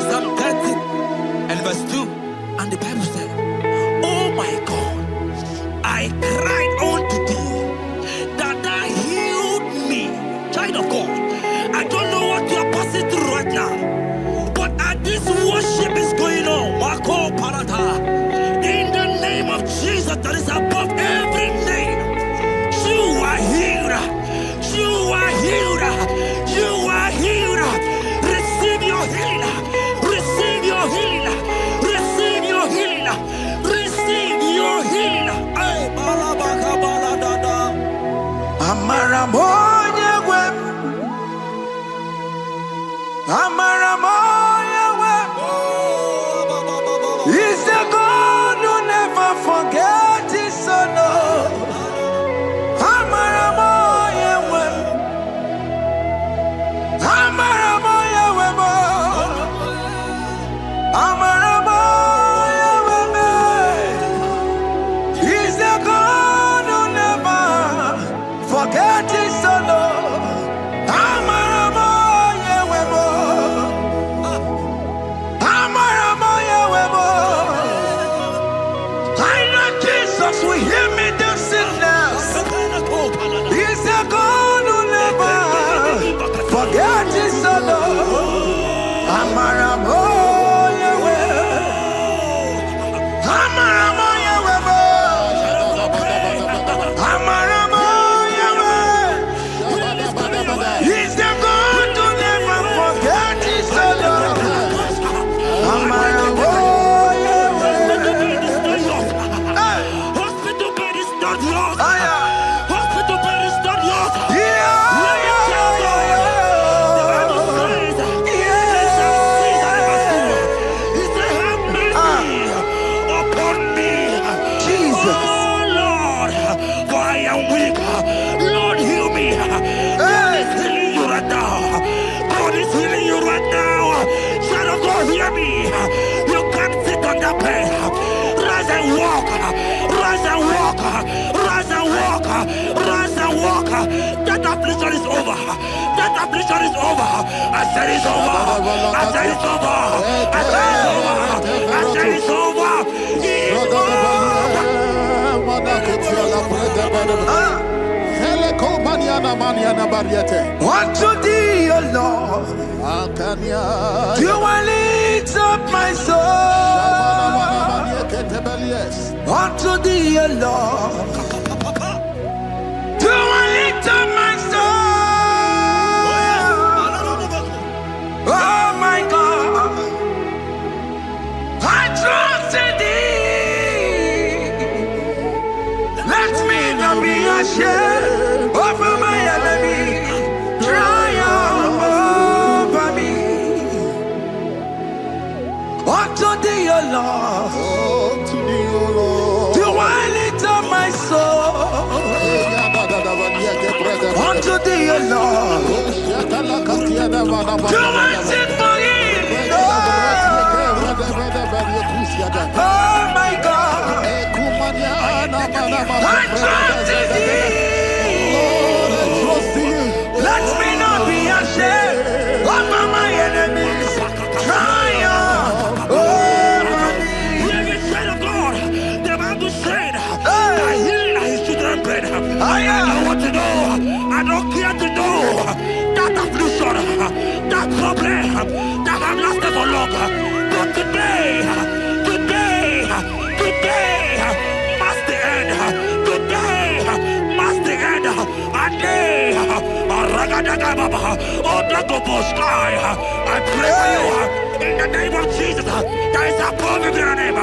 Psalm 30 and verse 2, and the Bible said, "Oh my God, I cried unto thee, that thou healed me." Child of God, I don't know what you are passing through right now, but as this worship is going on, in the name of Jesus that is above every name, you are healed. You are healed. You are healed. Receive your healing. Receive your healing. Receive your healing. Receive your healing. Amaramoya wem. Amaramoya wem. He's the God who never forgets his son. Amaramoya wem. Amaramoya wem. Amaramoya wem. He's the God who never forgets his son. Amaramoya wem. Amaramoya wem. I know Jesus will hear me this sickness. He's a God who never forgets his son. Amaramoya wem. Amaramoya wem. Amaramoya wem. He's the God who never forgets his son. Amaramoya wem. Hospital bed is not yours. Ah, yeah. Hospital bed is not yours. Yeah, Let me tell you, the Bible says, He said, "Have mercy upon me, Jesus. oh Lord, for I am weak. Lord, heal me." God is healing you right now. God is healing you right now. Child of God, hear me. You can't sit on that bed. Rise and walk. Rise and walk. Rise and walk. Rise and walk. That affliction is over. That affliction is over. I said it's over. I said it's over. I said it's over. I said it's over. It's over. Unto thee, O Lord, do I lift up my soul. Unto thee, O Lord, do I lift up my soul. Oh my God, I trust in thee. Let me not be ashamed over my enemy. Triumph over me. Unto thee, O Lord, do I lift up my soul. Unto thee, O Lord, do I sing for him. Oh my God, I trust in thee. Let me not be ashamed over my enemies. Triumph over me. Hear me, child of God. The Bible said, "I heal his children bread." I want to know. I don't care to know that affliction, that problem that have lasted for long. But today must the end. Today must the end. And day, I pray for you in the name of Jesus. That is above your name.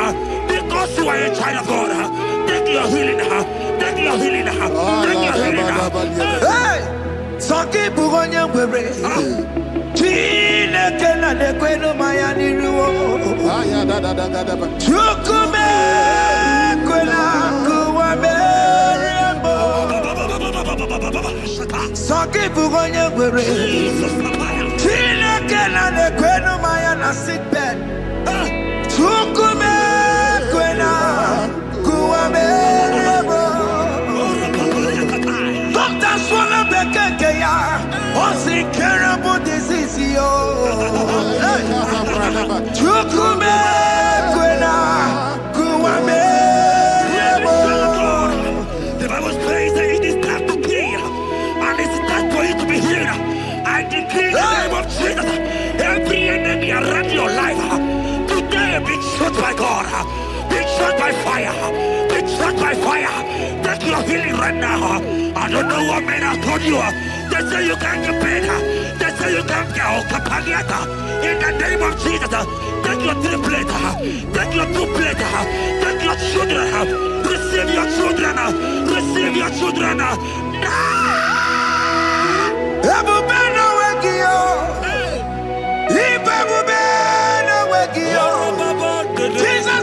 Because you are a child of God. Take your healing. Take your healing. Take your healing. Hey, Sanki Bugonya Webre. Chine Kena de Queno Mayani Ruo. Chukume Quena Kuame. Sanki Bugonya Webre. Chine Kena de Queno Mayana sick bed. Chukume Quena Kuame. Be shot by fire. Be shot by fire. Take your healing right now. I don't know what men have told you. They say you can't get better. They say you can't get Kapaliata. In the name of Jesus, take your 3 plate. Take your 2 plate. Take your children. Receive your children. Receive your children. Jesus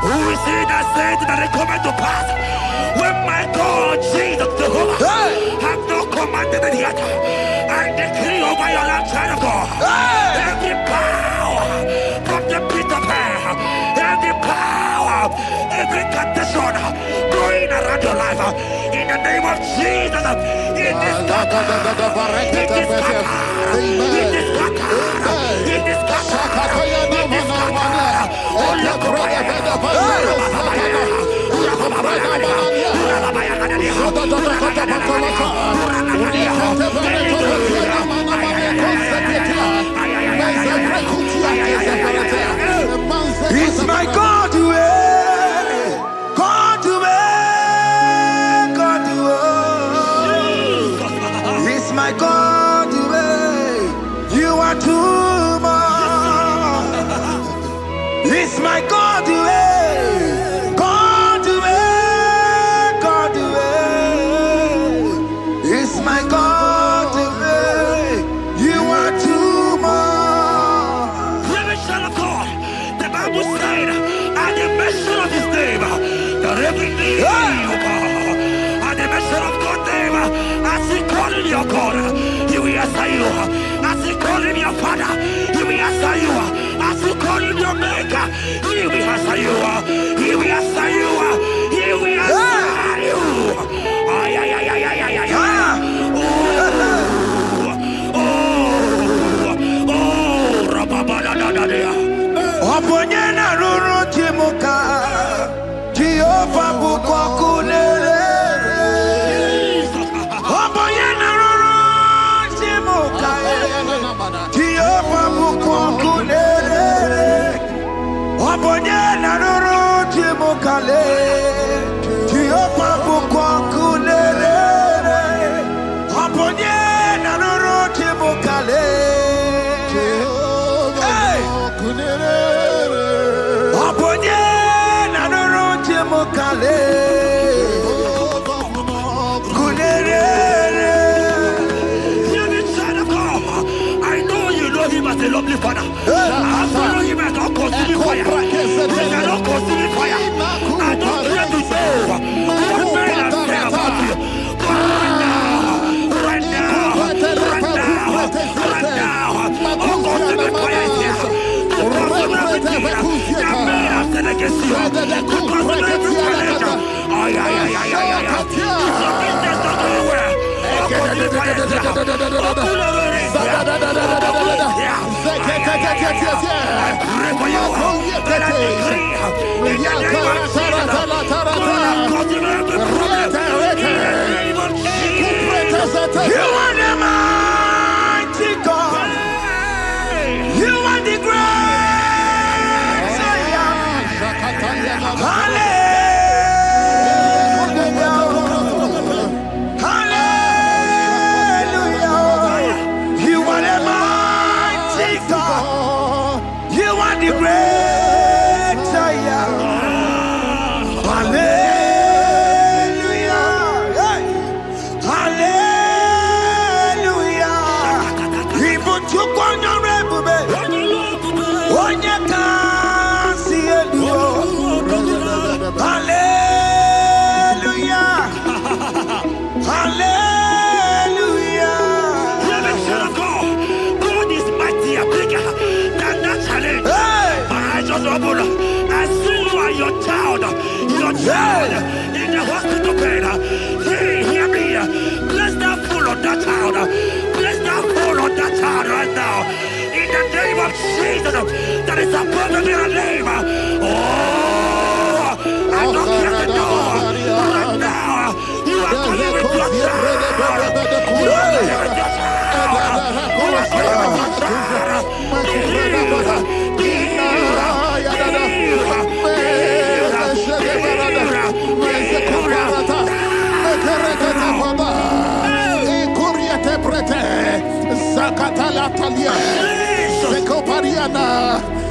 who is he that said that it cometh to pass when my God Jesus Jehovah have not commanded it yet? I decree over your life, child of God, every power from the pit of hell, every power, every condition going around your life, in the name of Jesus, it is scattered, it is scattered, it is scattered, it is scattered, it is scattered. It's my God to God to God to it's my God to you are too much. It's my God to God to God to it's my God to you are too much. Revelation of God, the Bible said, at the mention of his name, that every knee will bow. At the mention of God's name, as he called him your God, he will answer you. As he called him your Father, he will answer you. As you call him your Maker, he will answer you. He will answer you. He will answer you. Ay, ay, ay, ay, ay, ay, ay. Oponyena ruru timuka Jehovah bukwakulele Oponyena ruru timuka Jehovah bukwakulele Oponyena ruru timuka le decree in the name of Jesus. You are the mighty God. You are the great Zion. Hallelujah. Hallelujah. You are the mighty God. You are the great Zion. Hallelujah. Hallelujah. Hallelujah. God is mightier, bigger than that challenge. My eyes just open. I see you and your child in the hospital bed. Hear me. Bless that fool on that child. Bless that fool on that child right now. In the name of Jesus, that is above every name. Oh, I don't hear the door right now. You are coming with your child. You are coming with your child. You are coming with your child.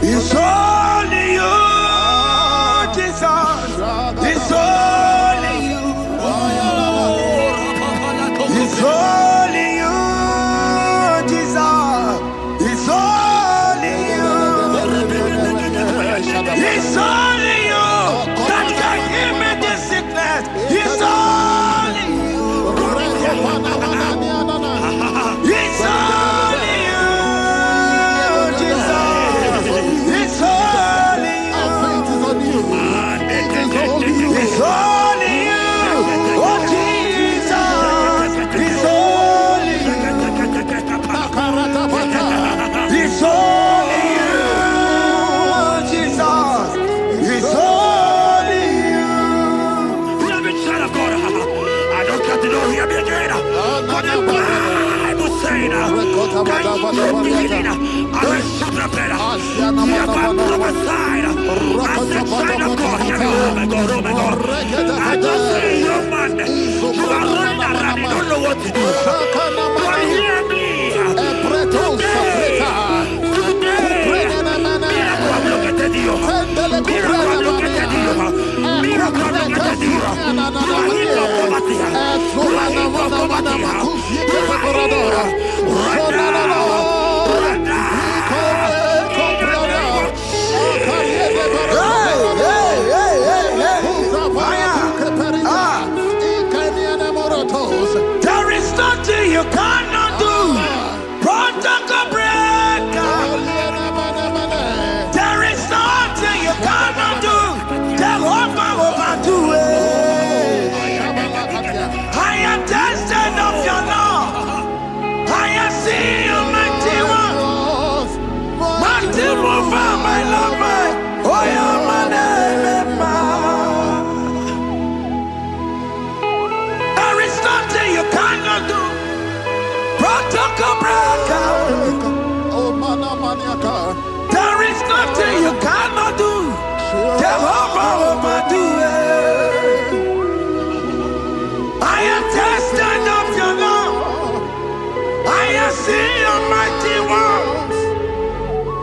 It's only you, Jesus. It's only you. It's only you, Jesus. It's only you. It's only you that can heal me this sickness. It's only you. It's only you, Jesus. It's only you. It's only you. Oh, Jesus. It's only you. It's only you, Jesus. It's only you. Child of God, I don't got to know hear me again. But the Bible saying, can you begin? I will shut up better. You have been prophesied. I said, child of God, hear me. Oh my God, oh my God. I just say, young man, you are running around, you don't know what to do. But hear me. There is nothing you cannot do. Protocol breaker. There is nothing you cannot do. Jehovah overdo it. I am tested of your law. I am seeing you, mighty one. Mighty mover, my lover. Oh, yeah, my name. There is nothing you cannot do. Protocol breaker. There is nothing you cannot do. Jehovah overdo it. I am tested of your love. I am seeing your mighty ones.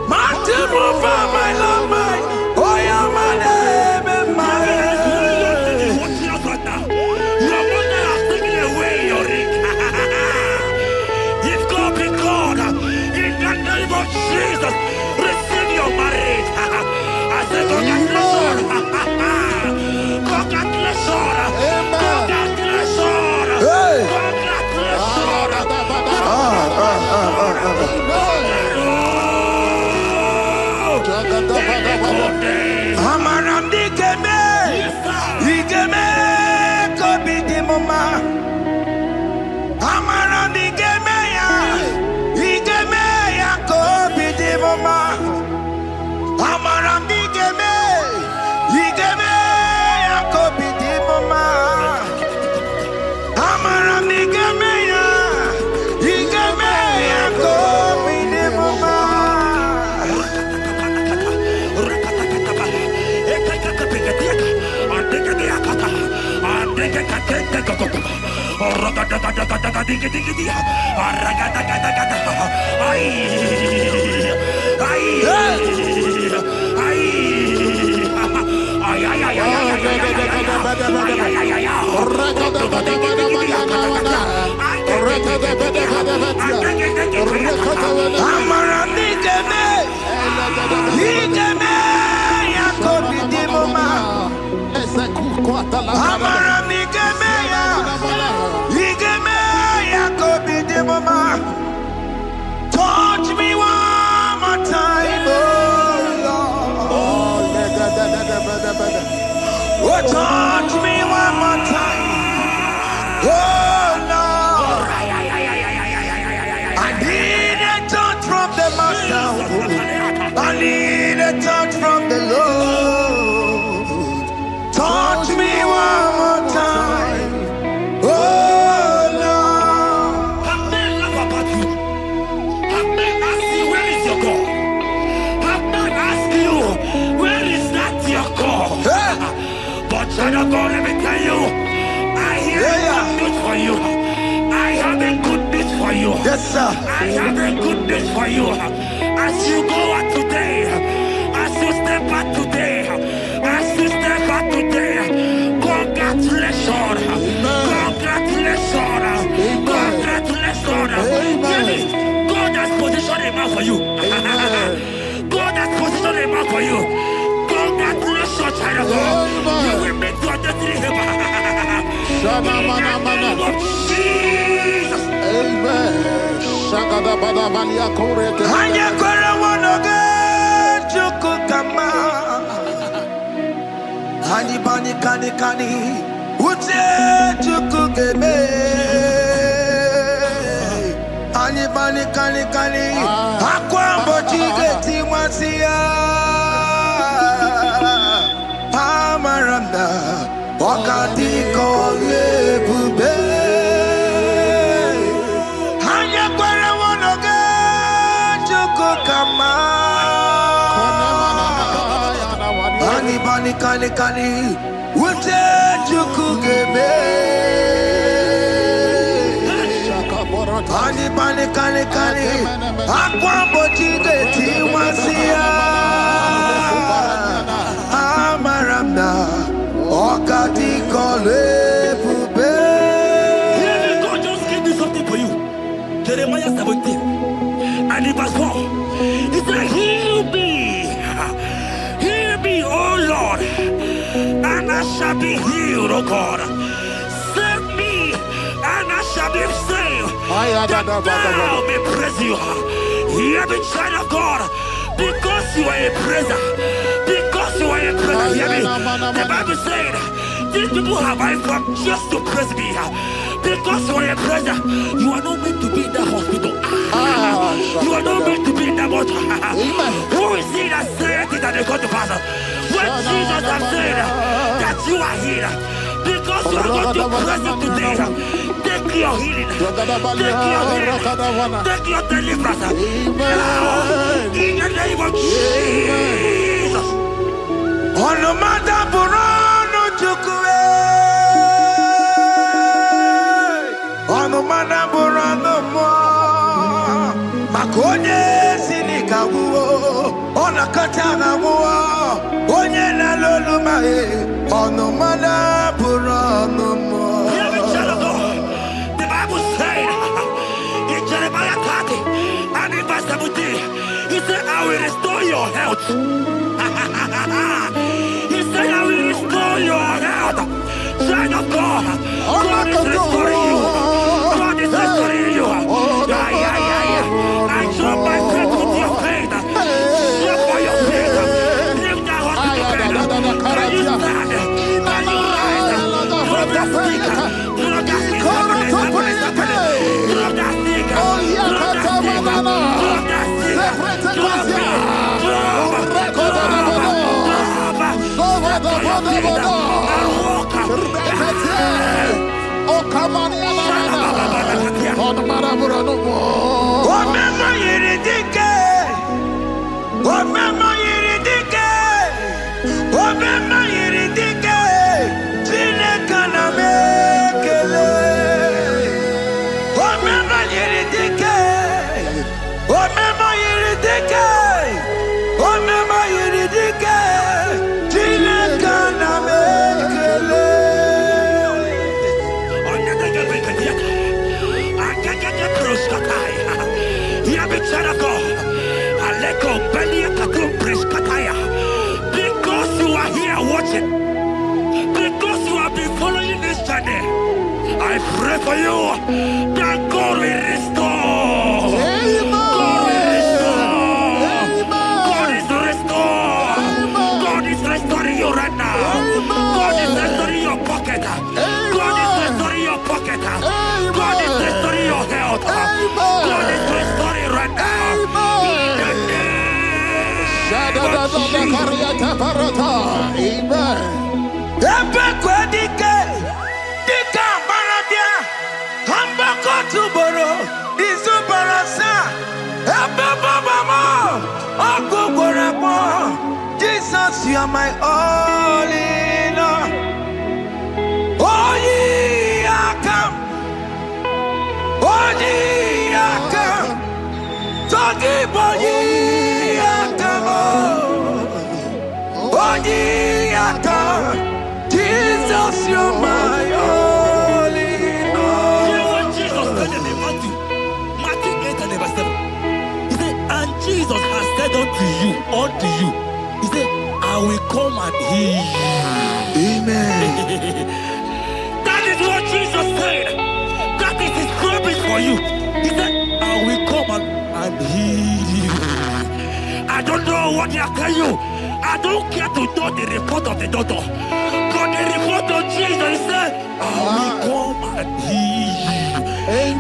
Mighty mover, my love, my. Oh, yeah, my name and my Your mother has taken away your ring. If God be God, in the name of Jesus, receive your marriage. I say, congratulations. Congratulations. Congratulations. Congratulations. Amaram dikeme, dikeme, kobi di mama. Amaram dikeme ya kobi di mama. Amaram dikeme. Touch me one more time, oh Lord. Oh, touch me one more time, oh Lord. I need a touch from the Master. I need a touch from the Lord. Touch me one more time, oh Lord. Have men laugh about you. Have men ask you, where is your God? Have men ask you, where is that your God? But child of God, let me tell you, I hear good news for you. I have a good news for you. Yes, sir. I have a good news for you. As you go out today, as you step out today, as you step out today, congratulations. Congratulations. Congratulations. God has positioned a man for you. God has positioned a man for you. Congratulations, child of God. You will meet your destiny helper. In the name of Jesus. Amen. Hanya kwara wanoge chukukama. Hani bani kani kani uche chukugeme. Hani bani kani kani akwa mbochige timwasia. Amaranda wakati kole bube. Hanya kwara wanoge chukukama. Hani bani kani kani uche chukugeme. Hani bani kani kani akwa mbochige timwasia. Amaranda wakati kole bube. God just gave me something for you. Jeremiah 17 and in verse 4. He said, heal me, oh Lord, and I shall be healed, oh God. Save me, and I shall be saved, that thou may praise you. Hear me, child of God, because you are a praiser. Because you are a praiser, hear me. The Bible said, these people have I come just to praise me. Because you are a praiser, you are not meant to be in that hospital. You are not meant to be in that water. Who is he that said it and they got to pass? When Jesus has said that you are healed, because you are going to praise him today, take your healing, take your deliverance. Now, in the name of Jesus. On no matter Burano Chukwe. On no matter Burano Mo. Makonye Sinika Wo. On a Katana Wo. Onye na Lulu Mae. On no matter Burano Mo. The Bible said in Jeremiah 30 and in verse 17, he said, I will restore your health. He said, I will restore your health. Child of God, God is restoring you. God is restoring you. I drop my faith with your faith. Drop by your faith. Leave that hospital bed. Can you stand? Can you rise? Drop that stick. Drop that stick. Drop that stick. Omema yiridike, Chineke na me. Hear me, child of God. Aleko Belia Katum Preskataya. Because you are here watching, because you have been following this journey, I pray for you that God will restore. God will restore. God is restoring. God is restoring you right now. God is restoring your pocket. God is restoring your pocket. God is restoring your health. God is restoring right now. Jesus, you are my all in all. Oh, ye are come. Oh, ye are come. Talking about ye are come. Oh, ye are come. Jesus, you are my all in all. You know what Jesus said in Matthew 8 and verse 7? He said, and Jesus has said unto you, he said, I will come and heal you. Amen. That is what Jesus said. That is his promise for you. He said, I will come and heal you. I don't know what they are telling you. I don't care to know the report of the doctor. But the report of Jesus, he said, I will come and heal you.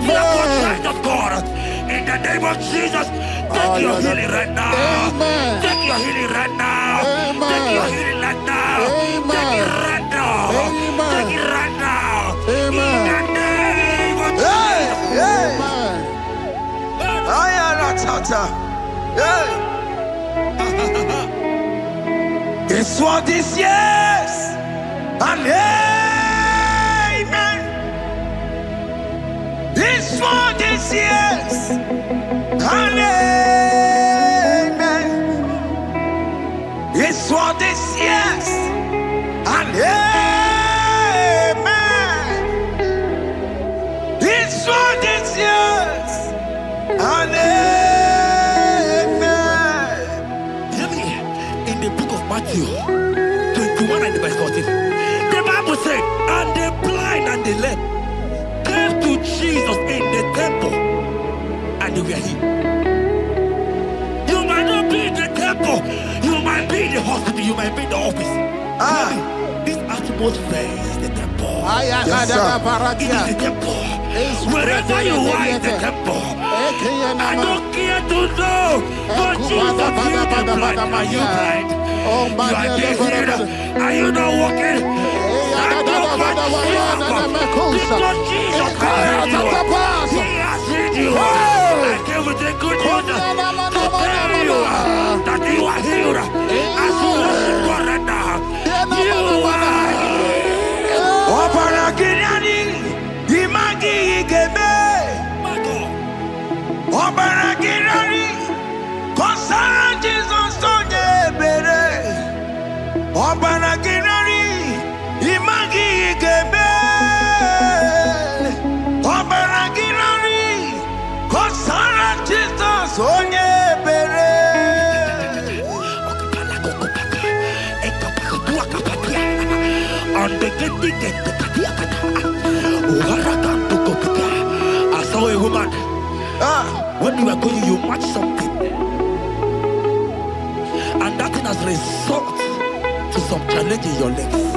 Therefore, child of God, in the name of Jesus, take your healing right now. Amen. Take your healing right now. Amen. Take your healing right now. Amen. Take it right now. Amen. Take it right now. Amen. In the name of Hey, hey. Amen. I am a tata. Hey. It's what this yes and amen. It's for this yes and amen. It's for this yes and amen. It's for this yes and amen. Hear me. In the book of Matthew 21 and verse 14, the Bible said, and the blind and the lame came to Jesus in the temple, and they were healed. You might not be in the temple, you might be in the hospital, you might be in the office. This atmosphere is the temple. Yes, sir. It is the temple. Wherever you are in the temple, I don't care to know, but Jesus healed the blind. Are you blind? You are being healed. Are you not walking? Stand up and stand up. Because Jesus has healed you. He has healed you. I came with the good news to tell you that you are healed. As you worship God right now, you are healed. Obaragirani, imagi igeme. My God. Obaragirani, kosara Jesus sonye bere. Obaragirani, imagi igeme. Obaragirani, kosara Jesus sonye bere. I saw a woman. When you are going, you match something, and that thing has result to some challenge in your legs,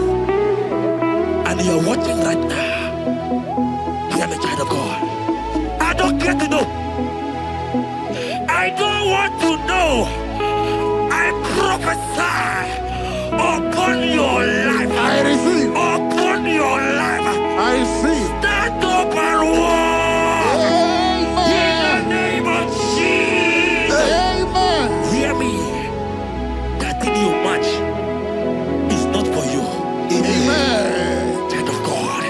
and you are watching right now. Hear me, child of God. I don't care to know. I don't want to know. I prophesy upon your life. I receive. Upon your life. I receive. Stand up and walk. In the name of Jesus. Amen. Hear me. That thing you match is not for you. Amen. Child of God.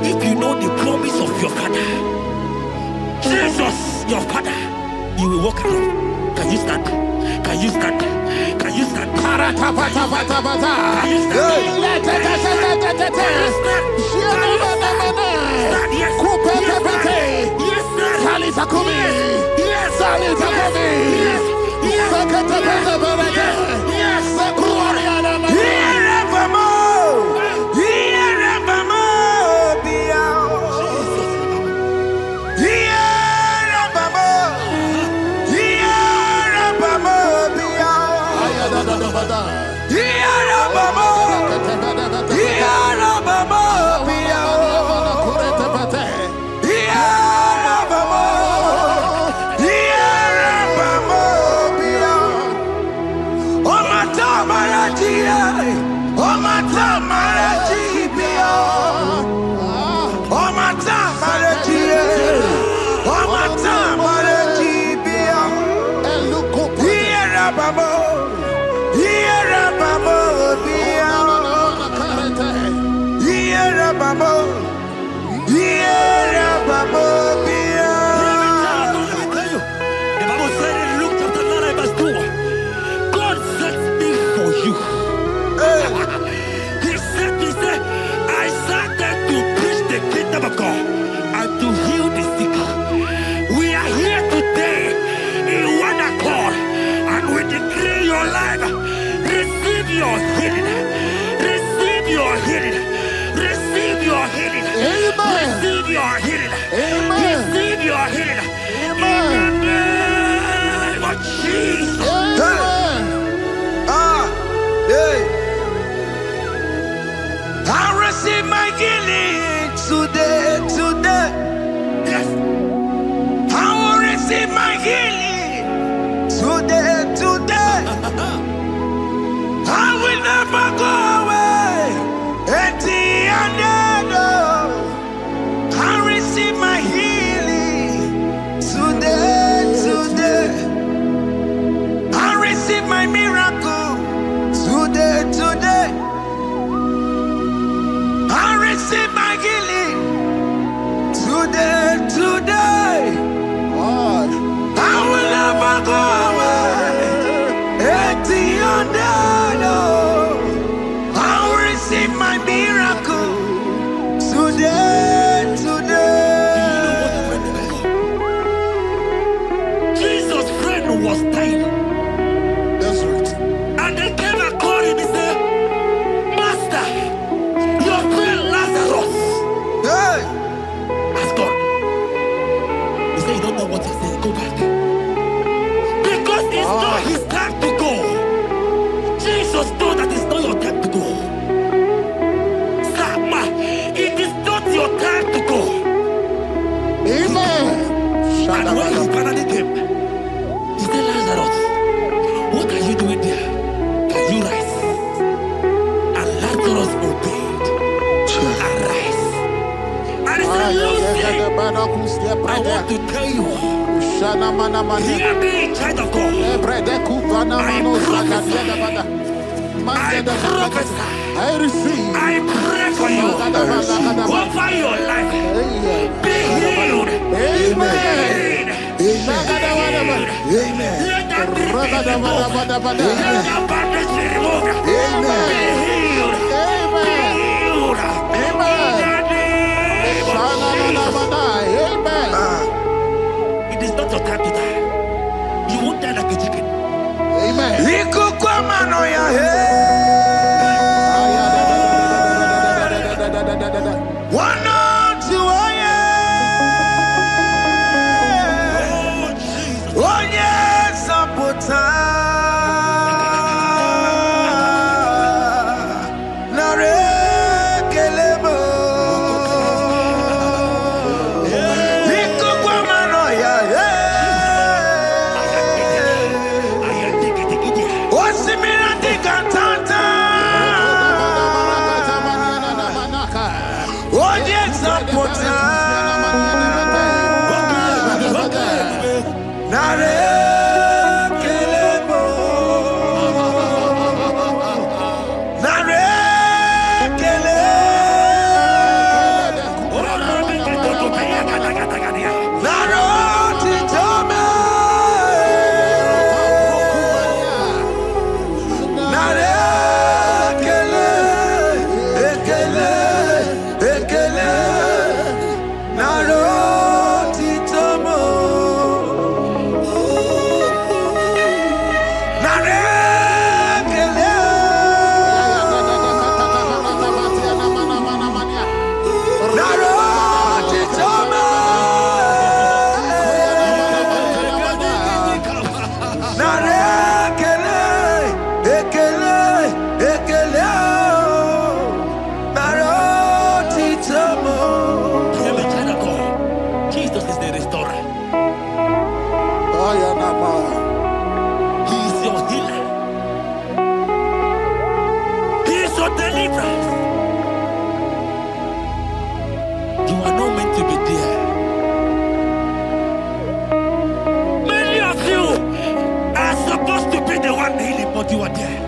If you know the promise of your father, Jesus, your father, you will walk around. Can you stand? Can you stand? Can you stand? Can you stand? Yes, sir. And when he finally came, he said, Lazarus, what are you doing there? Can you rise? And Lazarus obeyed and rise. And he said, Lucy, I want to tell you, hear me, child of God. I prophesy. I receive. I pray for you. Over your life. Be healed. Amen. Amen. Let that be removed. Let that bandage be removed. Amen. Be healed. Be healed. Amen. Amen. It is not your time to die. You won't die like a chicken. Amen. You are there.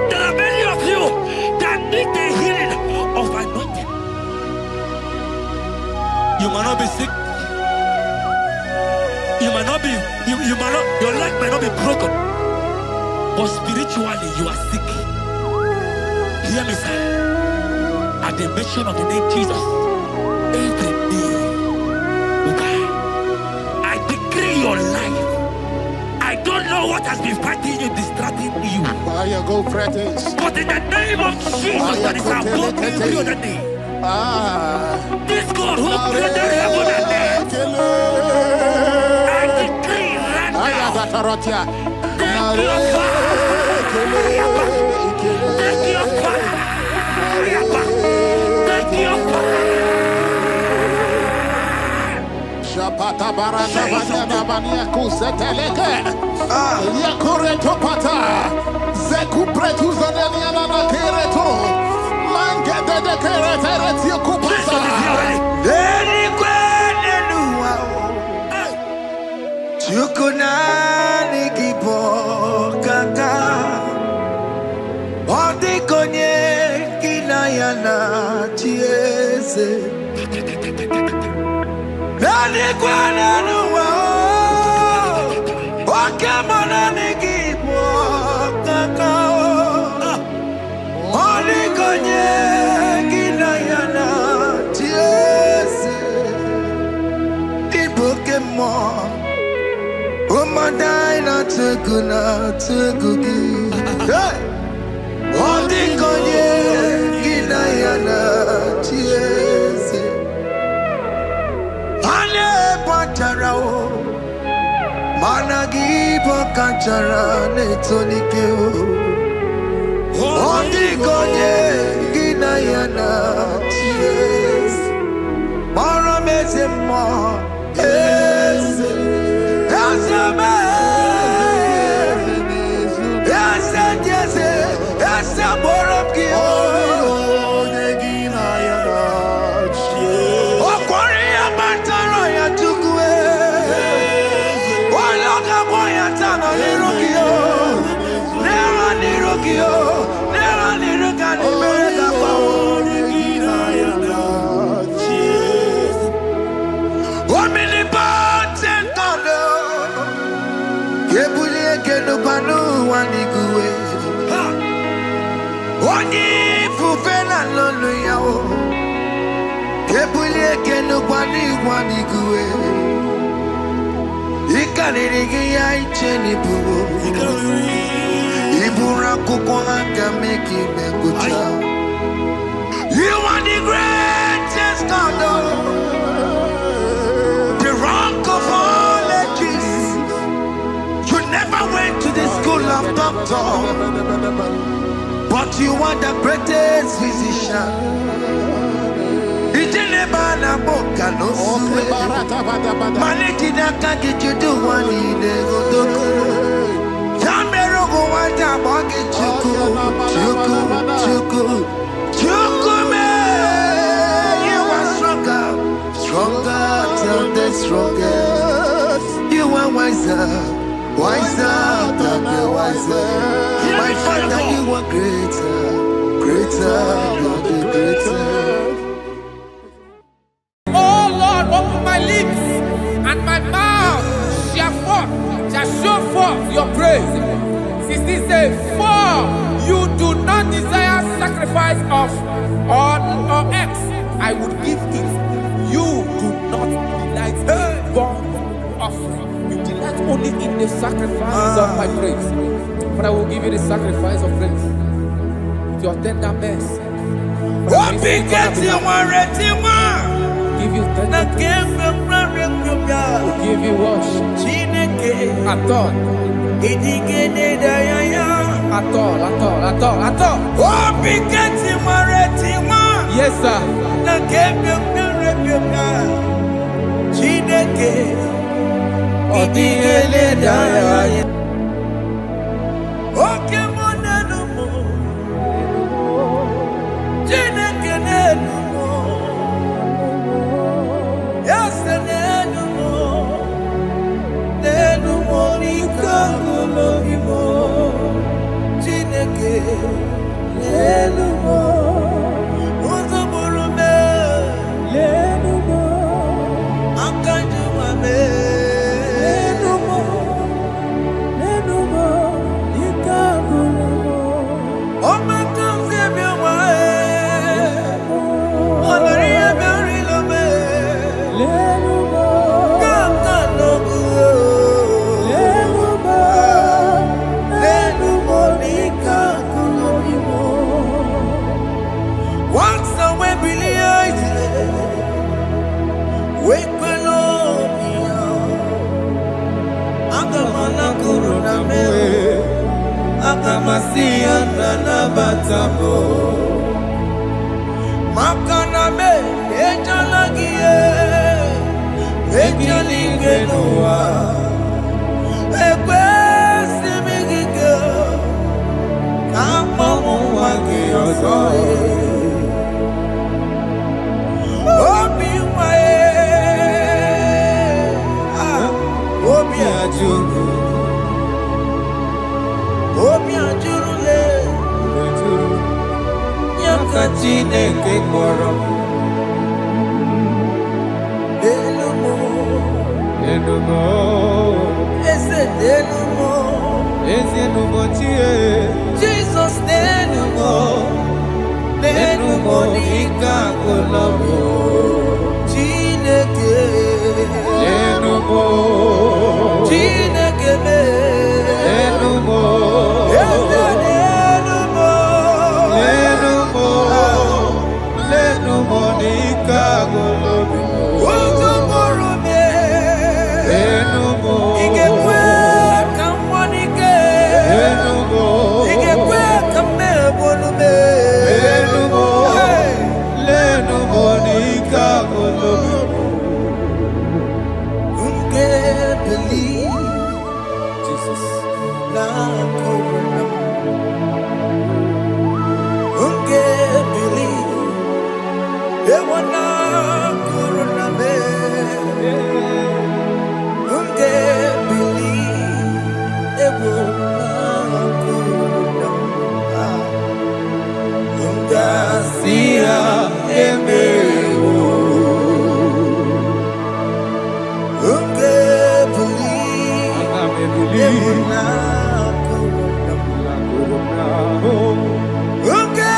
There are many of you that need the healing of anointing. You might not be sick. You might not be, you might not, your leg might not be broken. But spiritually you are sick. Hear me, sir. At the mention of the name Jesus, every day will die. I decree your life. I don't know what has been fighting you, distracting you. But in the name of Jesus, that is above every other name. This God who created heaven and earth, I decree right now, take your fire, take your fire, take your fire. Shapata baranda banya banya kuseteleke. Yakure topata. Zeku pretu zanenia na kereto. Mangede de keretere tio kupasa. Deni kwene nuwa. Chukuna nikipo kaka. Odi konye kinayana chiese. Deni kwene nuwa. Wakamona nikipo kaka. Odi konye kinayana chiese. Pokemon, oh my dina tegugi. Hey, oh the konye kinayana chiese. Ale patarao, managi pokachara netonikeo. Oh the konye kinayana chiese. Oni fufela lolo yawo. Kebulie kenu kwani kuwe. Ikanirigi ya icheni buwo. Ibura kuko anga meki mengucha. You are the greatest God, the rock of all ages. You never went to the school of doctor, but you are the greatest physician. Ijenebana boka no suwe. Malejina kage judu wani negodoku. Yamero go wata boge chuku. Chukume, you are stronger than the strongest. You are wiser than the wiser. My Father, you are greater than the greatest. Oh Lord, open my lips and my mouth shall show forth your praise. 16 says, for you do not desire sacrifice of or X, I would give it. You do not delight in burnt offering. You delight only in the sacrifice of my praise. But I will give you the sacrifice of praise with your tender mercy. Give you tender will give you worship. At all. Yes, sir. Okay.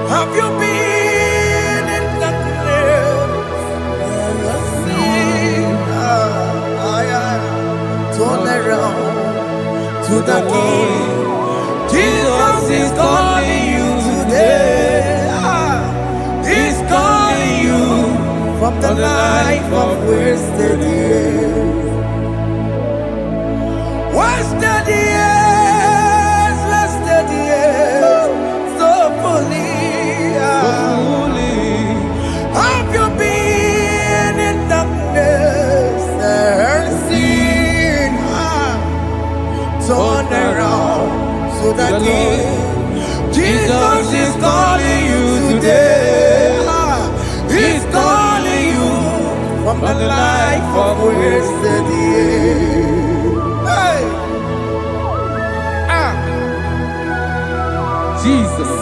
Have you been in the turn around to the King. Jesus is calling you today. He's calling you from the life of wasted years. Wasted years, wasted years, so fully. Have you been in darkness and seen? Turn around to the King. Jesus is calling you today. He's calling you from the life of wasted years. Hey. Jesus.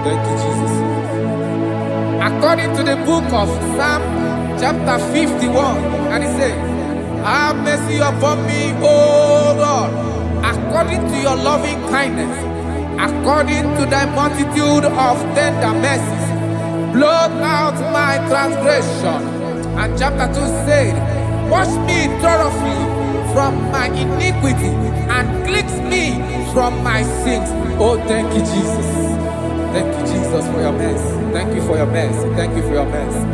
Thank you, Jesus. According to the book of Psalm chapter 51, and it says, have mercy upon me, O Lord, according to your loving kindness, according to thy multitude of tender mercies, blot out my transgression. And chapter 2 said, wash me thoroughly from my iniquity and cleanse me from my sins. Oh, thank you, Jesus. Thank you, Jesus, for your mercy. Thank you for your mercy. Thank you for your mercy.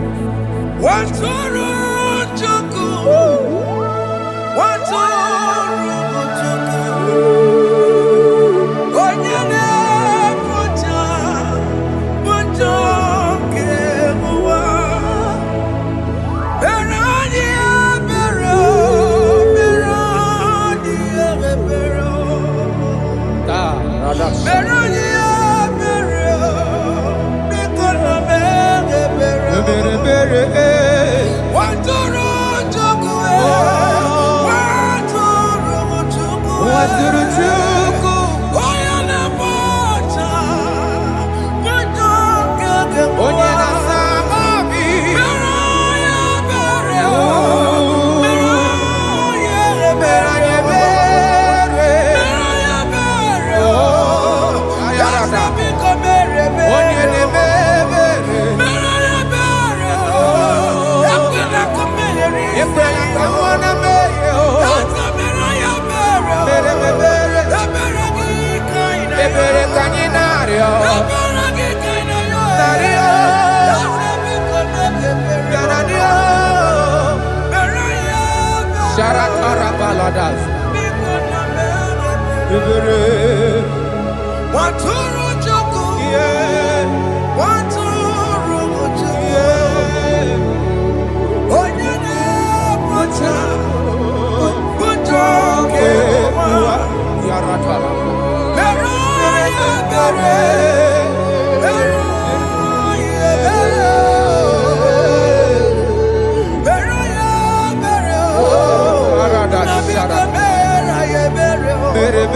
Bere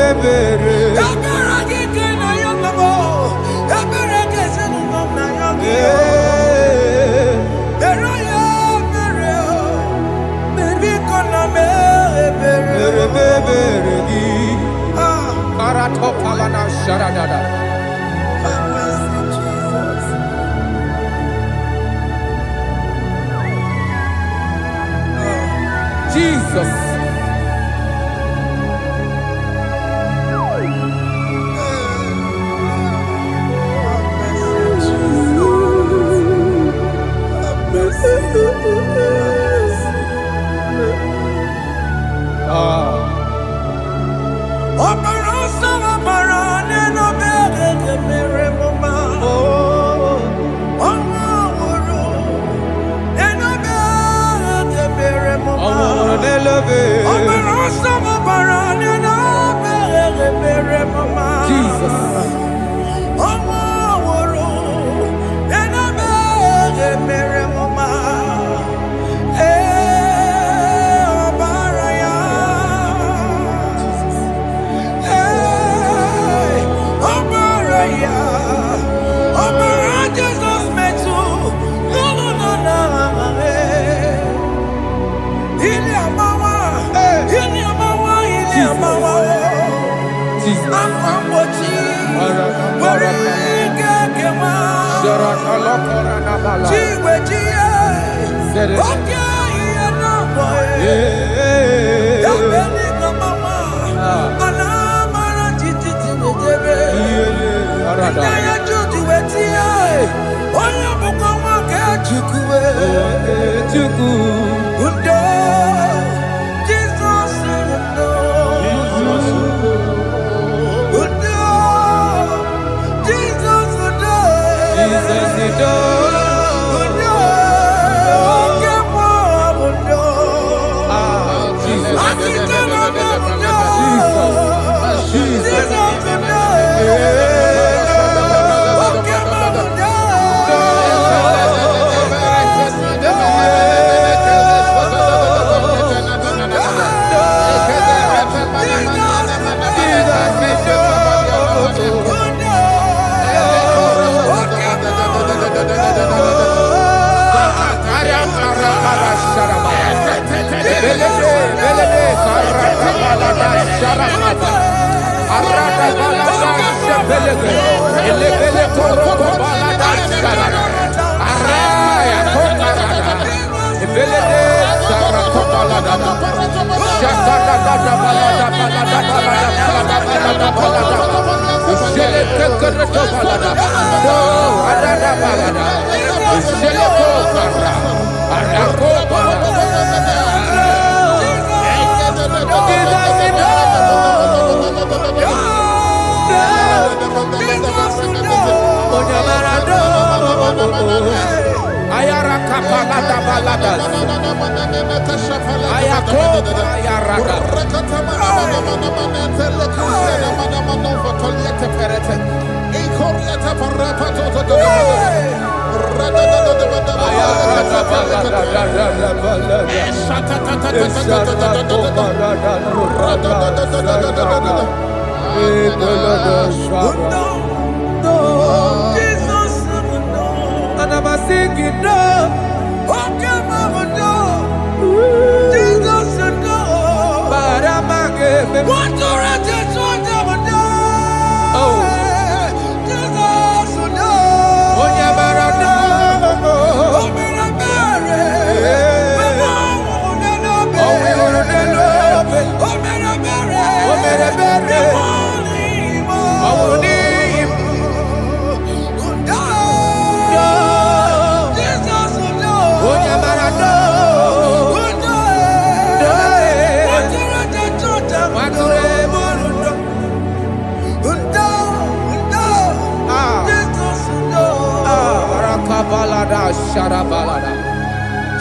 Jesus.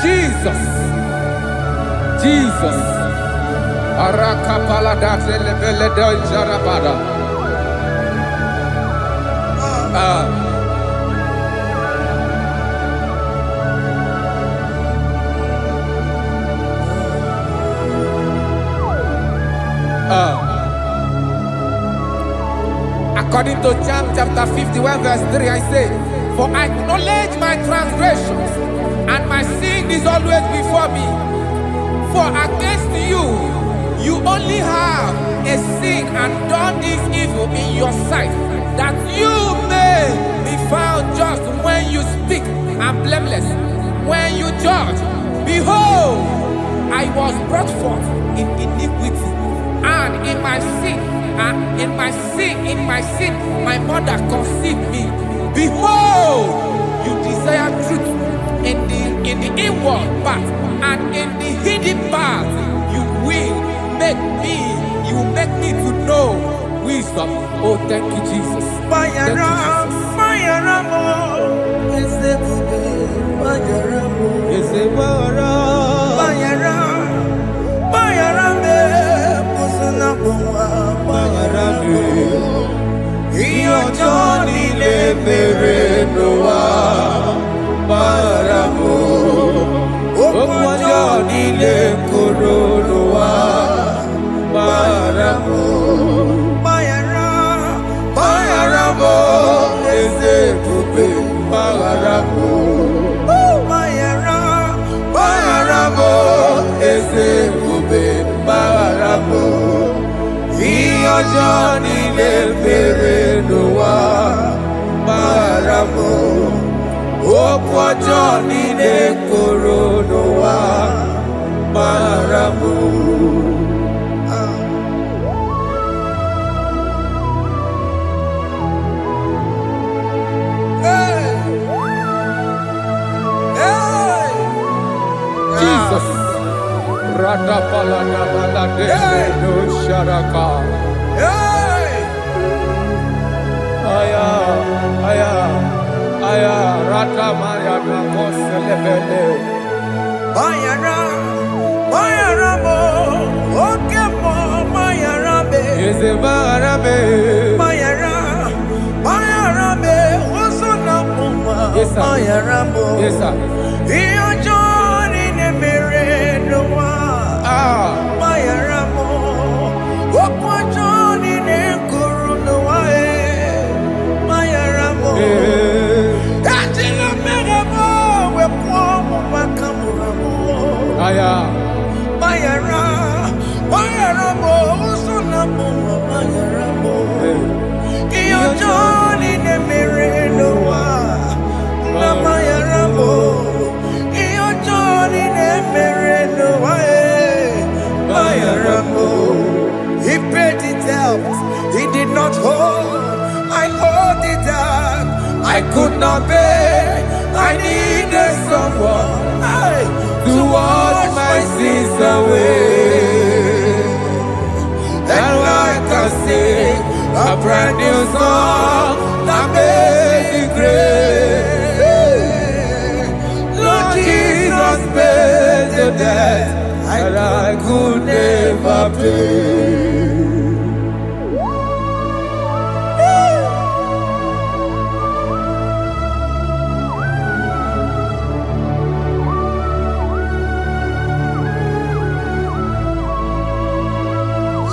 Jesus. Jesus. Arakapalada zelebeleda jarabada. According to John chapter 51 verse 3, I say, for I acknowledge my transgressions, and my sin is always before me. For against you, you only have a sin and done this evil in your sight, that you may be found just when you speak and blameless when you judge. Behold, I was brought forth in iniquity, and in my sin, my mother conceived me. Behold, you desire truth in the inward part, and in the hidden part you will make me to know wisdom. Oh, thank you, Jesus. Thank you, Johnny le mere noa baramo okwa Johnny le koro noa baramo Jesus. Rada palada balade no sharaka. Aya, rata maya na koselebele. Bayara mo, oke mo bayara be. Eze bayara be. Bayara be, osuna muma. Yes, sir. Bayara mo. Yes, sir. Iyo Johnny ne mere noa. Bayara mo, okwa Johnny ne kuru noa. Bayara mo. Ajila mere mo, we kwa mo makamura mo. Aya. Bayara mo, osuna muma. Bayara mo. Iyo Johnny ne mere noa. Na bayara mo. Iyo Johnny ne mere noa. Bayara mo. He paid it out. He did not hold. I hold it down. I could not bear. I needed someone to wash my sins away. And I can sing a brand new song that made me great. Lord Jesus paid the debt that I could never pay.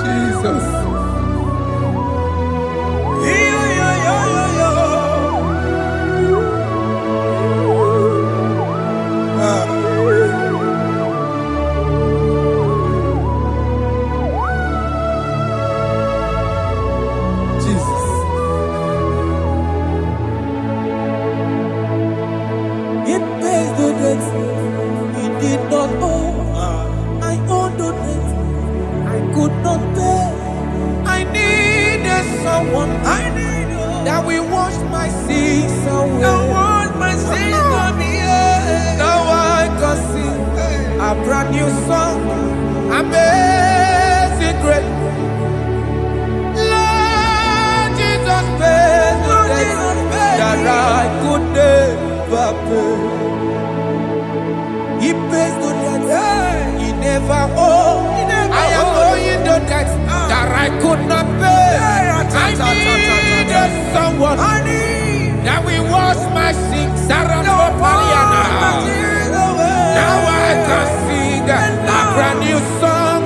Jesus. Jesus. It pays the debt he did not owe. I owe the debt I could not pay. I needed someone that will wash my sins away. Now I can sing a brand new song, amazing grace. Lord Jesus paid the debt that I could never pay. He pays the debt he never owed. I am owing the debt that I could not pay. I needed someone that will wash my sins. Now I can sing a brand new song.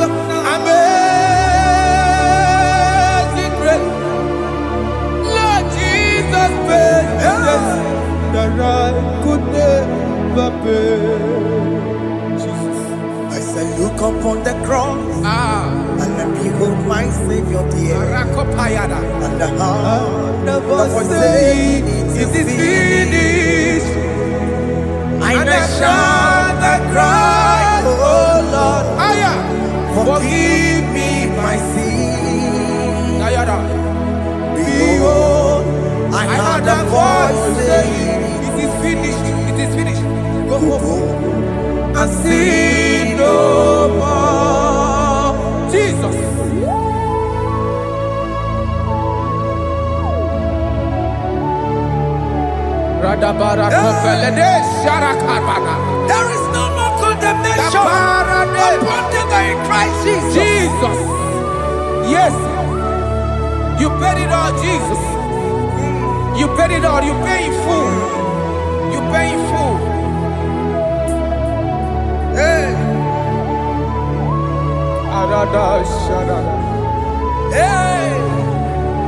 my Savior dear. Rakopayada. And the heart of us saying, it is finished. And I shout and cry, oh Lord, forgive me my sin. Behold, I heard a voice saying, it is finished, it is finished. Go and sin no more. Jesus. There is no more condemnation upon them in Christ Jesus. Jesus. Yes. You paid it all, Jesus. You paid it all. You pay in full. You pay in full. Hey. Hey.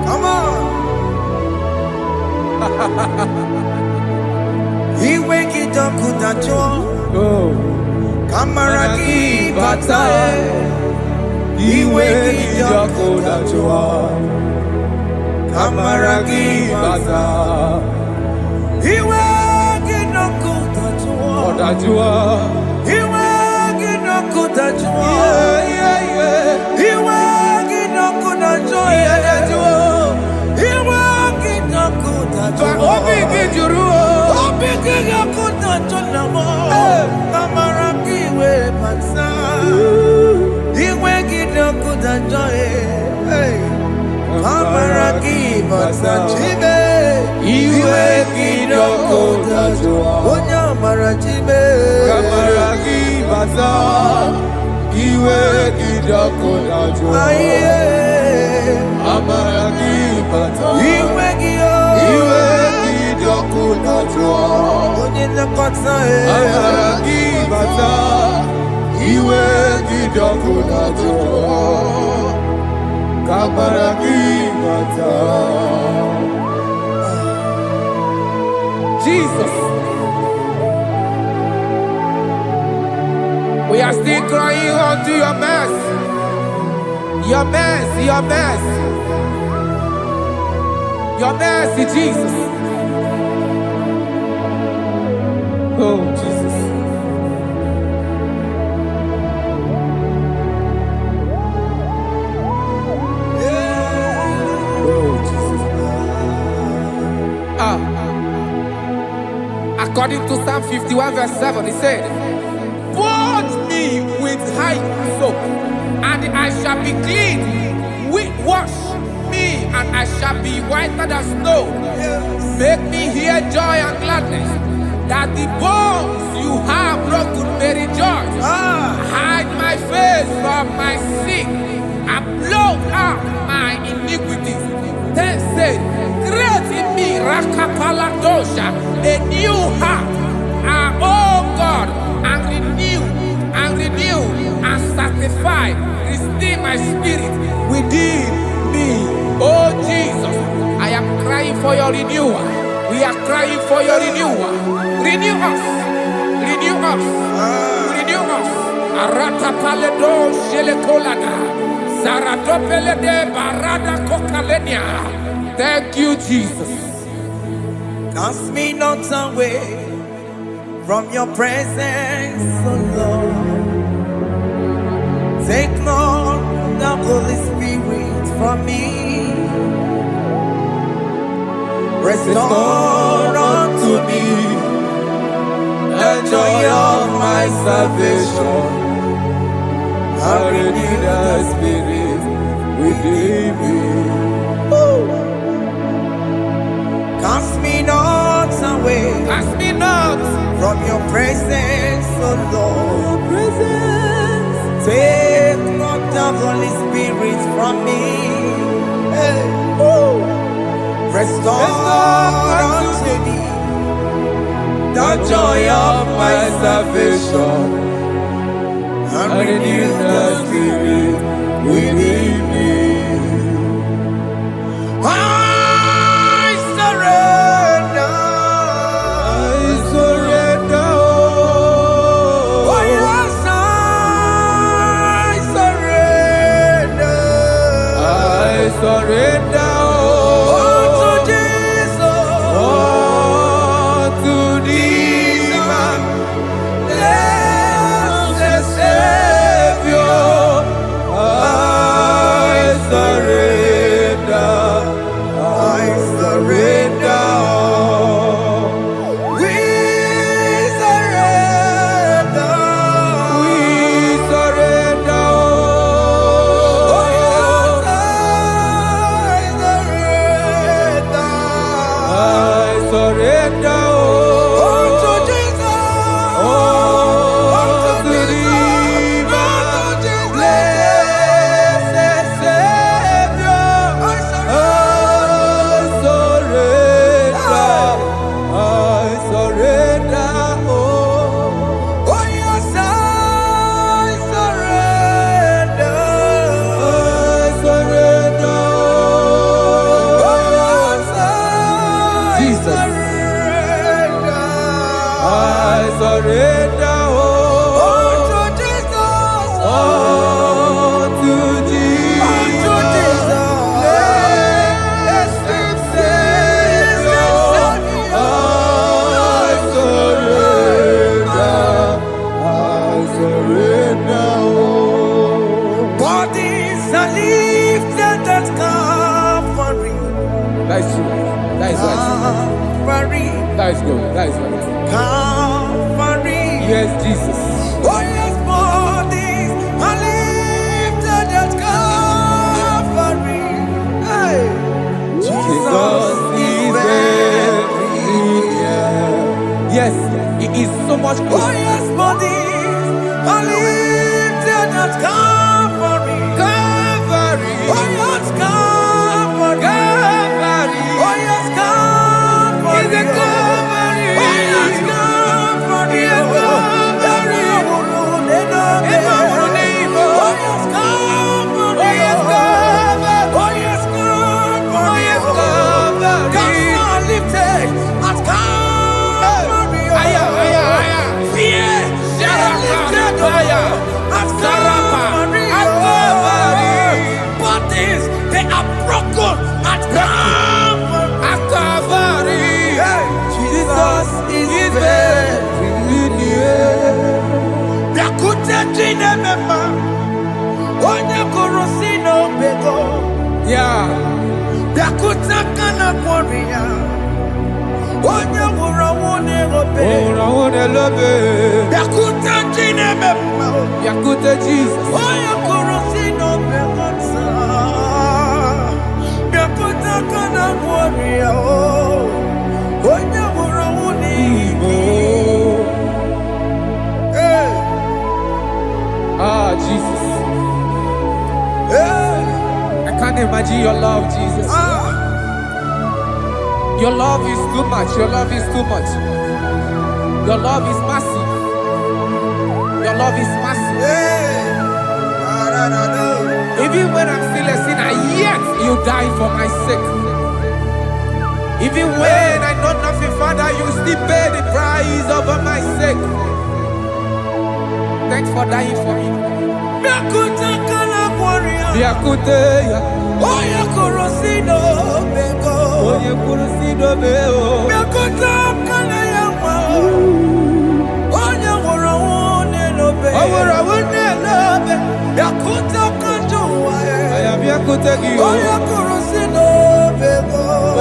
Come on. Iweki dokutacho. Kamaraki batae. Iweki dokutacho. Kamaraki batae. Iweki dokutacho. Iweki dokutacho. Iweki dokutacho. Iweki dokutacho. Jesus. We are still crying unto your mercy. Your mercy, your mercy. Your mercy, Jesus. Oh, Jesus. Oh, Jesus. According to Psalm 51 verse 7, he said, "Wash me with hyssop, and I shall be clean. Wash me, and I shall be whiter than snow. Make me hear joy and gladness, that the bones you have broken may rejoice. Hide my face from my sin, and blot out my iniquities. Then said, create in me Rakapaladosha, a new heart, oh God, and renew, and sanctify, restore my spirit within me." Oh Jesus, I am crying for your renewal. We are crying for your renewal. Renew us, renew us, renew us. Arata paledo shelekolada, zaratopele de barada kokalenia. Thank you, Jesus. Cast me not away from your presence, oh Lord. Take not the Holy Spirit from me. Restore unto me the joy of my salvation, and renew the spirit within me. Cast me not away, Cast me not from your presence, oh Lord. Take not the Holy Spirit from me. Hey. Restore unto me the joy of my salvation, and renew the spirit within me. I surrender. Oh yes, I surrender. lifted at Calvary. That is true. That is right. Calvary. That is good. That is right. Calvary. Yes, Jesus. Oh yes, bodies are lifted at Calvary. Hey. Jesus is very near. Yes, it is so much Oh closer. yes, bodies are lifted at Calvary. Calvary. Oh yes, Calvary. Calvary. Oh yes, Calvary. Is it Calvary? Oh yes, Calvary. Yes, Calvary. Oh yes, Calvary. Oh, yes, Calvary. Oh yes, Calvary. Oh, yes, Calvary. God lifted at Calvary. Aya, aya, aya. Fear lifted at Calvary. Bodies, they are broken at Calvary. At Calvary. Jesus is very near. Yakutejine mema, onye kurusi n'obego. Yeah. Yakutakana kworiya, onye wurawo n'erobe. Oh, I love it. Yakutejine mema, Yakute Jesus. onye kurusi n'obego nsa. Yakutakana kworiya, onye wurawo n'erobe. Hey. Ah, Jesus. Hey. I can't imagine your love, Jesus. Your love is too much. Your love is too much. Your love is massive. Your love is massive. Hey. Even when I'm still a sinner, yet you died for my sake. Even when I know nothing, Father, you still pay the price over my sake. Thanks for dying for me. Yakutakana kworiya, Biakute, onye kurusi n'obego. onye kurusido beo. Yakutakana yawa, onye wurawo n'erobe. Owura wune lobe. Yakutakanjuwa, Aya biakute giyo. onye kurusi n'obego. Oh,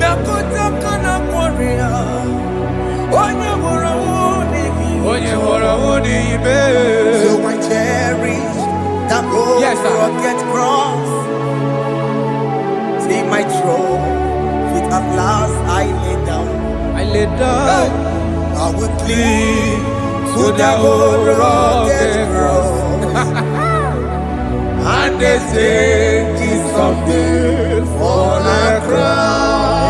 Yakutakana kworiya, onye wurawo n'erobe. onye wora wuni ibe. So I cherish that old Yes, sir. rugged cross. See my throne, feet at last I lay down. I lay down I will cling to the old rugged cross. and they say it's something for the crown.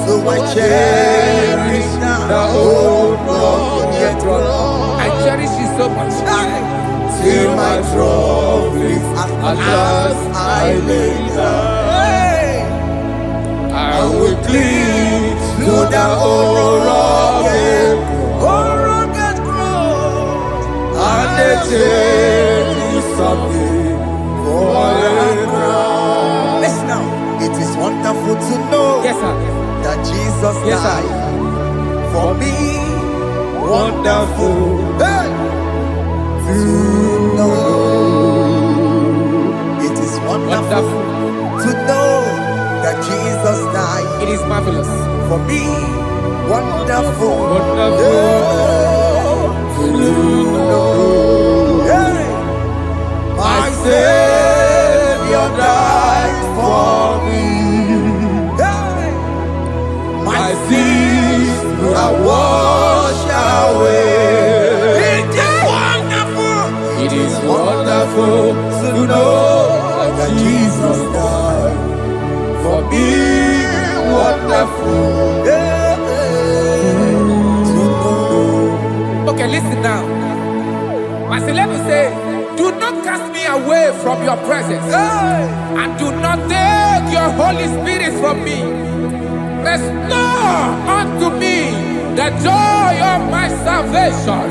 So I cherish The old rugged cross. I cherish it so much. till my trophies at last I lay down. I will cling To the old rugged cross. and they say it's something for the crown. Listen now, it is wonderful to know Yes, sir. that Jesus Yes, sir. died for me. Wonderful. Hey! To know. It is wonderful Wonderful. to know that Jesus died It is marvelous. for me. Wonderful. Wonderful. To know. Hey! My Savior died for me. Hey! My sins are washed away. It is wonderful. It is wonderful to know that Jesus died for me. Wonderful. to know. Okay, listen now. Verse 11 says, do not cast me away from your presence, and do not take your Holy Spirit from me. Restore unto me the joy of my salvation,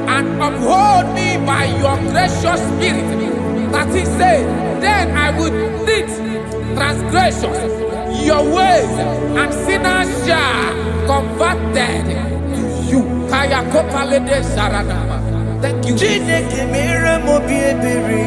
and uphold me by your gracious spirit. That he said, then I would teach transgressions your ways, and sinners shall converted to you. Kaya kopalede sharanama. Thank you. Chineke mere m obi ebere.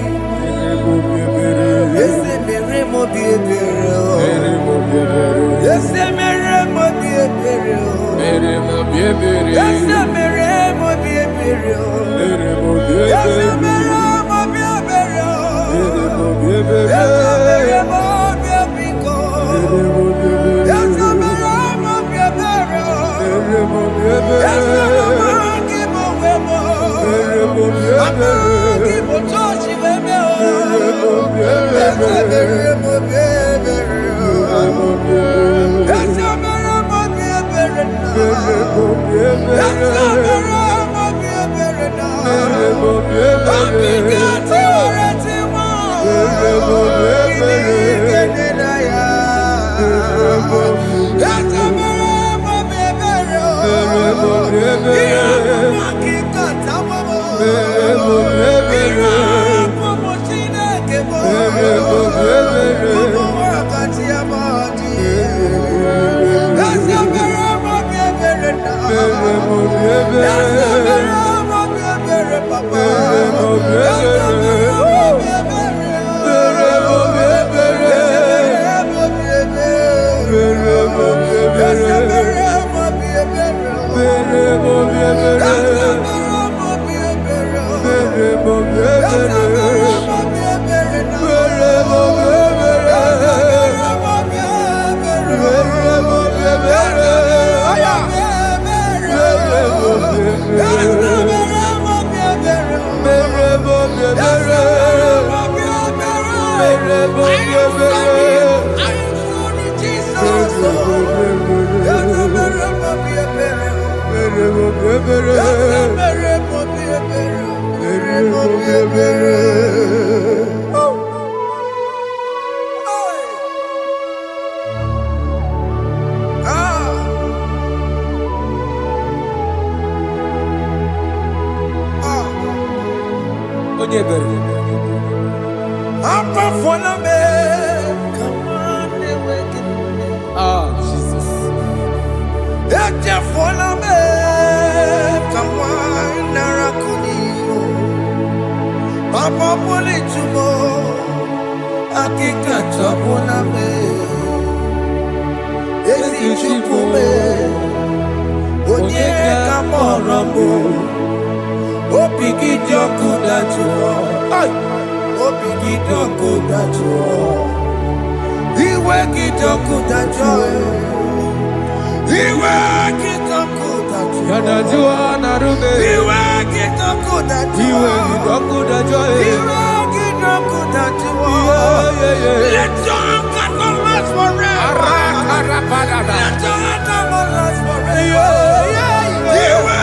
Jesus. Papa pole chumo akika chapona me esi chupume onye kamoramo opiki joku dachuo opiki joku dachuo iwe kijoku dachuo iwe kijoku dachuo Yanajua narume iwe kijoku dachuo iwe kijoku dachuo let your anger not last forever. Let your anger not last forever. Iwe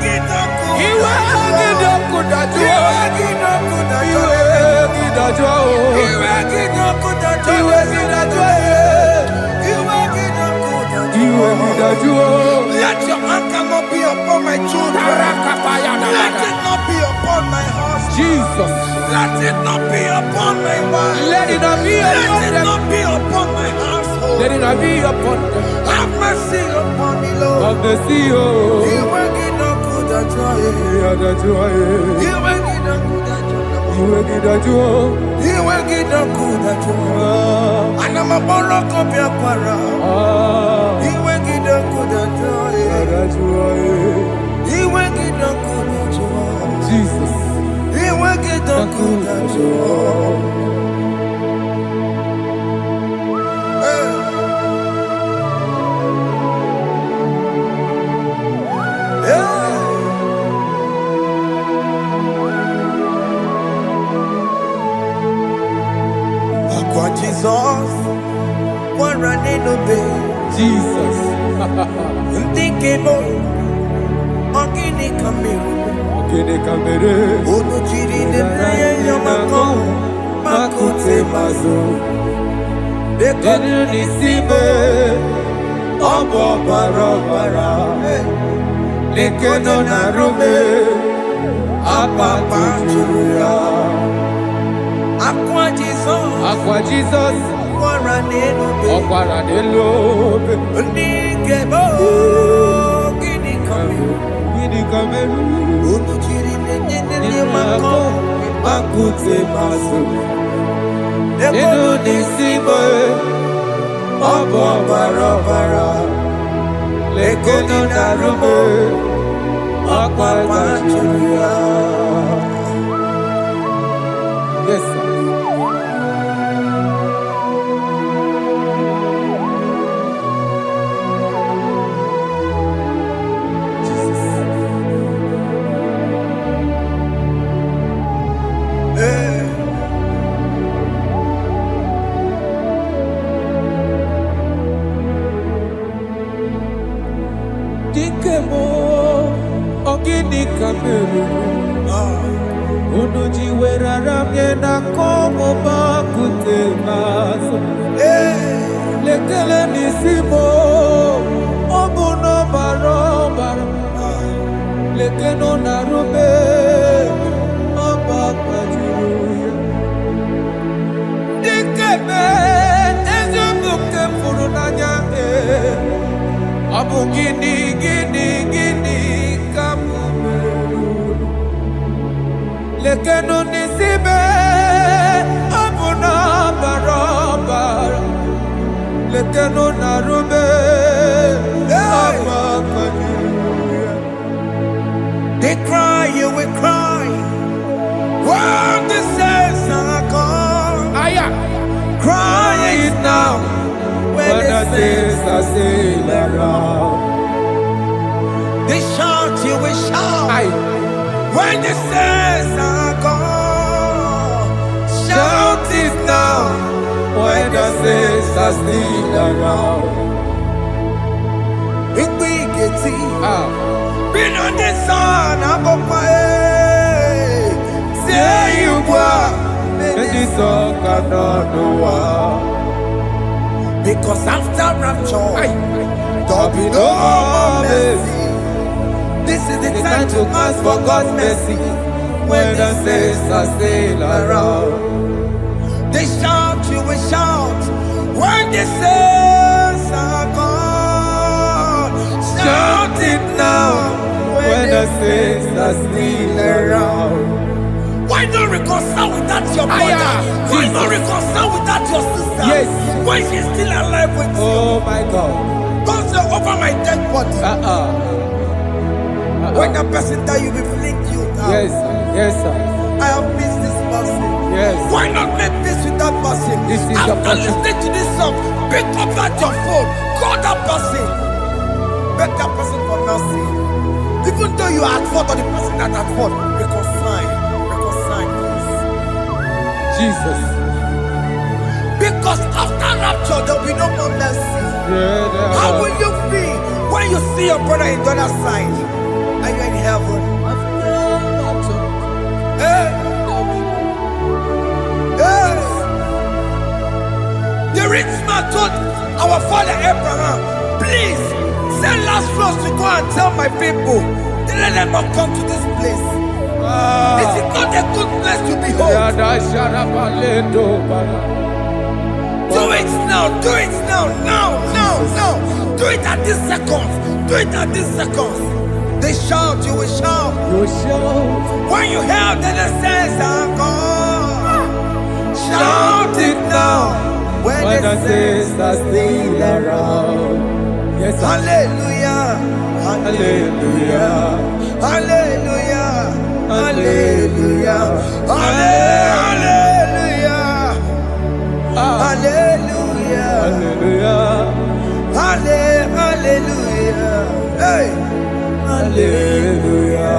kijoku dachuo let your anger not be upon my children. Let it not be upon my husband. Jesus. Let it not be upon my wife. Let it not be upon Let it them. not be upon my household. Let it not be upon them. Have mercy upon me, Lord. Of the sea, oh. Iwe kijoku dachuo. Iwe kijoku dachuo. Anama boroko biakwara. Iwe kijoku dachuo. Iwe kijoku dachuo. Jesus. Iwe kijoku dachuo. Aqua Jesus, one running obey. Jesus. Ntikebo, ogini kamiru. Kene kamere. Ono chiri de praye yamako, makute mazo. Denu nisibe. Obo barobara. Lekedo narume. Apa tuya. Aqua Jesus, Aqua Jesus. one running obey. Okwara de lobe. Ntikebo, ogini kamiru. Kene kamere. Ono chiri de yamako, Makute maso. Denu Denu nisibe. Obo barobara. Lekedo narume. Apa tuya. Yes, sir. Dikemo, ogini kamere. Unuji werara mjena komo makute maso. Lekele nisimo, obuno barobara. lekeno narube ọgbakwajuruya dikeme eziokwu furu n'anya ọ bụ gịnị ka m mere lekeno n'isibe ọ bụ na ọbara lekeno narube ọgbakwajuruya. They cry, you will cry. When the saints are gone, cry it now. When the saints are still around, they shout, you will shout. When the saints are gone, shout it now. When the saints are still around, it will get it. Been on the sun, I'm on my head. Say you were, and the sun cannot know. Because after rapture, there'll be no more mercy. This is the time to ask for God's mercy. When the saints are still around, they shout, you will shout. When the saints are gone, shout it now. When the saints are still around, why not reconcile with that your brother? Why not reconcile with that your sister? Yes. Why she's still alive with you? Oh my God. Don't say over my dead body. When the person that you will fling you down. Yes, sir. I have missed this person. Yes. Why not make peace with that person? This is after listening to this song, pick up that your phone, call that person, beg that person for mercy. Even though you are at fault or the person that at fault, reconcile, please. Jesus. Because after rapture, there will be no more mercy. How will you feel when you see your brother in the other side? Are you in heaven? Hey. The rich man told our father Abraham, please send Lazarus to go and tell my people, let them not come to this place. This is not a good place to behold. Do it now, do it now. Do it at this second. They shout, you will shout. When you hear that the saints are gone, shout it now. When the saints are still around. Yes, hallelujah, hallelujah, hallelujah, hallelujah, hallelujah, hallelujah, hallelujah, hallelujah, hey, hallelujah.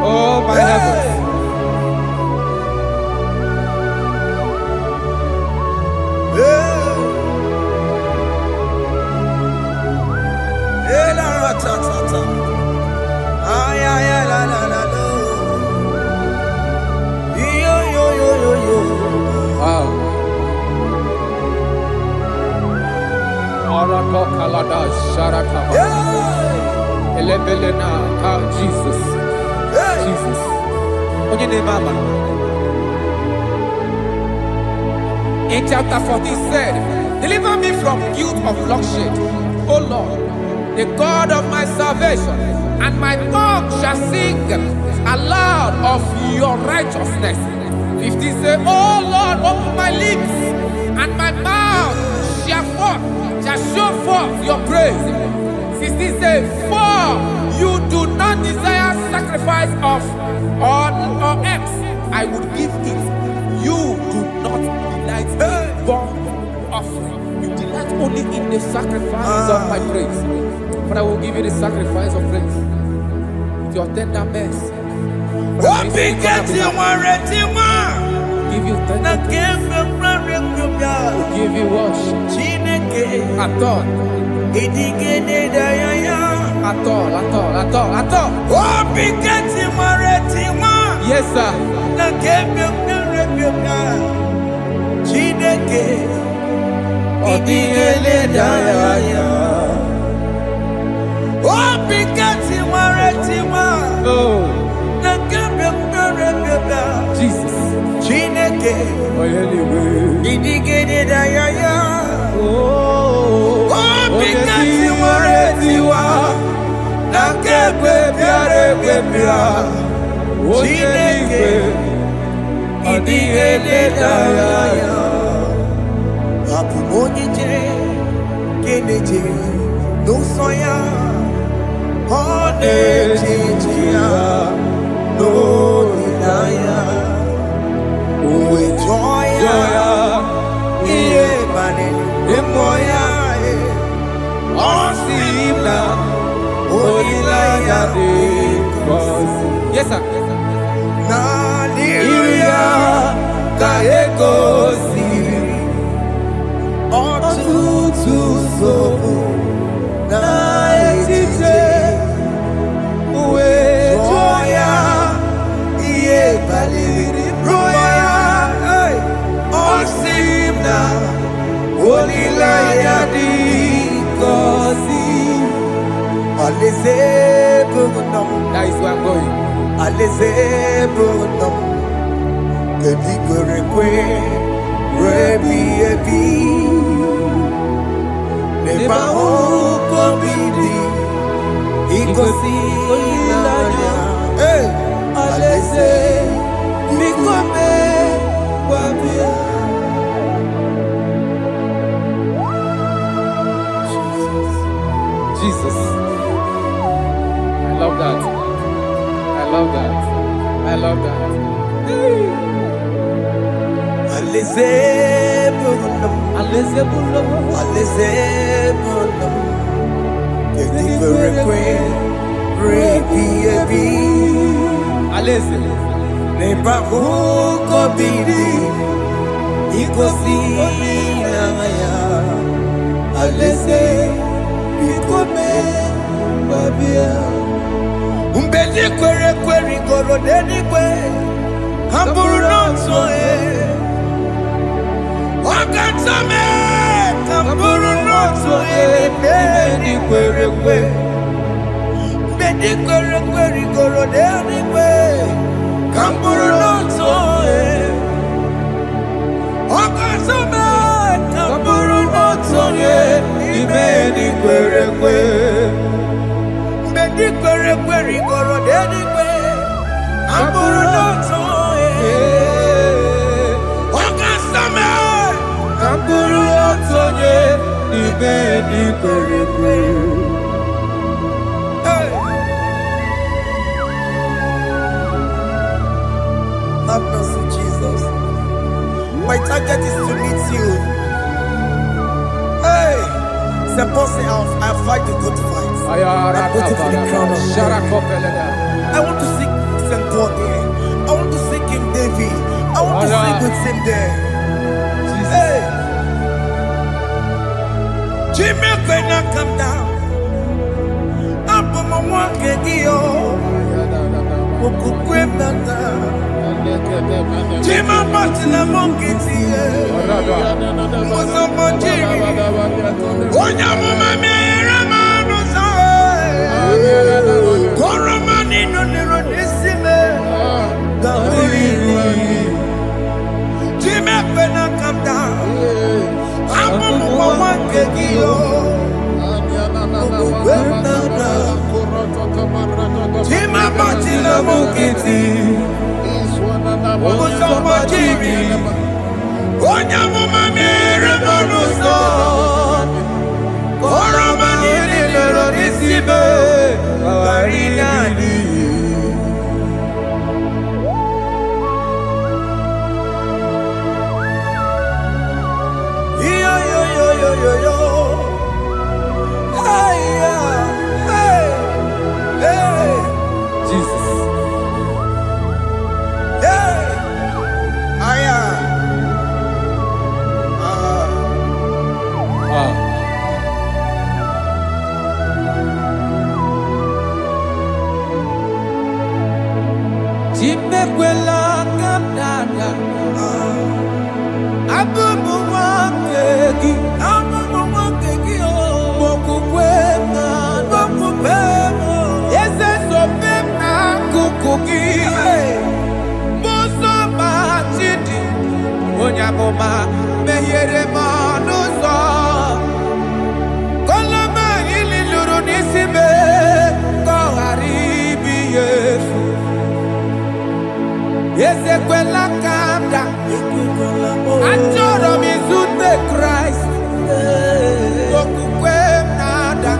Oh my heavens. Jesus. In chapter 14 said, deliver me from guilt of bloodshed, O Lord, the God of my salvation, and my tongue shall sing aloud of your righteousness. 15 say, O Lord, open my lips, and my mouth shall show forth your praise. 16 say, for you do not desire sacrifice of or eggs, I would give it. You do not delight in burnt offering. You delight only in the sacrifice of my praise. But I will give you the sacrifice of praise with your tender mercy. Give you tender praise. Will give you worship. At all. Yes, sir. Oh, Jesus. Oh, yes, sir. That is where I'm going. Jesus. I love that. I love that. I love that. Umbedi kwere kwere goro dedi kwe Hamburu nonso Wakatame Hamburu nonso Bedi kwere kwe Bedi kwere kwere goro dedi kwe Hamburu nonso Wakatame Hamburu nonso Bedi kwere kwe Bedi kwere kwere goro dedi kwe Hamburu nonso Wakasame Hamburu nonso Bedi kwere kwe Have mercy, Jesus. My target is to meet you. Hey, c'est pensé I fight the good fight. I'm waiting for the crown of I want to seek St. God there. I want to seek King David. I want to seek with him there. Hey, Jimmy cannot come down. I'm from my one Kedio. Jimmy Martina Monkey. Was up on Jimmy. One young woman. Koromani no nironisime Jimmy Pena come down Amu mwa kegio Jimmy Batila Mokiti Okusoma Jimmy Onya mama mere monuso Koromani nironisime Jesus. Jimekwela kamdada Abubu wakegi o Mokukwema kukuki. Muso machidi. Onyamoma mehiere manuzo. Koloma ili luru nisime. Koharibi yefu. Ezekwela kamda. Achoro mizute Christ. Kokukwe nada.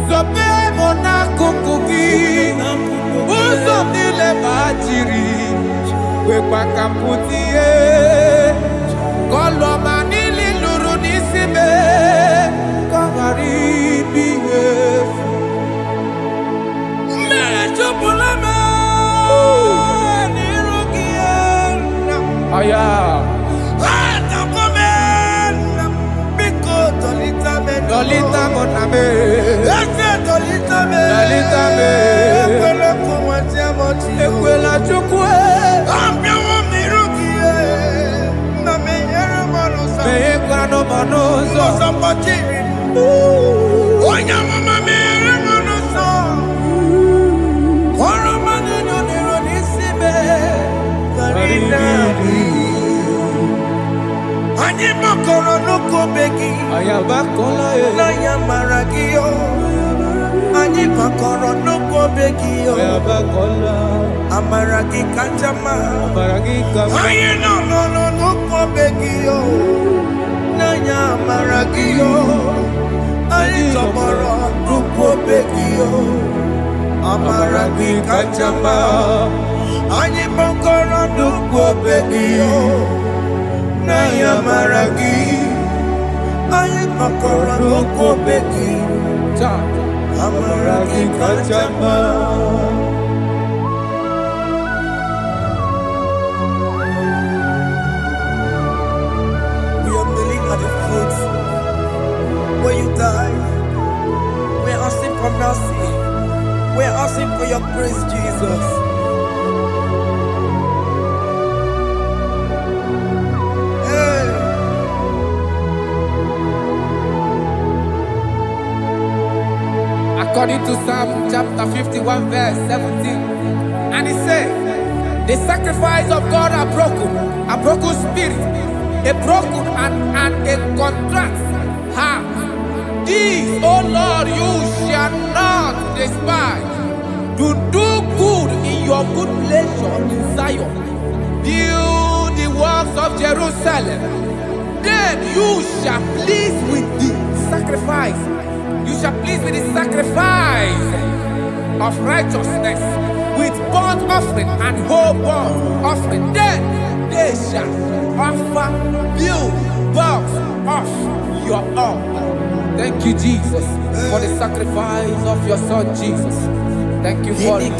Sobe mona kukuki. Uzo nile bajiri. Wekwa kaputie. Koloma nili luru nisime. Koharibi yefu. Mechopulame. Aya. Dolita moname. Dolita me. Ekwela chukwe. Meye kwano manozo. Onya mama mere manozo. Koro manino niro nisime. Ani makoro nuko begi. Ayabakola na yamaragio. Ani makoro nuko begi. Ayabakola. Amaragi kanjama. Amaragi kama. Aye no nuko begi. Na yamaragio. Ani tomorrow nuko begi. Amaragi kanjama. Ani makoro nuko begi. Na yamaragi. Aye makoro nuko begi. Amaragi kanjama. We are kneeling at the foot where you died. We are asking for mercy. We are asking for your grace, Jesus. According to Psalm chapter 51 verse 17. And he said, the sacrifice of God are broken spirit, a broken and a contrite heart. This, O Lord, you shall not despise. To do good in your good pleasure in Zion. Build the works of Jerusalem. Then you shall please with the sacrifice. You shall please with the sacrifice of righteousness, with burnt offering and whole burnt offering. Then they shall offer you bulks of your own. Thank you, Jesus, for the sacrifice of your Son, Jesus. Thank you for it.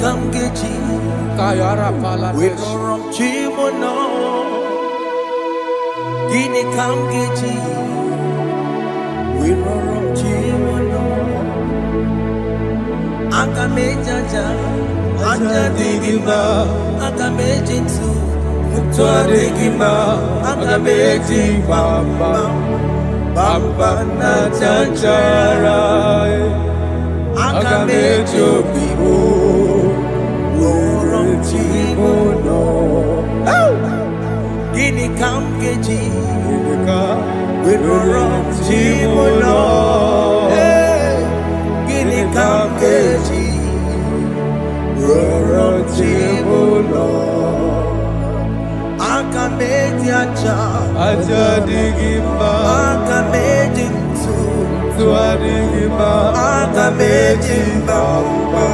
Akamejaja, ajadigima, akamejintu, mutuadigima, akamejibamba, bamba na chanchara, akamejobibo, lorotimono. Gini kamgeji, lorotimono. Kamkeji, Rorotibulo, Akameji aja digima, Akameji tuadigima, Akameji bamba,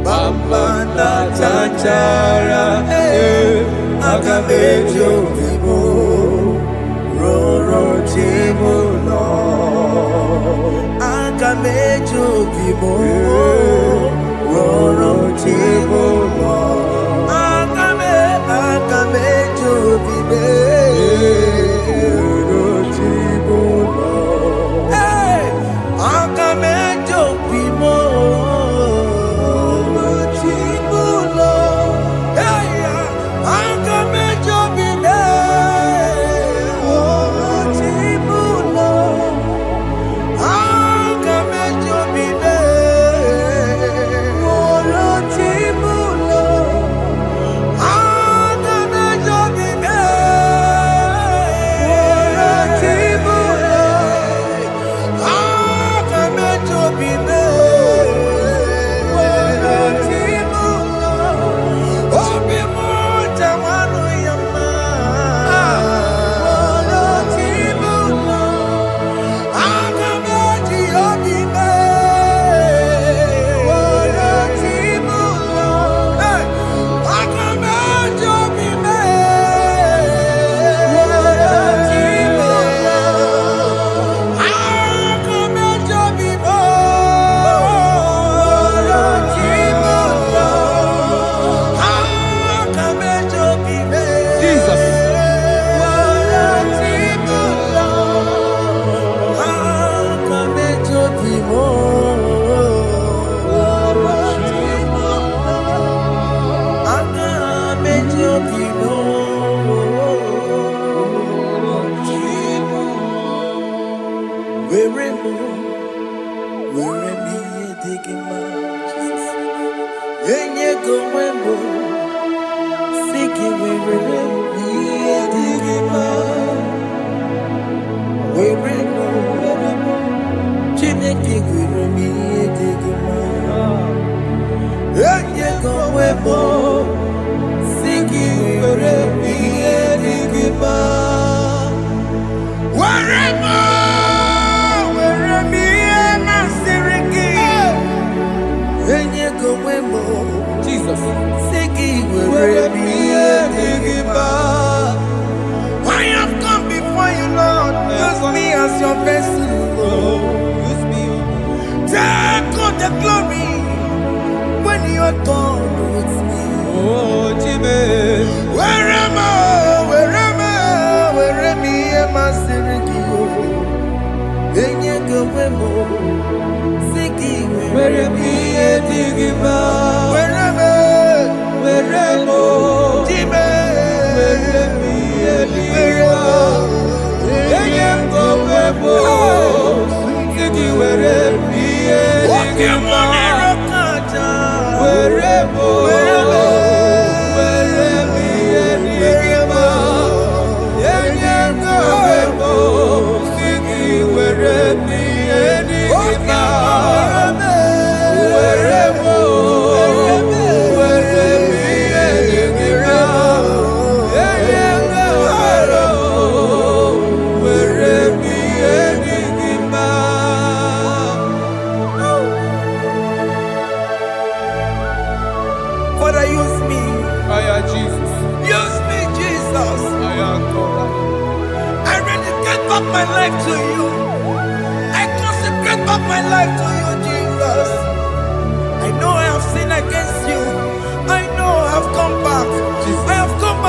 bamba na chanchara, Akameji obibo, Rorotibulo. Akamejo bibo, roro tibo lo. Akamejo bibe, roro tibo lo. Akamejo bibo, roro tibo lo. Akamejo bibe,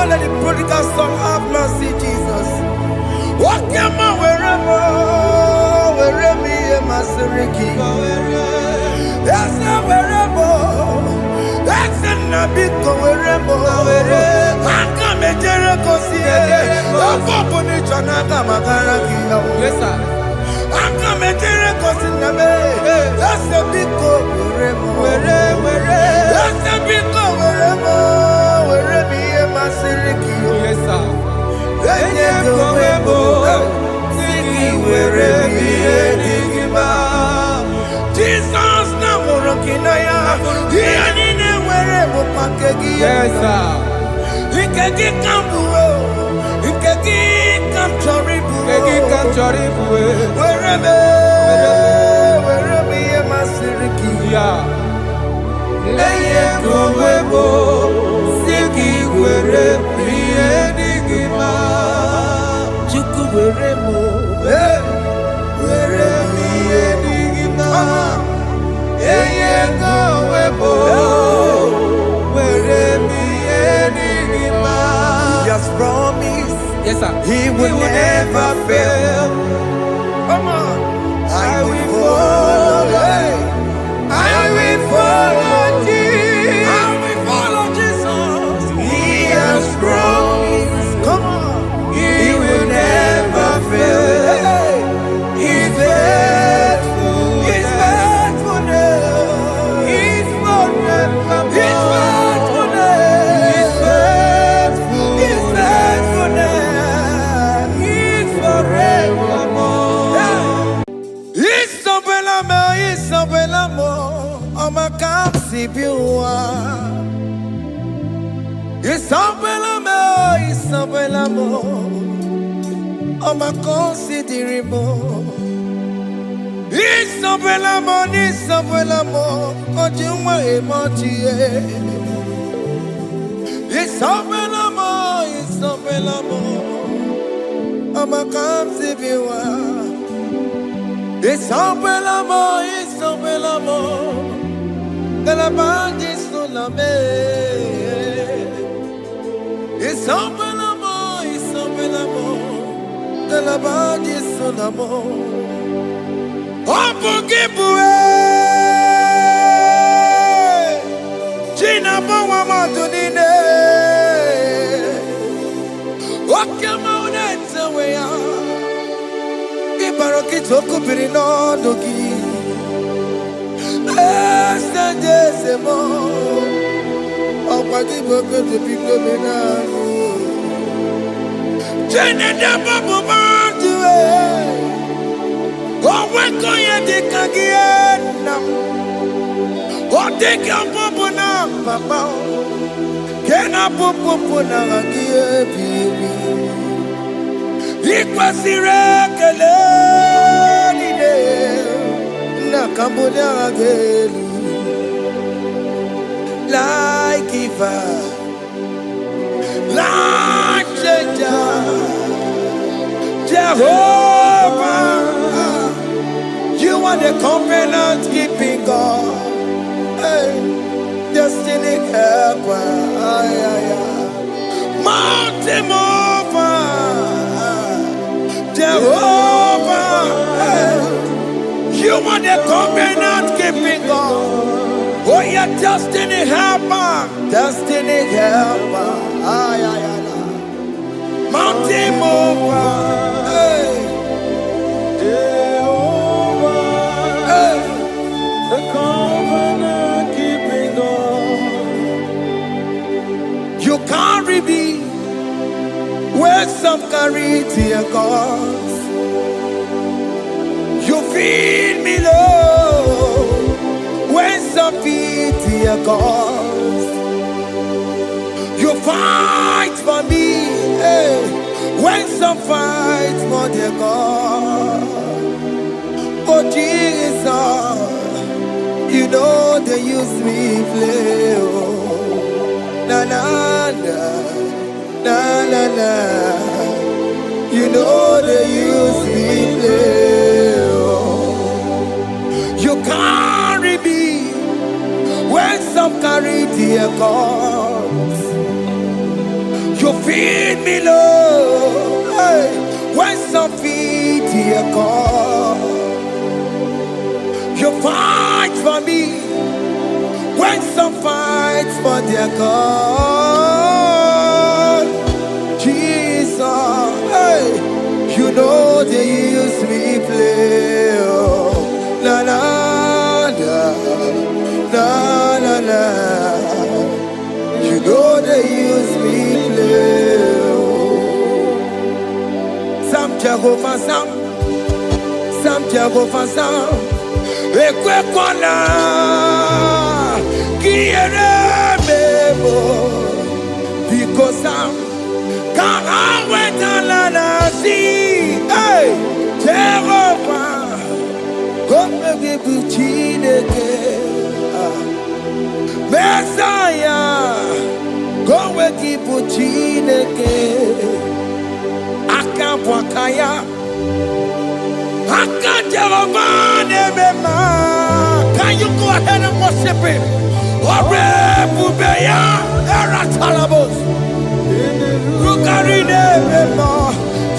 let the prodigal son have mercy, Jesus. Wakema weremo, weremi emasiriki. Esa weremo, esa nabiko weremo. Aka mejere kosie, apopo ni chanaga magaraki. Yes, sir. Aka mejere kosi nabe, esa biko weremo. Esa biko weremo, weremi emasiriki. Yes, sir. Enye kowebo, siki weremi edigima. Jesus na morokinaya, yanine werebo pakegi. Yes, sir. Ikegi kambuo, ikegi kamchoribu. Egi kamchoribu. Weremi emasiriki. Yeah. Enye kowebo, siki weremi edigima. Chuku weremo, weremi edigima. Enye kowebo, weremi edigima. He has promised Yes, sir. he will never fail. Come on, I will follow. I will follow Jesus. I will follow Jesus. He has promised. Come on, he will never fail. He's faithful. He's faithfulness. He's forever. He's faithfulness. He's faithful. He's faithfulness. He's forevermore. Isabelamo, I'ma come see you. Isabelamo, I'ma consider him. Isabelamo, Ojuma emoji. Isabelamo, I'ma come see you. Isabelamo, de la bande solame. Isabelamo, de la bande solamo. Opugibue, Gina Bawa Matunine, Wakama Unetawea, Ibaroki Toku Pirino Dogi. Estendezemo, Opagi Boko to Pico Menano. Jenna Babu Mantue, Oweko Yadikagiana, Oteka Popona, Papa, Kena Popona, baby. Ikwasire Kelly. Cambodia gelu like giver, like changer, Jehovah. You are the covenant keeping God, hey, destiny helper, mountain mover, Jehovah. Hey. You are the covenant keeping God. Oh, your destiny helper. Destiny helper. Mountain mover. Hey. Jehovah. Hey. The covenant keeping God. You carry me where some carry tear gods. You feed me low when some feed your cause. You fight for me, hey, when some fight for their God. Oh Jesus, you know they use me play. Oh, na na na, na na na. You know they use me play. You carry me when some carry their cause. You feed me, Lord. Hey, when some feed dear God, you fight for me. When some fight for their God, Jesus, hey, you know they use me play. Oh, la la la la la la. You know they use me play. Some Jehovah, some Jehovah, some. Ekwekwana kiere mebo because I'm can't wait to see. Hey, Jehovah, come give you chineke. Messiah, come give you chineke. Akabwakaya. Can you go ahead and worship him?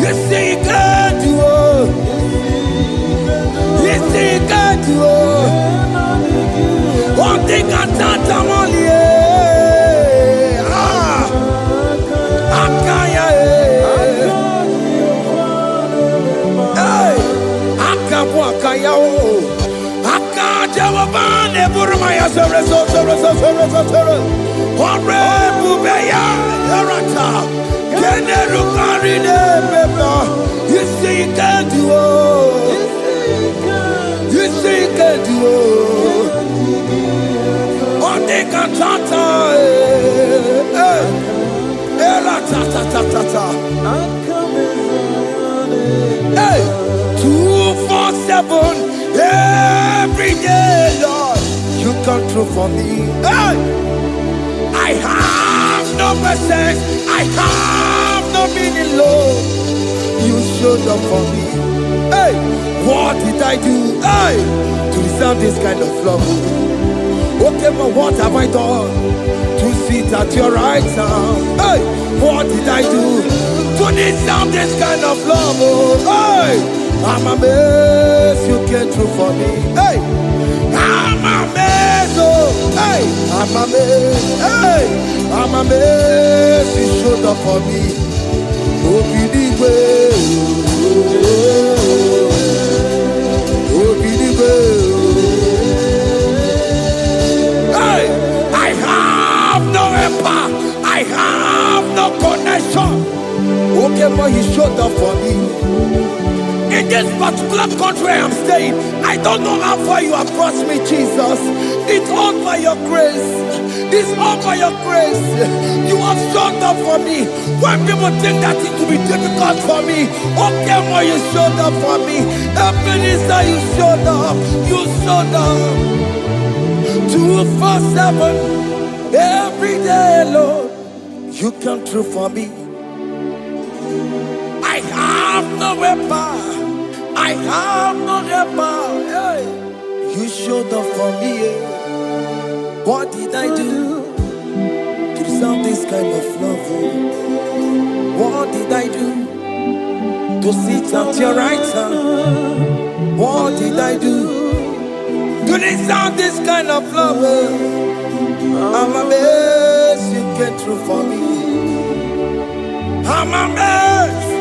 You see, you can do it. You see, you can do it. One thing I can't only. You see, you can do it. You see, you can do it. On the cantata, hey, 247 every day, Lord, you come through for me. Hey, I have no message, I have no meaning, Lord. You showed up for me. Hey, what did I do? Hey, to deserve this kind of love? Okay, but what have I done to sit at your right hand? Hey, what did I do to deserve this kind of love? Hey, I'm amazed you came through for me. Hey, I'm amazed. Oh, hey, I'm amazed. Hey, I'm amazed you showed up for me. Oh, believe it. Oh, believe it. Hey, I have no empire. I have no connection. Okay, but he showed up for me. In this particular country I'm staying, I don't know how far you have brought me, Jesus. It's all by your grace. It's all by your grace. You have showed up for me. When people think that it will be difficult for me, okay, well, you showed up for me. Ebenezer, you showed up. You showed up. 247 every day, Lord. You come through for me. I have no weapon. I have no weapon. Hey. You showed up for me. What did I do to deserve this kind of love? What did I do to sit at your right hand? What did I do to deserve this kind of love? I'm amazed you came through for me. I'm amazed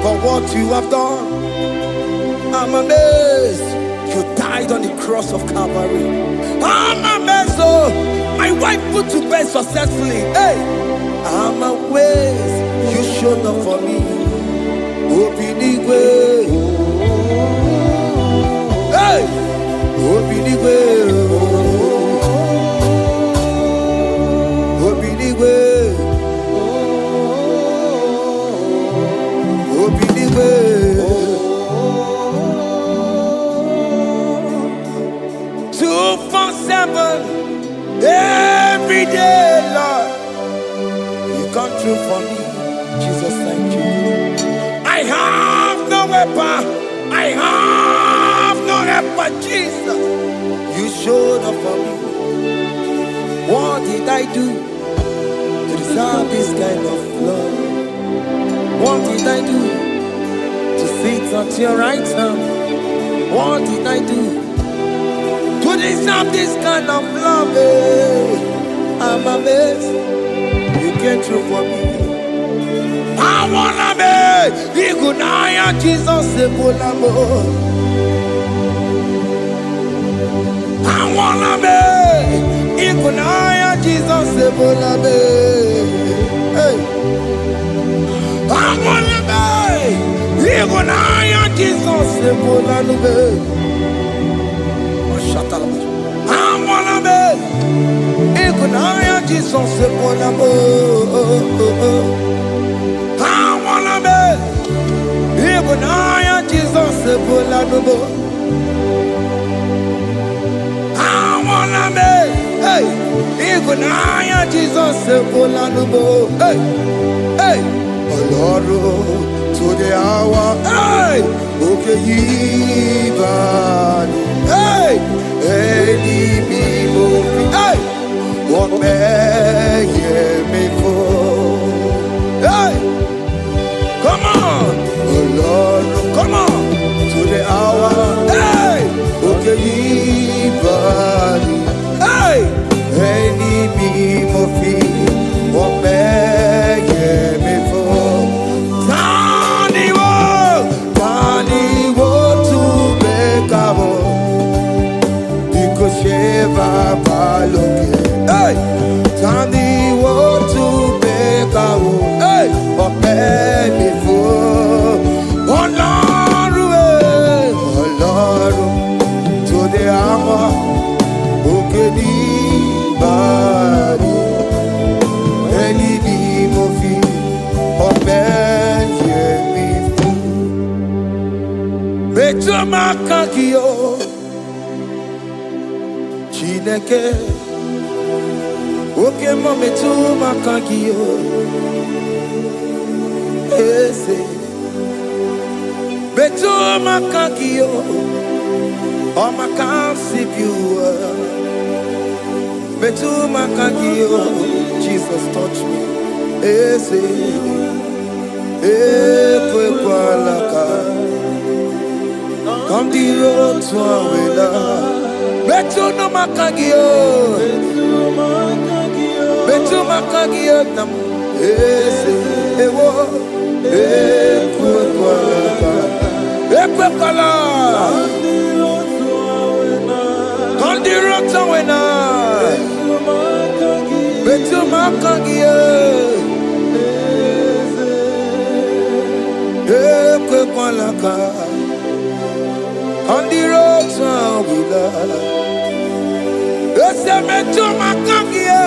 for what you have done. I'm amazed you died on the cross of Calvary. I'm amazed, oh, my wife put to bed successfully. Hey, I'm amazed you showed up for me. Open the way. Hey, open the way. Open the way. Open the way. 247 every day, Lord. You come through for me, Jesus. Thank you. I have no weapon. I have no weapon, Jesus. You showed up for me. What did I do to deserve this kind of love? What did I do to sit at your right hand? What did I do to deserve this kind of love? I'm amazed you came through for me. I wanna be Igunaya Jesus Sebulamo. I wanna be Igunaya Jesus Sebulame. Hey. I wanna be Igunaya Jesus Sebulame. I wanna be Igunaya Jesus Sebulamo. I wanna be Igunaya Jesus Sebulamo. I wanna be hey Igunaya Jesus Sebulamo. Hey hey Lord to the hour hey okay even hey any people hey what may me for hey come on oh Lord come on to the hour hey okay even hey any people what may me for hey, Tandy want to make a hey, but baby for oh Lord, to the hour, okay, body, any movie, but baby for Beto Makakio. Chineke, oke mame tu makagio, ese, betu makagio, o makansipua, betu makagio, Jesus touch me, ese, ekwe kwa laka, come the road to awela. Betu no makagio, betu makagio nam ese ewo ekwe kwala kandiro tawena betu makagio ekwe kwala kandiro tawena. Ese metu makagie,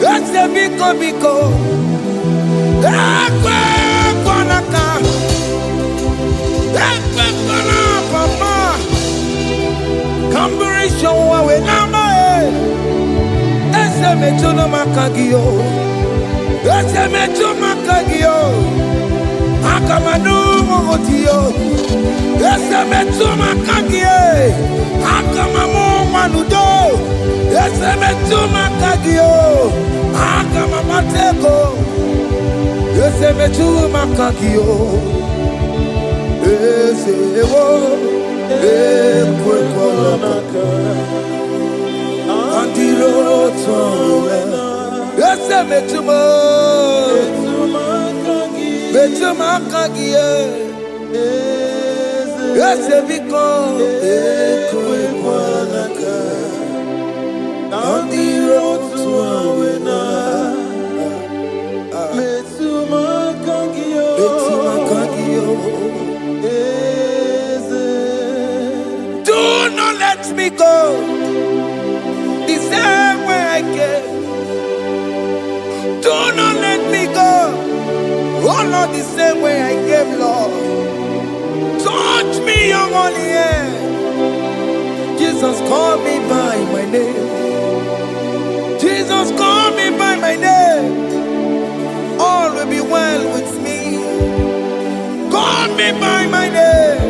ese biko, ekwe kwanaka, ekwe kwana papa, kamburisho wawe nama ese metu no makagio, ese metu makagio, akamanu mogotio, ese metu makagie, akamamu manudo, ese metu makagio, akamamateko, ese metu makagio, ese ewo, ekwe kwa maka, andiro towe, ese metu makagio, ese biko ekwe kwanaka andiro tuawena betu makagio do not let me go the same way I came. Do not let me go, oh Lord, the same way I came, Lord. Touch me, your holy hand. Jesus, call me by my name. Jesus, call me by my name. All will be well with me. Call me by my name.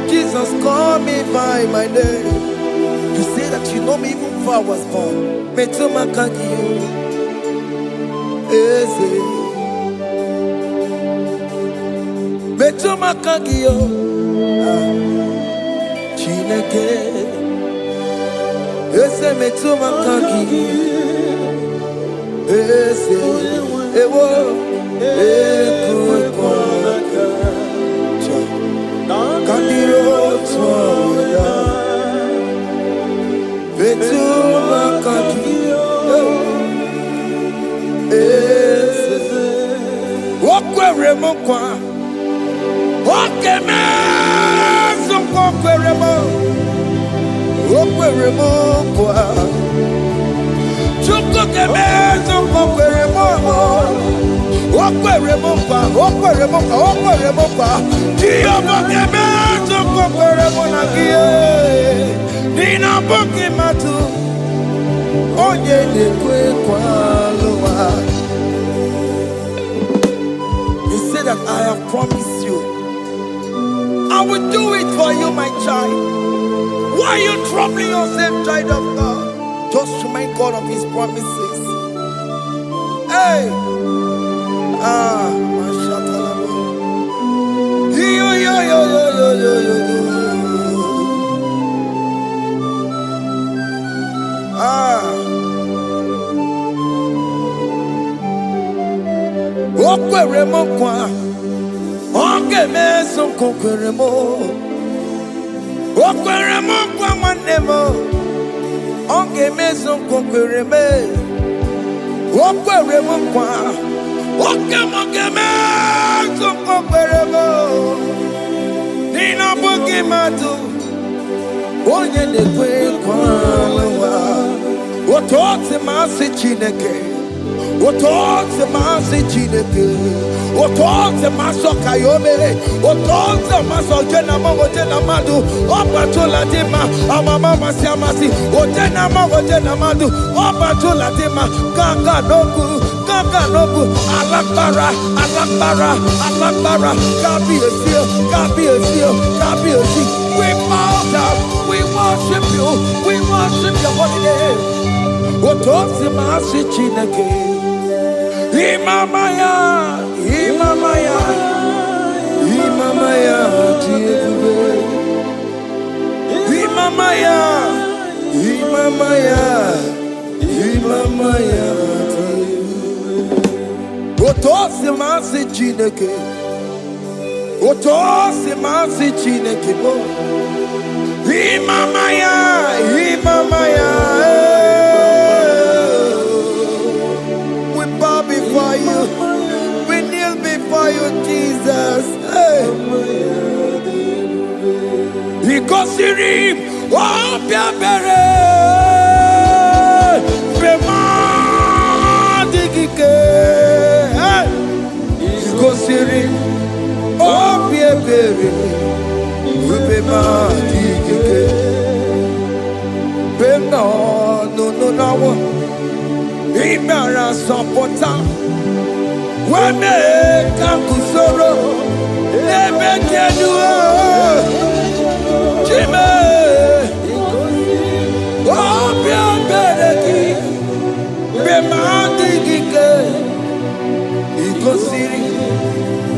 Jesus, call me by my name. You say that you know me even before I was born. Metumakagio. Eze. Metuma kagio Chineke Ese metuma kagi Ese Ewo Ekuekwa Kandiro Tsoya Metuma kagi Ese Wokwere mokwa Okeme Sokwere mo Wokwere mokwa Chukukeme Sokwere mo Wokwere mokwa Wokwere mokwa Wokwere mokwa Chiyobokeme Sokwere mo nagie Nina boki matu Onye dekwe kwa loa. That I have promised you, I will do it for you, my child. Why are you troubling yourself, child of God? Just remind God of His promises. Hey, Okwere mo kwa Onge meso kokwere mo Okwere mo kwa mwane mo Onge meso kokwere me Okwere mo kwa Oke moke meso kokwere mo Nina boki matu Onye nekwe kwa lewa Otote masi Chineke Otote masi Chineke Otote maso kayome Otote maso jena madu Opatola dima Amama masi amasi Otena madu Opatola dima Kaka nobu Alakbara Kabi esio We bow down We worship you your holy name Otote masi Chineke Imamaya, Otosi masi Chineke, bo. Imamaya. We bow before you. We kneel before you, Jesus. Ikosirim, Opiabere, Bemadikike. Ikosirim, Opiabere, Bemadikike. Beno, no. Imara sopota Weme kakusoro Lebe keduo Chime Obia bereki Bemadi gike Ikosiri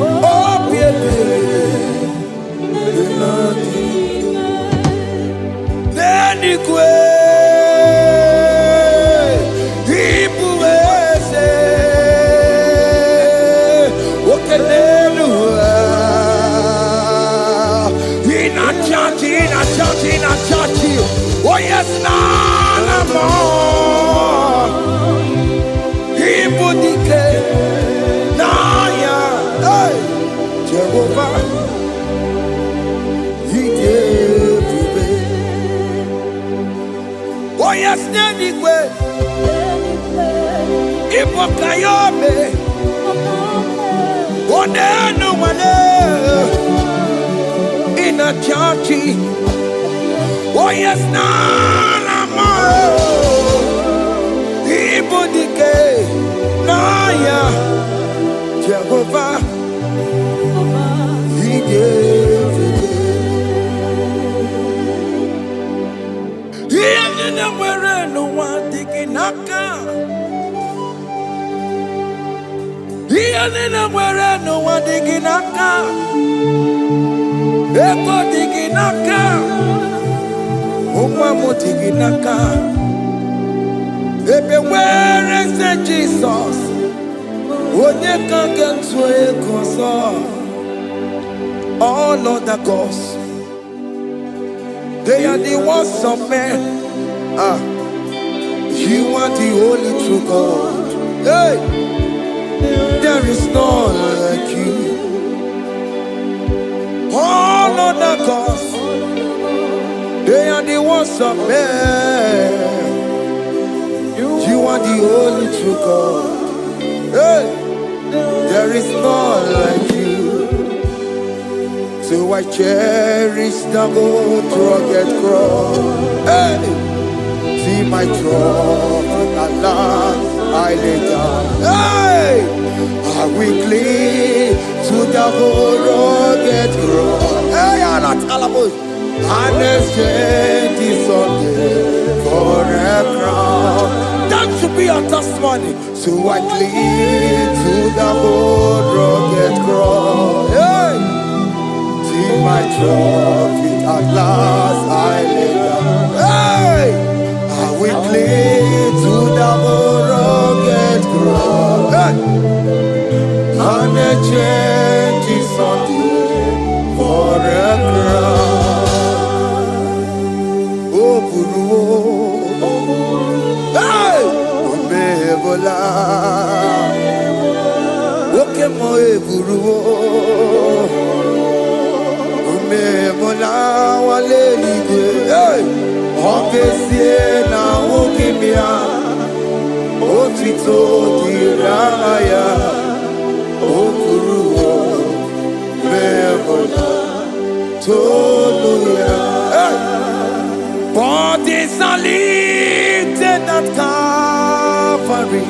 Obia bereki Neni kwe Oh yes, none more. Ibudike, Naya, hey, Jehovah, He gave me. Oh yes, anyway, Ibokayobe, oh no one in a church. Oh yes, Nana Ibudike Naya Jehovah He gave it. He ended up where no one taking Naka. He nina mwere no wadiginaka. Eko diginaka. Umwamu diginaka. Ebe where is the Jesus? Onye can get to a cause. All other gods, they are the works of men. You are the only true God. Hey, there is none like you. All other gods, they are the works of men. You are the only true God. Hey, there is none like you. So I cherish the old rugged cross. Hey, see my throne, Allah, I lay down. Hey, I will cling to the old rugged cross. Hey, Allah, Talabus, and exchange is Sunday for a crown. That should be our testimony. So I cling to the old rugged cross. Hey. My trophy at last I lay down. Hey, I will cling to the rugged cross. Hey, and the change is on for a crown. Oh, Guru, hey, Umebola, okay, my Guru. Mola wale ligwe, ongesie na ukimia, otito diraya, okuru memola, toluya. Bodies are lifted at Calvary,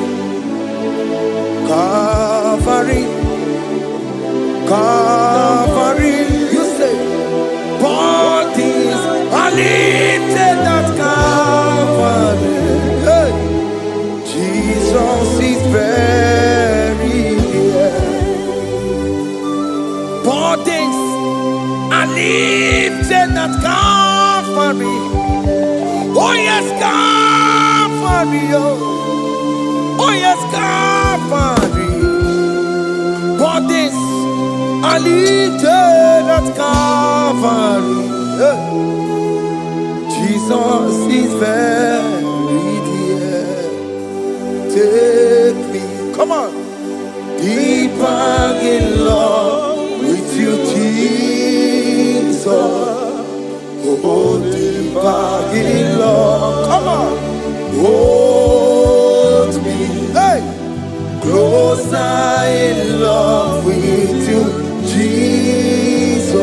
Calvary, Calvary. Bodies are lifted at Calvary. Hey. Jesus is very near. Bodies are lifted at Calvary. Oh yes, Calvary. Oh yes, Calvary. Bodies are lifted at Calvary. Jesus is very dear. Take me, come on, deeper in love with you, Jesus. Oh, deeper in love, come on, hold me, hey, closer in love with you, Jesus.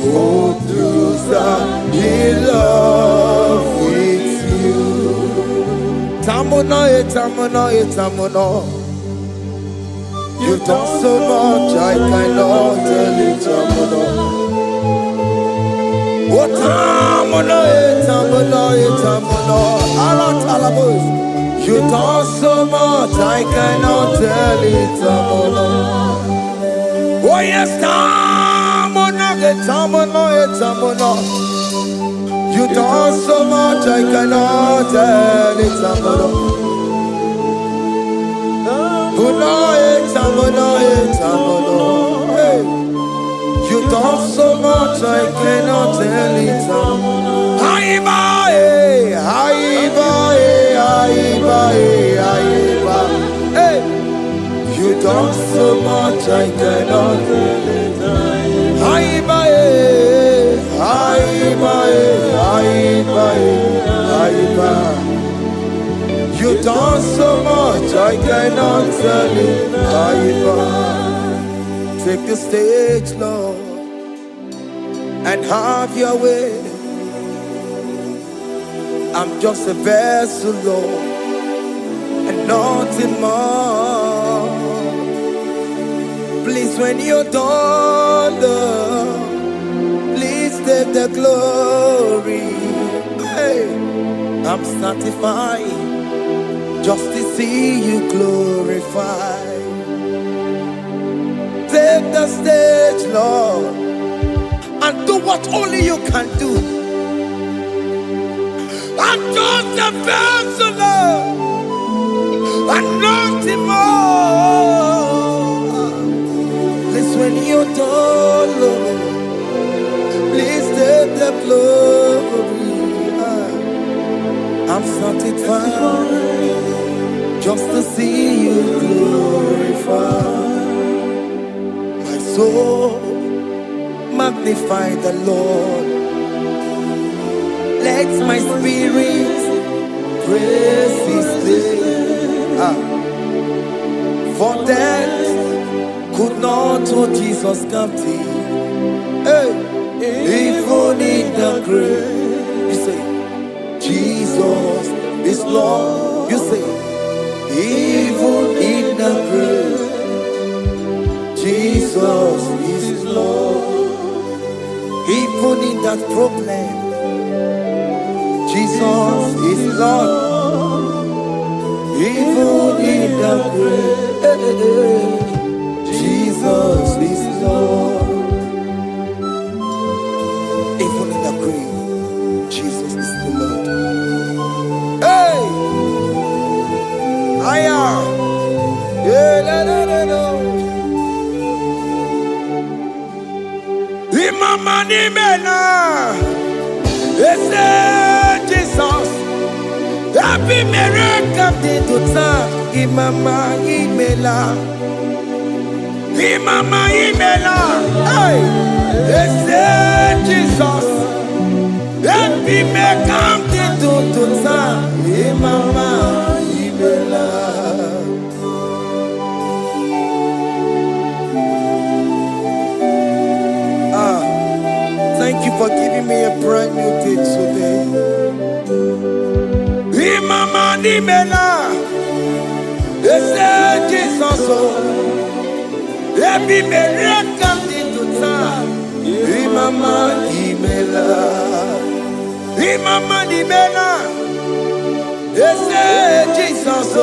Oh, closer in love with you. Tamuno, tamuno. You've done so much, I cannot tell it, tamuno. Oh, tamuno. Alat. You've done so much, I cannot tell it, tamuno. Oh, yes, tamuno. You done so much, I cannot tell it, tamuno. Tamuno. Hey. You done so much, I cannot tell it, tamuno. Hey. You done so much, I cannot tell it. You done so much, I cannot tell it. Take the stage, Lord, and have your way. I'm just a vessel, Lord, and nothing more. Please, when you're done, Lord, please take the glory. Hey, I'm satisfied just to see you glorified. take the stage, Lord, and do what only you can do. I'm just a vessel, Lord, and nothing more. Please, when you don't, Lord, please take the glory. I'm satisfied just to see you glorified. My soul magnify the Lord. Let my spirit praise His name. For death could not hold Jesus captive. Hey, even in the grave, you say, Jesus is Lord. You say, even in the grave, Jesus is Lord. Even in that problem, Jesus is Lord. Even in the grave, Jesus is Lord. Even in the grave, Jesus is the Lord. Hey! I am. Imama ni mena, Jesus. Happy miracle to time. Imama imela, Imama imela. Hey, Jesus. Happy miracle to time. Imama imela. Thank you for giving me a brand new day today. Imama nimela, Jesus, every miracle into time. Imama nimela, Imama nimela, Jesus,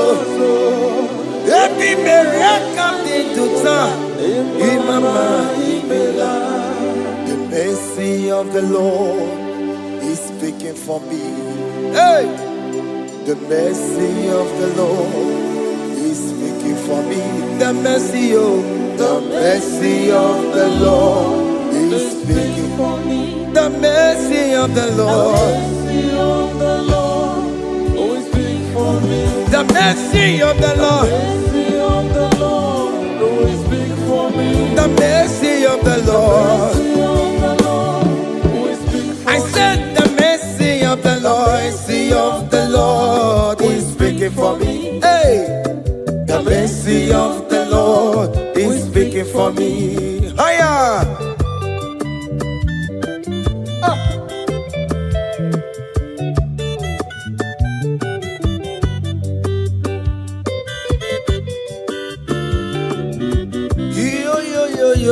every miracle into time. Imama nimela. The mercy of the Lord is speaking for me. Hey! The mercy of the Lord is speaking for me. The mercy of the Lord is speaking for me. The mercy of the Lord is speaking for me. The mercy of the Lord is speaking for me. The mercy of the Lord. I said the mercy of the Lord is speaking for me. Hey, the mercy of the Lord is speaking for me. Hiya!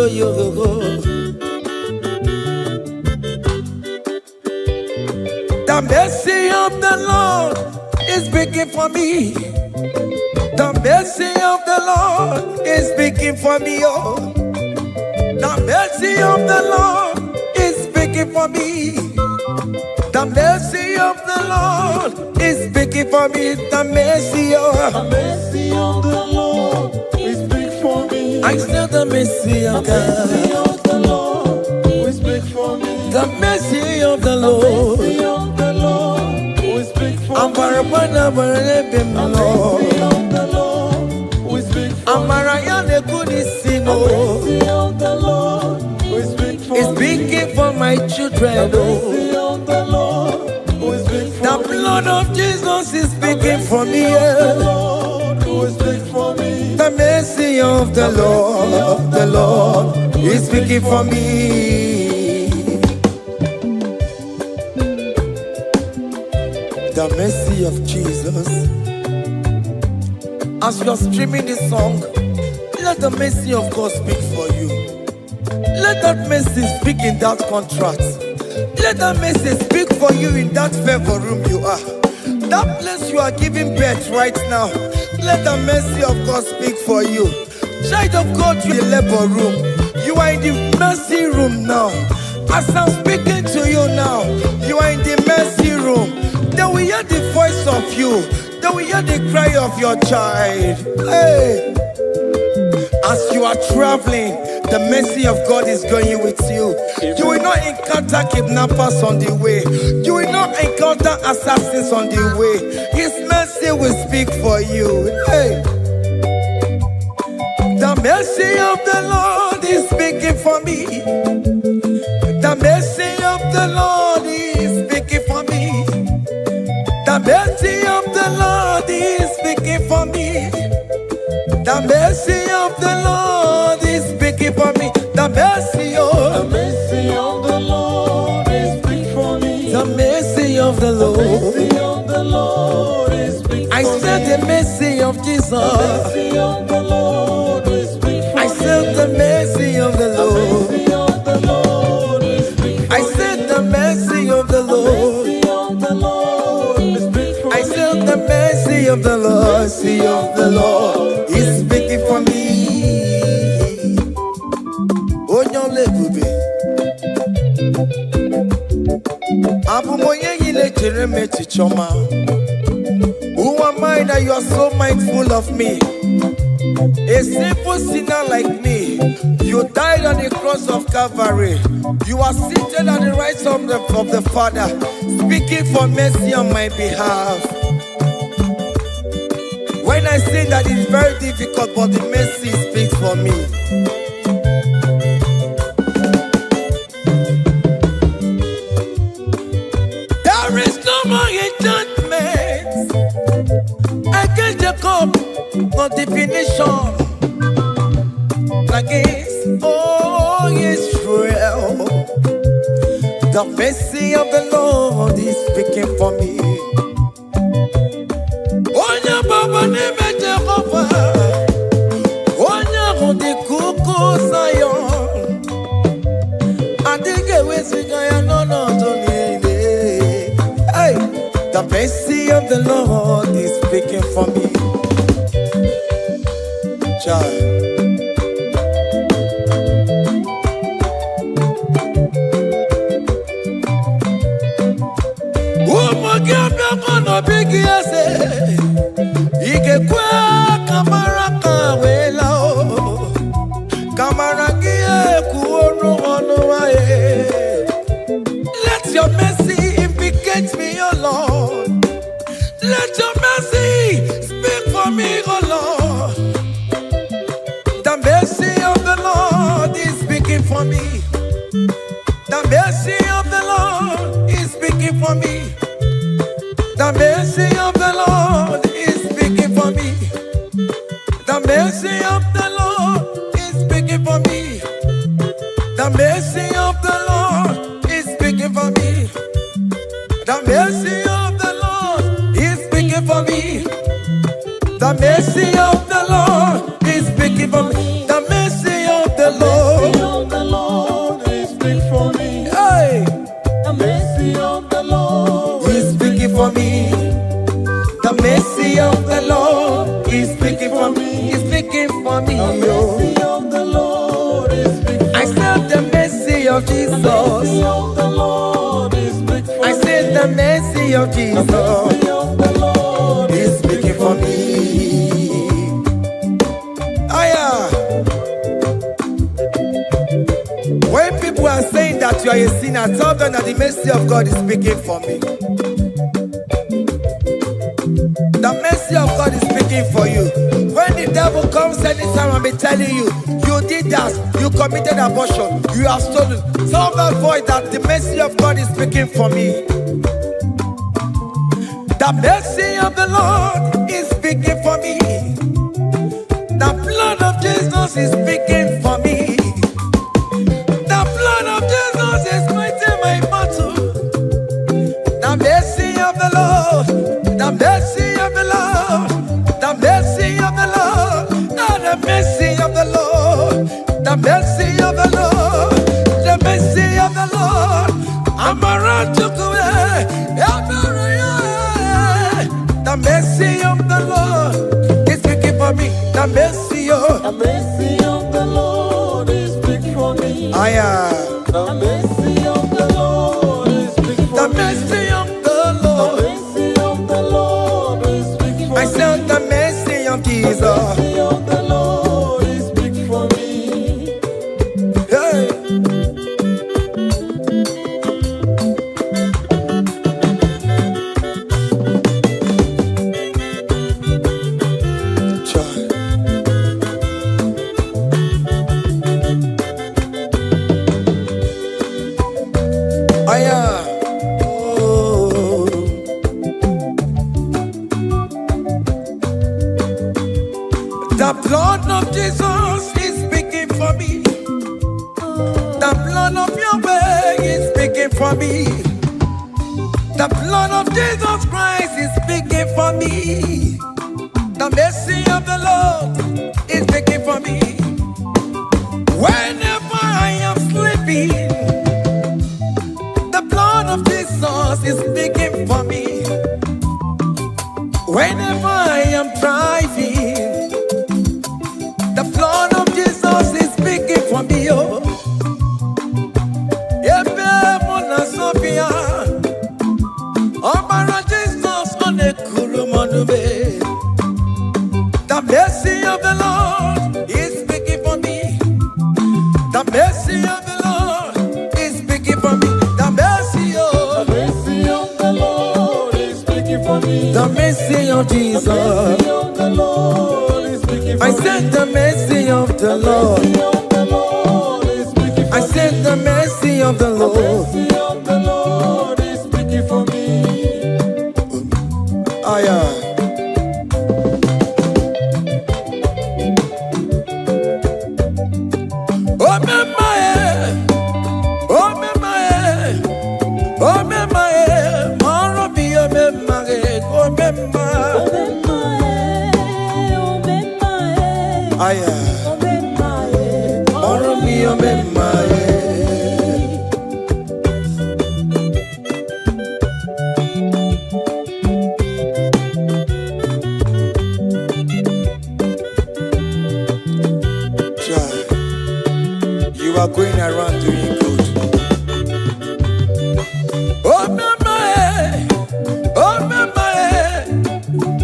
Yo. The mercy of the Lord is speaking for me. The mercy of the Lord is speaking for me. Oh, the mercy of the Lord is speaking for me. The mercy of the Lord is speaking for me. The mercy of the Lord is speaking for me. I said the mercy of God. The mercy of the Lord is speaking for me. The mercy of the Lord. I'm for it's speaking for my children. The blood of Jesus is speaking for me. The mercy of the Lord is speaking for me. The mercy of Jesus. As you're streaming this song, let the mercy of God speak for you. Let that mercy speak in that contract. Let that mercy speak for you in that favor room you are. That place you are giving birth right now. Let the mercy of God speak for you. Child of God, you in the labor room. You are in the mercy room now. As I'm speaking to you now, you are in the mercy room. They will hear the voice of you. They will hear the cry of your child. Hey. As you are traveling, the mercy of God is going with you. You will not encounter kidnappers on the way. You will not encounter assassins on the way. His mercy will speak for you. Hey. The mercy of the Lord is speaking for me. The mercy of the Lord is speaking for me. The mercy of the Lord is speaking for me. The mercy of the Lord is speaking for me. The mercy of the Lord is speaking for me. The mercy of the Lord. The mercy of the Lord is speaking for me. I said the mercy of Jesus. The mercy of the Lord is speaking for me. I said the mercy of the Lord. The mercy of the Lord is speaking for me. I said the mercy of the Lord. The mercy of the Lord is speaking for me. I said the mercy of the Lord. Mercy of the Lord is speaking for me. Onyole bube. Abumoye yile jereme chichoma. Who am I that you are so mindful of me? A simple sinner like me. You died on the cross of Calvary. You are seated on the right side of the Father, speaking for mercy on my behalf. When I say that it's very difficult, but the mercy speaks for me. There is no more enchantment against Jacob, no definition against Israel. The mercy of the Lord is speaking for me. Onya baba neme Jehovah, onya hundi kuku Zion. Adige wesigaya no tonile. Hey, the mercy of the Lord is speaking for me. Child. Big yes, Ike kwa kamara kawela o kamara gie kuono ono wae. Let your mercy implicate me, O Lord. Let your mercy speak for me, O Lord. The mercy of the Lord is speaking for me. The mercy of the Lord is speaking for me. The mercy of the Lord is speaking for me. The mercy of the Lord is speaking for me. The mercy of the Lord is speaking for me. The mercy of the Lord is speaking for me. The mercy of the Lord is speaking for me. The mercy of the Lord is speaking for me. Hey. The mercy of the Lord is speaking for me. The mercy of the Lord is speaking for me. Is speaking for me. The mercy of the Lord is speaking for me. I said the mercy of Jesus. The mercy of the Lord is speaking for me. I said the mercy of Jesus. The mercy of the Lord is speaking for me. When people are saying that you are a sinner, tell them that the mercy of God is speaking for me. The mercy of God is speaking for you. When the devil comes anytime and be telling you, you did that, you committed abortion, you have stolen, tell that voice that the mercy of God is speaking for me. The mercy of the Lord is speaking for me. The blood of Jesus is speaking for me. The blood of Jesus is fighting my battle. The mercy of the Lord, the mercy of the Lord, the mercy of the Lord, the mercy of the Lord, the mercy of the Lord, the mercy of the Lord. I'm around to go. The mercy of the Lord is speaking for me. The mercy of The mercy of the Lord is big for me. The mercy of the Lord is big for The me. mercy of the The Lord. mercy of the Lord is big for I me. said the mercy of The Jesus. mercy of the Lord is big for me. Hey. Child. Oh. The blood of Jesus is speaking for me. The blood of Yahweh is speaking for me. The blood of Jesus Christ is speaking for me. The mercy of the Lord is speaking for me. Whenever I am sleeping, the blood of Jesus is speaking for me. Whenever I am driving, the blood of Jesus is speaking for me. Oh, Ebe Mona Sophia, Obara Jesus on the Kurumanube. The mercy of the Lord is speaking for me. The mercy of the Lord is speaking for me. The mercy The of mercy of the Lord is speaking for me. the mercy of The Jesus. mercy of the Lord is speaking for I me. said the mercy of the The Lord. mercy of the Lord is speaking for I me. said the mercy of the The Lord. mercy of the Lord is speaking for me. Aya. Oh mama oh mama oh mama maro bi oh mama oh mama. Aya. Maro bi oh mama. You are going around doing good. Oh mama, oh mama,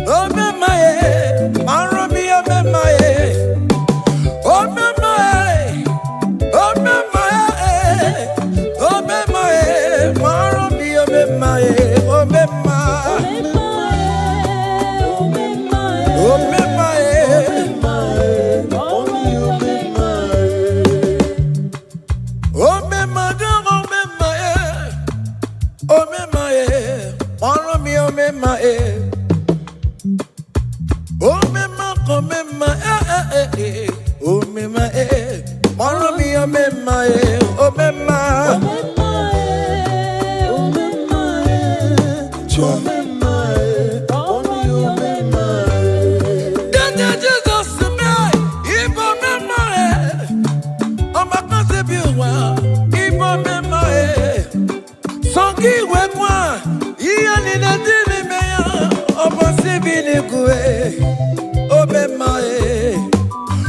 oh mama, Maromi, oh mama, oh mama, oh mama, oh mama, Maromi, oh mama, oh mama, oh mama. Oh me mother, oh me my, oh me my, follow me, oh me my, oh me my, oh me my, oh me my, follow me, oh me my, oh me my, Jesus me, if oh me my, oh my concept you want, if oh me my. Songi wekwa, iya ni na dini meya, obo sibi ni kue, obe mae,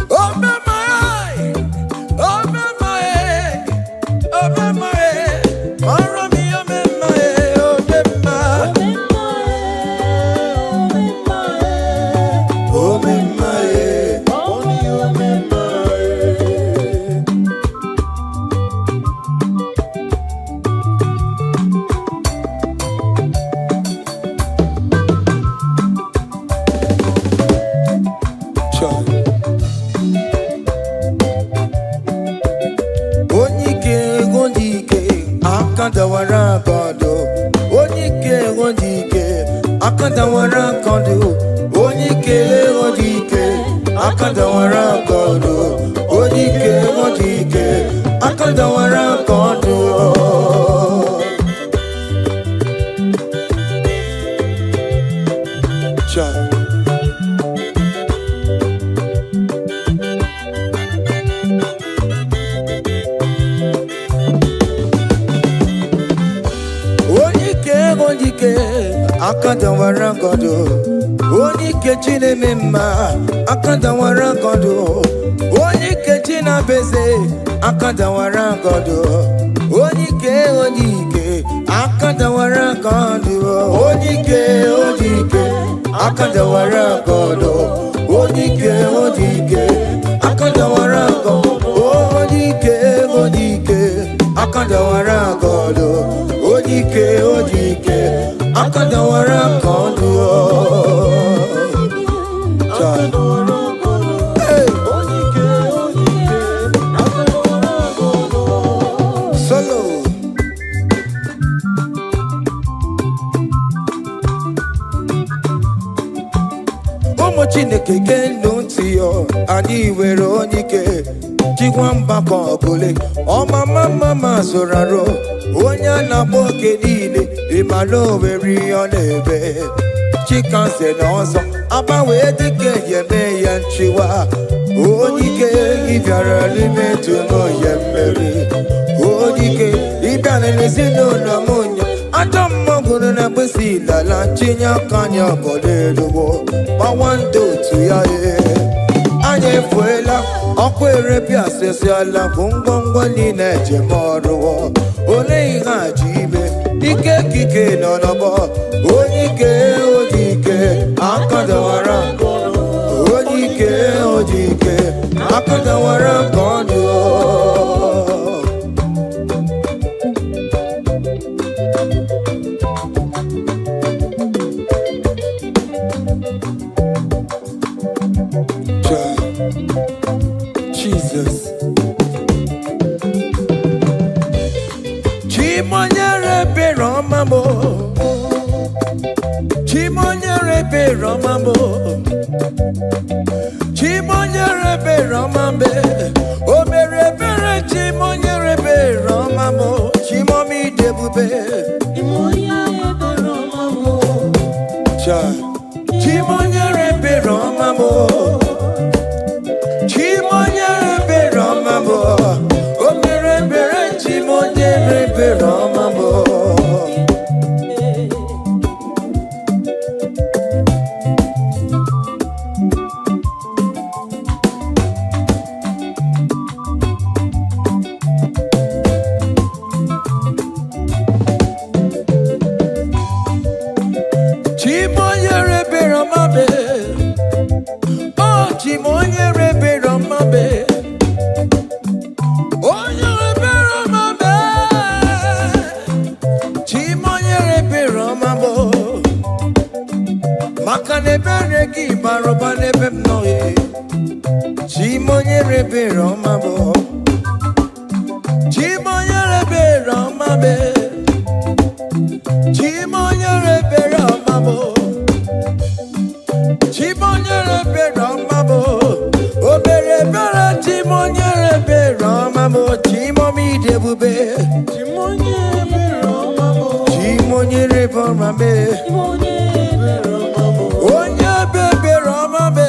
obe mae, obe mae, obe mae, maro mi obe mae, obe mae, obe mae, obe mae. Akandawara kondo, onyike wondike. Akandawara kondo, onyike wondike. Akandawara kondo, onyike wondike. Akandawara kondo. Child. Akandawara kondo, onike chine mema. Akandawara kondo, na beze akadawara godo onike akadawara godo onike akadawara godo onike akadawara godo onike akadawara godo onike akadawara godo Chineke genu ntị yo anyị were onike jikwa mgbakọ ọbụle ọmama zụraro onye na-agba oke niile ịmala oweri ọ na-ebe chikanse na ọzọ agbanwe dịka yeme ya nchiwa onike ịbịara n'ime tụnụ ya mmeri onike ịbịara n'ezinụlọ m onye ajọ mmọgwụrụ na mgbesi ilala chinye aka anya ọbọdọ eluwo gbawando otu ya anya efuela ọkụ erepịa asịsịala bụ ngwongwo niile ejem ọrụwo ole ihe a ji ibe ike ekike nọ n'ọgbọ onike akadawara onike akadawara ka ọ dị Jesus. Chimonyere be Romamo. Chimonyere be Romamo. Chimonyere be Romambe. O mere bere chimonyere be Romamo. Chimomi debube. Chimonyere be Romamo. Chimonyere be Romamo. Chimonyere be Romamo, o mere bere chimonyere be Romamo. Chimonyere be Romamo, oh chimonyere be Romamo. Makanebere ki baroba nebem noye Chimonyere be Romamo Chimonyere be Romamo Chimonyere be Romamo Chimonyere be Romamo Obere bere chimonyere be Romamo Chimomi debube Chimonyere be Romamo Chimonyere be Romamo Onye bebe Romame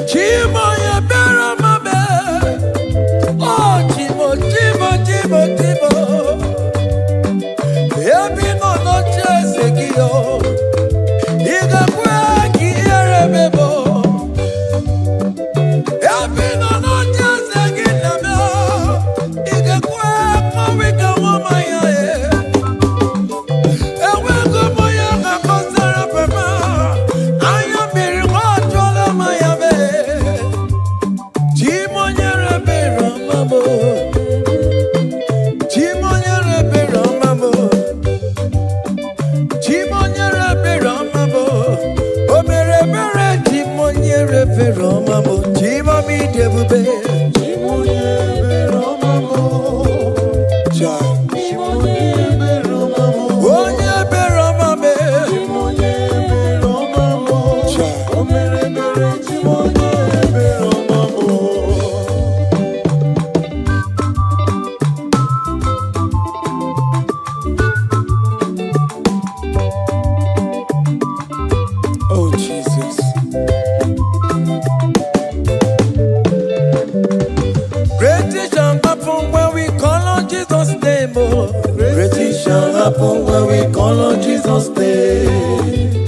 Chimoye be Romame happen when we call on Jesus' name.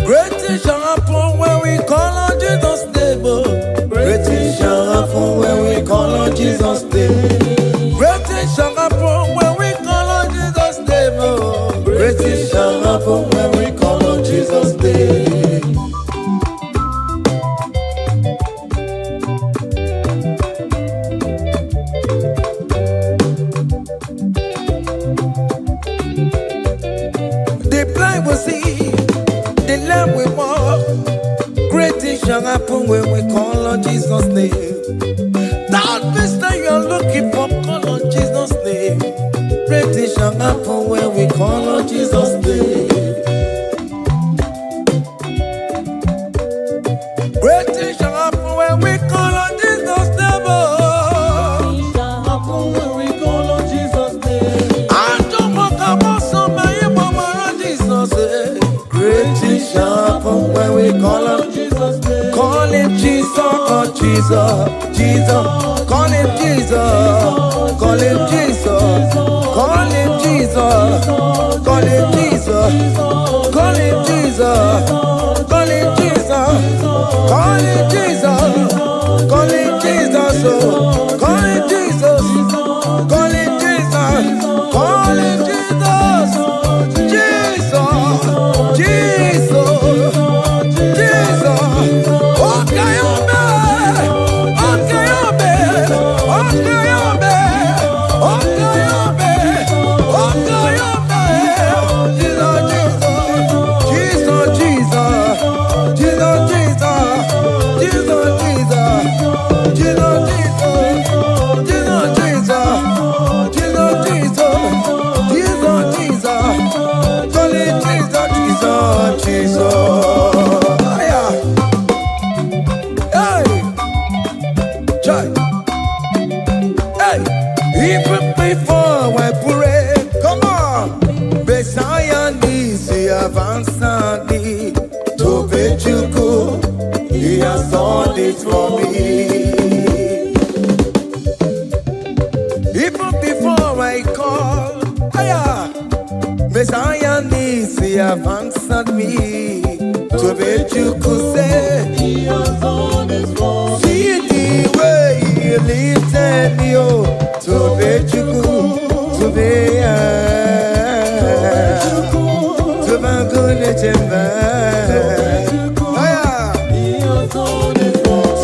Great things shall happen when we call on Jesus' name. Great things shall happen when we call on Jesus' name. Great things shall happen when we call on Jesus' name. Great things shall happen when we call on Jesus' name. The blind will see, the lame will walk. Great things shall happen when we call on Jesus' name. That means that you're looking for, call on Jesus' name. Great things shall happen when we call on Jesus' name. Great things shall happen when we call on Jesus' name. Happen when we call on Jesus' name. I don't want to come so many more on Jesus' name. Great things shall happen when we call on Jesus' name. Call him Jesus, oh Jesus, Jesus. Call him Jesus, call him Jesus, call him Jesus, call him Jesus, call him Jesus, call him Jesus, call him Jesus, call him Jesus, call him Jesus, call him Jesus, call him Jesus, Jesus, Jesus, okay, even before I pray, come on. Messiah needs to have answered me. To bet you go, he has done it for me. Even before I call, Messiah needs to have answered me. To bet you could say, he has done it for me. See the way he lifted me, oh. To bet you go, to be to be good at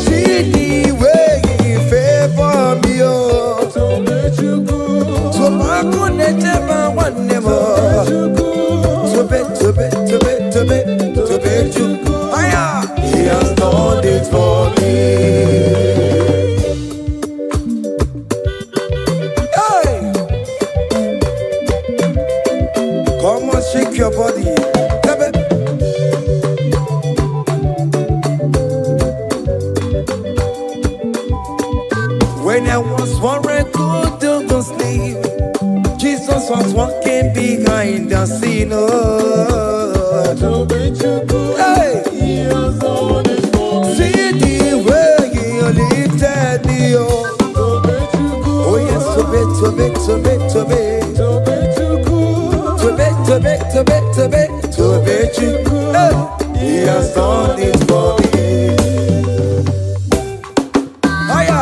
see the way he favor me, oh. To bet you go, to be good at one never. To bet you go, he has done it for me. Come on, shake your body. When I was worried, good to go sleep, Jesus was walking behind the scene. Hey. See the way he lifted me. Oh yes, to bet. To bet you, he has done it for me. Hiya,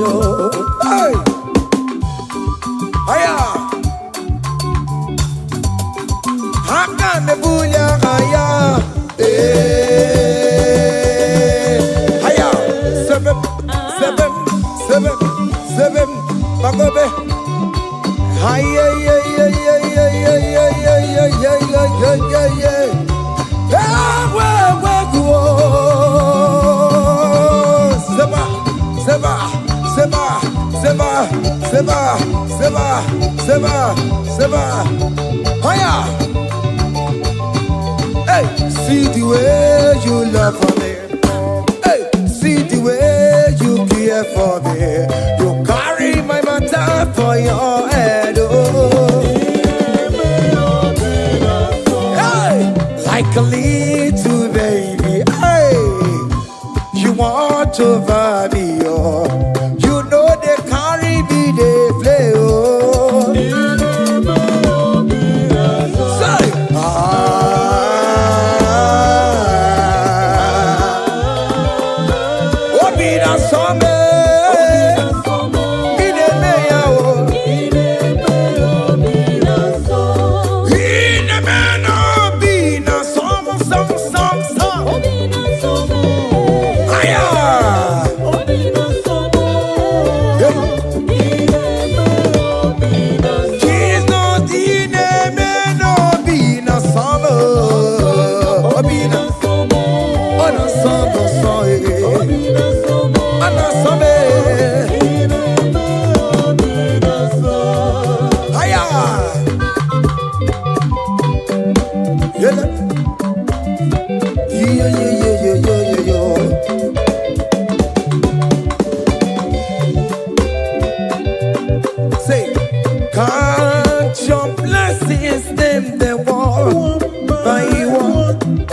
yo. Hey, hiya, hakan the bunya hiya, hiya, seven, bagobe. Hiya, hey, see the way you love for me. Hey, see the way you care for me. You carry my matter for your head. Oh. Hey, like like a little baby. Hey, you want over me, oh. You know they carry me, they play, oh. Say, oh, be that summer. Say, count your blessings, them they want by one.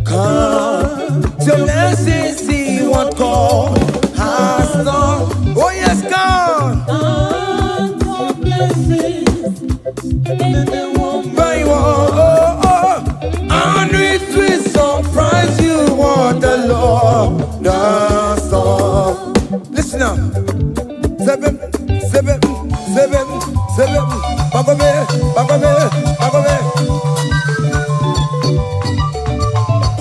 Count your blessings, see what God has done. Oh yes, God. Count your blessings, them they want by one. Oh, oh. And it will surprise you what the Lord does. Listen up. Seven. Bagome.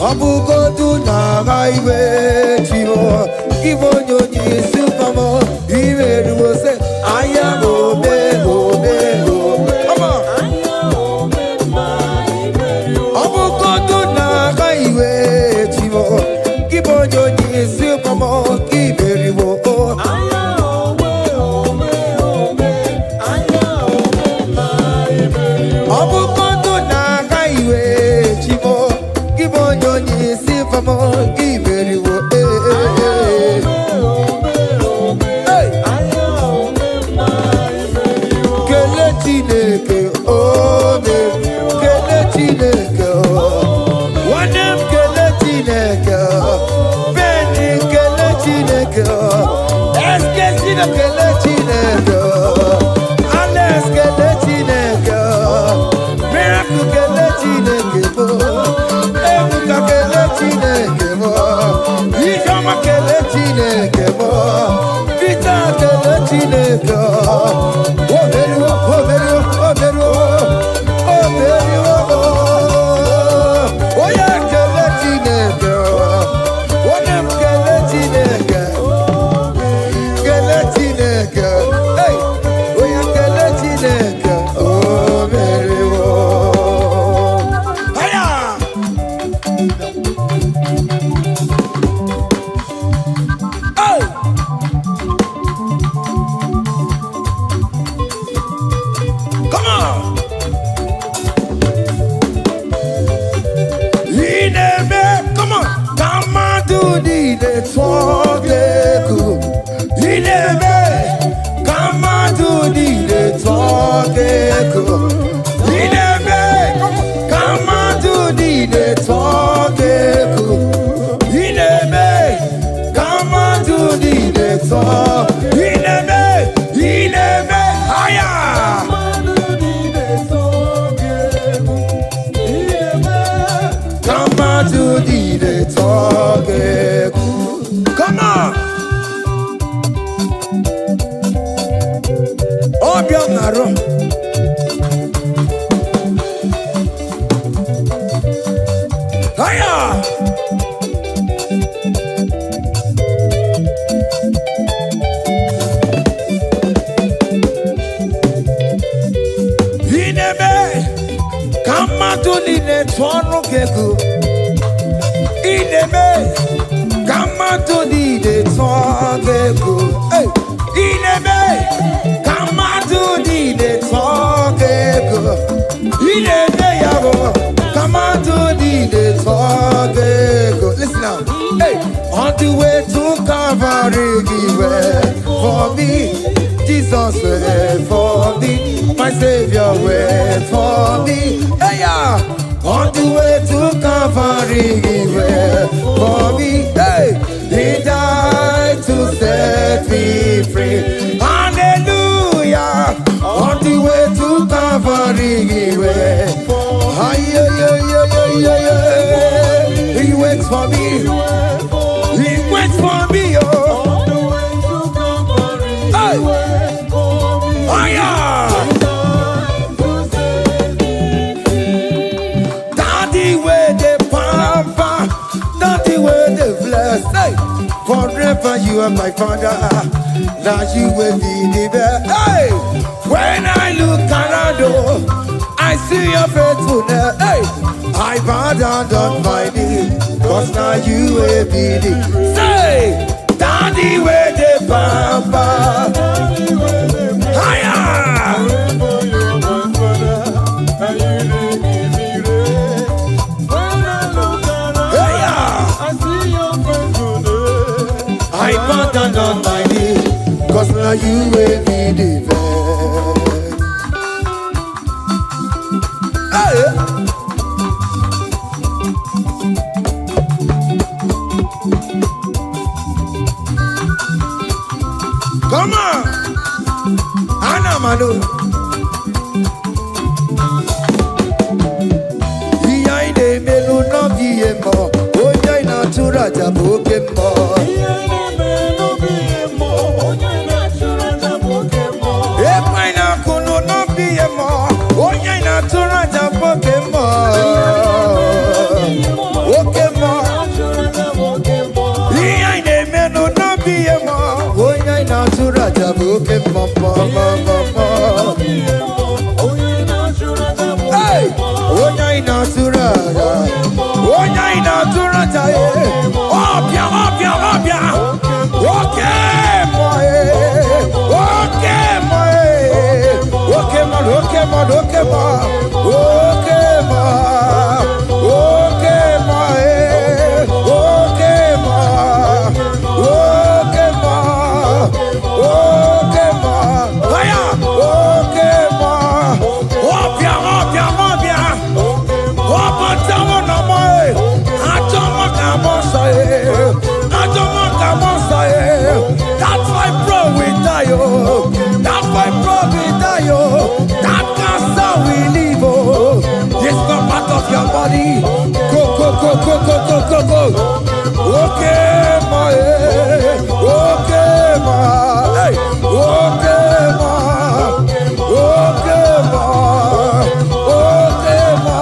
Abugo do na highway chivo. Givo nyonyi supamo. Iwe ruo se aya obe. Come on. Abugo do na highway chivo. Givo nyonyi supamo. Iwe ruo. Listen now. Hey, on the way to Calvary, he went for me. Jesus went for me. My Savior went for me. Hey, yeah. on the way to Calvary for me. Hey, he died to set me free. Hallelujah, on the way to Calvary he waits for me. He waits for me, oh. Hey. Oh, yeah. Daddy, where the pampa, daddy, where the bless. Hey. Forever you are my father. Now you will be the best. Hey. When I look around, I see your faithfulness. Hey. I bow down on my knees, cause now you will be the. Say, daddy, where the pampa. Higher. I bow down on my knees, cause now you will be the best. Hey. Come on, Anamano. Behind the melu no biemo, oja ina tura jaboke mo. Epa ina kuno no biemo, oja ina tura jaboke mo. Oke mo. Behind the melu no biemo. Natura jabuke mama mama. Hey, onya natura, onya natura jaye. Opia, opia, opia. Okay, boy. Okay, boy. Okay, man. Okay, man. Okay, man. Okay, man. Okay, boy. Okay, man. Okay, man. Okay, ma. Aya. Okay, ma. Opia, opia, opia. Opa, tamo na moi. Atomo kamosa e. Atomo kamosa e. That's why bro we die oh. That's why bro we die oh. That cancer we live oh. It's not part of your body. Go, go, go, go, go, go, go, go. Okay, ma. Okay, ma. Hey. Okay, ma. Okay, ma. Okay, ma.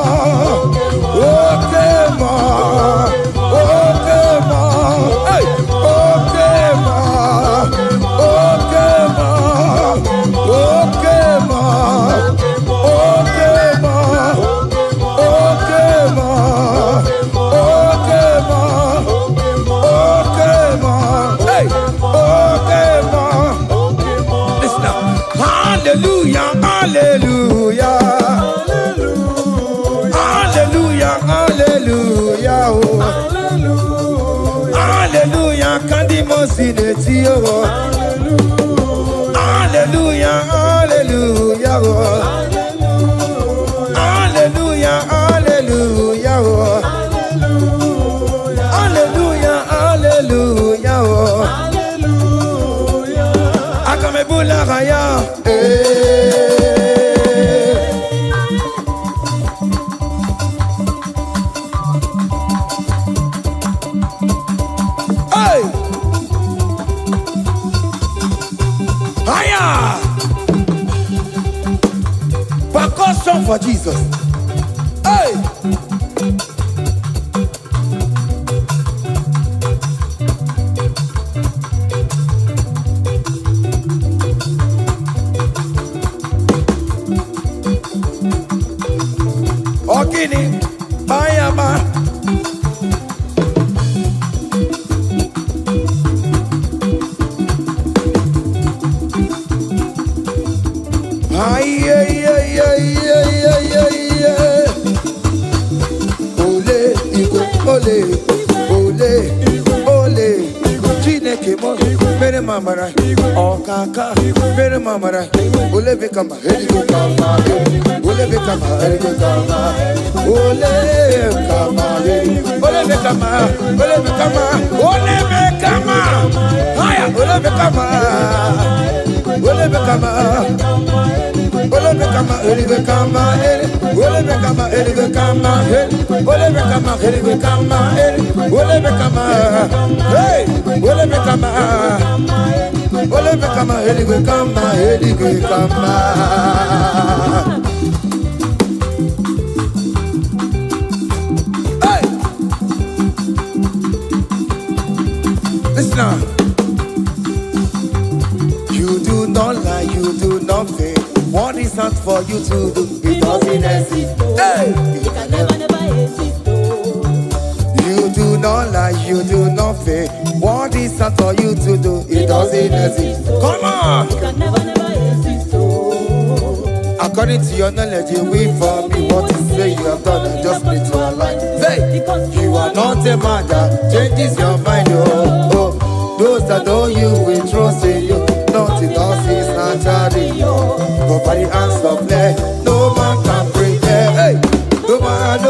Okay, ma. Okay, ma. Hey. Okay, ma. Okay, ma. Okay, ma. Okay, ma. Okay, ma. Okay, ma. Okay, ma. Hey. Okay, ma. Listen now. Hallelujah, hallelujah. Hallelujah, hallelujah. Oh. Hallelujah, kandi mosineti oh. Hallelujah, hallelujah. Oh. Hallelujah, hallelujah. Oh. Hallelujah, hallelujah. Oh. Akamebula raya. Hey! Higher! Percussion for Jesus. Hey! Ogini, Bayama. Ay, ay, ay, ay, ay, ay, ay, ay. Ole, Igbo, ole, ole, ole. Chineke mo, mere ma mamara, oh kaka, mere mamara, ole be kama, heli go kama, ole be kama, heli go kama, ole kama, ole be kama, ole be kama, ole be kama, haya, ole be kama, ole be kama, ole be kama, heli go kama, ole be kama, heli go kama, ole be kama, heli go kama, ole be kama, hey, ole be kama. Ole be kama, heli go kama, heli go kama. Hey, listen now. You do not lie, you do not fake. What is not for you to do? It doesn't exist. Hey, it can never exist. You do not lie, you do not fake. What is not for you to do? It doesn't exist. Come on! It can never exist. According to your knowledge, you will for me. What you say you have done, I just need to align. Say, you are not a man that changes your mind. Oh. Those that know you will trust in you. Nothing else is naturally. Go by the hands of flesh. No man can break it. Hey, no man.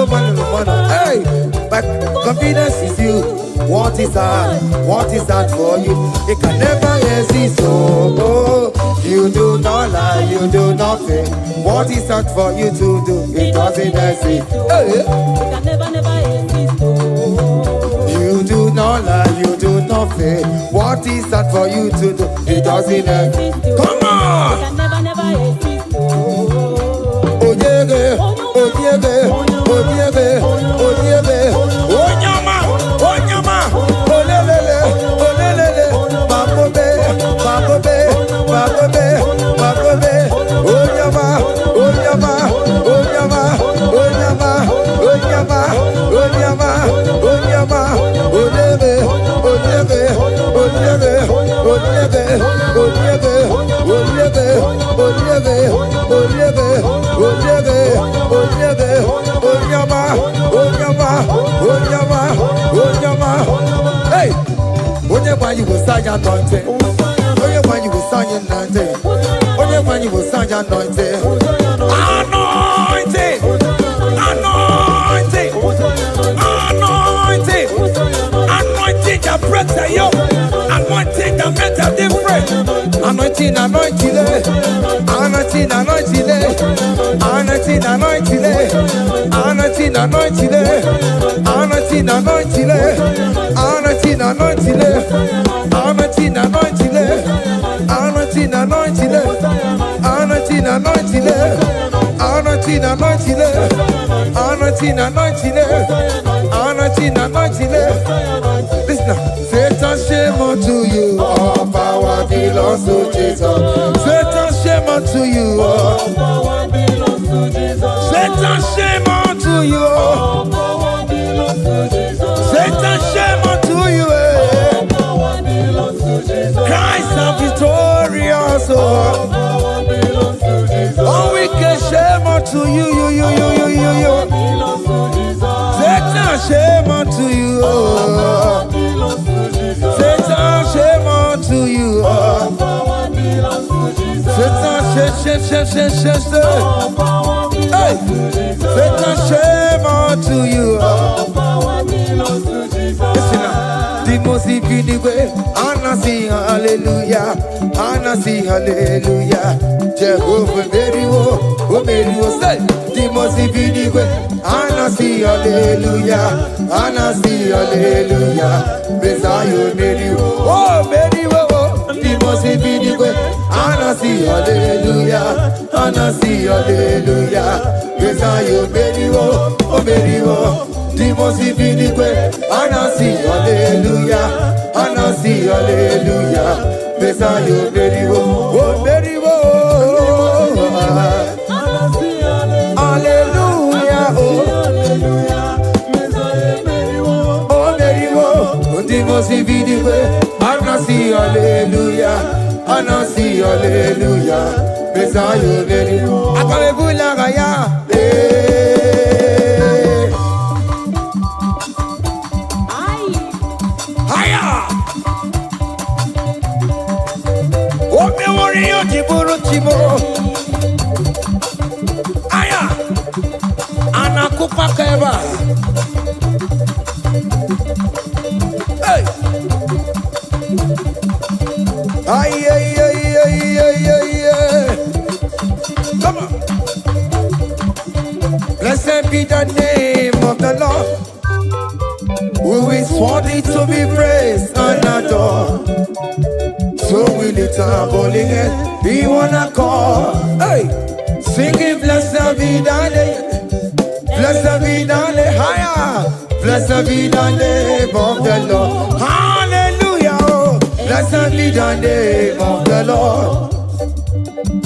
Hey, but confidence is you. What is that? What is that for you? It can never exist. Oh, you do not lie, you do not fake. What is that for you to do? It doesn't exist. Hey. It can never exist. You do not lie, you do not fake. What is that for you to do? It doesn't exist. Come on! It can never exist. Oh yeah, oh yeah, oh yeah, oh yeah, oh nyama, olelele, bakobe, oh nyama, hey, when you will sign your anointing, when you will sign your anointing, when you will sign your anointing, anointing that breaks the yoke, anointing that makes a difference, anointing, anointing, anointing, anointing, anointing, anointing, anointing, anointing, anointing, anointing, anointing, anointing, anointing, anointing, anointing, anointing, anointing, anointing. Listen now. Satan, shame unto you. All power belongs to Jesus. Satan, shame unto you. All power belongs to Jesus. Satan, shame unto you. All power belongs to Jesus. Satan, shame unto you. All power belongs to Jesus. Christ is victorious. All power belongs to Jesus. All wicked shame unto you. Satan, shame unto you. Satan, shame unto you. Satan, shame. Hey, Satan, shame unto you. Listen now. The most way, Anna sing hallelujah, Anna sing hallelujah. Jehovah Mary, oh Mary, oh say. The most way, Anna sing hallelujah, Anna sing hallelujah. Messiah Mary, oh Mary, oh. The most way, Anna sing hallelujah, Anna sing hallelujah. Messiah Mary, oh Mary, oh. The most way, Anna sing hallelujah, Anna sing hallelujah. Messiah Mary, oh Mary, oh. Hallelujah, oh Mary, oh. The most way, Anna sing hallelujah, Anna sing hallelujah. Messiah Mary, oh. Akamebula gaya, Ay, ay, ay, ay, ay, ay, ay. Come on. Blessed be the name of the Lord, who is worthy to be praised and adored. So we lift our holy hands, we wanna call, hey, singing blessed be the name, blessed be the name, higher, blessed be the name of the Lord, hallelujah, oh. Blessed be the name of the Lord,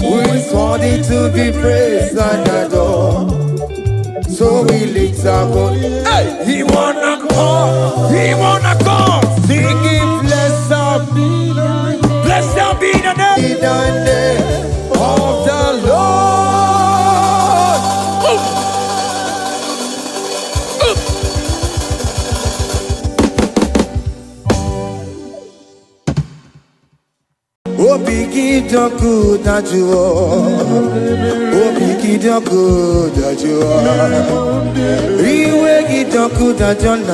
who is worthy to be praised and adored. So we lift our holy hands, hey, he wanna call, singing blessed be the name. Blessed be the name of the Lord. Oh, biggie, the good that you are. Oh, biggie, the good that you are. Iwe the good that you are.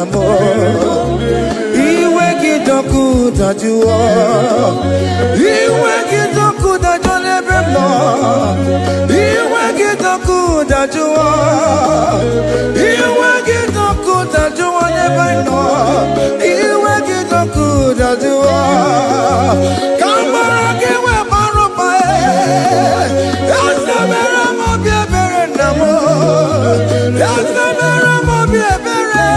The good that you are, you work it the good that you never know. You work it the good that you are, you work it the good that you never know. You work it the good that you are. Come on, give me baropa. That's the mera mo be bere namo. That's the mera mo be bere.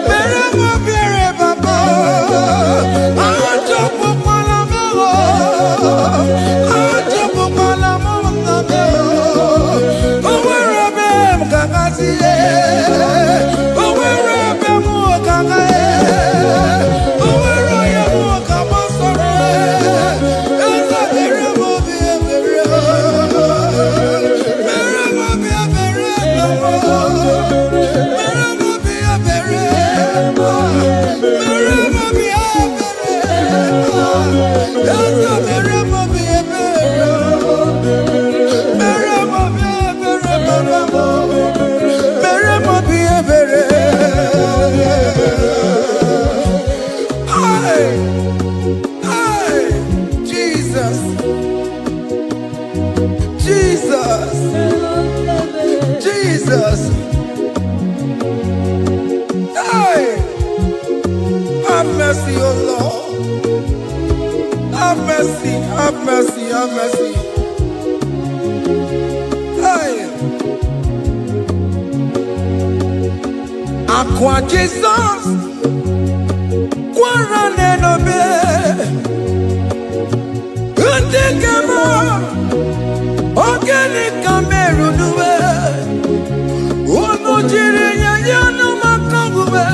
Mera mo be. Jesus, hey, have mercy, oh Lord, have mercy, have mercy, have mercy, hey, Aqua Jesus, Quarane no be, Untekama, Organic Cameroon. Jirinya yana makangube,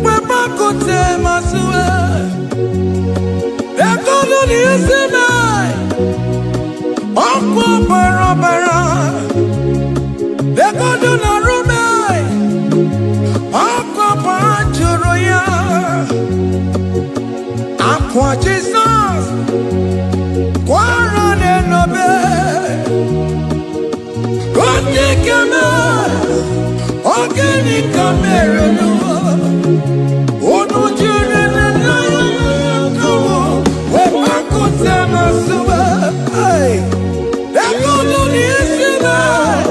webakote masue. Ekono ni esemai, okwo barabara. Ekono na rumai, okwo panchuroya. Aqua Jesus, Quarane nobe, Kontekama. Organic Cameroon, oh no, children, and I go. Where I could tell my super, hey, that go to the Israel.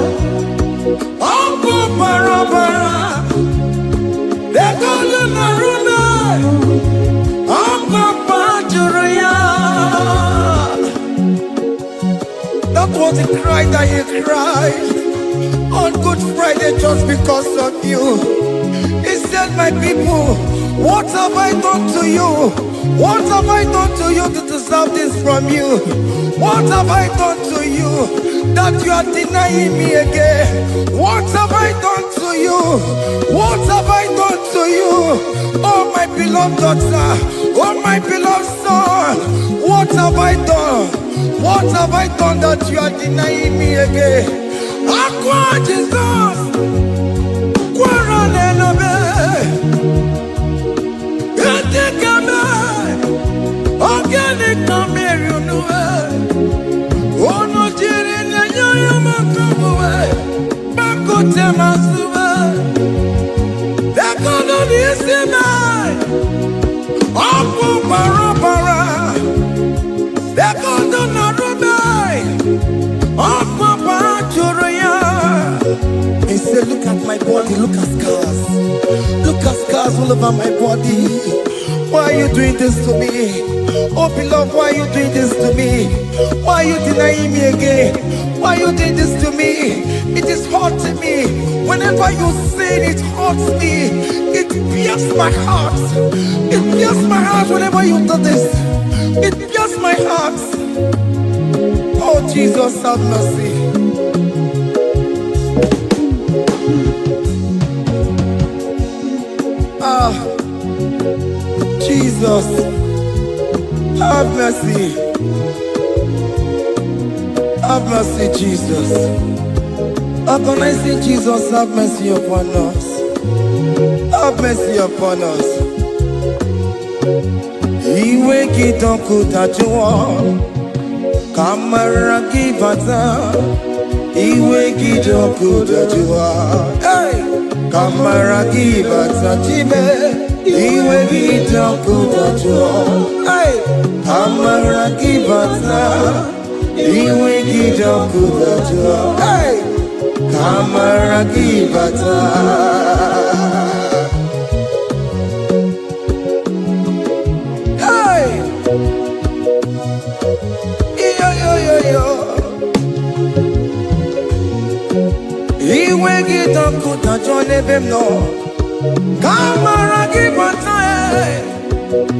Uncle Parabara, that go to Naruna, Uncle Pajuria. That was the cry that he cried on Good Friday just because of you. He said, my people, what have I done to you? What have I done to you to deserve this from you? What have I done to you that you are denying me again? What have I done to you? What have I done to you? Oh my beloved daughter, oh my beloved son, what have I done? What have I done that you are denying me again? Aqua Jesus, Quarane no be, Untekama, Organic Cameroon no be, oh no jirinya yana makangube, bakote masube. Ekono ni esemai, okwo barabara. look at scars. Look at scars all over my body. Why are you doing this to me? Oh beloved, why are you doing this to me? Why are you denying me again? Why are you doing this to me? It is hurting me. Whenever you sin, it hurts me. It pierces my heart. It pierces my heart whenever you do this. It pierces my heart. Oh Jesus, have mercy. Ah, Jesus, have mercy. Have mercy, Jesus. Agonizing Jesus, have mercy upon us. Have mercy upon us. Iwe kitoko tajua, kamara kibata. Iwe kitoko tajua, hey, kamara kibata chibe. Iwe kitoko tajua, hey, kamara kibata. Iwe kitoko tajua, hey, kamara kibata. Iwe kitoko tajua nebem no, kamara kibata.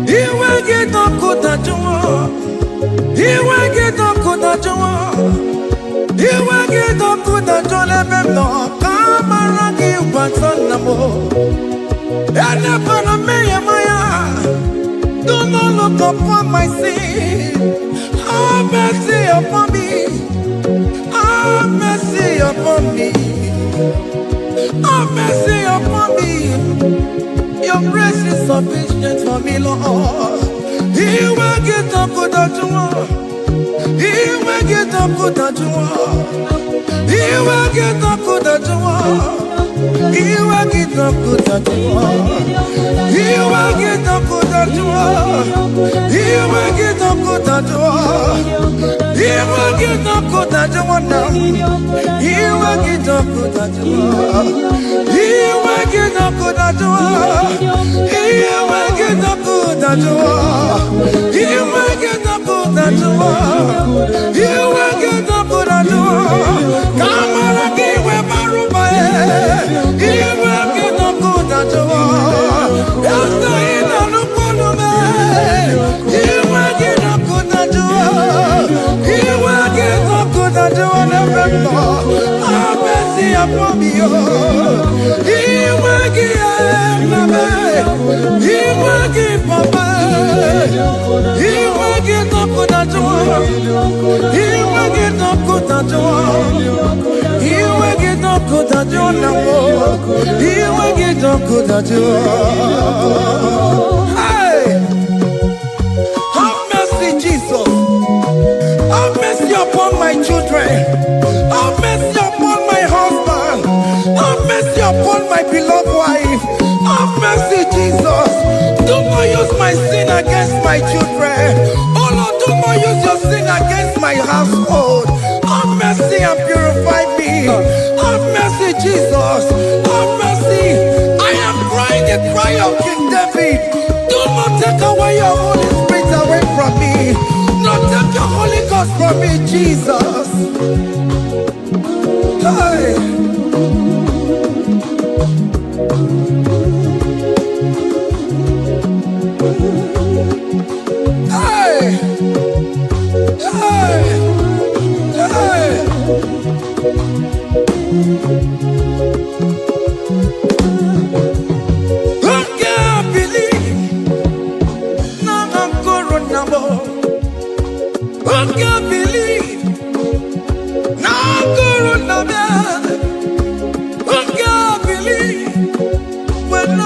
Iwe kitoko tajua, iwe kitoko tajua, iwe kitoko tajua nebem no, kamara kibata namo. Ene pana meye maya, do not look upon my sin. Have mercy upon me. Have mercy upon me. Have mercy upon me. Your grace is sufficient for me, Lord. He will get up good at you. He will get up good at you. He will get up good at you. He will get up good at you. He will get up good at you. He will get up good at you. He will get up good at you now. He will get up good at you. He will get up good at you. He will get up good at you. He will get up good at you. He will get up good at you. Come on, give me my He will get up good at you. After he done look on me, he will get up good at you. He will get up good at you. Have mercy upon me. He will give me. He will give Papa. He will get up good at you. He will get up good at you. He will get up good at you now. He will get up good at you. Hey, have mercy, Jesus. Have mercy upon my children. Have mercy upon my husband. Have mercy upon my beloved wife. Have mercy, Jesus. Do not use my sin against my children. Oh Lord, do not use your sin against my household. Have mercy and purify me. Have mercy, Jesus. Have mercy. I am crying the cry of King David. Do not take away your Holy Spirit away from me. Not take your Holy Ghost from me, Jesus. Hey. Hey. Hey. Hey. I can't believe now I'm corona. I can't believe now I'm corona. I can't believe when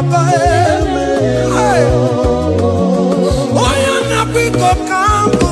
papa oya na piko kambu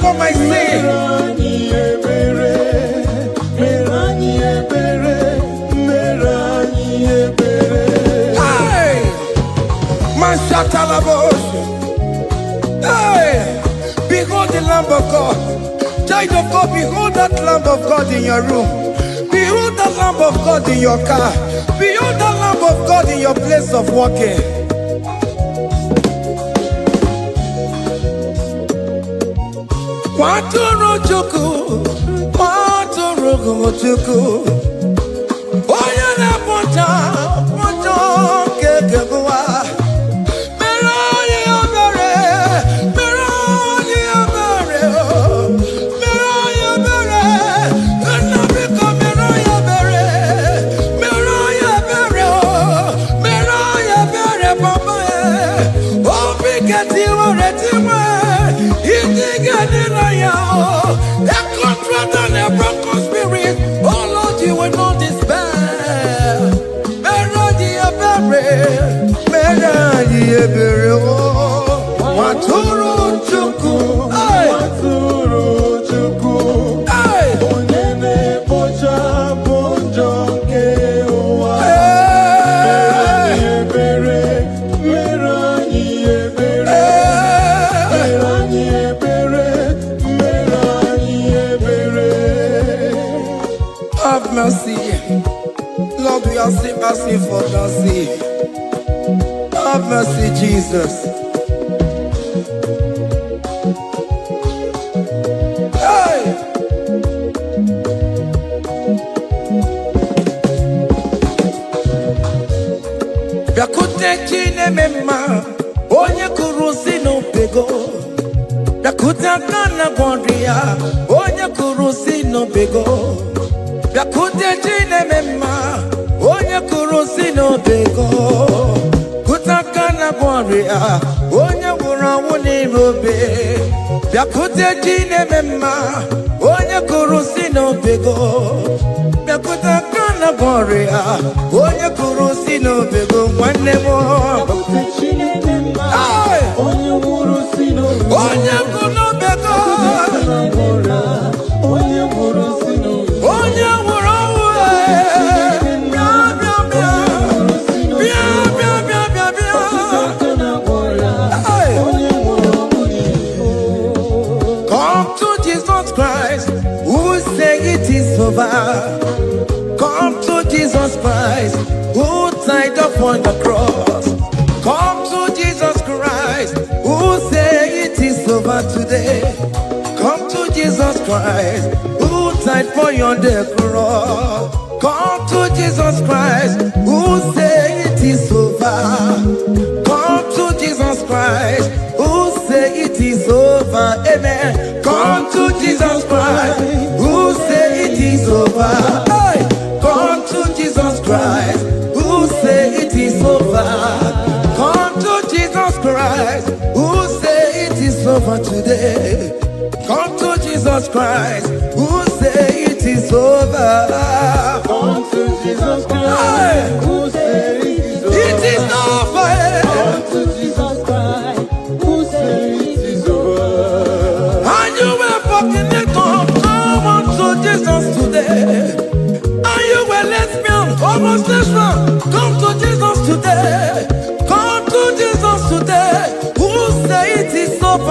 for my sin. Hey, hey, behold the Lamb of God. Child of God, behold that Lamb of God in your room. Behold the Lamb of God in your car. Behold the Lamb of God in your place of working. Waturu chuku, waturu chuku. Oya na poncha, poncha kekebuwa. Meroye abere, meroye abere, meroye abere. Enabiko meroye abere, meroye abere, meroye abere papa. Obiketi oretiwe, itigani. A contract and a broken spirit. Oh Lord, you will not despair. Meradi abere, Waturu chuku, Waturu chuku, Onene boja bojo kewa. Have mercy, Lord, we are asking for mercy. Have mercy, Jesus. Hey! Yakute chine mema, onye kurusi no pego. Yakuta kana gondria, onye kurusi no pego. Yakute chine mema, onye kurusi no bego. Kutaka na gwaria, onye wura wuni robe. Yakute chine mema, onye kurusi no bego. Yakutaka na gwaria, onye kurusi no bego. Wane mo. Yakute chine mema, onye wurusi no bego. Onye kuno bego. Onye wurusi no bego. Onye over. Come to Jesus Christ, who died upon the cross. Come to Jesus Christ, who say it is over today. Come to Jesus Christ, who died for you on the cross. Come to Jesus Christ, who say it is over. Come to Jesus Christ, who say it is over. Amen. Come to Jesus Christ, who say it is over. Hey! Come to Jesus Christ, who say it is over. Come to Jesus Christ, who say it is over today. Come to Jesus Christ, who say it is over. Come to Jesus Christ, who say it is over. It is over. Come to Jesus Christ, who say it is over. And you were fucking it up. Come on to Jesus today. And you were lesbian, homosexual. Come to Jesus today. Come to Jesus today. Who say it is over?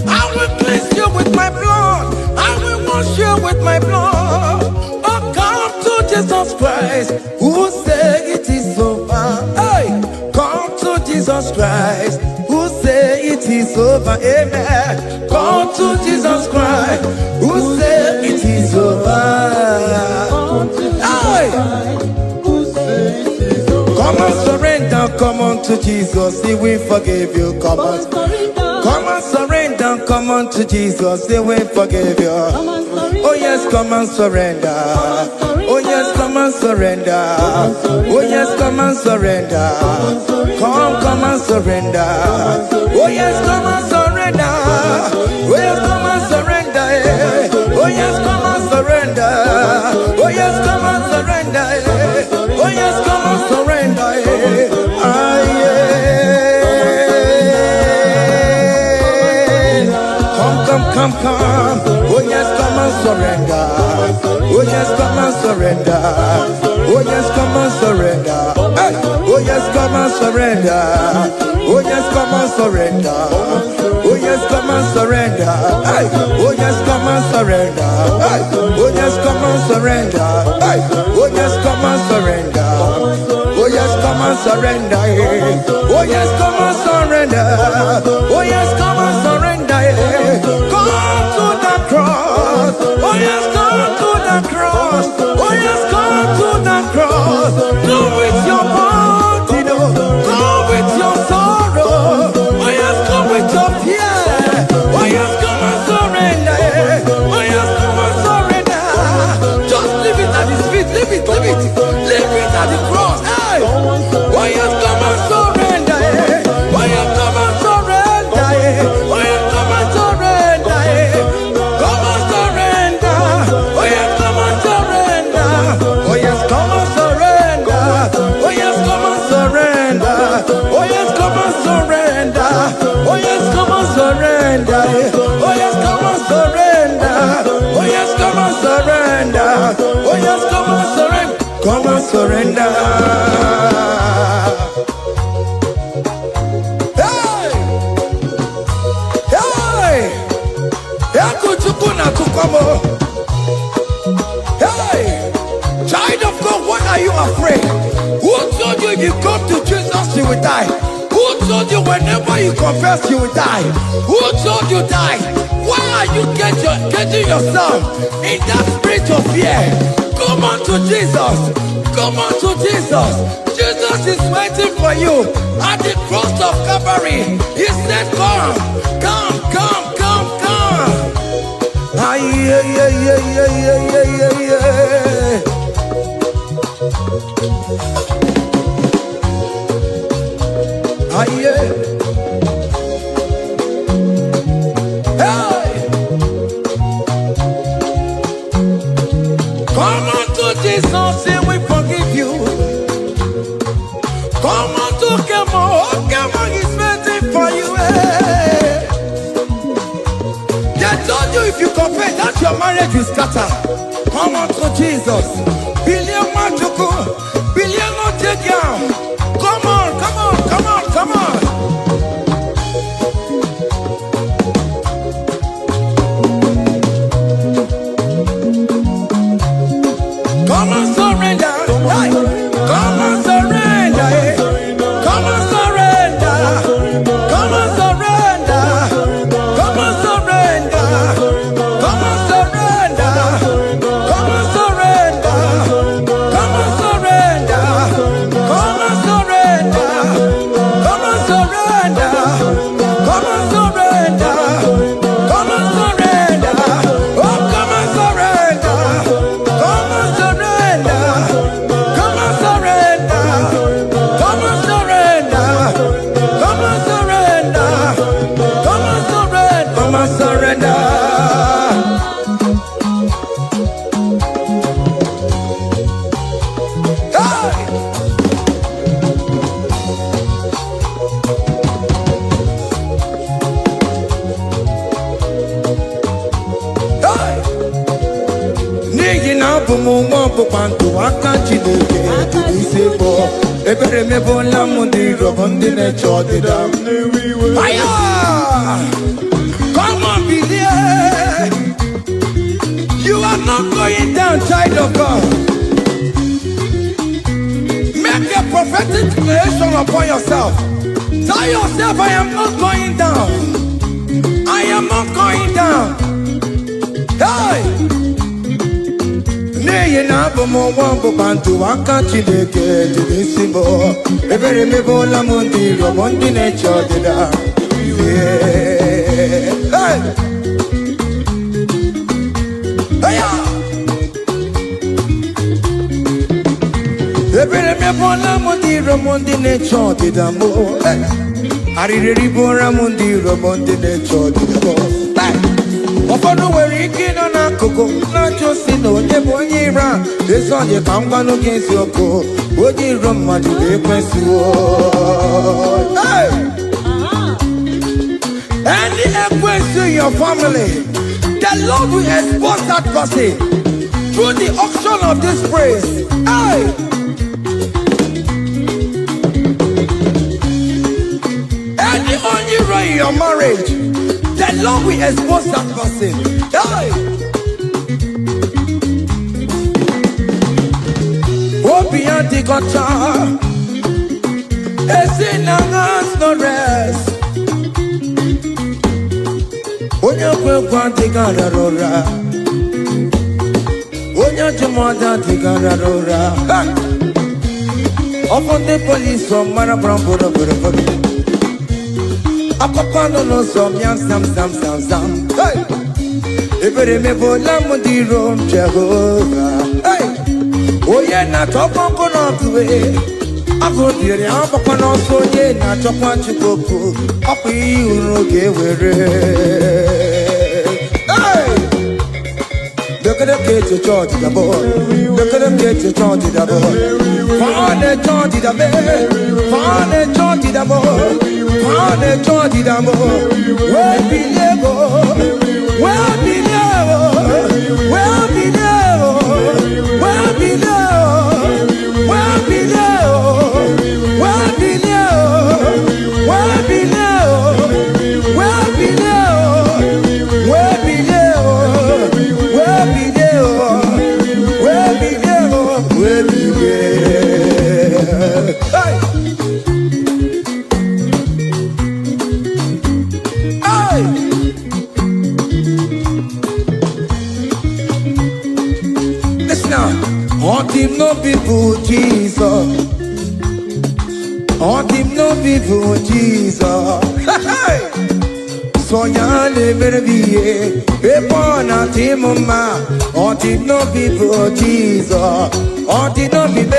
I will cleanse you with my blood. I will wash you with my blood. Oh, come to Jesus Christ, who say it is over. Hey, come to Jesus Christ, who say it is over. Amen. Come to Jesus Christ, who say it is over. Come to Jesus Hey, Christ, who say it is over. come and surrender. Come on to Jesus, He will forgive you. Come on. Come and surrender, come on to Jesus, He will forgive you. Oh yes, come and surrender. Oh yes, come and surrender. Oh yes, come and surrender. Come and surrender. Oh yes, come and surrender. Oh yes, come and surrender. Oh yes, come and surrender. Oh yes, come and surrender. Oh yes, come and surrender. Ah Come. Oh yes, come and surrender. Oh yes, come and surrender. Oh yes, come and surrender. Hey. Oh yes, come and surrender. Oh yes, come and surrender. Oh yes, come and surrender. Hey. Oh yes, come and surrender. Hey. Oh yes, come and surrender. Hey. Oh yes, come and surrender. Oh yes, come and surrender. Oh yes, come and surrender. Oh yes, come and surrender. Come to the cross. Oh yes, come to the cross. Oh yes, come to the cross. Go with your body, go with your sorrow. Oh yes, come with your fear. Oh yes, come and surrender. Oh yes, come and surrender. Just leave it at His feet. Leave it at the cross. Hey. Oh yes, come and surrender. Oh yes, come and surrender. Oh yes, come and surrender. Come and surrender. Oh yes, come and surrender. Oh yes, come and surrender. Oh yes, come and surrender. Oh yes, come and surrender. Oh yes, come and surrender. Oh yes, come and surrender. Oh yes, come and surrender. Oh yes, come and surrender. Come and surrender. Hey! Hey! Hey! Child of God, why are you afraid? Who told you if you come to Jesus you will die? Who told you whenever you confess you will die? Who told you die? Why are you getting yourself in that spirit of fear? Come on to Jesus. Come on to Jesus. Jesus is waiting for you at the cross of Calvary. He said, come. Ah, yeah. Ah, yeah. Hey! Come on to Jesus, He will forgive you. Come on to Kemo, is waiting for you. They told you if you confess that your marriage will scatter. Come on to Jesus. Billion Majuku, billion Otegiam. Come on. abụmụnwa ọkpụkpandụ aka Chineke dị isi gbọ ebere mebola m ndị rọbọ ndị na-eche ọdịda aya. Come on, believe you are not going down, child of God. Make a prophetic declaration upon yourself. Tell yourself, I am not going down. I am not going down. Hey! Nay, na bomo wambo bantu waka Chineke jidisimo. Ebere mebo la mundi robondi necho dida. Hey! Hey! Ebere mebo la mundi robondi necho dida mo. Aririri bora mundi robondi necho dida mo. Ofono were ike nọ n'akụkụ na-achọ si na onye bụ onye ira ezi onye ka m gwanụ gị eziokwu onye iro mmadụ ga-ekwesịwo. Any ekwesị in your family, the Lord will expose that person through the auction of this praise. Any only right in your marriage, the Lord will expose that person. Obi anti-gota, esinangas no rest. Onya kwekwa anti-gararora, onya jumada anti-gararora. Upon the police from Marabrambo, Akopano no some yam sam. Hey! Ebere mebo la mundi rom Jehovah. Hey! Oye na topo kono tuwe. Ako dire ampa no so ye na topo chikoku. Api uroge were. Hey! Look at the kids to charge the boy. Look at the kids to charge the boy. Find the charge the boy. Find the charge the boy. Find the charge the boy. Where be level? Where be level? Where be level? Where be level? Where be level? Where be level? Where be level? Where be level? Where be him no people Jesus. Him no people Jesus. So yale merviye epona timoma. Him no people Jesus. Him no people.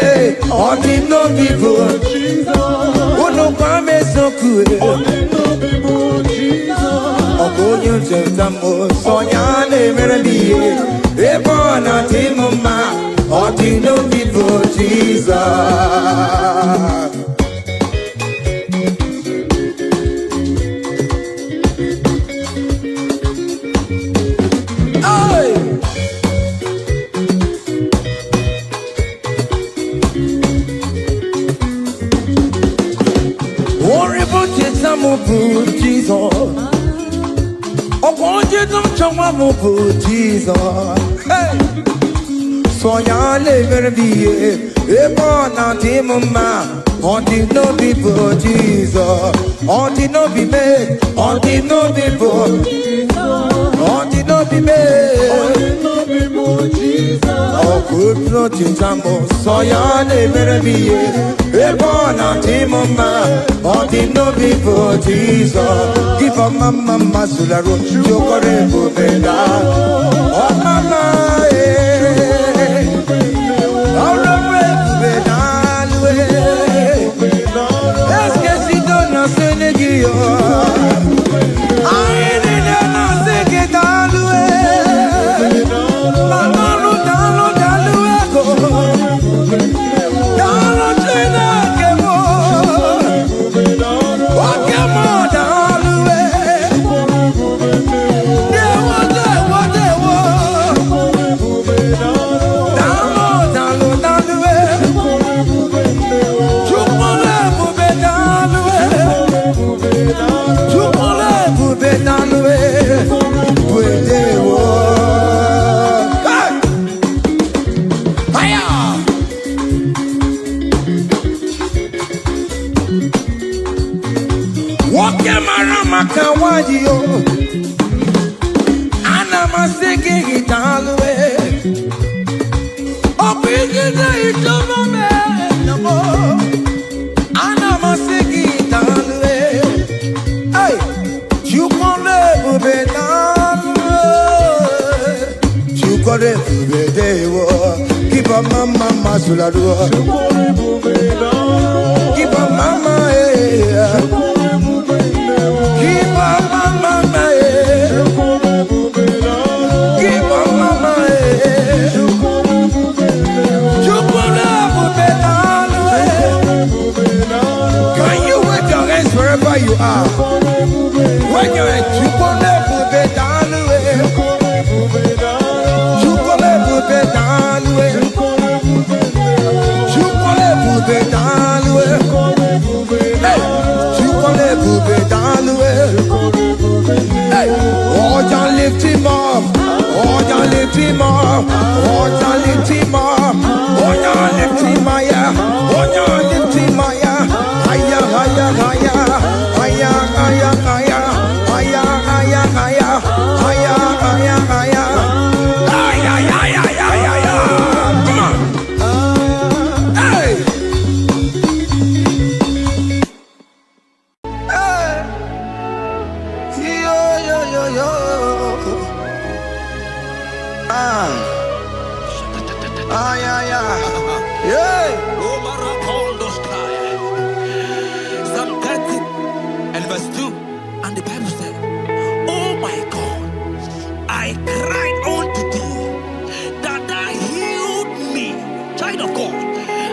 Him no people Jesus. Uno kwame sokue. Him no people Jesus. Ogonyo jentamo. So yale merviye epona timoma. Him no people Jesus. Jesus, oh, won't you don't show up Jesus? Hey, so ya live be a born out him, ma. Him no people Jesus, him no be made, him no people, him no be made, no people Jesus. Oh, good not in Tambo, so ya live be a born out him, ma. Him no people Jesus. Give a mama masula ro, chokore bubeda. Oh mama, Mario. And I'm singing it all the way. Oh, bring it to my man, no more. And I'm singing it all the way. Hey, you can never be done. You can never be there. Keep a mama, Suladua. Keep a mama, keep a mama, keep a mama, can you wave your hands wherever you are? When you're at lift him up, oh, lift him up, oh, lift him up, oh, lift him higher, oh, lift him higher, higher, higher, higher, higher, higher, higher, higher, higher, higher, higher, higher, higher. Psalm 30 and verse 2, and the Bible said, oh my God, I cried unto thee, that thou healed me. Child of God,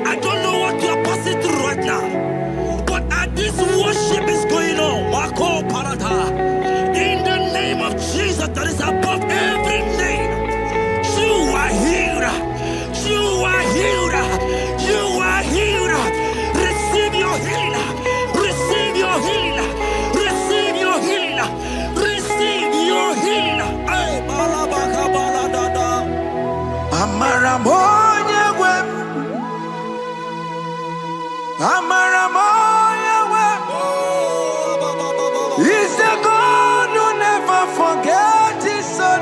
I don't know what you are passing through right now, but as this worship is going on, Wako Parata, in the name of Jesus that is above every name, you are healed. You are healed. You are healed. Receive your healing. Receive your healing. Receive your healing. Receive your healing. Ay, balabaka baladada. Amaramoya web. Amaramoya web. He's the God who never forgets his son.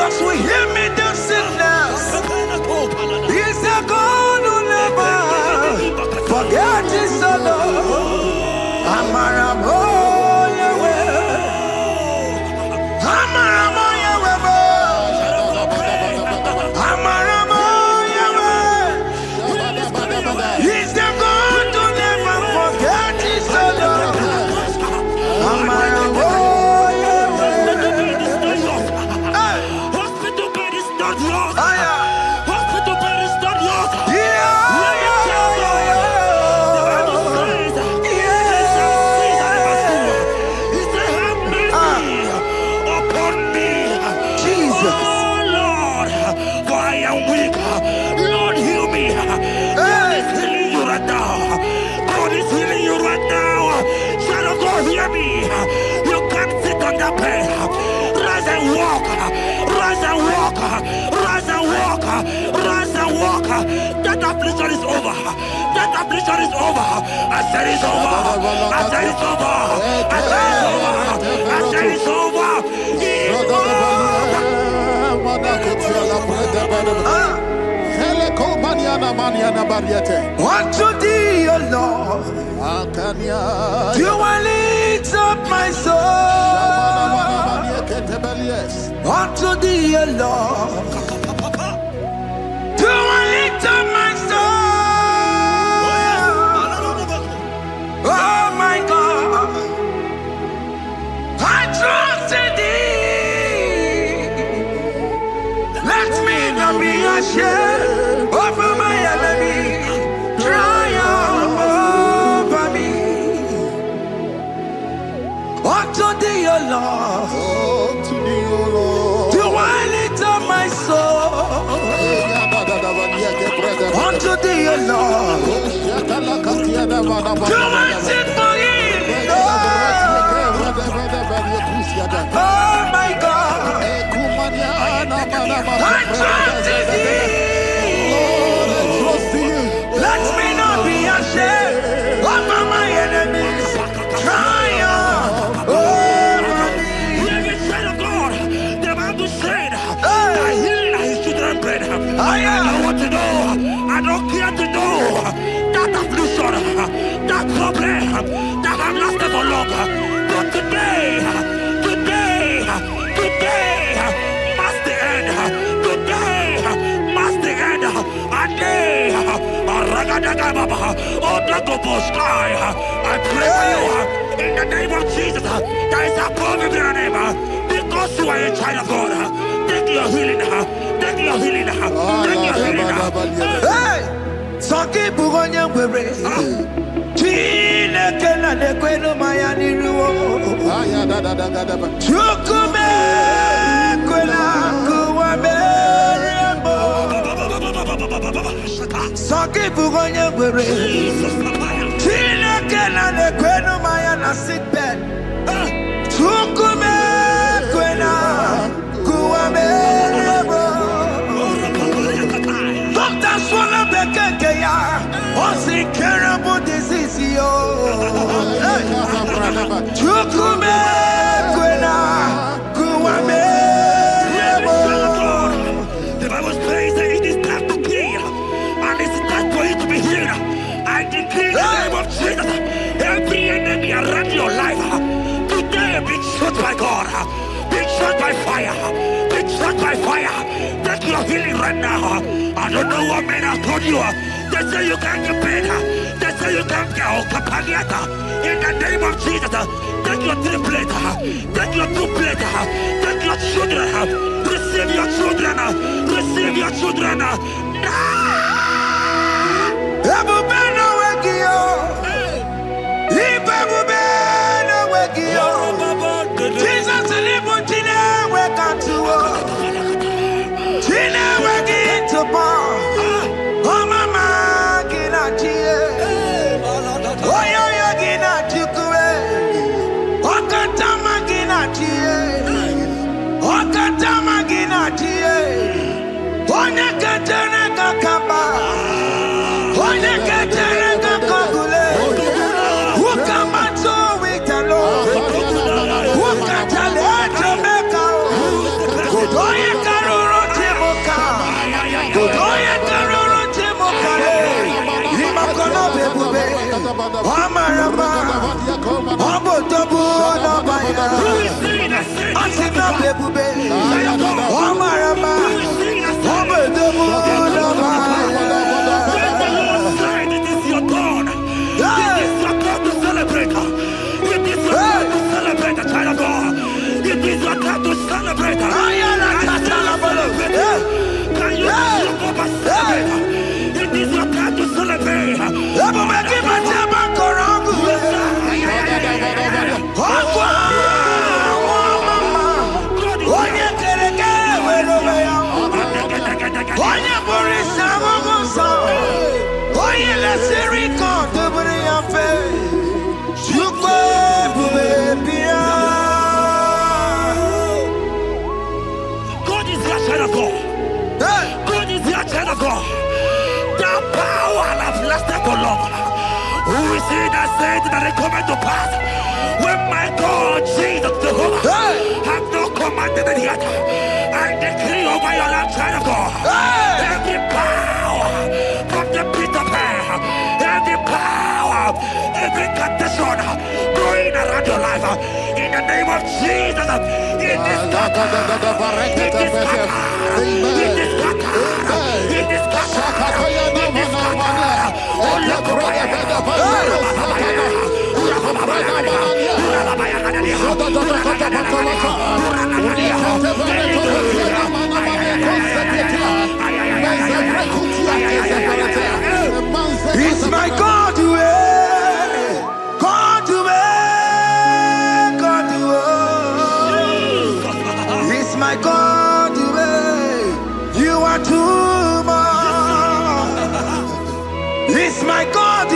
We hear me dancing now. He's the God who never forget his son. Amaramoya we, Amaramoya we, Amaramoya we. He's the God who never forget his son. Amaramoya. You can't sit on that bed. Rise and walk. Rise and walk. Rise and walk. Rise and walk. That affliction is over. That affliction is over. I said it's over. I said it's over. I said it's over. I said it's over. It's over. Unto thee, O Lord, do I lift up my soul. Unto thee, O Lord, do I lift up my soul. Oh my God, I trust in thee. Let me not be ashamed over my enemy. Triumph over me. Unto thee, O Lord. Lord. Do it for him. Oh my God. I trust in thee. Let me not be ashamed of my enemies. Triumph over me. Living child of God, the Bible said, I heal his children bread. I want to know, I don't care to know that affliction, that problem, that have lasted for long. But today, must the end. Today, must the end. And day, I pray for you in the name of Jesus. There is a problem in your name. Because you are a child of God. Take your healing. Take your healing. Take your healing. Hey! Saki bugonya wewe. Chine kena de kwenu mayani ruo. Chukume kwela kuwa merembo. Saki bugonya wewe. Chine kena de kwenu mayana sickbed. Chukume kwela kuwa merembo. Doctor swallow the keke ya. What's incurable disease yo? Chukume kwena kuwame. The Bible says that it is time to heal, and it's time for you to be healed. I decree in the name of Jesus, every enemy around your life today be shot by God, be shot by fire, be shot by fire. Take your healing right now. I don't know what men have told you. They say you can't get better. They say you can't get Okapaniata. In the name of Jesus, take your 3 plate, take your 2 plate, take your children, receive your children, receive your children. Jesus that they come to pass when my God Jesus Jehovah have not commanded it yet. I decree over your life, child of God, every power from the pit of hell, every power, every condition going around your life, in the name of Jesus, it is scattered, it is scattered, it is scattered, it is scattered, it is scattered. Oh, look it's my God to God to God to it's my God to you are too much. my God,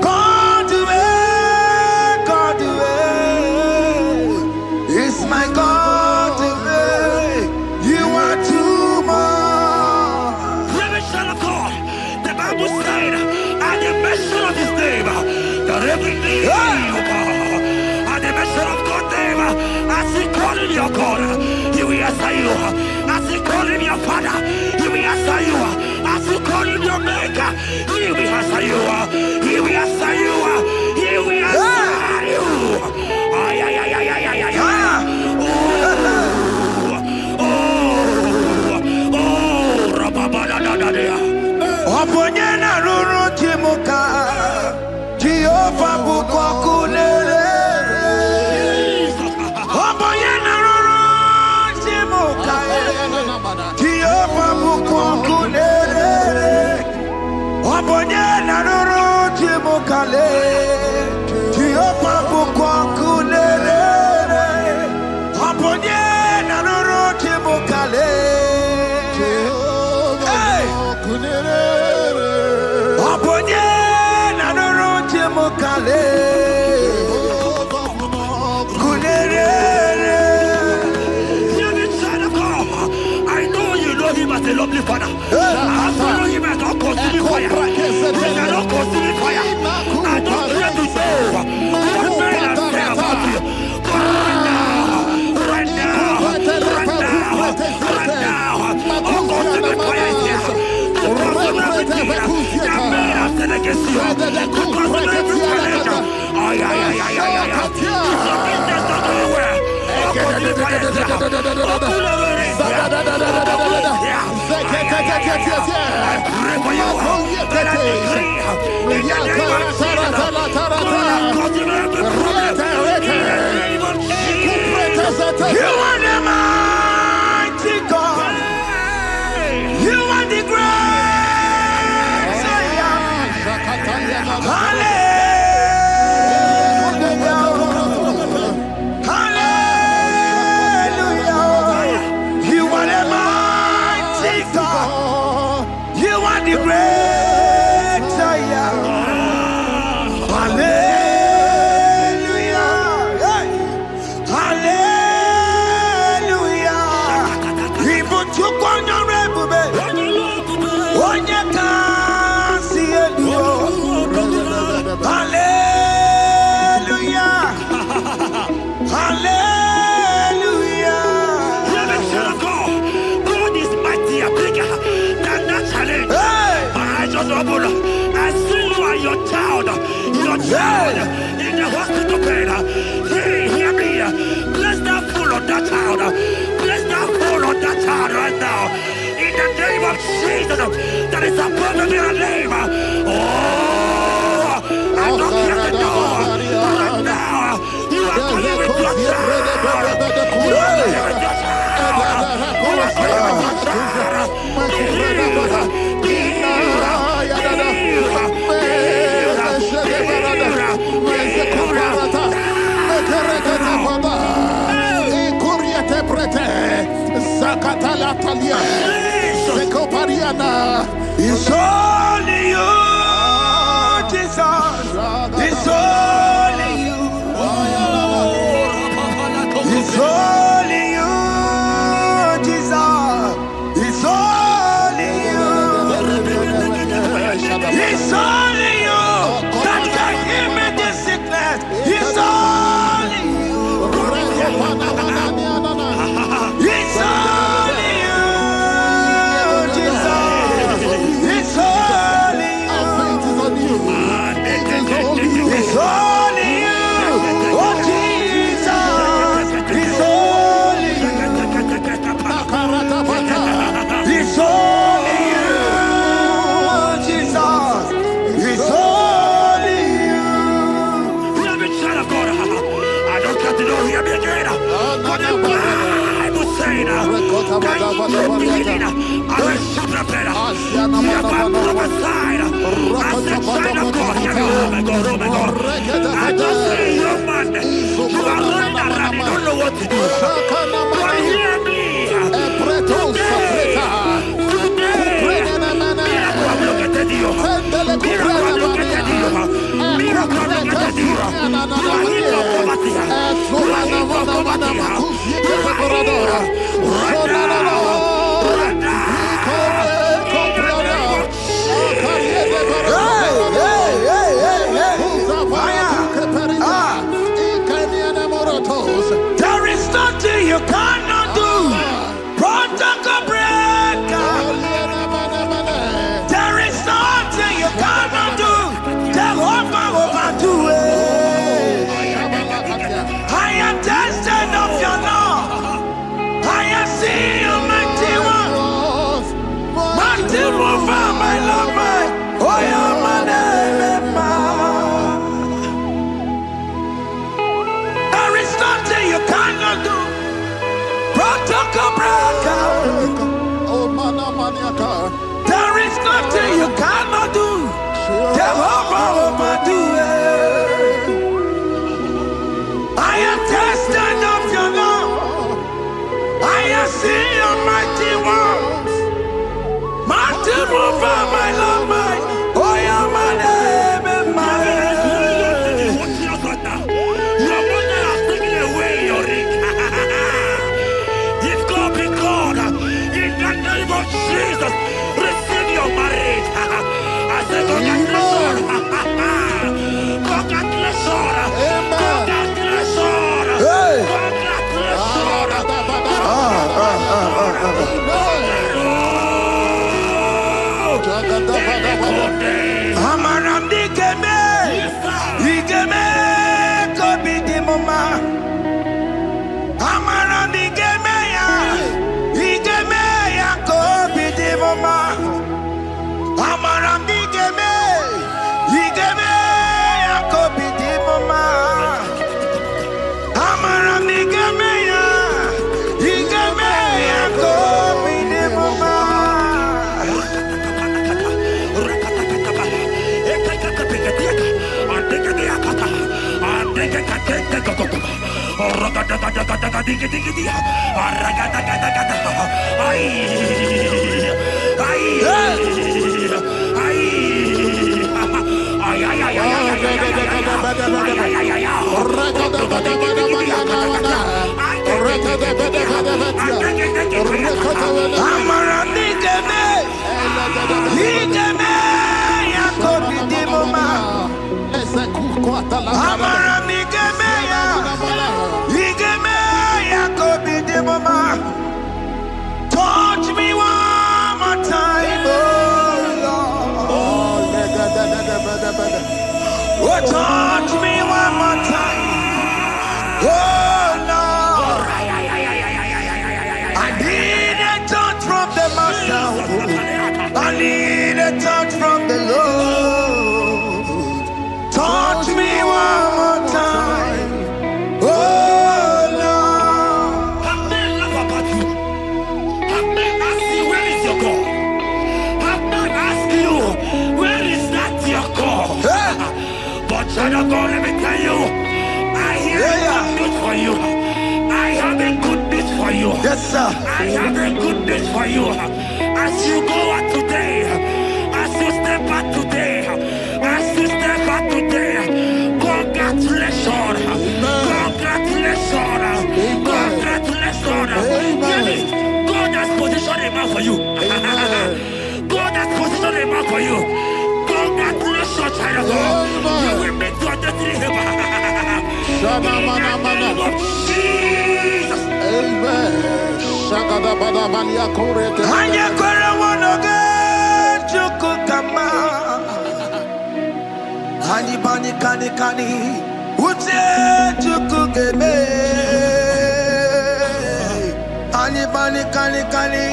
God, God, it's my God, you are too much. Revelation of God. The Bible said, at the mention of his name, that every knee will bow. At the mention of God's name, as he called him your God, he will answer you. As he called him your Father, he will answer you. As you call him your Maker, he will answer you. He will answer you. He will answer you. Ay, ay, ay, ay, ay, ay, ay, ay. Oponyena ruru timuka Jehova bukokunele Oponyena ruru timuka Jehova bukokunele Oponyena ruru timuka Jehova bukokunele Oponyena ruru timuka I know you know him as a lovely Father. I follow him as a consuming fire. He is not consuming fire. I don't care to know what men are saying about you. But right now, oh, consuming fire is here. To consume everything that men are saying against you. To consume every challenge. Ay, ay, ay, ay, ay, ay. Something that's not going well. Oh, consuming fire is here. Oh, I pray for you. That I decree in the name of Jesus. Continue every problem. In the name of Jesus. You are the mighty God. You are the great Savior. Hallelujah. The great Zion. Hallelujah. Hallelujah. Even to go on your rebbe. When you can't see it. Hallelujah. Hallelujah. God is mighty and bigger than that challenge. I see you and your child in the hospital bed. Hey, hear me. Bless that fool on that child. Bless that fool on that child right now. In the name of Jesus, that is above every name. Oh, I don't hear the door. Right now, you are coming with your child. You are coming with your child. You are coming with your child. It's only you, Jesus. It's only you. It's only you, Jesus. It's only you. It's only you that can heal me this sickness. It's only you. It's only you, Jesus. It's only you. It's only you. Oh, Jesus. It's only you. It's only you, Jesus. It's only you. I don't got to know hear me again. But the Bible saying, I will suppress. You have prophesied. I said, sign of God. Oh my God, oh my God. I just see you, man. You are running around. You don't know what to do. But hear me. Today, I'm looking at you. There is nothing you cannot do. Jehovah will do it. I am tested of your love. I have seen your mighty ones. Mountain mover, my love, my. Oh, yeah, my name and my name. Your mother has taken away your ring. If God be God, in the name of Jesus, receive your marriage. I say congratulations. Congratulations. Congratulations. Congratulations. Amaramdi Geme, Igeme, Kobi di Mama. Amaramdi Geme ya, Igeme ya, Kobi di Mama. Amaramdi Geme, Igeme ya, Kobi di Mama. Amaramdi Geme ya, Igeme ya, Kobi di Mama. Touch me one more time, oh Lord. Oh, touch me one more time, oh Lord. I need a touch from the Master. I need a touch from the Lord. Touch me one more time, oh Lord. Have men laugh about you. Have men ask you, where is your God? Have men ask you, where is that your God? But child of God, let me tell you, I hear a good news for you. I have a good news for you. Yes, sir. I have a good news for you. As you go out today, as you step out today, as you step out today, congratulations. Congratulations. Congratulations. Hear me. God has positioned a man for you. God has positioned a man for you. Congratulations, child of God. You will meet your destiny helper. In the name of Jesus. Amen. Anya kwere wonoge chukukama. Hani bani kani kani uche chukugeme. Hani bani kani kani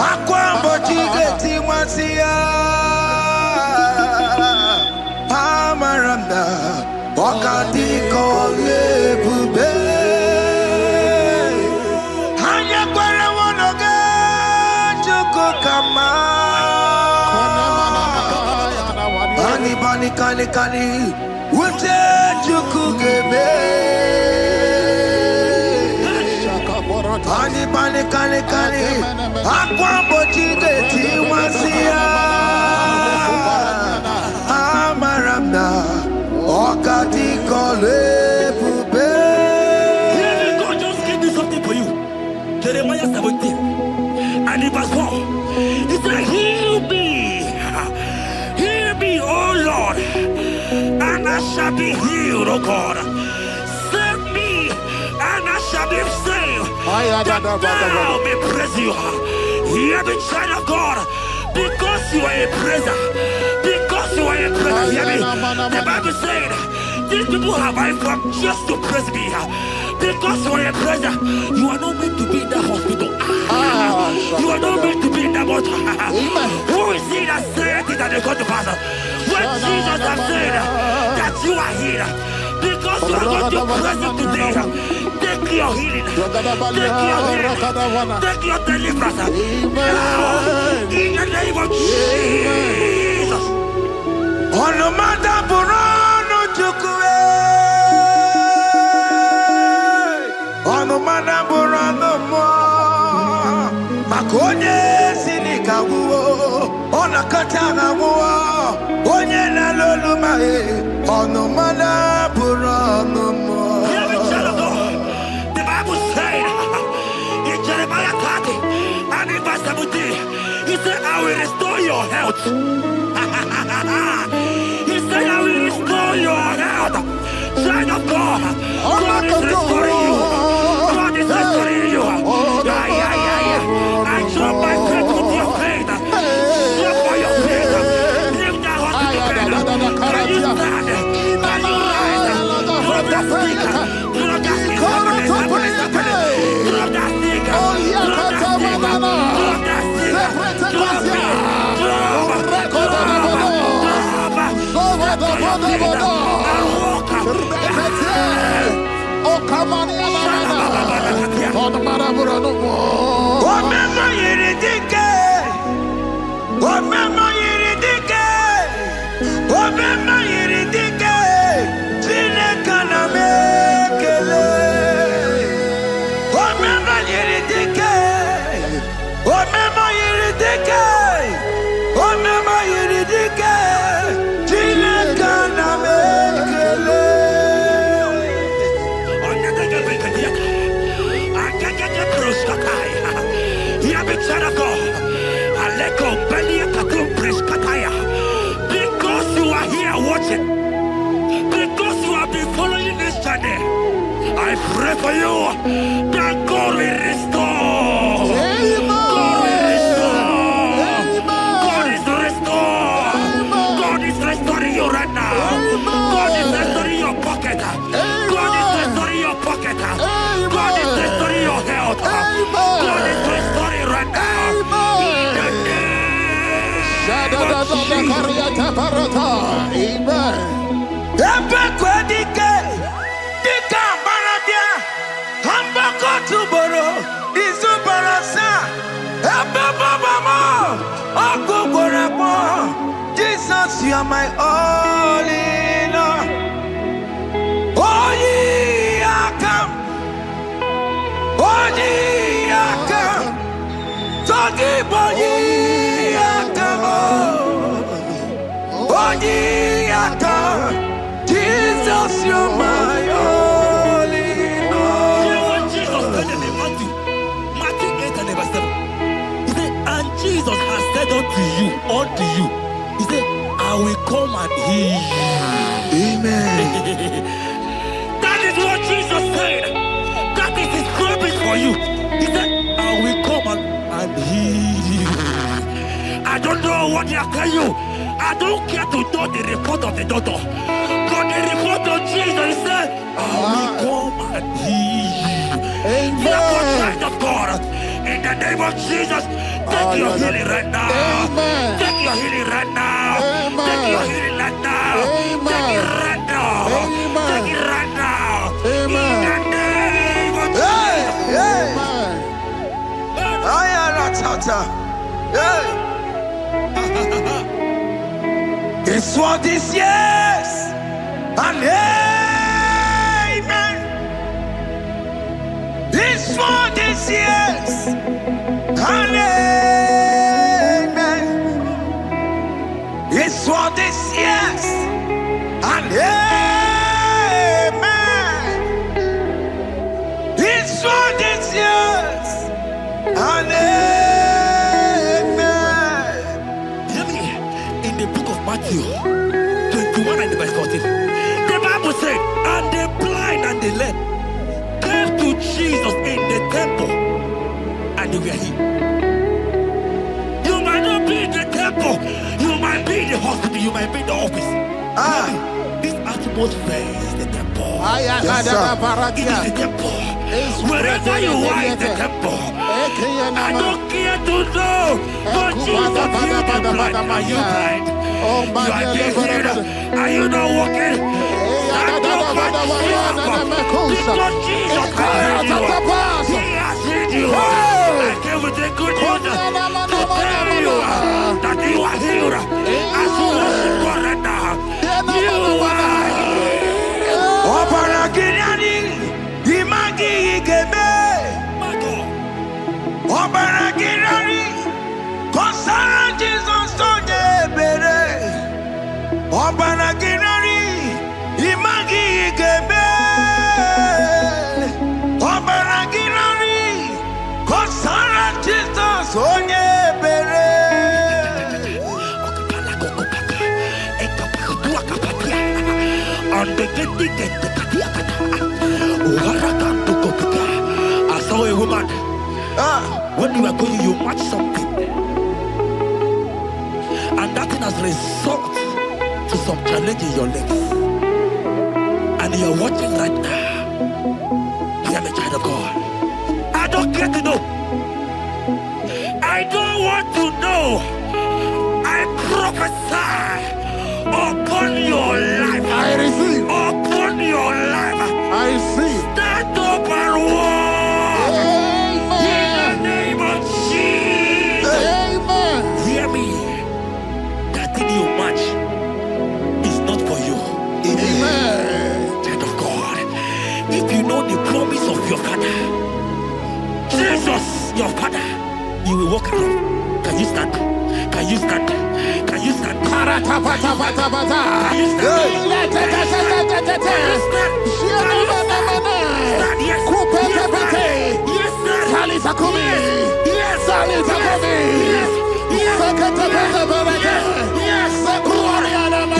akwambo chigeti mwasiya. Amaramda wakati kole bube. Anya kwere wonoge chukukama. Bani bani kani kani uche chukugeme. Bani bani kani kani akwambo chigeti mwasiya. Amaramda wakati kole bube. God just gave me something for you. Jeremiah 17 and in verse 4. He said, heal me, oh Lord, and I shall be healed, oh God. Save me, and I shall be saved, that thou may praise you. Hear me, child of God, because you are a praiser. Because you are a praiser, hear me. The Bible said, these people have I come just to praise me. Because you are a praiser, you are not meant to be in that hospital. You are not meant to be in that water. Who is he that said it and they come to pass? When Jesus has said that you are healed, because you are going to praise him today, take your healing, take your healing, take your deliverance. Now, kawo ona katanga wo onye na lolu mae ono mana burano mo. The Bible said in Jeremiah 30 and in verse 17, he said, I will restore your health. He said, I will restore your health. Child of God, God is restoring you. God is restoring you. I drop my faith with your faith. Drop by your faith. Lift that hospital bed. Can you stand? Can you rise? Drop that stick. Drop that stick. Drop that stick. Drop that stick. Drop that stick. Drop it. Because you are here watching, because you have been following this channel, I pray for you that God will restore. God will restore. God is restoring. God is restoring you right now. God is restoring your pocket. God is restoring your pocket. God is restoring your health. God is restoring right now. Jesus, you are my all in all. Oh, ye are come. Oh, ye are come. Talking about ye are come. Oh, ye are come. Jesus, you are my all in all. You know what Jesus said in Matthew 8 and verse 7? He said, and Jesus has said unto you, he said, I will come and heal you. Amen. That is what Jesus said. That is his promise for you. He said, I will come and heal you. I don't know what they are telling you. I don't care to know the report of the doctor. But the report of Jesus, he said, I will come and heal you. Therefore, child of God, in the name of Jesus, take your healing right now. Amen. Take your healing right now. Amen. Take your healing right now. Amen. Take it right now. Amen. Take it right now. Amen. In the name of Hey, hey. Amen. I am Ratata. Hey. It's what this yes and amen. It's what this yes and amen. It's what this yes and amen. It's what this yes and amen. Hear me. In the book of Matthew 21 and verse 14, the Bible said, and the blind and the lame came to Jesus in the temple, and they were healed. You might not be in the temple, you might be in the hospital, you might be in the office. This atmosphere is the temple. Yes, sir. It is the temple. Wherever you are in the temple, I don't care to know, but Jesus healed the blind. Are you blind? You are being healed. Are you not walking? Stand up and because Jesus has healed you. He has healed you. I came with a good news to tell you that you are healed. As you worship God right now, you are healed. Kosara Jesus Sonye Bere Obana Ginari Imagi Igebe Obana Ginari Kosara Jesus Sonye Bere I saw a woman. When you were going, you match something, and that thing has resulted to some challenge in your legs. And you're watching right now. Hear me, child of God. I don't get to know. I don't want to know. I prophesy upon your life. I receive. Upon your life. I receive. Stand up and walk. In the name of Jesus. Amen. Hear me. That thing you match is not for you. Amen. Child of God. If you know the promise of your father, Jesus, your father, you will walk around. Can you stand? Can you stand? Can you stand? Parata pata pata pata. Can you stand? Yes. Coupe Yes, pepete. yes, sir. Salita kumi. Yes, Salita kumi. yes, yes, Sekete pete pete. yes. Sekuariana ma.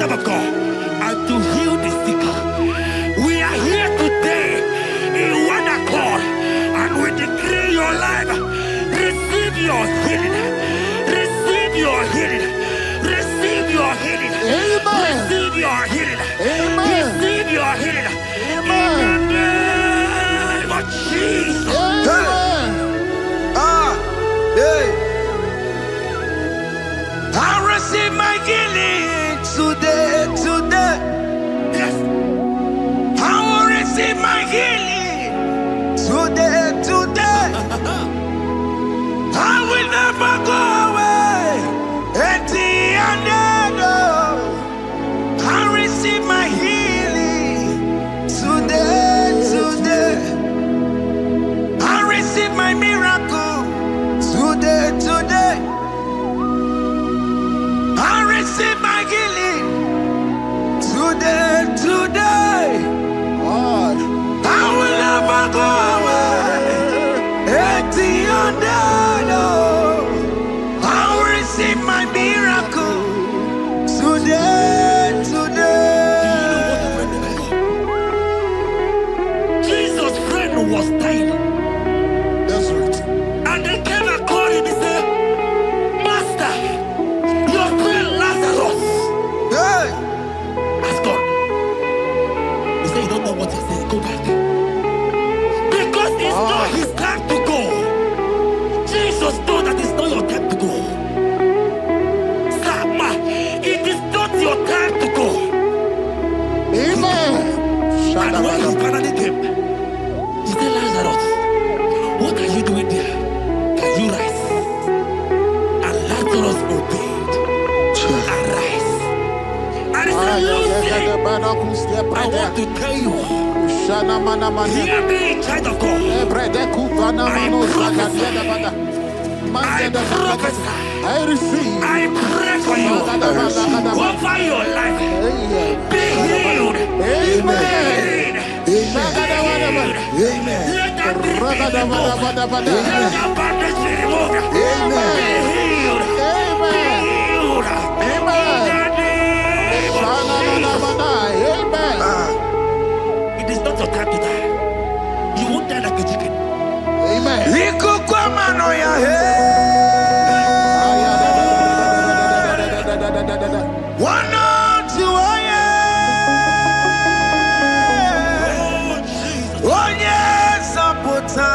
Of God and to heal the sick. We are here today in one accord, and we declare your life. Receive your healing. Receive your healing. Receive your healing. Amen. Receive your healing. Amen. Receive your healing. Amen. In the name of Jesus. Amen. I receive my healing today. Yes. I will receive my healing today. I will never go away empty-handed. I receive my healing today. I receive my miracle today. I receive my healing today. I will never go away empty-handed. I will receive my miracle today. Jesus' friend was dying. That's right. And they came and called him and said, Master, your friend Lazarus has gone. He said, you don't know what he said. Go back. Because it's not his time to go. Jesus knows that it's not your time to go. Sama, it is not your time to go. Amen. And when he finally came, he said, Lazarus, what are you doing there? Can you rise? And Lazarus obeyed. Arise. And he said, Lucy, I want to tell you. Hear me, child of God. I prophesy I prophesy. I receive. I pray for you. Over your life. Be healed. Amen. Amen. Let that be removed. Let that bandage be removed. Amen. Be healed. Amen. Be healed. Amen. It is not your time to die. You won't die like a chicken. Amen. One to oh yes, Apota.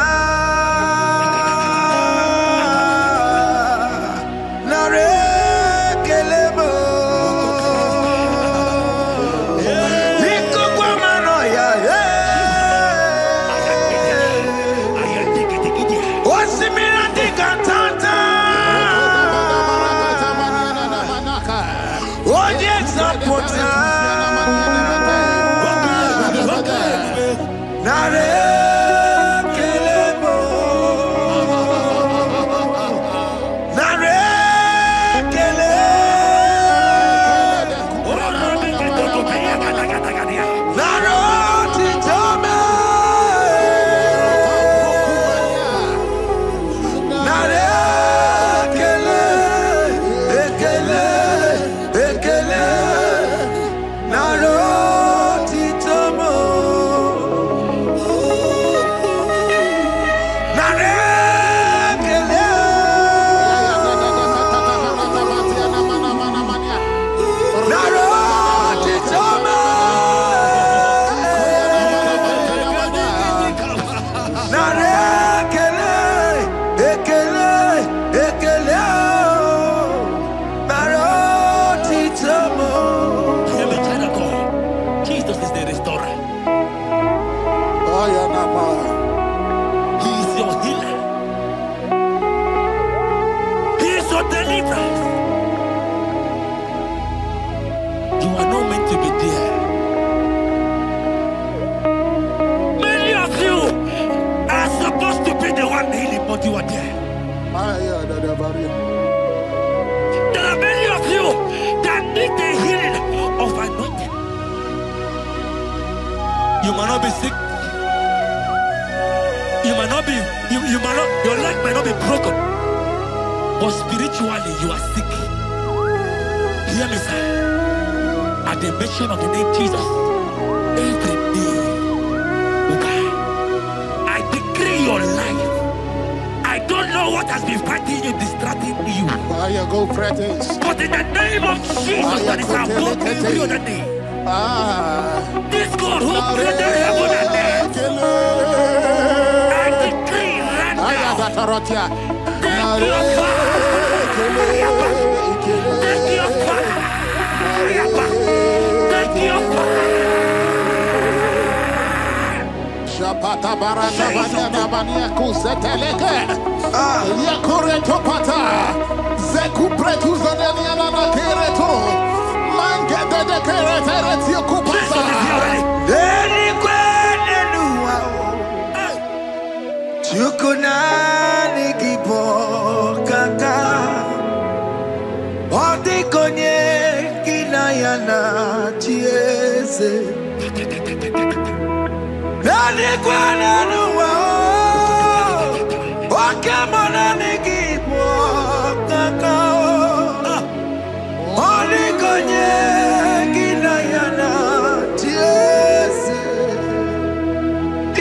You are there. There are many of you that need the healing of anointing. You might not be sick. You might not be, you might not, your leg might not be broken. But spiritually you are sick. Hear me, sir. At the mention of the name Jesus, every day will die. I decree your life. I don't know what has been fighting you, distracting you. But in the name of Jesus, that is above every other name. This God who created heaven and earth, I decree right now, take your fire. Take your fire. Take your fire. Shapata baranda banana bania kuseteleke. Yakureto pata. Zeku pretu zaneliana na kereto. Mange de keretere tiku pata. Deni kwene nuwa. Chukuna nikipo kaka. Odi konye kinayana chiese. Nani kwana nuwa wakemona nikipo kaka Oli konye kinayana tiese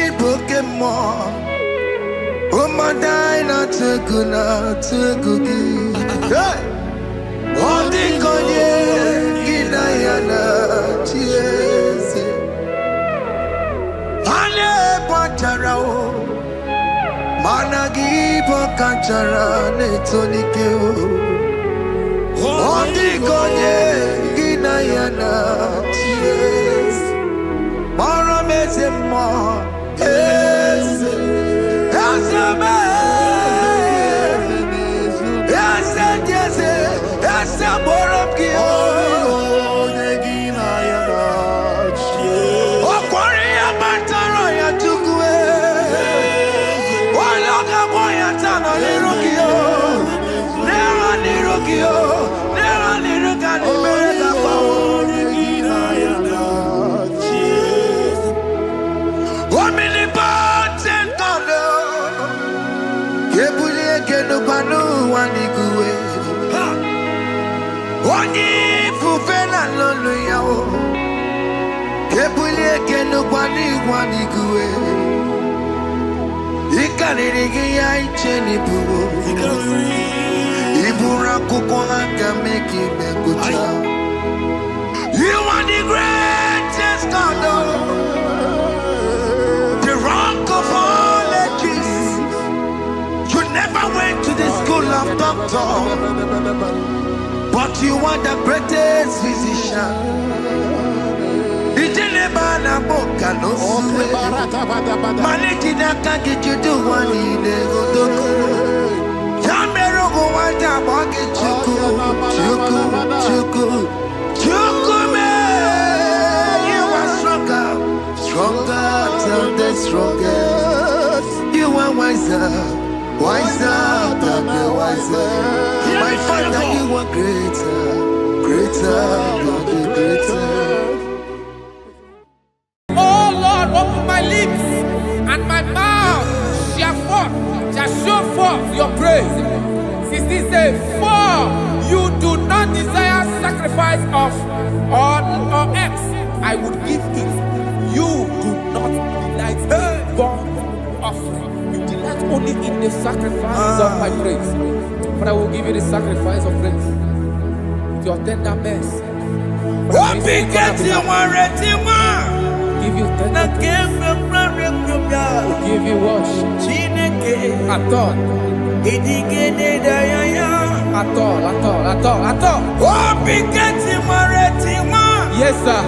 Ibokemo Umadai na tegugi Oli konye kinayana tiese Ale pacharao Managi pokachara netonike Ondi konye ginayana Yes Mara meze mo Yes Yasame Yasa jese Yasa borobki Tukwe, wala kabo ya tano ni rukio. You are the greatest God, the rock of all ages. You never went to the school of doctor, but you are the greatest physician. Stronger than the strongest. You are wiser than the wiser. My Father, you are greater than the greater. Oh Lord, open my lips and my mouth shall show forth your praise. 16 says, for you do not desire sacrifice of or X, I would give it. You do not delight in burnt offering. You delight only in the sacrifice of my praise. But I will give you the sacrifice of praise with your tender mercy. Give you tender praise. Give you worship. At all. Yes, sir.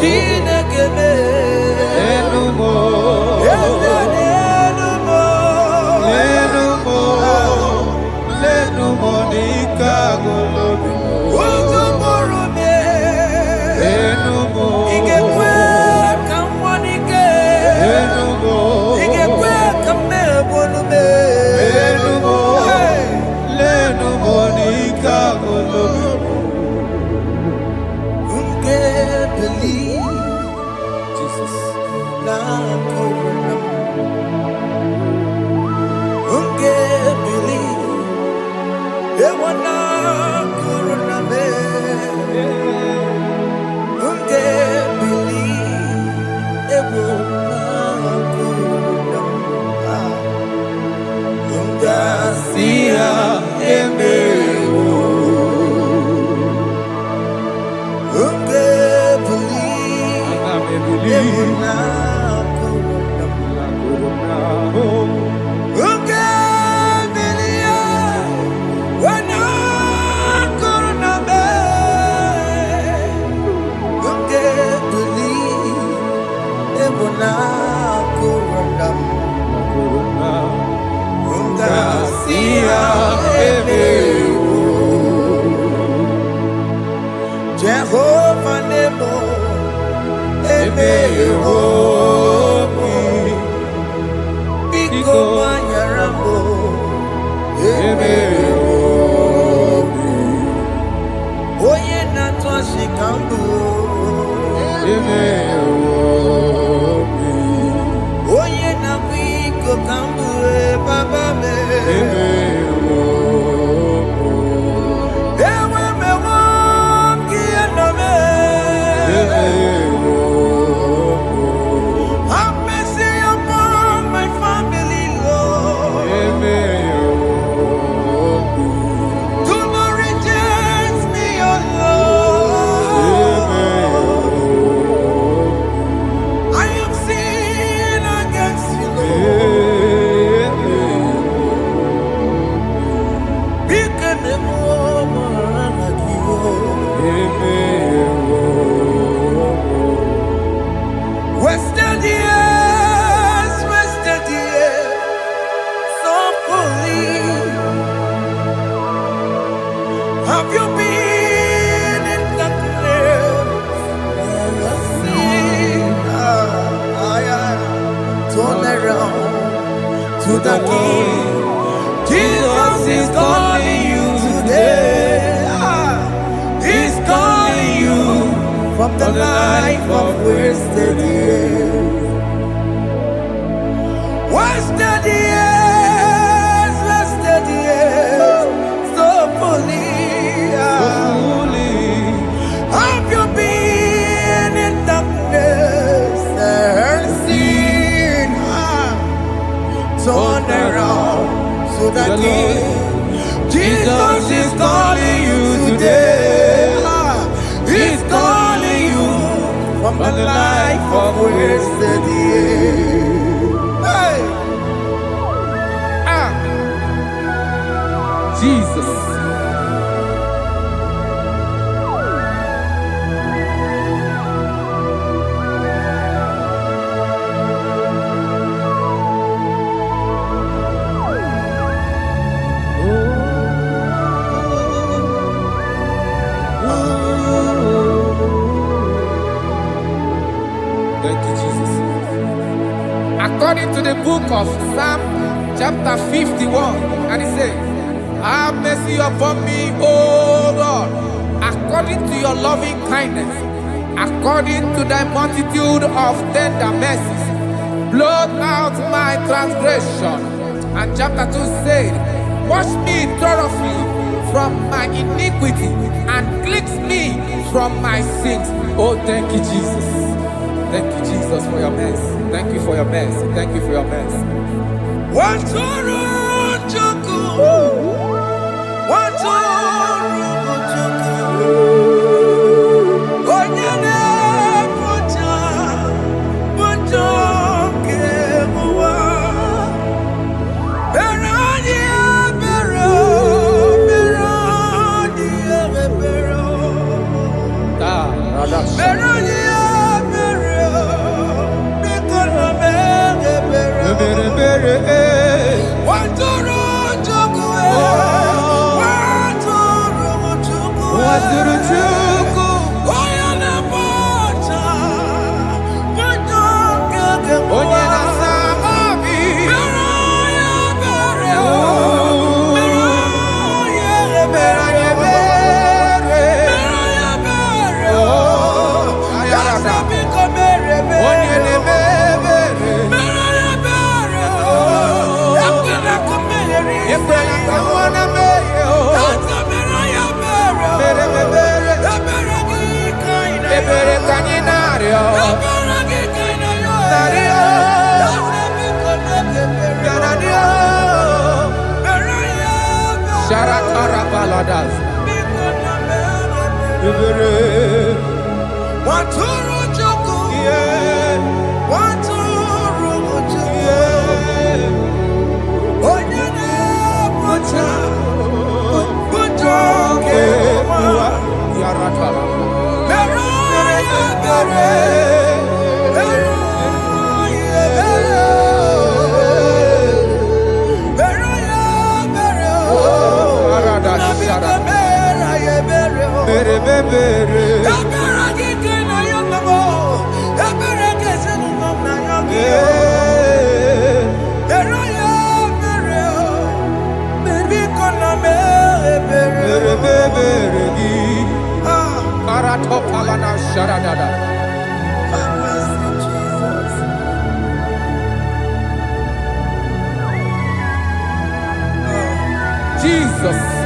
Jesus, Jehovah Nebo, Ebe Yehomi, Biko Manyarambo, Ebe Yehomi, Oye Natwa Shikambu, Ebe Yehomi, Oye Nabiko Kambu, Baba Me, Ebe have you been in the place? Turn around to the King. Jesus is calling you today. He's calling you from the life of wasted years. Wasted years, wasted years, so fully. Have you been in darkness and seen? Turn around to the King. Jesus is calling you today. He's calling you from the life of wasted years. Hey! Jesus. Thank you, Jesus. According to the book of Psalm chapter 51, and it says, have mercy upon me, O Lord, according to your loving kindness, according to thy multitude of tender mercies, blot out my transgression. And chapter 2 said, wash me thoroughly from my iniquity and cleanse me from my sins. Oh, thank you, Jesus. Thank you, Jesus, for your mercy. Thank you for your mercy. Thank you for your mercy. Jesus.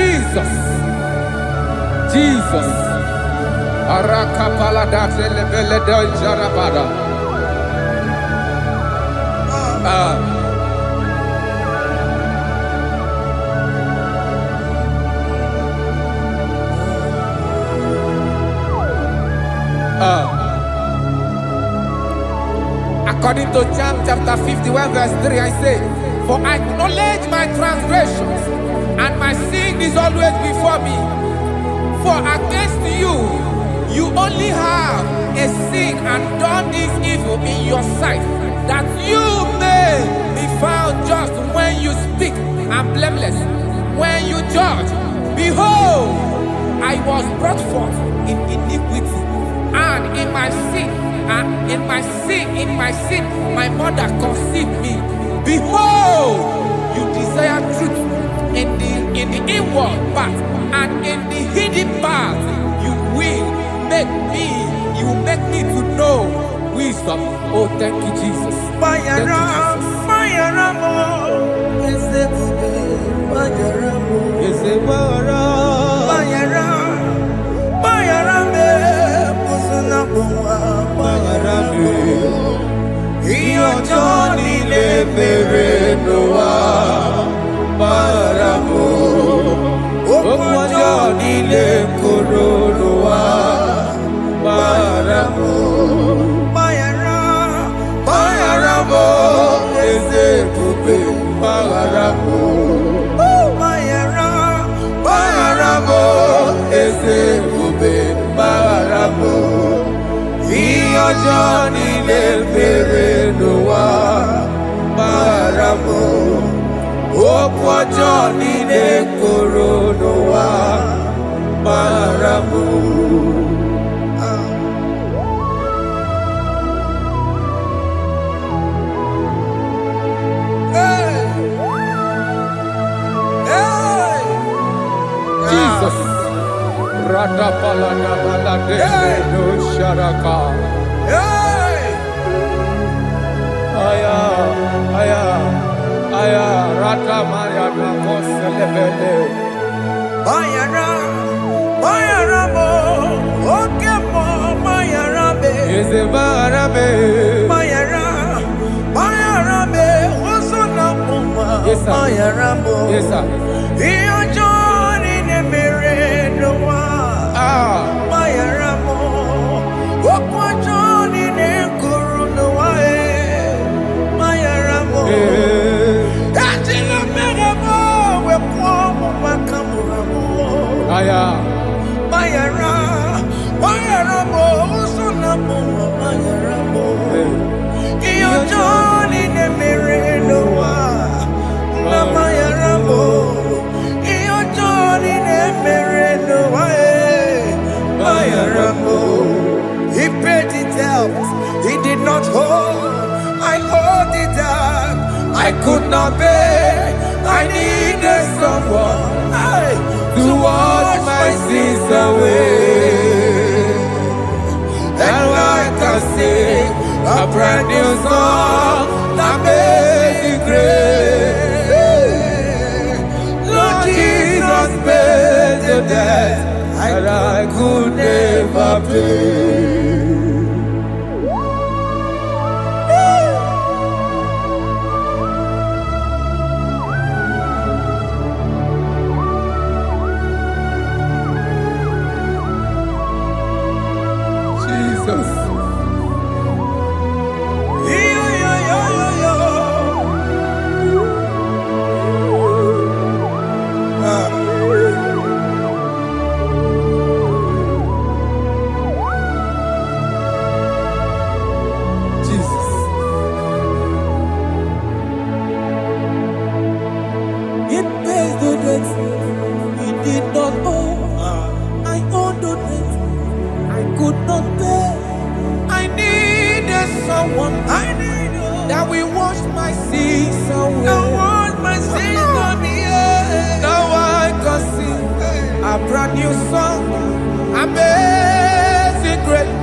Jesus. Jesus. Arakapala da telebele do jarabada. to Psalm chapter 51 verse 3, I say, for I acknowledge my transgressions, and my sin is always before me. For against you, you only have a sin and done this evil in your sight, that you may be found just when you speak and blameless when you judge. Behold, I was brought forth in iniquity, and in my sin, my mother conceived me. Behold, you desire truth in the inward part, and in the hidden part you will make me to know wisdom. Oh, thank you, Jesus. Thank you, Johnny le Noah Baramo Okwa Johnny le Noah Baramo. Jesus. Radapalana balade no sharaka. Aya, rata maya na koselebele. Bayara mo, okemo bayarabe. Ezebarabe. Bayarabe, osona puma. Yes, sir. Bayaramo. Yes, sir. Iyo Johnny ne mere noa. Bayaramo, okwa Johnny ne kuru noa. Bayaramo. Ajila meramo, we pomo makamuramo. Aya. Bayaramo, osona puma. Bayaramo. Iyo Johnny ne mere noa. Bayaramo. Iyo Johnny ne mere noa. Bayaramo. He paid it out. He did not hold. I hold it out. I could not bear. I needed someone to wash my sins away. And I can sing a brand new song that made me great. Lord Jesus paid the debt that I could never pay. That we wash my sins away. Now I can sing a brand new song, amazing grace.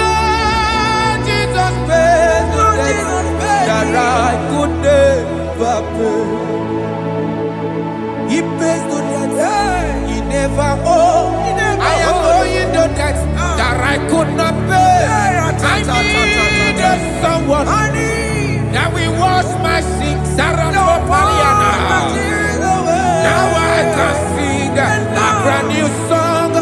Lord Jesus paid the debt that I could never pay. He pays the debt he never owed. I am owing the debt that I could not pay. I needed someone that will wash my sins. Now I can sing a brand new song.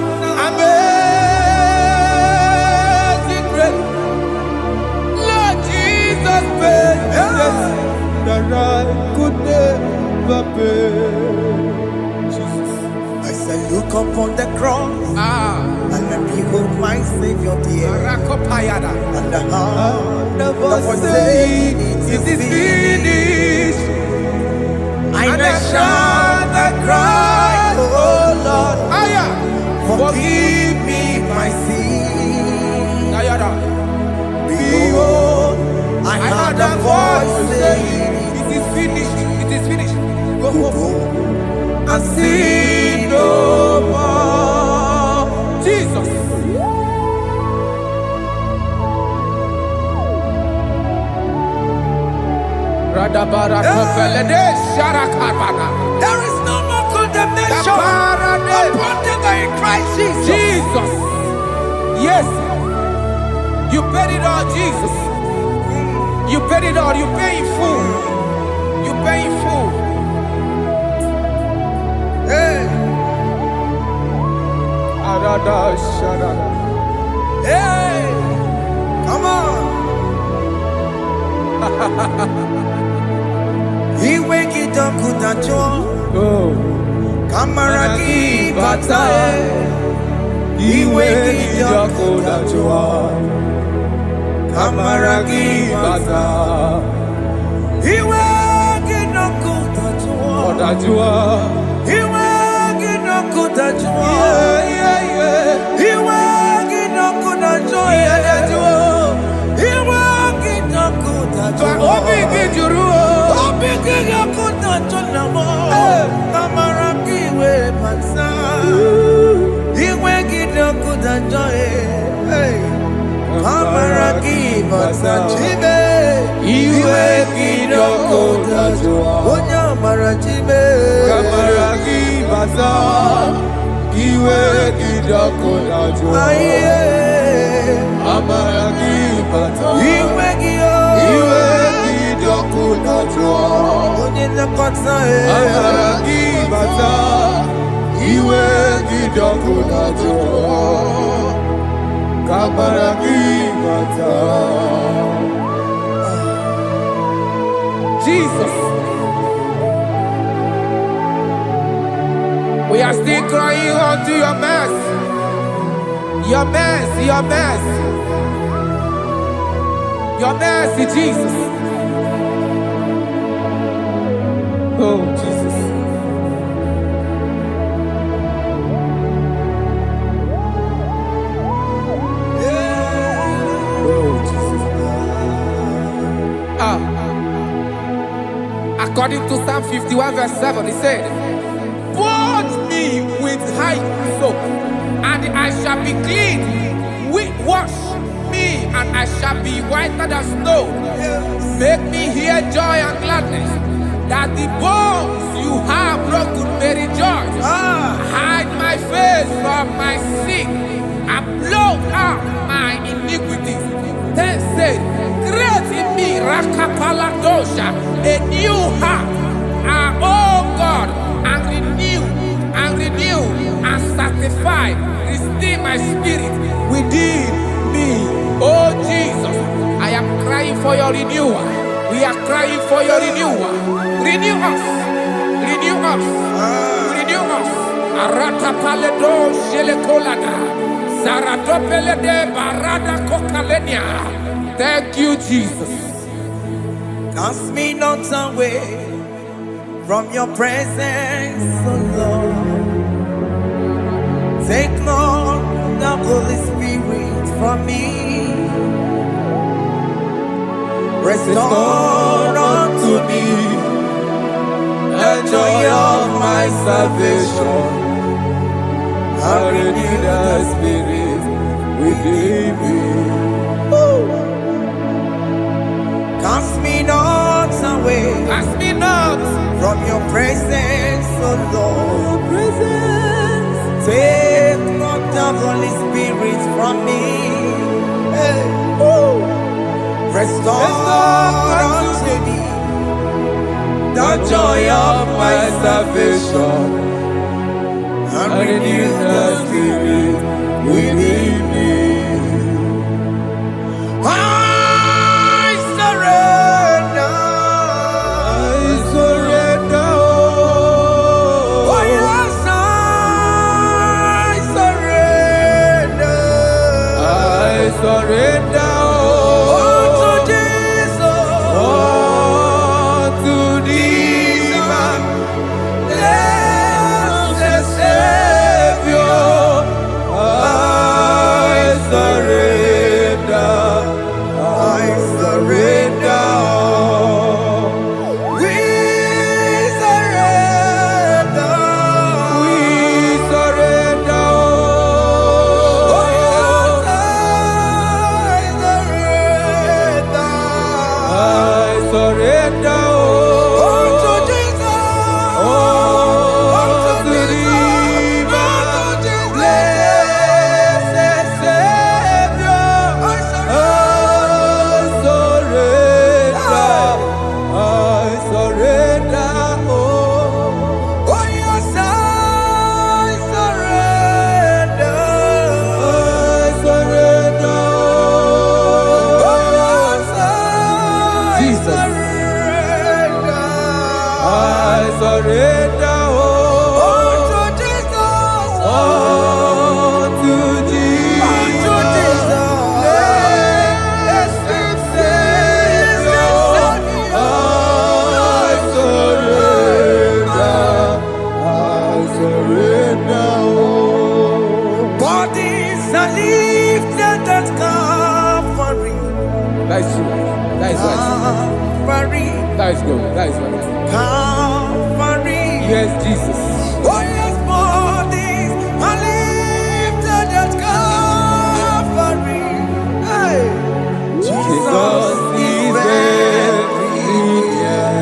never fail. I said, look upon the cross and then behold my Savior dear. And the heart of us saying, it is finished. And I shout and cry, oh Lord, forgive me my sin. Behold, I heard a voice saying, it is finished. It is finished. Go home and sin no more. Jesus. There is no more condemnation upon them in Christ Jesus. Jesus. Yes. You paid it all, Jesus. You paid it all. You pay in full. You pay in full. Hey. Hey. Come on. He wake it up with a joy. Kamaraki batae. He wake it up with a joy. Kamaraki batae. He wake it up with a joy. He wake it up with a joy. He wake it up with a joy. He wake it up with a joy. Jesus. We are still crying unto your mercy. Your mercy, your mercy. Your mercy, Jesus. Oh, Jesus. Oh, Jesus. According to Psalm 51 verse 7, he said, "Wash me with high soap, and I shall be clean. Wash me, and I shall be whiter than snow. Make me hear joy and gladness, that the bones you have broken may rejoice. Hide my face from my sin, and blot out my iniquities." Then said, "Create in me Rakapaladosha, a new heart, oh God, and renew, and sanctify, restore my spirit within me." Oh Jesus, I am crying for your renewal. We are crying for your renewal. Renew us, renew us, renew us. Arata paledo shelekolada, saratopele de barada kokalenia. Thank you, Jesus. Cast me not away from your presence, oh Lord. Take not the Holy Spirit from me. Restore unto me the joy of my salvation, and renew the spirit within me. Cast me not away, Cast me not from your presence, oh Lord. Take not the Holy Spirit from me. Hey. Restore unto me the joy of my salvation, and renew the spirit within me. I surrender, oh Jesus. I surrender. Unto Jesus. Unto Jesus. Unto Jesus. Blessed Savior. I surrender. Bodies are lifted at Calvary. That is true. That is right. Calvary. That is good. That is right. Calvary. Yes, Jesus. Oh yes, bodies are lifted at Calvary. Hey. Jesus is very near.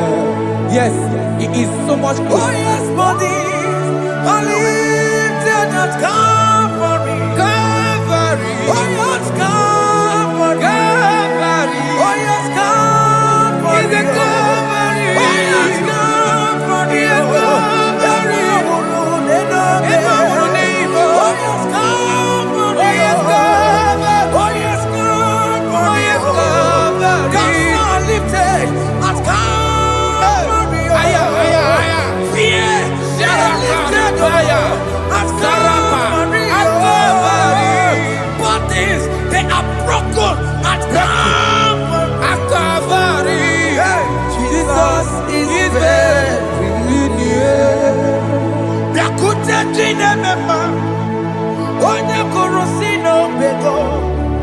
Yes, He is so much Oh closer. yes, bodies are lifted at Calvary. Calvary. Oh yes, Calvary. Calvary. Oh yes, Calvary. Is it Calvary? Oh yes, Calvary. Yes, Calvary.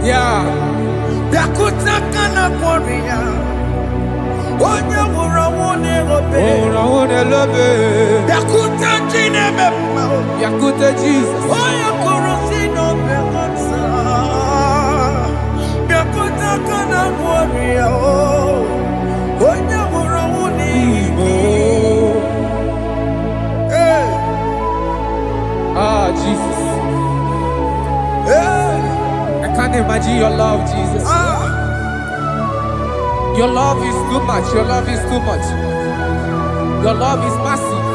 Yeah. Yakute Jesus. Ah, Jesus. I can't imagine your love, Jesus. Your love is too much. Your love is too much. Your love is massive.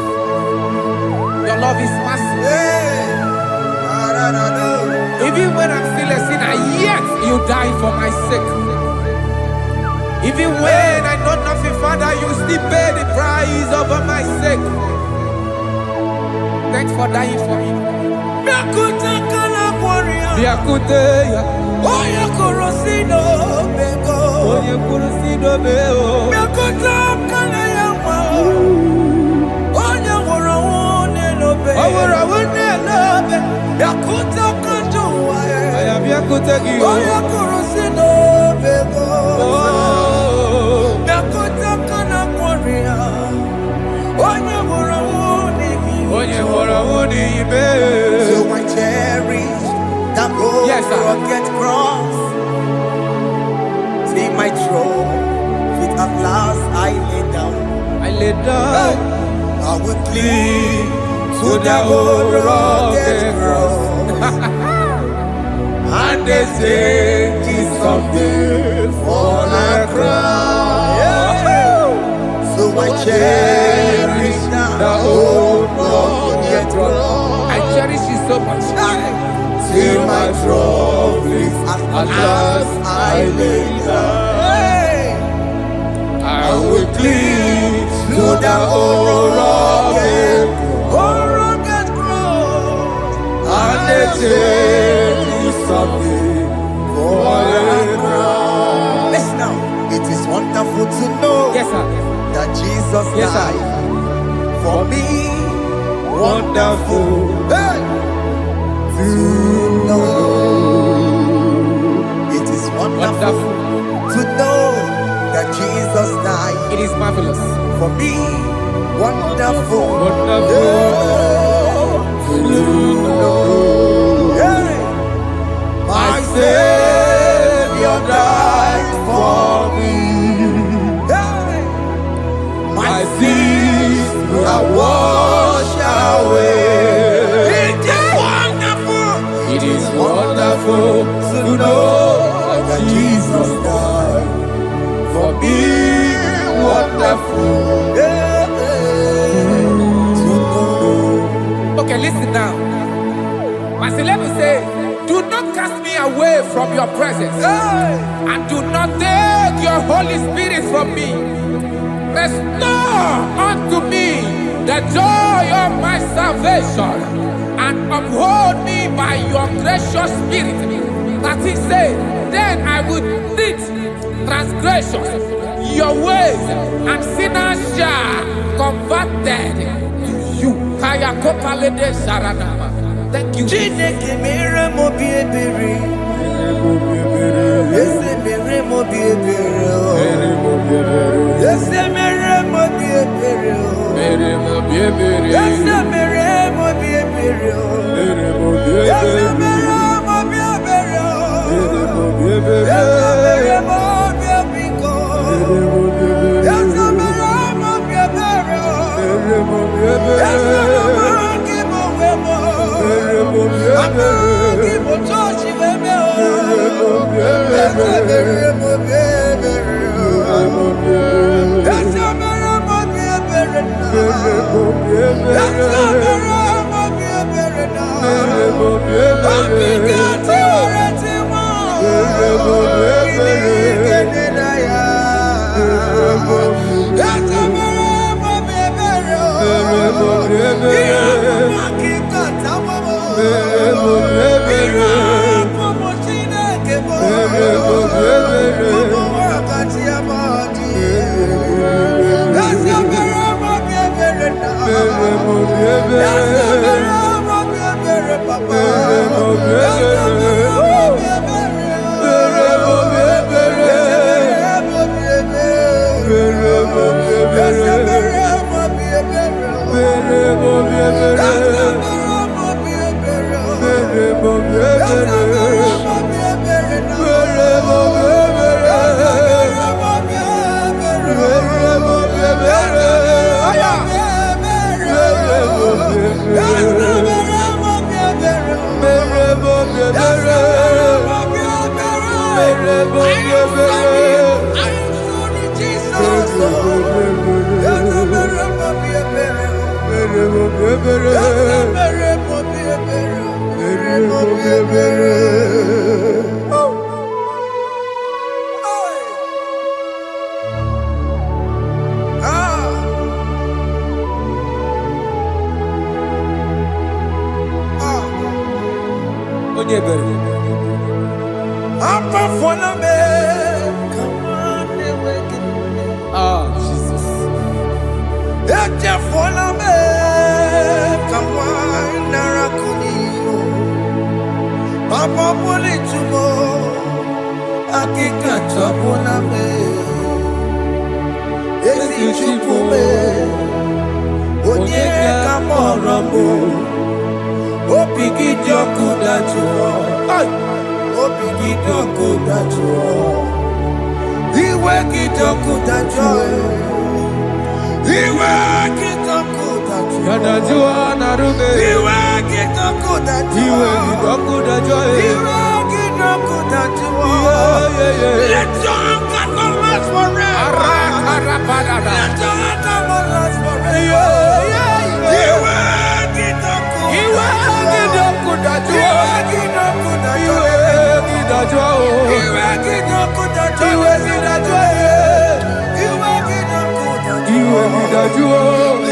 Your love is massive. Even when I'm still a sinner, yet you die for my sake. Even when I know nothing, Father, you still pay the price over my sake. Thanks for dying for me. Biakuteya. Oye kurosino bego. Oye kurosino bego. Biakuta kana yama. Oye wurawune lobe. Wurawune lobe. Biakuta kanjuwa. Aya biakutegi. Oye kurosino bego. Biakuta kana kwaria. Oye wurawune mi. Oye wurawune ibe. So I cherish that rugged cross. See my throne, feet at last I lay down. I lay down. I will cling to the old rugged cross. And they say this someday for a crown. So I cherish the old rugged cross. I cherish it so much. Till my troubles at last I lay down. I will cling To the old rugged cross. and they say this someday for a crown. Listen now, it is wonderful to know Yes, sir. that Jesus Yes, sir. died for me. Wonderful. Hey! To know. It is wonderful to know that Jesus died It is marvelous. for me. Wonderful. Wonderful. Hey! My Savior died for me. Hey! My sins are washed away. It is wonderful. It is wonderful to know that Jesus died for me. Wonderful. To know. Okay, listen now. My celeb say, do not cast me away from your presence, Hey! and do not take your Holy Spirit from me. Restore unto me the joy of my salvation, and uphold me by your gracious spirit. That he said, then I will teach transgressions your ways, and sinners shall converted to you. Thank you.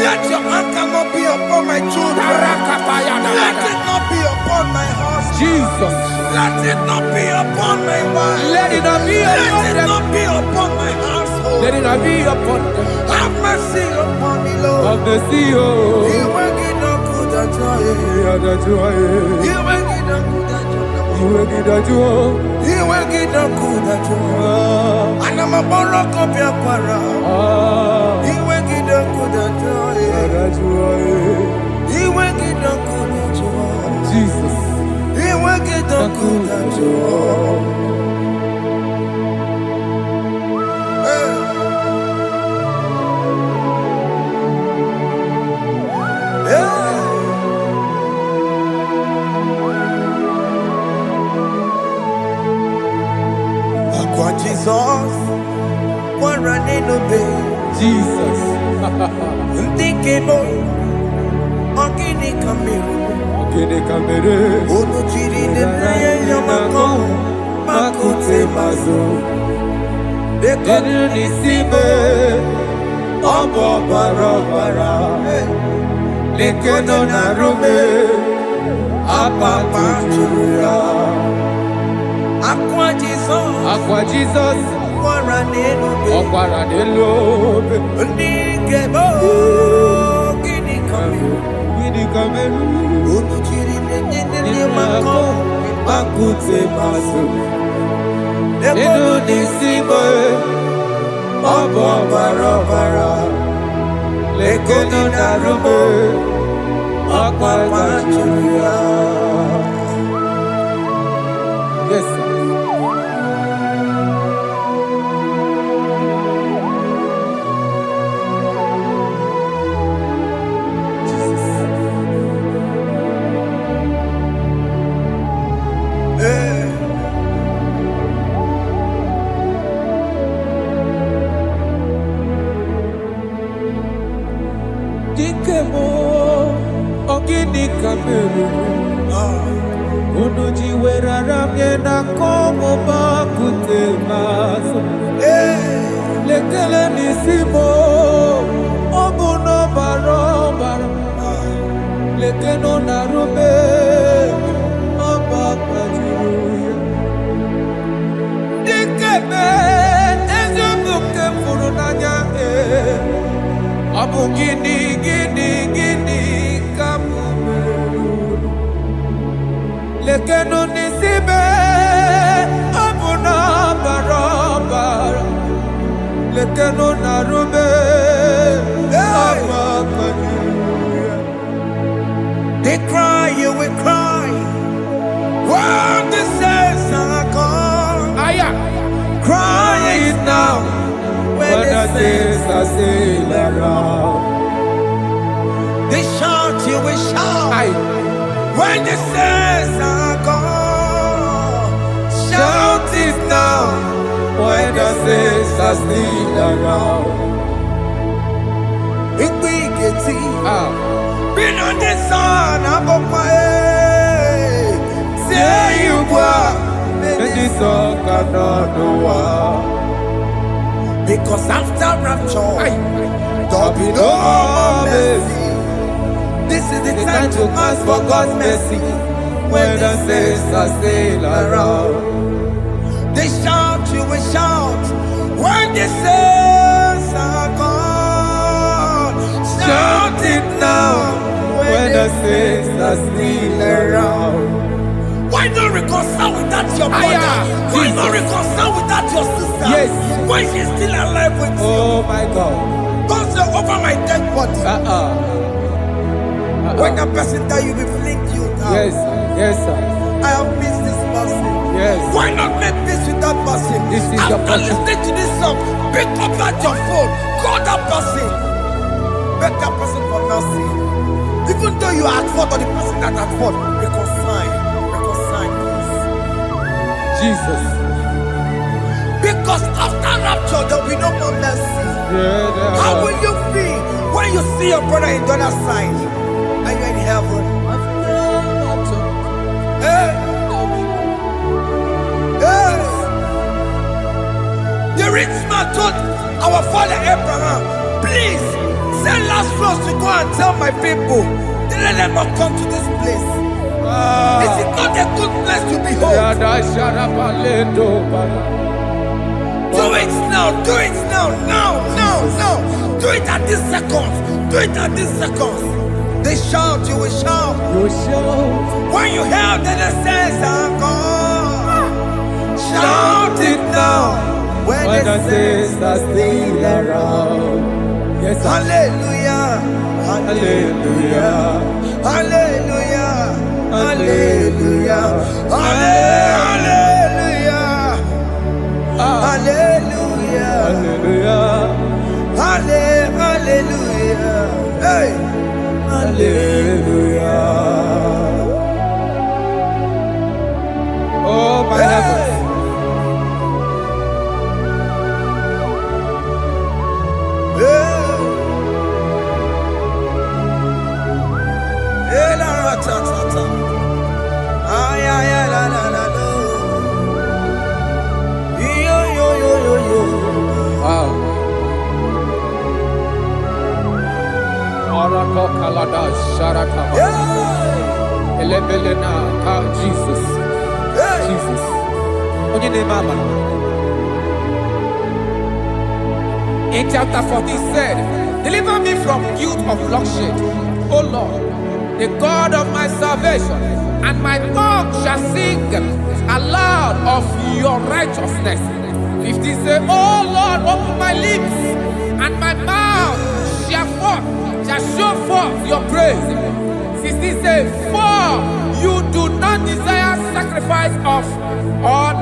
Let your anger not be upon my children. Let it not be upon my husband. Jesus. Let it not be upon my wife. Let it not be upon Let it them. not be upon my household. Let it not be upon them. Have mercy upon me, Lord. Of the sea, oh. You will get no good at joy. You will get no good at joy. You will get no good at joy. And I'm a borrow copy of Para. You will get no good at joy. You will get no good at joy. Jesus. You will get no good at joy. Jesus, one running obey. Jesus. Thinking more, organic camera. Ono chiri de prayer yamako, makote mazo. Enu nisibe Obo barobara Lekeno narume Apa tuya Aqua Jesus Okwara nelobe Ndigebo Gini kameru Unuchiri nene mako Makute masu Enu nisibe Obo barobara Lekeno narume Apa tuya. Yes, sir. Dikemo ogini kameru Unuji werara miena komo bakute maso Lekele nisimo Obuno barobara Lekeno narume Abakajiruya Dikeme Ezobuke furunanya Abu gini kamumeru Lekeno nisibe Abu na barabara Lekeno narume Abakajiruya. They cry, you will cry when the saints are gone. Cry it now when the saints are still around. They shout, you will shout when the saints are gone. Shout it now when the saints are still around. Been on the sun, I'm on my head. Say you are, and the sun cannot do. Because after rapture, there'll be no more mercy. This is the time to ask for God's mercy when the saints are still around. They shout, you will shout when the saints are gone. Shout it now when the saints are still around. Why not reconcile with that your brother? Why not reconcile with that your sister? Yes. Why she's still alive with you? Oh my God. Don't say over my dead body. When that person die, you will fling you down. Yes, yes, sir. I have missed this person. Yes. Why not make peace with that person? This is after listening to this song, pick up that your phone, call that person, beg that person for mercy. Even though you are at fault or the person that at fault, reconcile, please. Jesus. Because after rapture, there will be no more mercy. How will you feel when you see your brother in the other side and you're in heaven? Hey. Hey. The rich man told our father Abraham, please send Lazarus to go and tell my people to let them not come to this place. This is not a good place to behold. Do it now, do it now, now. Do it at this second. Do it at this second. They shout, you will shout. When you hear that the saints are gone, shout it now. When the saints are still around. Yes, hallelujah, hallelujah, hallelujah, hallelujah, hallelujah, hallelujah, hallelujah, hallelujah, hey, hallelujah. Oh my heavens. Yo. Kalada Sharata. Elebelena Jesus. Jesus. On your name, Mama. In chapter 14 said, deliver me from guilt of bloodshed, O Lord, the God of my salvation, and my tongue shall sing aloud of your righteousness. 15 say, O Lord, open my lips, and my mouth shall show forth your praise. 16 say, for you do not desire sacrifice of or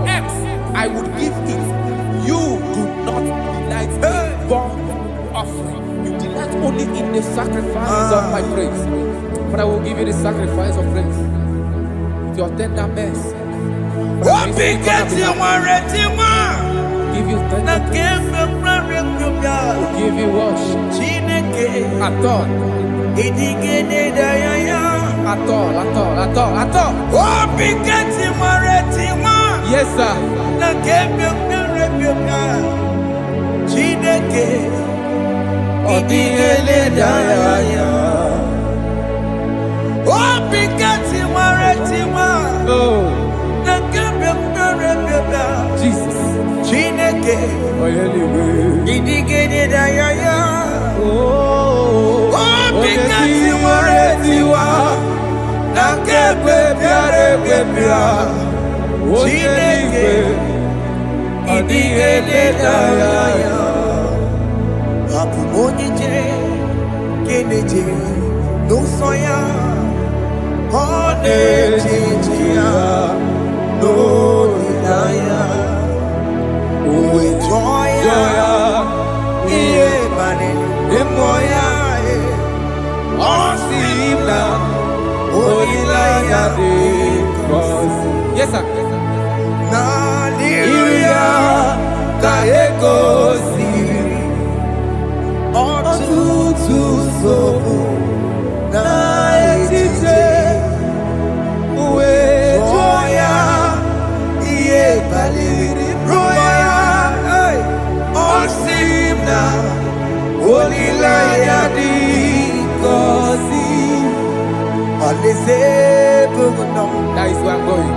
eggs, I would give it. You do not delight in burnt offering. You delight only in the sacrifice of my praise. But I will give you the sacrifice of praise with your tender mercy. Give you tender give you worship. At all. Yes, sir. Jesus. Yes, sir. That is where I'm going.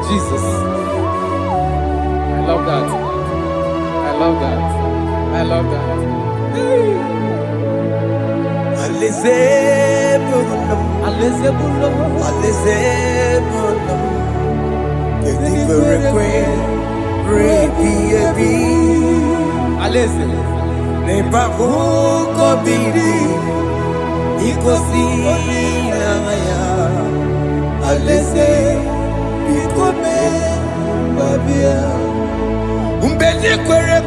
Jesus. I love that. I love that. I love that. Umbeli kwere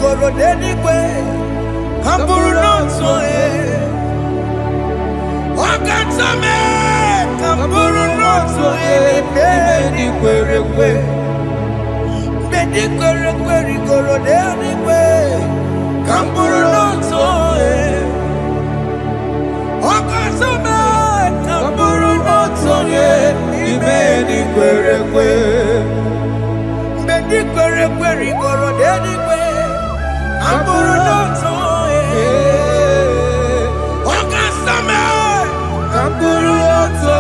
goro deni kwe Kamburu noto Wakatame Kamburu noto Bedi kwere goro deni kwe Kamburu noto Wakatame Kamburu noto Bedi kwere goro deni kwe Kamburu noto Wakatame Kamburu noto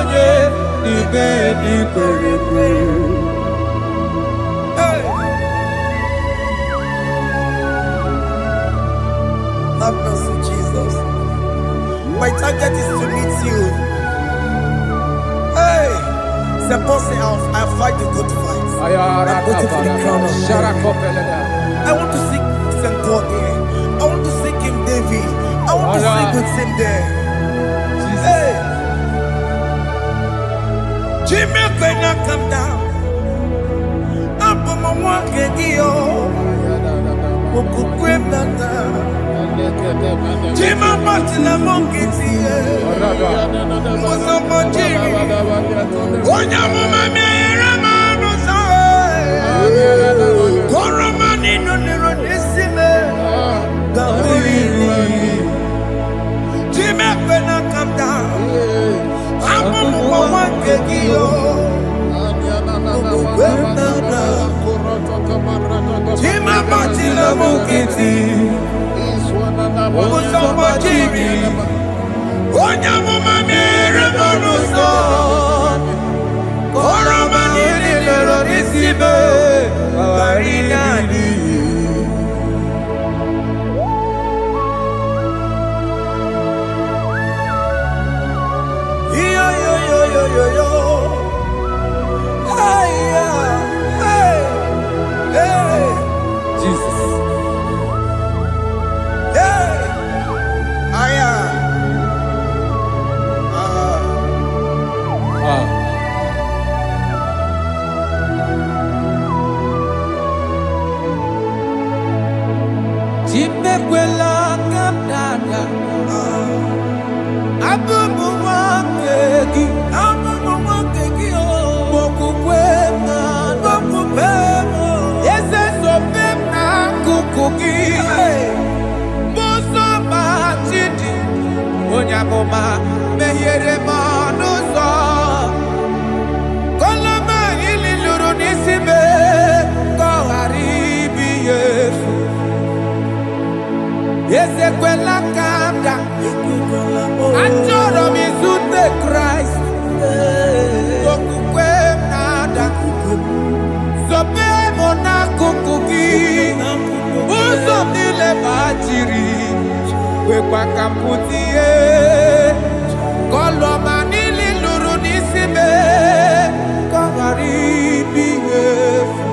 Bedi kwere Have mercy, Jesus. My target is to meet you. Hey, c'est pensé I fight the good fight. I'm waiting for the crown of glory. I want to seek St. Paul here. I want to seek King David. I want to sing with him there. Hey, Jimmy cannot come down. I'm on my walk again. Jima Martina Monkey, Onya Mama bukiti Usambajiri Onyamuma mere bonuso Koromani lero nisibe Barinani Yo yo yo yo yo yo Hey hey hey Jesus. Hey Aya Chimekwela kamdada Abubu wakegi o Mokukwe na Mokupemo Yese sopem na kukugi Muso machidi Onyagoma mehiere manuso Koloma ili luru nisime Koharibi yesu Yesekwela kamda Achoro mizute Christ Kokukwe nada Sope mona kukugi Uzo nile bajiri Wekwa kamputie Koloma nili luru nisime Koharibi yesu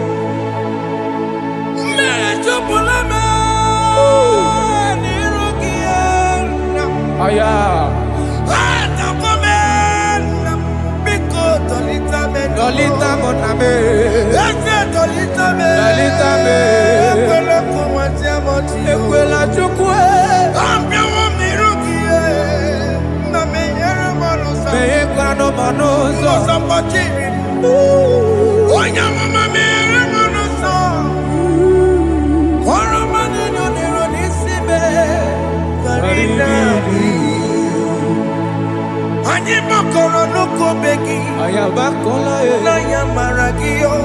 Mechopulame Aya. Dolita moname. Dolita me. Ekwela chukwe. Meye kwano monoso. Onya mama mere monoso. Koromani no nero nisibe. Anyị makọrọ n'ụkọ begi Ayabakola na ya mara gị o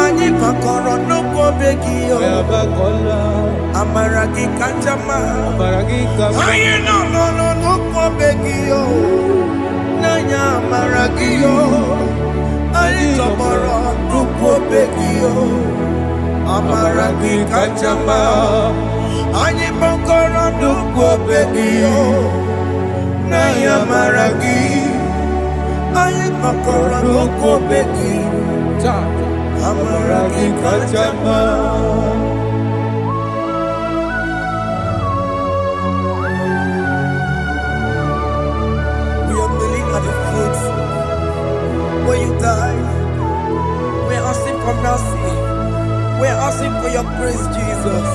anyị makọrọ n'ụkọ begi o Ayabakola amara gị kacha mma Baragika anyị nọ n'ụkọ begi o na ya mara gị o anyị tọgbọrọ n'ụkọ begi o amara gị kacha mma anyị makọrọ n'ụkọ begi o na ya mara gị anyị makọrọ n'ụkọ begi amara gị kacha mma we are kneeling at the foot where you died. We are asking for mercy. We are asking for your grace, Jesus.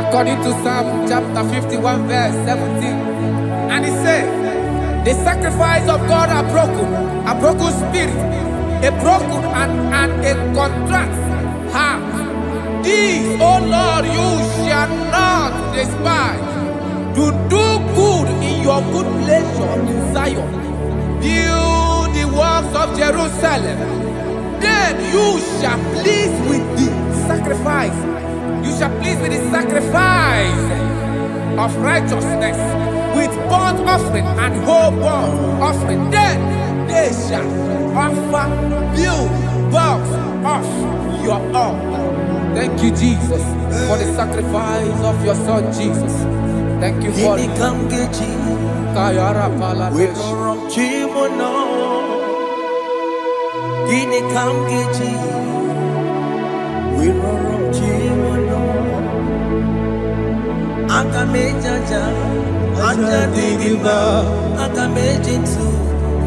According to Psalm chapter 51 verse 17. And it says, the sacrifice of God are broken spirit, a broken and a contrite heart. These, O Lord, you shall not despise. To do good in your good pleasure to Zion. Build the walls of Jerusalem. Then you shall please with the sacrifice. You shall please with the sacrifice of righteousness, with burnt offering and whole burnt offering. Then they shall offer build boughs of your own. Thank you, Jesus, for the sacrifice of your Son, Jesus. Thank you for it. Kayara Paladesh. Akamejaja, Ajadigima, Akamejitu,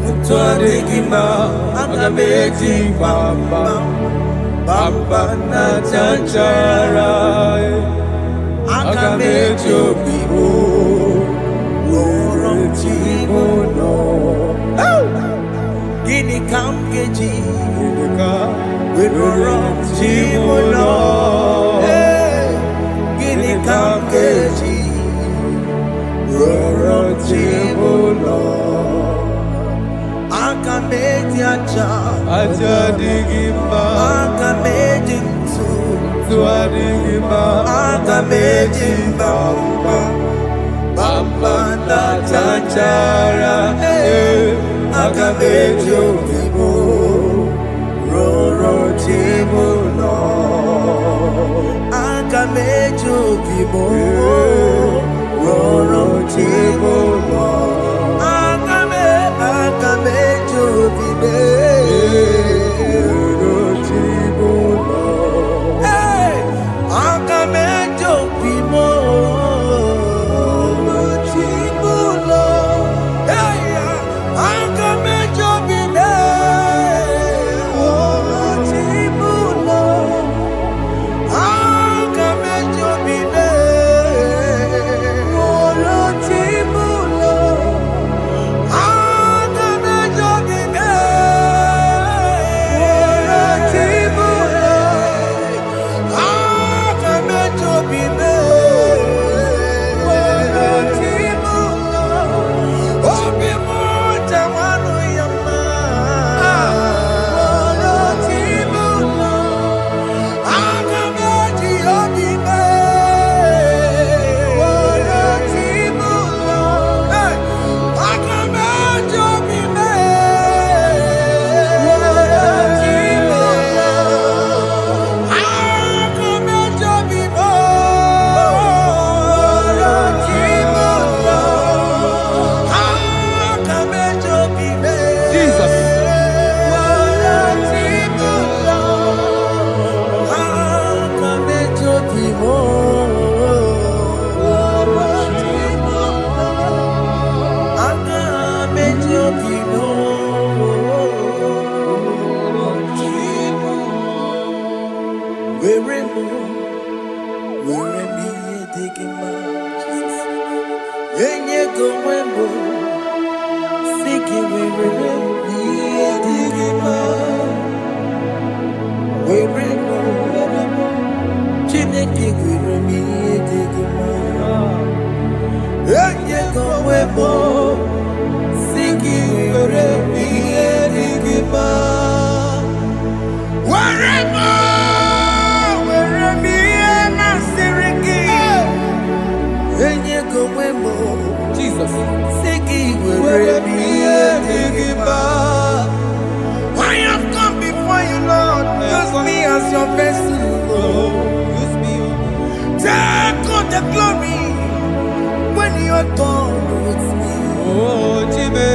Mutuadigima, Akameji Bamba, Bamba na Chachara, Akamejo Bibo, Worom Chimono, Gini Kamgeji, Worom Chimono. Kamgeji, Ajadigima, Akamejitu, Tuadigima, Akamejimba, Bamba na Chachara, Akamejo Vivo, Roro Chibuno, Akamejo Vivo, Roro Chibuno, Akamejo Vivo, Roro Chibuno, Akamejo Vivo. Jesus. I have come before you, Lord. Use me as your vessel. use me, Take all the glory when you are done with me. oh Jimmy.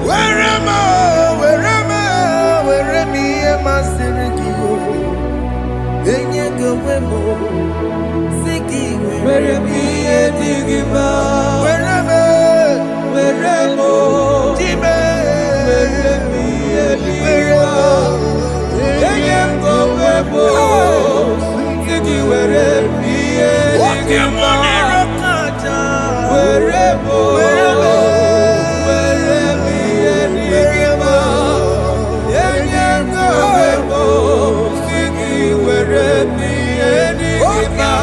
Where am I? Where me Digima, Wherever, wherever, Jimmy, where me Digima, Enyego webo, Sigi where me Digima, wherever, where me Digima, Enyego webo, Sigi where me Digima.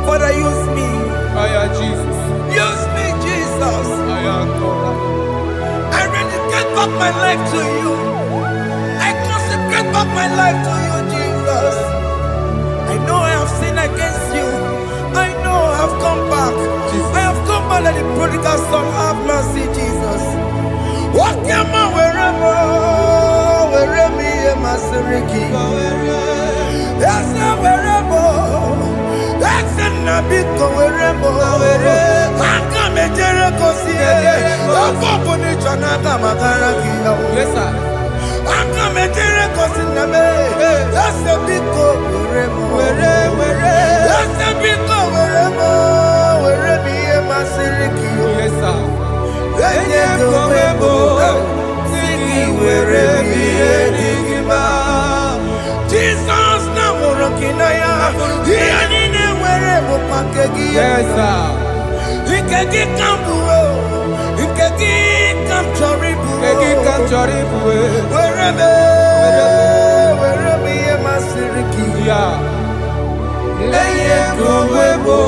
Father, use me. Jesus. Use me, Jesus. I am God. I dedicate back my life to you. I consecrate back my life to you, Jesus. I know I have sinned against you. I know I have come back. I have come back like the prodigal son. Have mercy, Jesus. Walk your man wherever me and my Seriki. Yes, wherever. That's a nabiko wherever. I come a Jericho see. Yes, sir. I come a Jericho see. That's a big go wherever. That's a big go wherever me and my Seriki. Yes, sir. Jesus na morokinaya yanine werebo pakegi Yes, sir. ikegi kambuo ikegi Yeah. Leye kowebo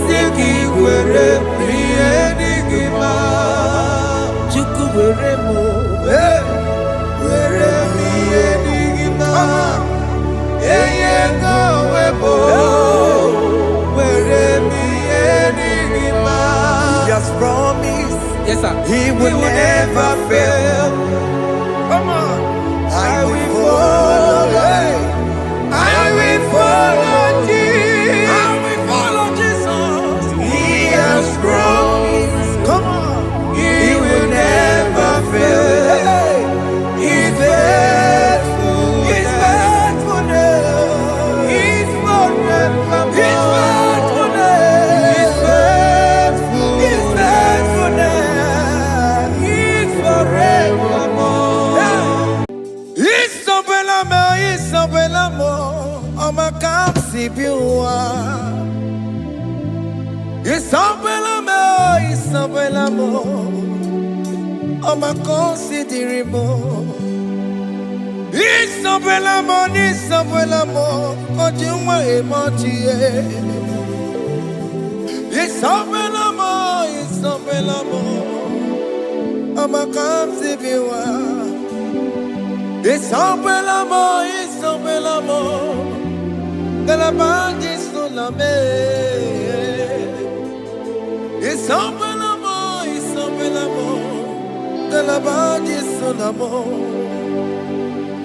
siki were priye digima. Chuku were mo, Were priye digima. Leye kowebo were priye digima. He has promised. Yes, sir. He will never fail. Come on. I will follow. I will follow Jesus. I will follow Jesus. He has promised. Come on. He will never fail. He's faithful. His faithfulness. He's forevermore. His faithfulness. He's faithful. His faithfulness. He's forevermore. Isabelamo, Isabelamo, Omakamsibiwa. Isabelamo, Isabelamo, Omakonsidirimo. Isabelamo, Isabelamo, Ojumwa emotie. Isabelamo, Isabelamo, Omakamsibiwa. Isabelamo, Isabelamo, de la bande sulame. Isabelamo, Isabelamo, de la bande sulamo.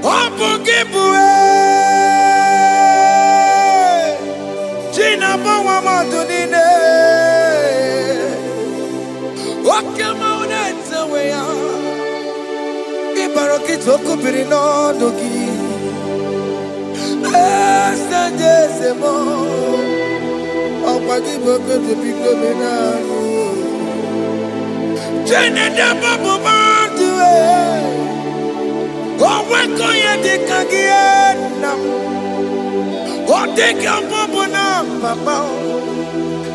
Opugibue, Gina Bawa Madunine, Okamaunet away. Ibarokito kupiri no dogi. Esanjesemo. Opagi boke to biglo menano. Jene de babu manduwe. Owe koye de kagiena. Ode kambobo na papa.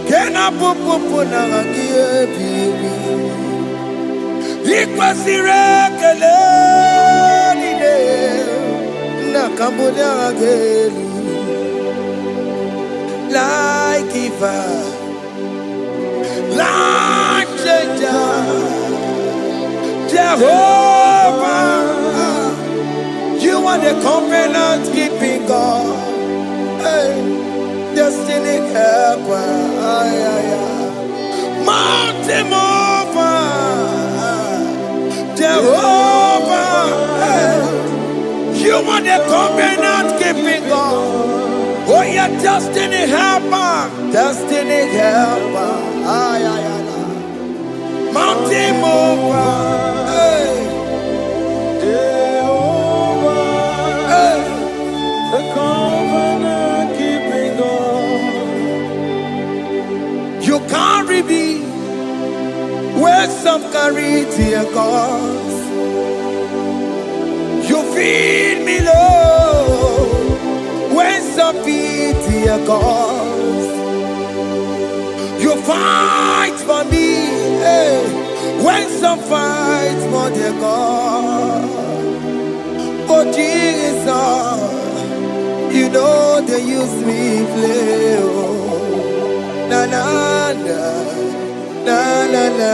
Kena popo na agie bibi. Ikwasire kelelide na kambodia gelu like Eva, like Jehovah. You are the covenant keeping God, hey, destiny helper, mountain mover. Jehovah, you are the covenant keeping God. Oh, your destiny helper, destiny helper. Mountain mover, hey. Jehovah, Hey. the covenant keeping God. You carry me where some carry tear cause. You feed me low when some feed tear cause. You fight for me, hey, when some fight for their God. Oh Jesus, you know they use me play. Oh, na na na. Na na na,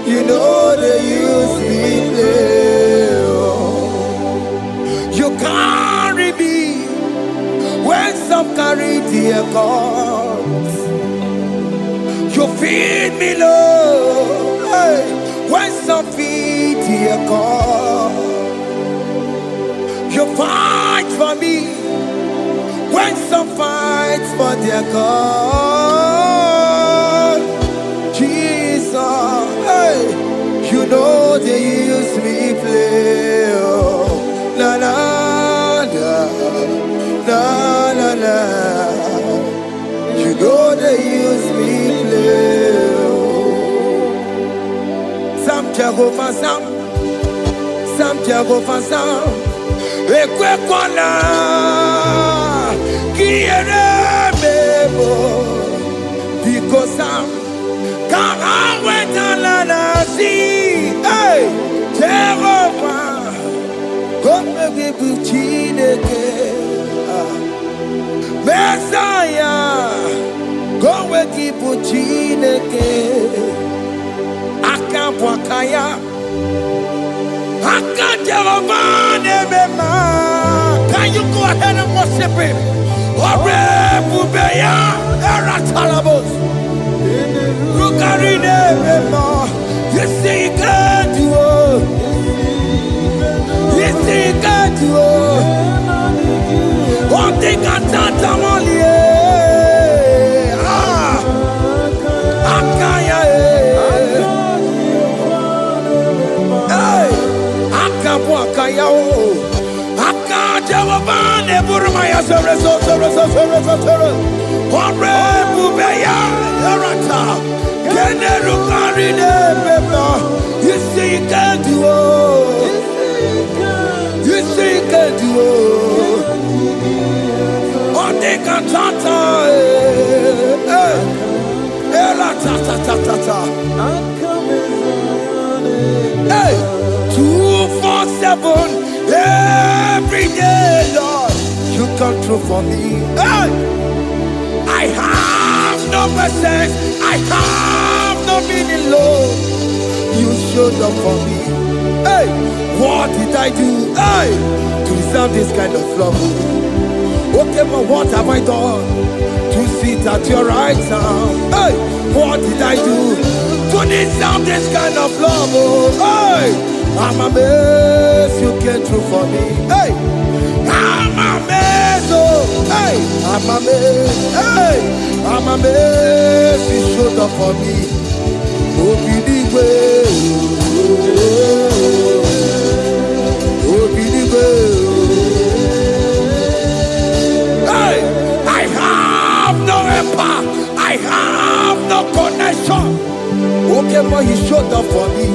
you know they use me play. Oh. You carry me when some carry their cause. You feed me low, hey, when some feed their cause. You fight for me when some fight for their God. Jesus, hey, you know they use me play. Oh, na na na, na na na. You know they use me play. Oh. Sam Jehovah Sam, Sam Jehovah Sam. Ekwe kwana, kiere bebo, because Sam. Hey, Chineke. Messiah, go wake ibu Chineke. Akabwakaya, Jehovah Nemema. Can you go ahead and worship him? Orebubeya, Eratalabos. Rukarine Mema. You see, you can do it. You see, you can do it. One thing I can't only. Akaya. Hey, Akabwakaya. Jehovah Neburmaya Sereso. Orebubeya, Erata. Kenerukarine Mema. You see, you can do it. You see, you can do it. On the cantata, hey, 247 every day, Lord, you come through for me. Hey, I have no presence, I have no meaning, Lord. You showed up for me. Hey, what did I do? Hey, to deserve this kind of love? Okay, but what have I done to sit at your right hand? Hey, what did I do to deserve this kind of love? Oh, hey, I'm amazed you came through for me. Hey, I'm amazed. Oh, hey, I'm amazed. Hey, I'm amazed you showed up for me. Oh, be the way. Oh, be the way. I have no connection. Okay, but you showed up for me.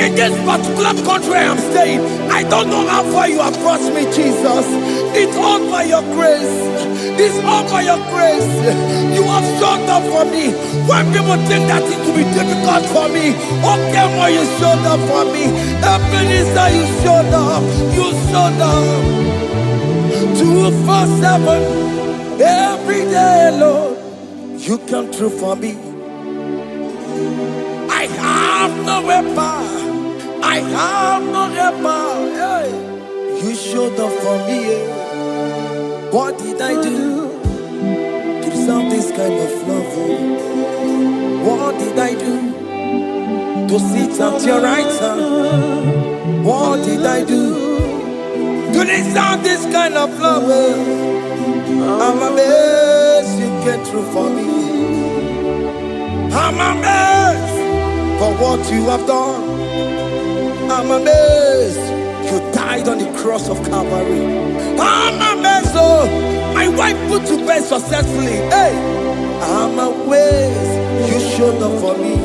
In this particular country I'm staying, I don't know how far you have brought me, Jesus. It's all by your grace. It's all by your grace. You have showed up for me. When people think that it will be difficult for me, okay, but you showed up for me. Ebenezer, you showed up. You showed up. 247. Every day, Lord, you come through for me. I have no weapon. I have no weapon. Hey. You showed up for me. What did I do to deserve this kind of love? What did I do to sit at your right hand? What did I do to deserve this kind of love? I'm amazed you came through for me. I'm amazed for what you have done. I'm amazed you died on the cross of Calvary. I'm amazed, oh, my wife put to bed successfully. Hey, I'm amazed you showed up for me.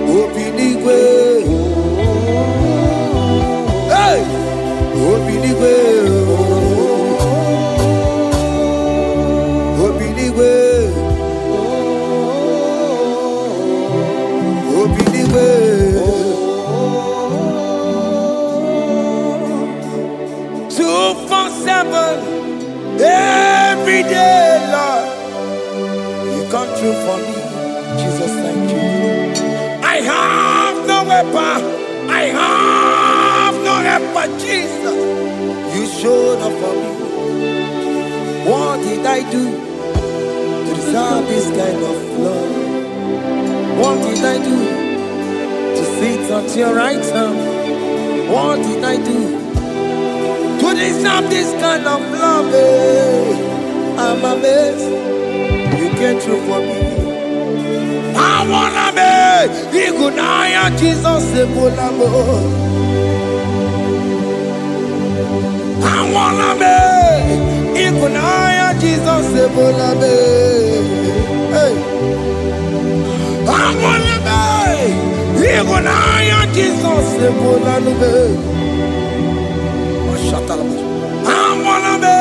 Obinigwe. Hey, Obinigwe. Every day, Lord, you come through for me. Jesus, thank you. I have no weapon. I have no weapon, Jesus. You showed up for me. What did I do to deserve this kind of love? What did I do to sit at your right hand? What did I do to deserve this kind of love? I'm amazed you came through for me. I wanna be Igunaya Jesus Sebulamo. I wanna be Igunaya Jesus Sebulamo. Hey, I wanna be Igunaya Jesus Sebulamo. I wanna be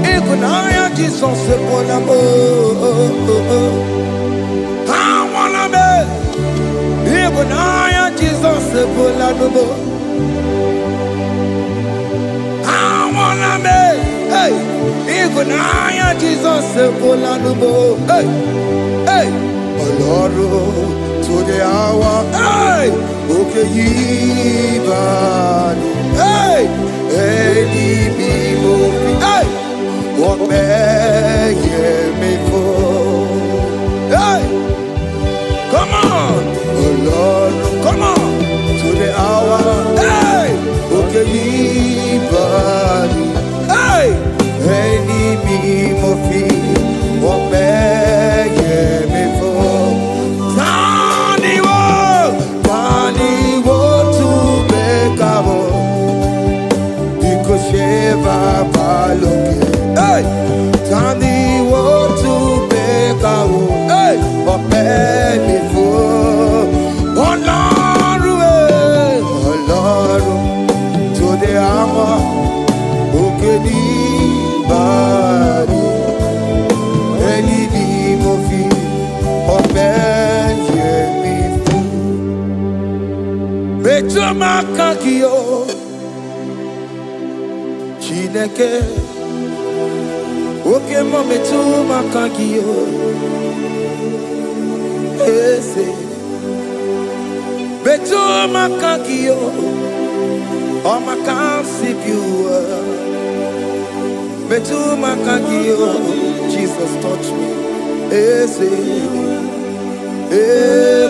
Igunaya Jesus Sebulamo. I wanna be Igunaya Jesus Sebulamo. Igunaya Jesus Sepolanubo. Hey, hey, Oloro to the hour. Hey, okay, Yibani. Hey, hey, Igbo. Hey, what may me for? Hey, come on, Oloro, come on to the hour. Hey, okay, Yibani. Hey. Any me mofi, what may me for? Tani wo to make up. Because Sheva Baloke. Hey, Tani wo to make up. Hey, what may me for? Oh Lord, to the hour. Okay, body, any mofi, or bend me fool. Betuma kakio, Chineke. Okay, mo betuma kakio. Ese, betuma kakio. Oh, my can't see you. Betuma kakio, Jesus touch me. Ese,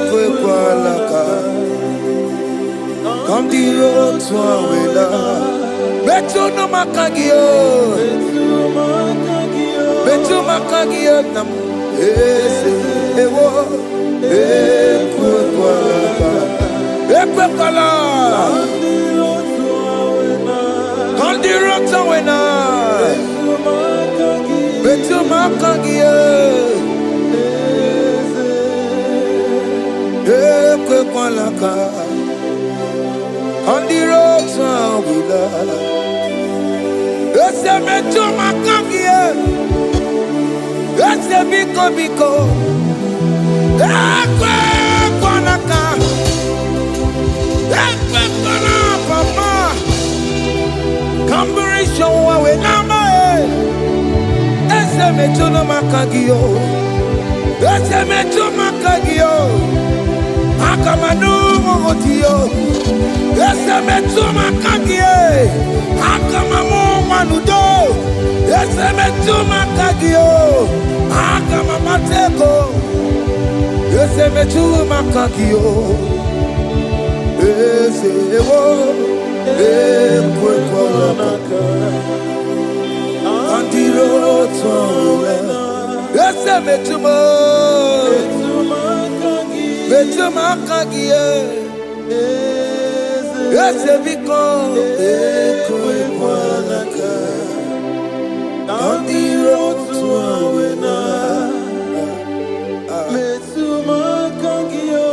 ekwalaka. Come the road to Awela. Betuma kakio, betuma kakio nam. Ese, ewo, ekwalaka, ekwala. On the road to Awela. Betuma kagia, ekwe kwalaka. On the road to Awela. Ese betuma kagia, ese biko. Ekwe kwalaka, ekwe kwalaka, papa. Kamburisho wawe nama. Ese metuna makagio, ese metuna makagio, akamanu mogotio, ese metuna makagio, akamamu manudo, ese metuna makagio, akamamateko, ese metuna makagio, ese ewo, ekwekolaka. Antiro tola, ese betuma kagie, ese biko, ekwekwalaka. Antiro tola, betuma kagio.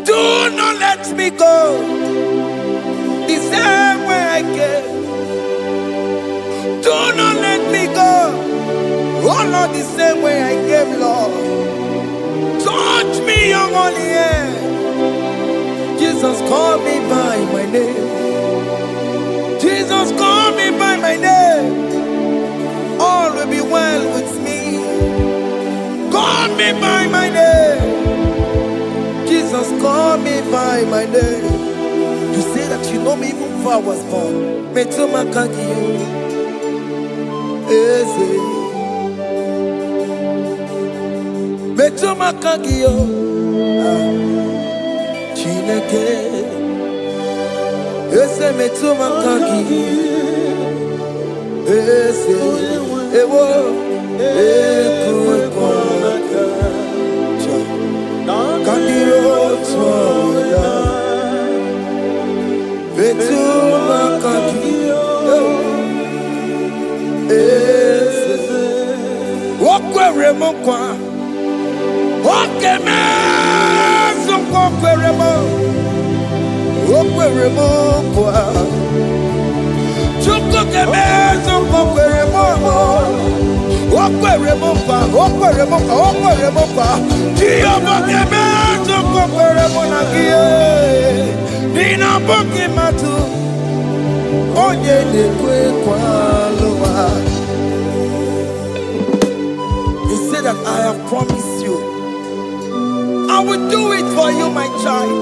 Do not let me go. The same way I came. Do not let me go. Oh Lord, the same way I came, Lord. Touch me, young only hand. Jesus, call me by my name. Jesus, call me by my name. All will be well with me. Call me by my name. Jesus, call me by my name. You say that you know me even before I was born. Betuma kakio, ese. Betuma kakio, Chineke. Ese betuma kakio, ese. Ewo, ekwekwalaka. Kandiro tola. Betuma kakio, ese. Okwere mokwa, okeme zonko kwere mo, okwere mokwa. Chuko keme zonko kwere mo, okwere mokwa, okwere mokwa, okwere mokwa. Diyo keme zonko kwere mo na kie. Nina boki matu, onye na-ekwe kwalowa. He said that I have promised you. I will do it for you, my child.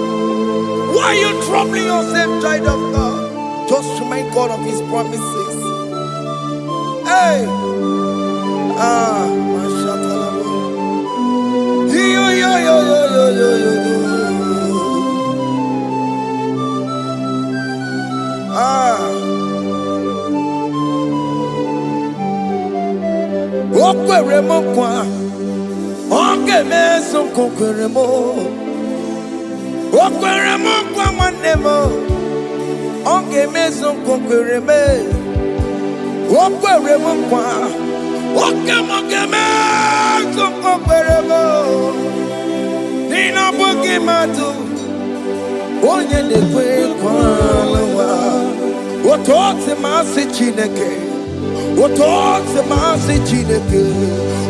Why are you troubling yourself, child of God? Just remind God of His promises. Hey! Mashatalaba. Yo, yo, yo, yo, yo, yo, yo, yo. Okwere mo kwa, oge meso kokwere mo. Okwere mo kwa nwanne mo, oge meso kokwere me. Okwere mo kwa, oge meso kokwere mo. Nina bogi matu, onye nekwe kwa lawa. Otote masi Chineke. Otote masi Chineke.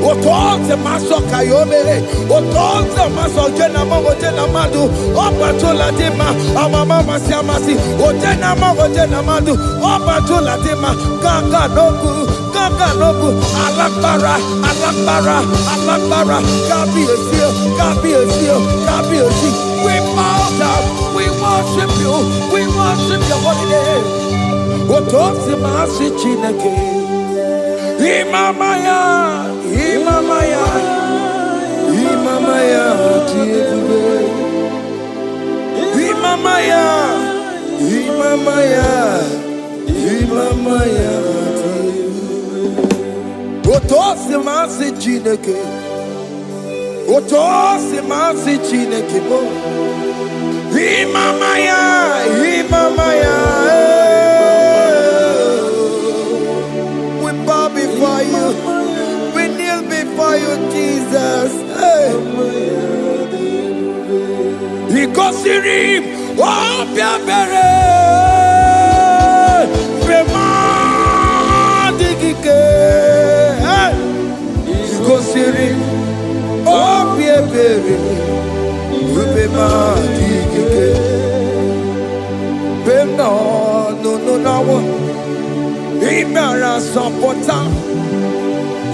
Otote maso kayome. Otote maso jena madu. Opatola dima. Amama masi amasi. Ojena madu. Opatola dima. Gaga noku. Alakbara. Gabi esio. We bow down. We worship you. We worship your holy name. Otote masi Chineke. Imamaya, tiebe. Imamaya, tiebe. Otote masi Chineke. Otote masi Chineke bo. Imamaya. We bow before you. We kneel before you, Jesus. Hey. Ikosirim, obiabere, bemadigike. Ikosirim, obiabere, bemadigike. No. Imara sopota,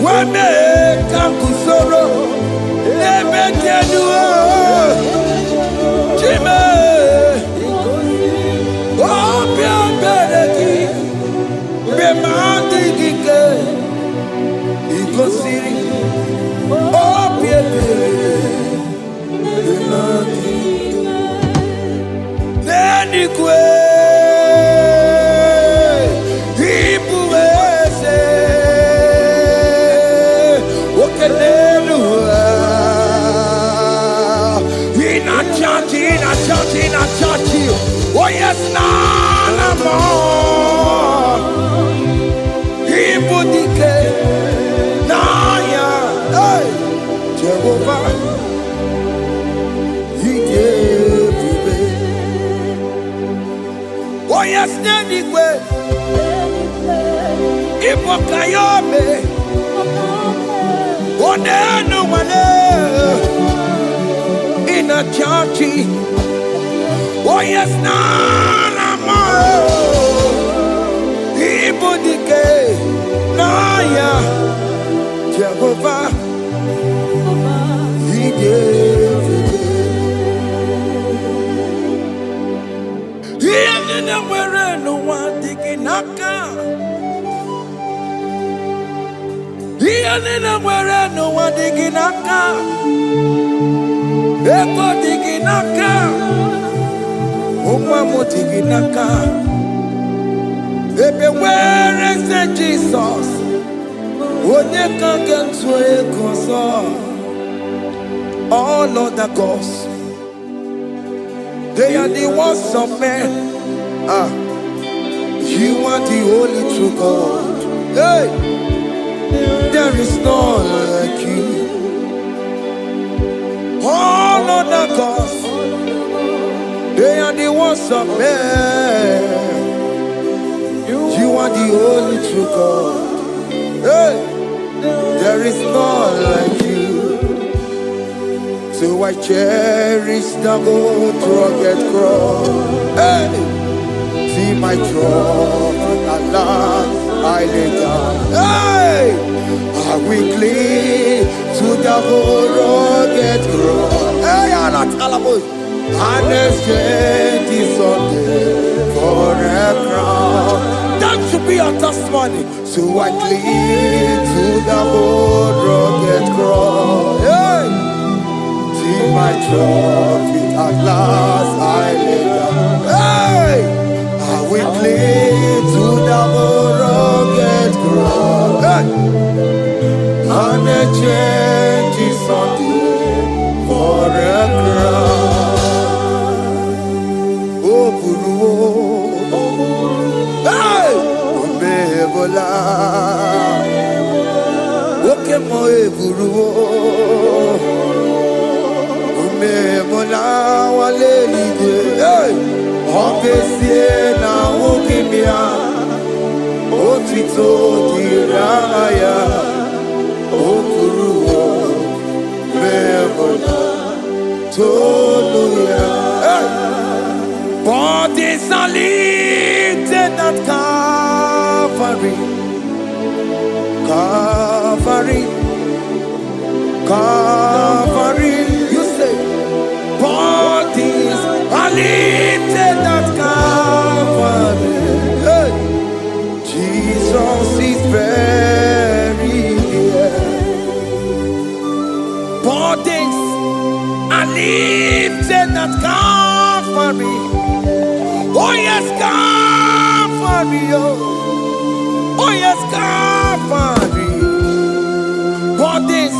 wame kakusoro, ebe keduo, jime, obia bereki, bemandi gike, ikosiri, obia bereki, neni kwe. Oh yes, nana mo. Ibudike naya, hey, Jehovah. Yidebe. Oh yes, nenigwe. Ibokayobe. Onenu wane. Ina chachi. Oh yes, nana mo. Ibudike naya, Jehovah. Yidebe. Yidebe were no one diginaka. Yidebe were no one diginaka. Eko diginaka. Umamo diginaka. Ebe where is the Jesus? Onye can get to a console. All other gods, they are the works of men. You are the only true God. Hey, there is none like you. All other gods, they are the works of men. You are the only true God. Hey, there is none like you. So I cherish the old rugged cross. Hey, See my trophy at last I lay down. Hey! I will cling to the whole rugged cross. Hey, and exchange is someday for a crown. That should be your testimony. So I cling to the whole rugged cross. Hey! See my trophy at last I lay down. Hey! I will cling to the whole rugged cross. Hey! And a change is something for a crown. Oh, Puru. Hey! Omebola. Okay, Moe Puru. Omebola wale lide. Hey! Obesie na ukimia. Otito diraya. Bodies are lifted at Calvary, Calvary, Calvary. You say, bodies are lifted at Calvary. Hey. Jesus is very here. Bodies are lifted at Calvary. Oh yes, Calvary. Oh yes, Calvary. Bodies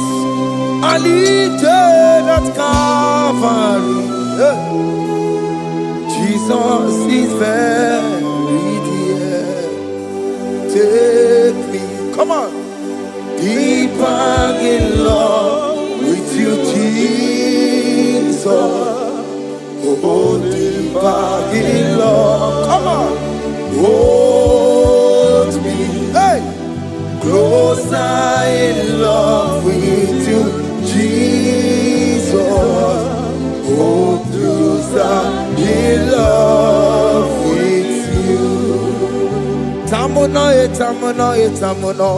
are lifted at Calvary. Jesus is very dear. Take me, come on, deeper in love with you, Jesus. Oh, deeper in love, come on, hold me, hey, closer in love with you, Jesus. Oh, closer in love with you. Tamuno, tamuno, tamuno.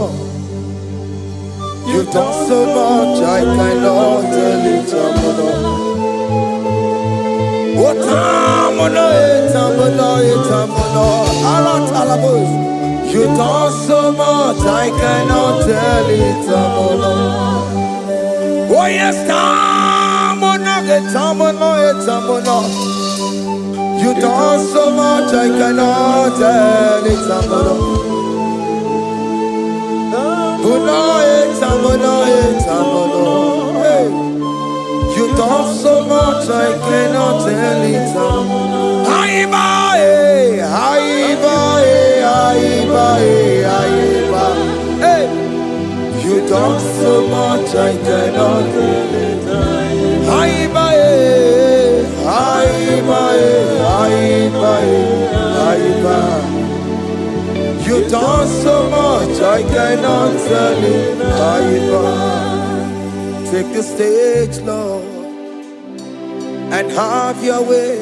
You've done so much, I cannot tell you, tamuno. Oh, tamuno, tamuno, tamuno. Alatalabos. You've done so much, I cannot tell you, tamuno. Oh yes, tamuno, tamuno, tamuno. You've done so much, I cannot tell you, tamuno. Hey. You done so much I cannot tell it. Hey. You done so much I cannot tell it. You done so much I cannot tell it. Take the stage, Lord, and have your way.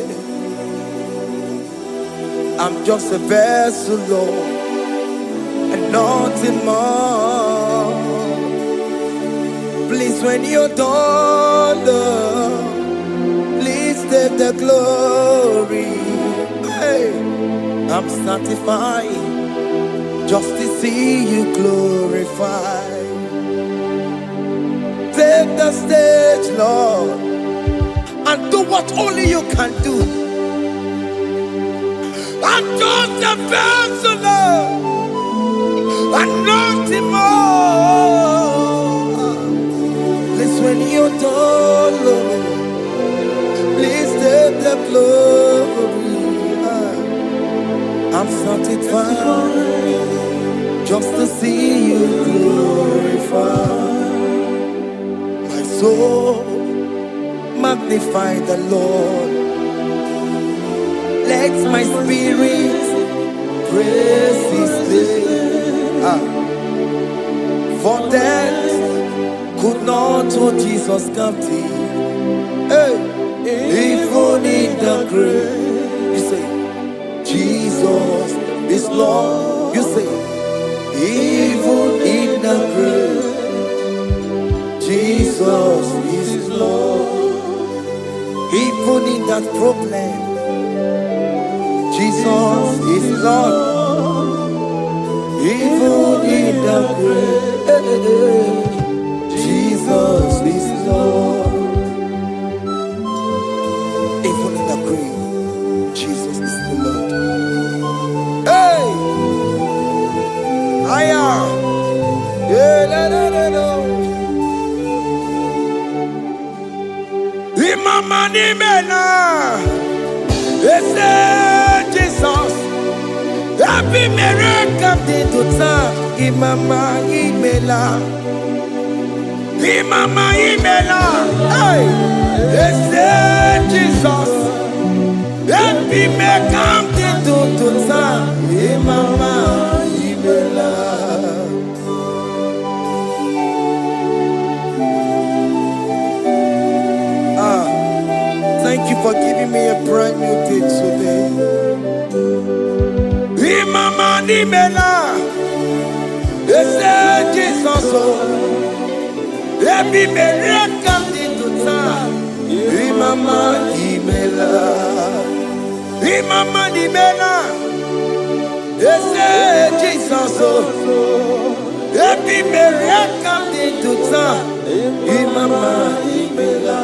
I'm just a vessel, Lord, and nothing more. Please, when you're done, Lord, please take the glory. Hey, I'm satisfied just to see you glorified. Take the stage, Lord, and do what only you can do. I'm just a vessel, Lord, and nothing more. Please, when you're done, Lord, please take the glory. I'm satisfied just to see you glorified. My soul magnify the Lord. Let my spirit praise His name. For death could not hold Jesus captive. Hey, even in the grave, you say, Jesus Jesus is Lord. You say, even in the grave, Jesus is Lord. Even in that problem, Jesus is Lord. Even in the grave, Jesus is Lord. Even in the grave, Jesus is the Lord. Hey! Aya! Yeah, no. Imama ni mena, ese Jesus. Happy miracle to time, Imama Imela. Imama imela, hey, ese Jesus. Happy miracle to time, Imama Imela. Thank you for giving me a brand new day today. Imama imela, ese Jesus. Happy miracle to time, Imama Imela. Imama imela, ese Jesus. Happy miracle to time, Imama Imela.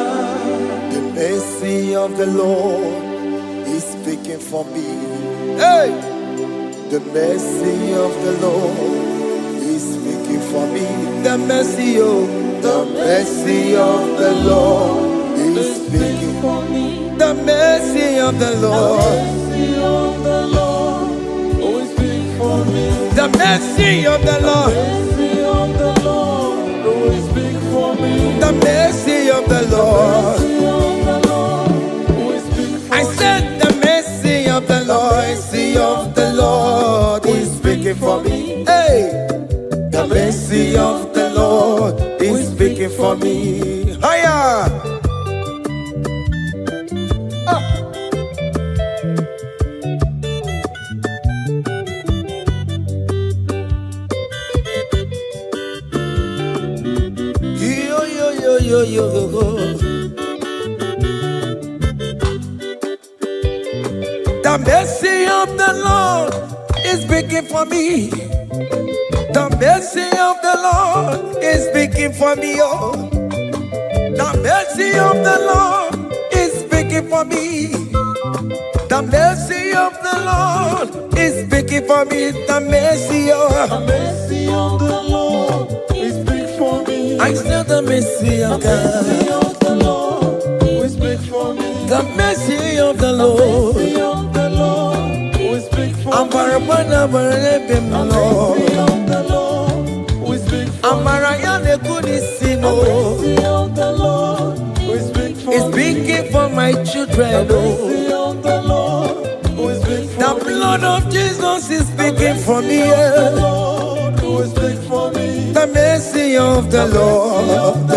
The mercy of the Lord is speaking for me. Hey! The mercy of the Lord is speaking for me. The mercy of the Lord is speaking for me. The mercy of the Lord. Always speak for me. The mercy of the Lord. Always speak for me. The mercy of the Lord. I said the mercy of the Lord. Mercy of the Lord is speaking for me. Hey, the mercy of the Lord is speaking for me. Hiya. Yo. The mercy of the Lord is speaking for me. The mercy of the Lord is speaking for me. Oh, the mercy of the Lord is speaking for me. The mercy of the Lord is speaking for me. The mercy of The Lord is speak for me. I still the mercy of God. The Lord will speak for me. The mercy of the Lord. The Lord will speak for me. Amara bana barebe Lord. The Lord will speak for me. Amara yane kunisino. The Lord will speak for It's me. speaking for my children. Oh. The Lord will speak for The me. blood of Jesus is speaking for me. The Yeah. Lord will speak for me. The mercy of the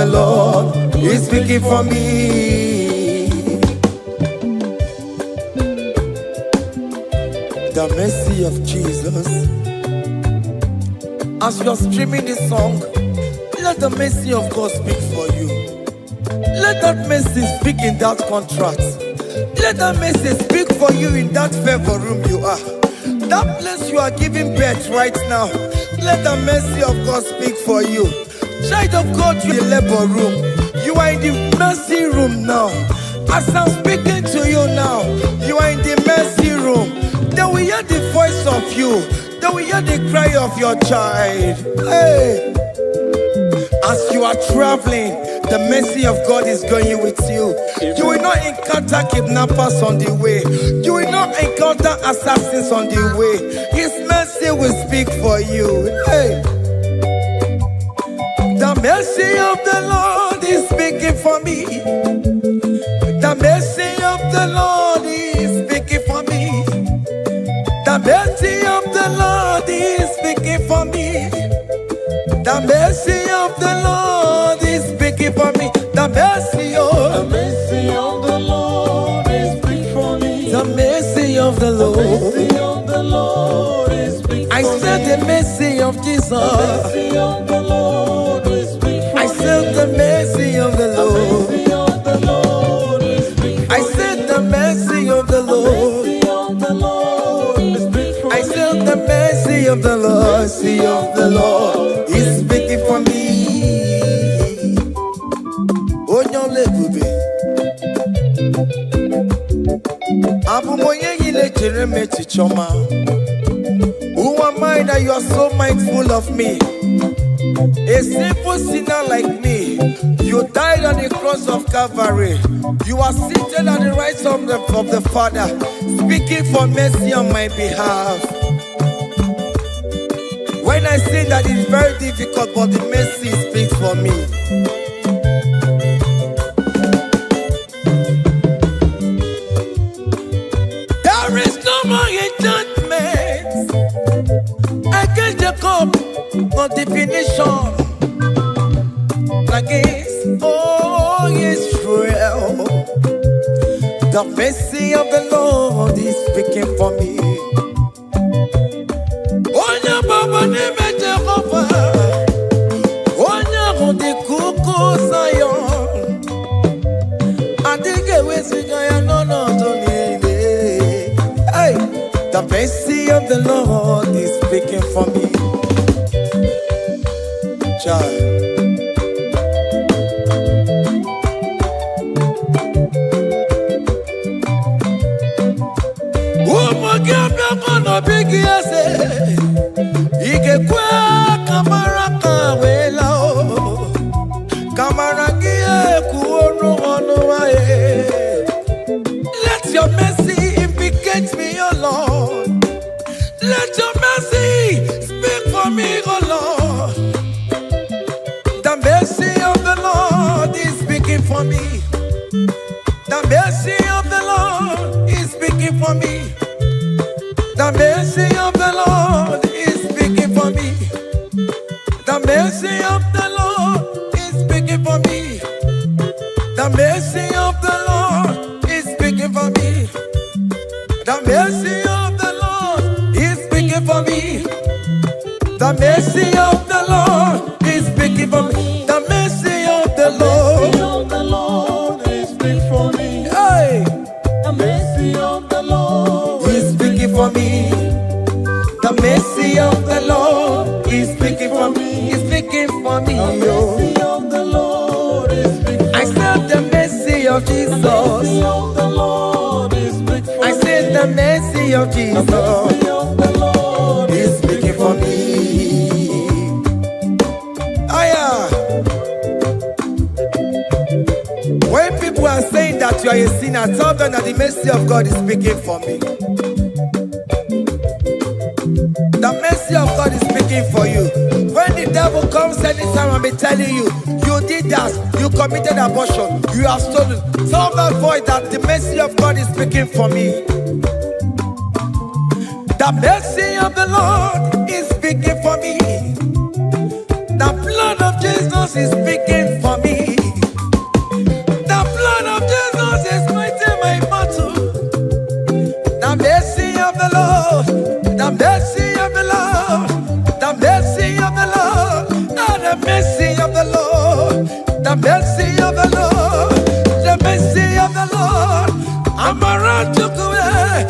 Lord is speaking for me. The mercy of Jesus. As you are streaming this song, let the mercy of God speak for you. Let that mercy speak in that contract. Let that mercy speak for you in that favor room you are. That place you are giving birth right now. Let the mercy of God speak for you. Child of God, you are in the labor room. You are in the mercy room now. As I'm speaking to you now, you are in the mercy room. They will hear the voice of you. They will hear the cry of your child. Hey! As you are traveling, the mercy of God is going with you. You will not encounter kidnappers on the way. You will not encounter assassins on the way. His mercy will speak for you. Hey. The mercy of the Lord is speaking for me. The mercy of the Lord is speaking for me. The mercy of the Lord is speaking for me. The mercy of the Lord is speaking for me. The mercy of The Lord is speak for me. the mercy of the Lord. The Jesus. mercy of the Lord will speak for I said the mercy of the Lord. mercy of the Lord will speak for I said the mercy of the Lord. mercy of the Lord will speak for I said the mercy of the Lord. Mercy of the Lord is speaking for me. Oh, no, lebube. Abu moye yile jereme chichoma. Who am I that you are so mindful of me? A simple sinner like me, you died on the cross of Calvary. You are seated at the right hand of the Father, speaking for mercy on my behalf. When I say that it's very difficult, but the mercy speaks for me. There is no more enchantment against Jacob, no definition against all Israel. The mercy of the Lord is speaking for me. Onya baba neme Jehovah, onya hundi kuku Zion. Adige wesigaya no zonile. Hey, the mercy of the Lord is speaking for me. Child. Bigi ase ikekwe kamara kawela o kamara gie kuonu onu aye. Let your mercy implicate me, O Lord. Let your mercy speak for me, O Lord. The mercy of the Lord is speaking for me. The mercy of the Lord is speaking for me. The mercy of the Lord is speaking for me. The mercy of the Lord is speaking for me. The mercy of the Lord is speaking for me. The mercy of the Lord is speaking for me. The mercy of the Lord is speaking for me. The mercy of the Lord is speaking for me. Hey. The mercy of the Lord is speaking for me. The mercy of the Lord is speaking for me. Is speaking for me. The mercy of the Lord is speaking for me. I said the mercy of Jesus. The mercy of the Lord is speaking for me. I said the mercy of Jesus. The mercy of the Lord is speaking for me. Aya. When people are saying that you are a sinner, tell them that the mercy of God is speaking for me. The mercy of God is speaking for you. When the devil comes anytime and be telling you, you did that, you committed abortion, you have stolen, tell that voice that the mercy of God is speaking for me. The mercy of the Lord is speaking for me. The blood of Jesus is speaking for me. The blood of Jesus is fighting my battle. The mercy of the Lord, the mercy of the Lord, the mercy of the Lord, oh, the mercy of the Lord, the mercy of the Lord, the mercy of the Lord. I'm around to go away.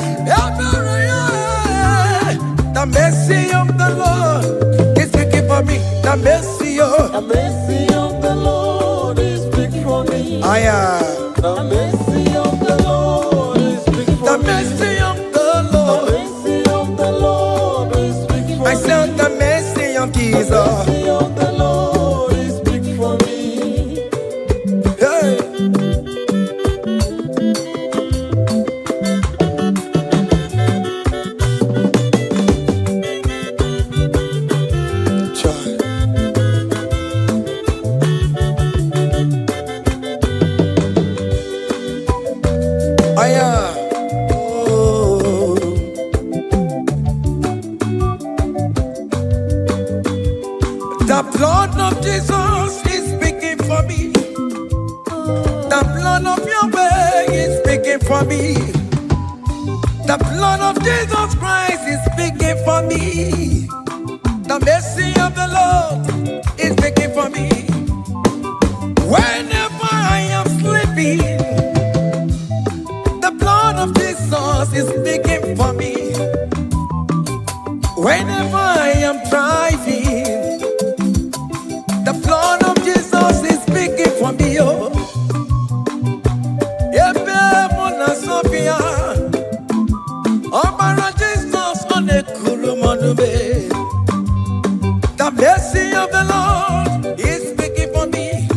The mercy of the Lord is speaking for me. The mercy of the Lord is speaking for me. The mercy of the Lord is speaking for the me. mercy of the Lord. The mercy of the Lord is speaking for me. I said the mercy of Jesus. The mercy of the Lord is speaking for me. Hey. The blood of Jesus is speaking for me. The blood of Yahweh is speaking for me. The blood of Jesus Christ is speaking for me. The mercy of the Lord is speaking for me. Whenever I am sleeping, the blood of Jesus is speaking for me. Whenever I am driving, the blood of Jesus is speaking for me. Oh, Sophia, oh, Jesus on the Kulumanube. The mercy of the Lord is speaking for me.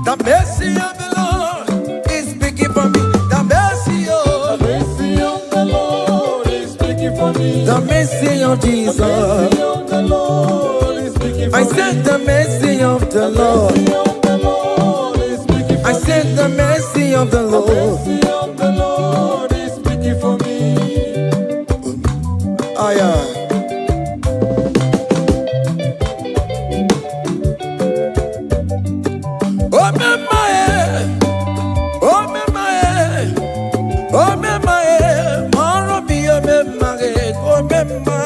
The mercy of the Lord is speaking for me. The mercy of the Lord is speaking for me. the mercy of Jesus. The mercy of the Lord is speaking for I me. said the mercy of the Lord. The mercy of the Lord is speaking for I me. said the mercy of the The Lord. mercy of the Lord is speaking for me. Aya. Oh me mae, oh me mae, oh me mae, maro bi oh me mae, oh me mae.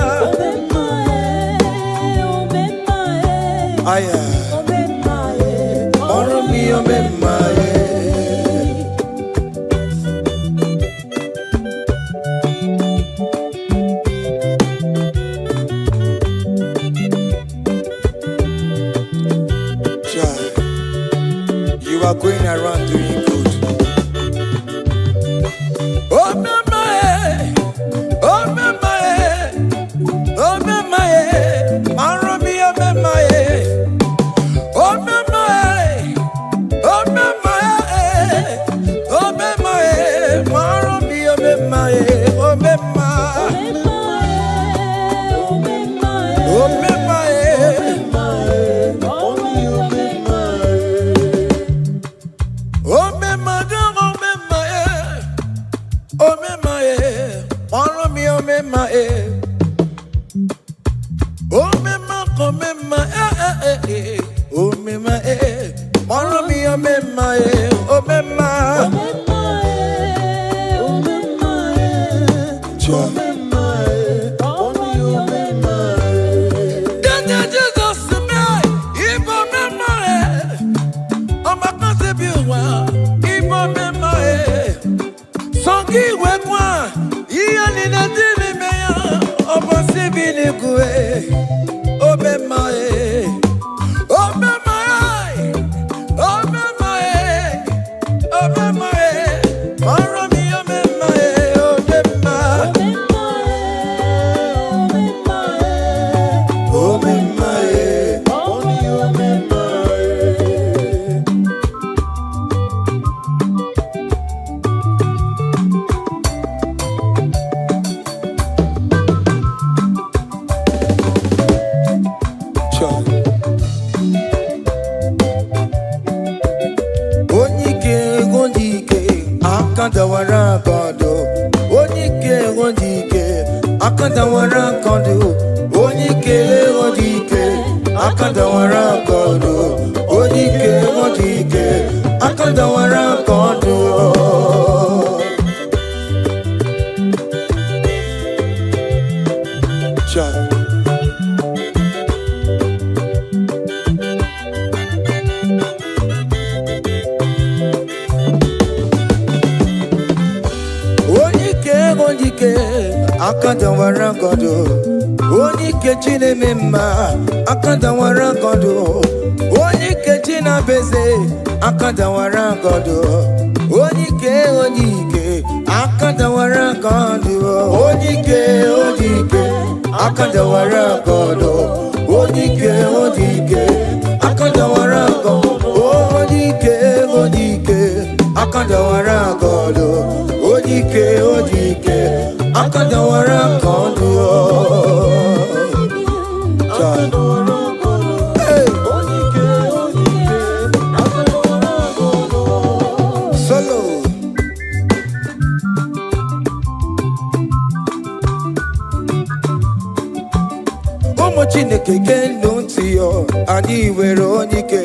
Aya, maro bi oh me mae. You are going around doing good. Oh me mae, oh me mae, oh me mae, maro bi oh me mae, oh me mae, oh me mae, oh me mae, maro bi oh me mae, oh me mae, oh me mae. Oh me madam, oh me mae, oh me mae, follow me, oh me mae, oh me ma, oh me mae, oh me mae, follow me, oh me mae, oh me ma, Jesus me, Igbo me mae, oh my concept Igbo me mae, songi we kwa, iya ni na dimi me ya, obo sibi ni kue, oh me mae, oh me mae, oh me mae, oh me mae, maro mi oh me mae, oh me mae, oh me mae, akadawara kodo, onyike odike, akadawara kodo, onyike odike, akadawara kodo, onyike odike, akadawara kodo. Akadawara kodo, onyike chine mema, akadawara kodo, onyike china beze, akadawara kodo, onyike odike, akadawara kodo, onyike odike, akadawara kodo, onyike odike, akadawara kodo, onyike odike, akadawara kodo, onyike odike, akadawara kodo. Hey. Solo. Ụmụ Chineke kenu ntị yo, anyị were onyike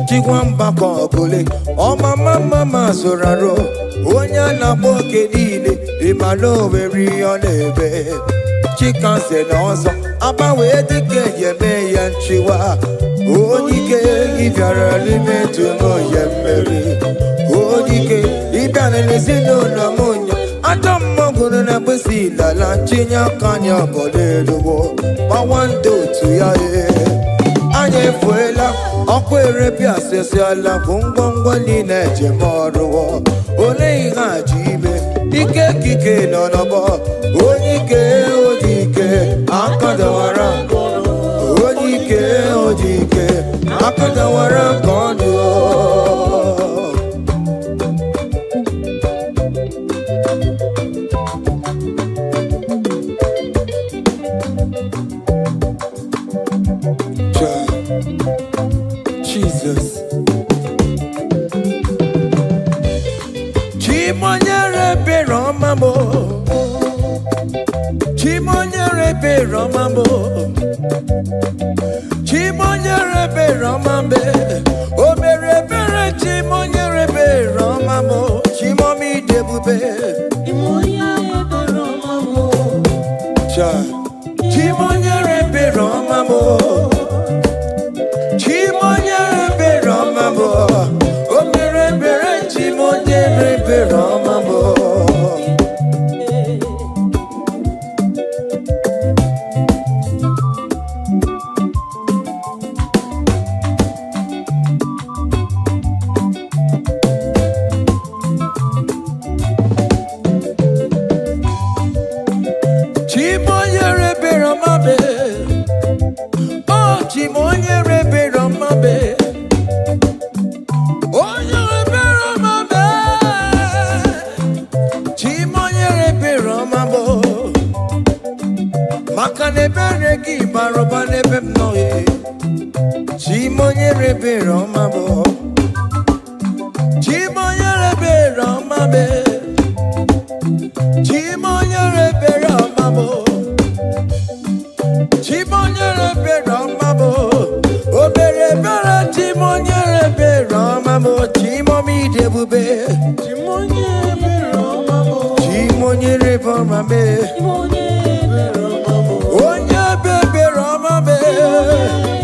chikwa mgbakọ ọbụla ọmama mama zụrụ arụ onye a na-akpọ oke niile ịmala oweri ọ na-ebe chikanse n'ọzọ agbanwe dịka eyeme ya nchiwa onye ịbịara n'ime ndụ m onye mmeri onye ịbịara n'ezinụlọ m onye ajọ mmọgwụrụ na mkpịsị ilala ntinye aka anya ọbọla eluwo gbawa ndị otu ya anyị efuela ọkụ erepịa asịsịala bụ ngwongwo niile ejem ọrụwo ole ihe a ji ime ike kike nọ n'ọgbọ onye ike akadawara onye ike akadawara nke ọdụ Jesus Chimonyere Beromamo Chimonyere Beromamo Chimonyere Beromambe Omere Bere Chimonyere Beromamo Chimomi Debube Chimonyere Beromamo Chimonyere Beromamo Chimonyere Beromamo Omere Bere Chimonyere Beromamo Chimonyere Beromame Oh Chimonyere Beromame Onyere Beromame Chimonyere Beromamo Makane Beregi Baroba Nebem Noe Chimonyere Beromamo Chimonyere Beromame Chimonyere Beromamo Chimonyere Beromamo Obere Bera Chimonyere Beromamo Chimomi Debube Chimonyere Beromamo Chimonyere Beromame Onye Bebe Romame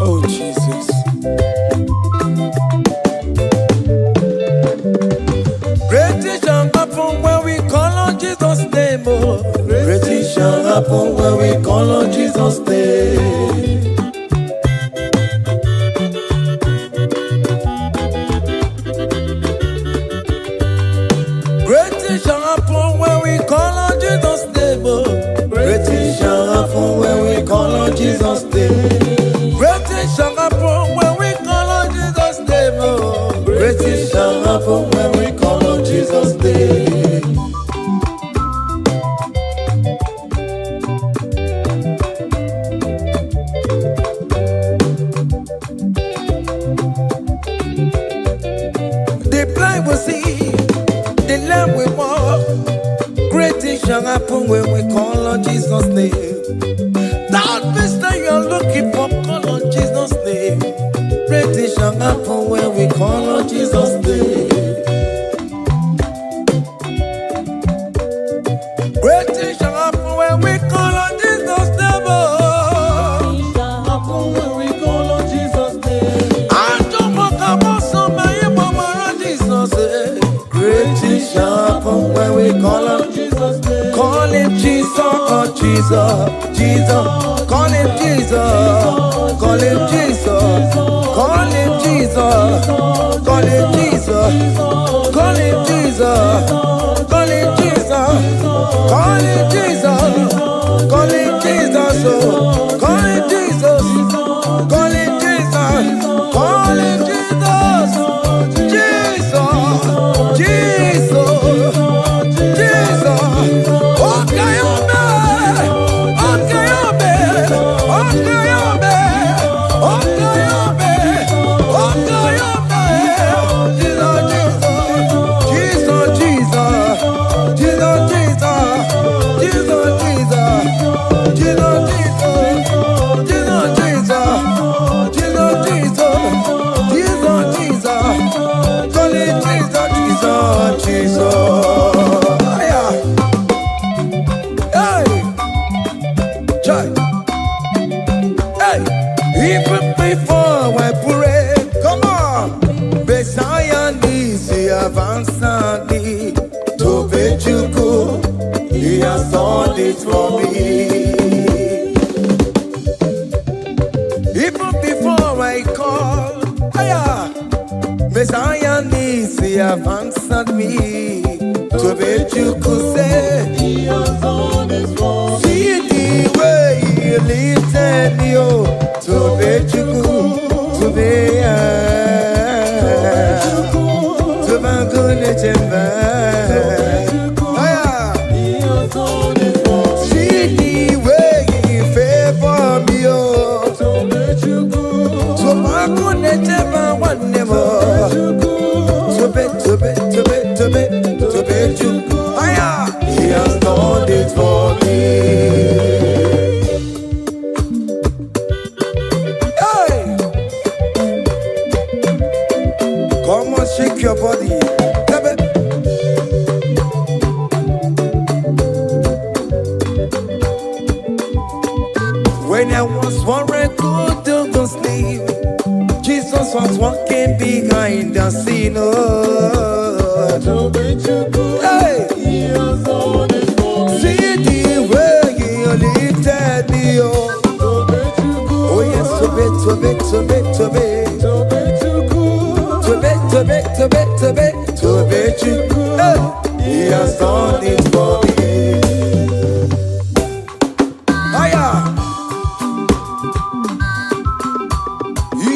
Oh Jesus. when we call on Jesus' name. That means that you're looking for, call on Jesus' name. Great things shall happen when we call on Jesus' name. Great things shall happen when we call on Jesus' name. Happen when we call on Jesus' name. I don't want to go somebody, but we're Jesus' name. Great things shall happen when we call on Jesus' name. Call him Jesus, oh Jesus, Jesus. Call him Jesus, call him Jesus, call him Jesus, call him Jesus, call him Jesus, call him Jesus, call him Jesus, call him Jesus, call him Jesus, call him Jesus, call him Jesus, Jesus, Jesus. Okay, even before I pray, come on. Messiah needs the answered me. To Bejuku, he has done it for me. Even before I call, Messiah needs the answered me. To Bejuku say, He has done it for me. see the way he lifted me, oh, to Bejuku, to be to my goodness and He has done it for me. see the way he favor me, oh, To let you go. to my goodness and one never. To be, to be, to be, to be, to be you. He has done it for me. Hey! Come on, shake your body. When I was worried, couldn't go sleep, Jesus was walking behind the scene. Oh. To let you go. Hey! He has done it for me. See the way he lifted me, oh. To let you go. Oh yes, to be, to be, to be, to be, To let you go. to be, to be, to be, to be, to be you. Hey! He has done it for me. Hiya!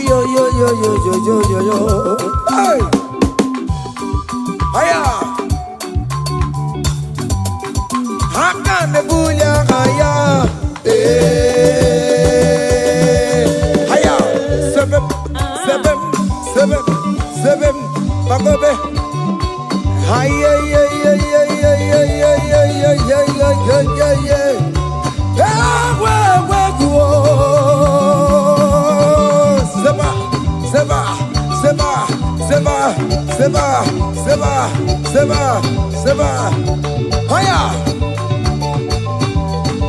Yo yo yo yo yo yo yo yo. Hey! Hiya! Haka nebuya hiya. Hiya! Seven, seven, seven, seven. Bagobe. Hiya ya ya ya ya ya ya ya ya ya ya ya ya. Yeah, where go? Seba, seba, seba, seba, seba, seba, seba, seba. Hiya!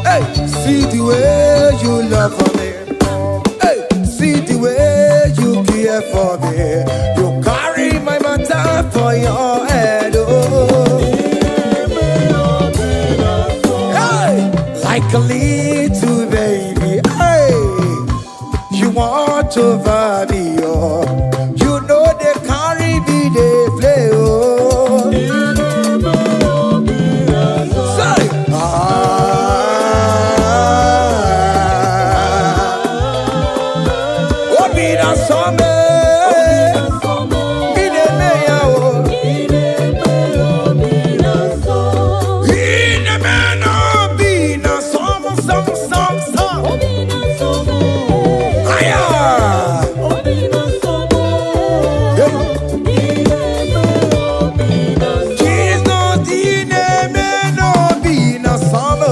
Hey, see the way you love for me. Hey, see the way you care for me. You carry my matter for your head. Oh. Hey, like a little baby. Hey, you want over me, oh. You know they carry me, they play, oh. Say, oh, be that summer. Be the mayor, oh. Be the man, oh, be that summer, song, song, song. Hiya! Jesus, the name, no, be that summer.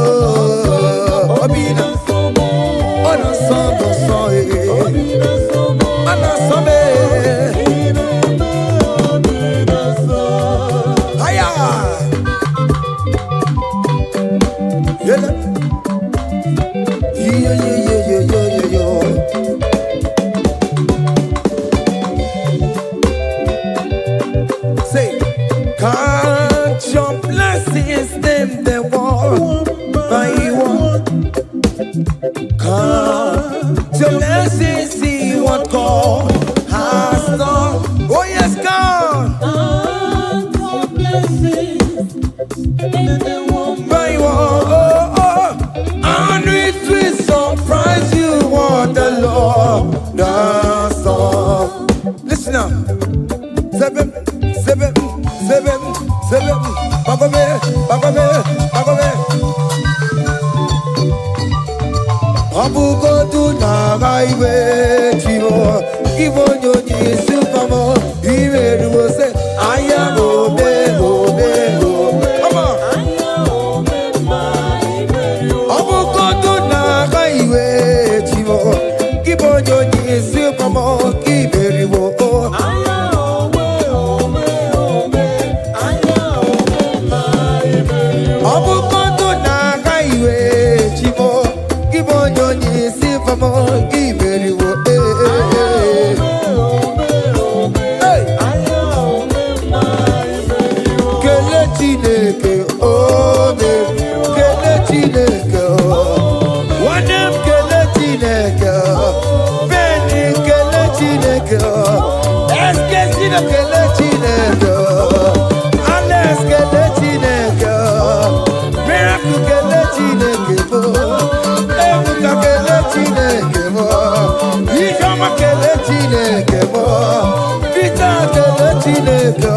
give on your knees, come on, even will say, I am obey, obey, obey. Come on. Obukoto na highway, Chivo, give on your knees, come on, give it, Obukoto na highway, Chivo, give on your knees, come on, give it, Chineke, oh, kele Chineke, wanem kele Chineke, beni kele Chineke, eskesino kele Chineke, ales kele Chineke, miracle kele Chineke, ebuka kele Chineke, ishama kele Chineke, vita kele Chineke.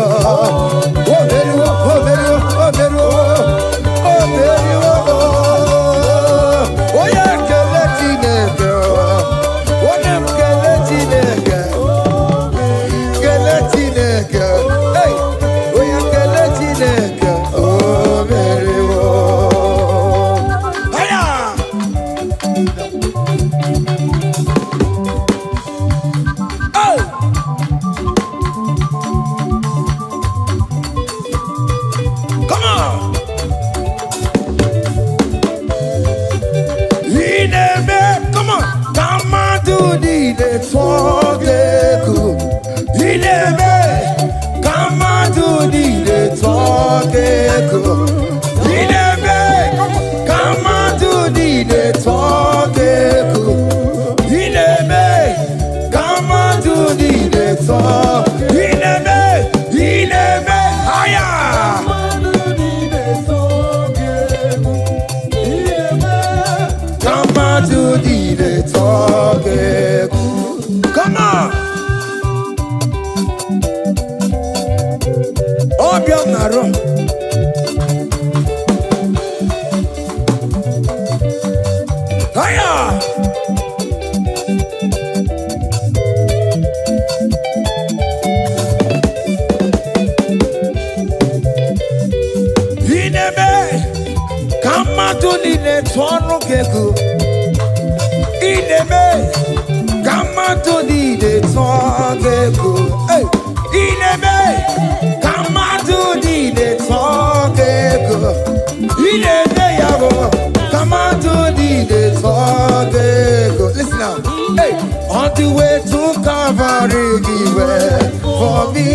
Listen now, hey, on the way to Calvary, he went for me.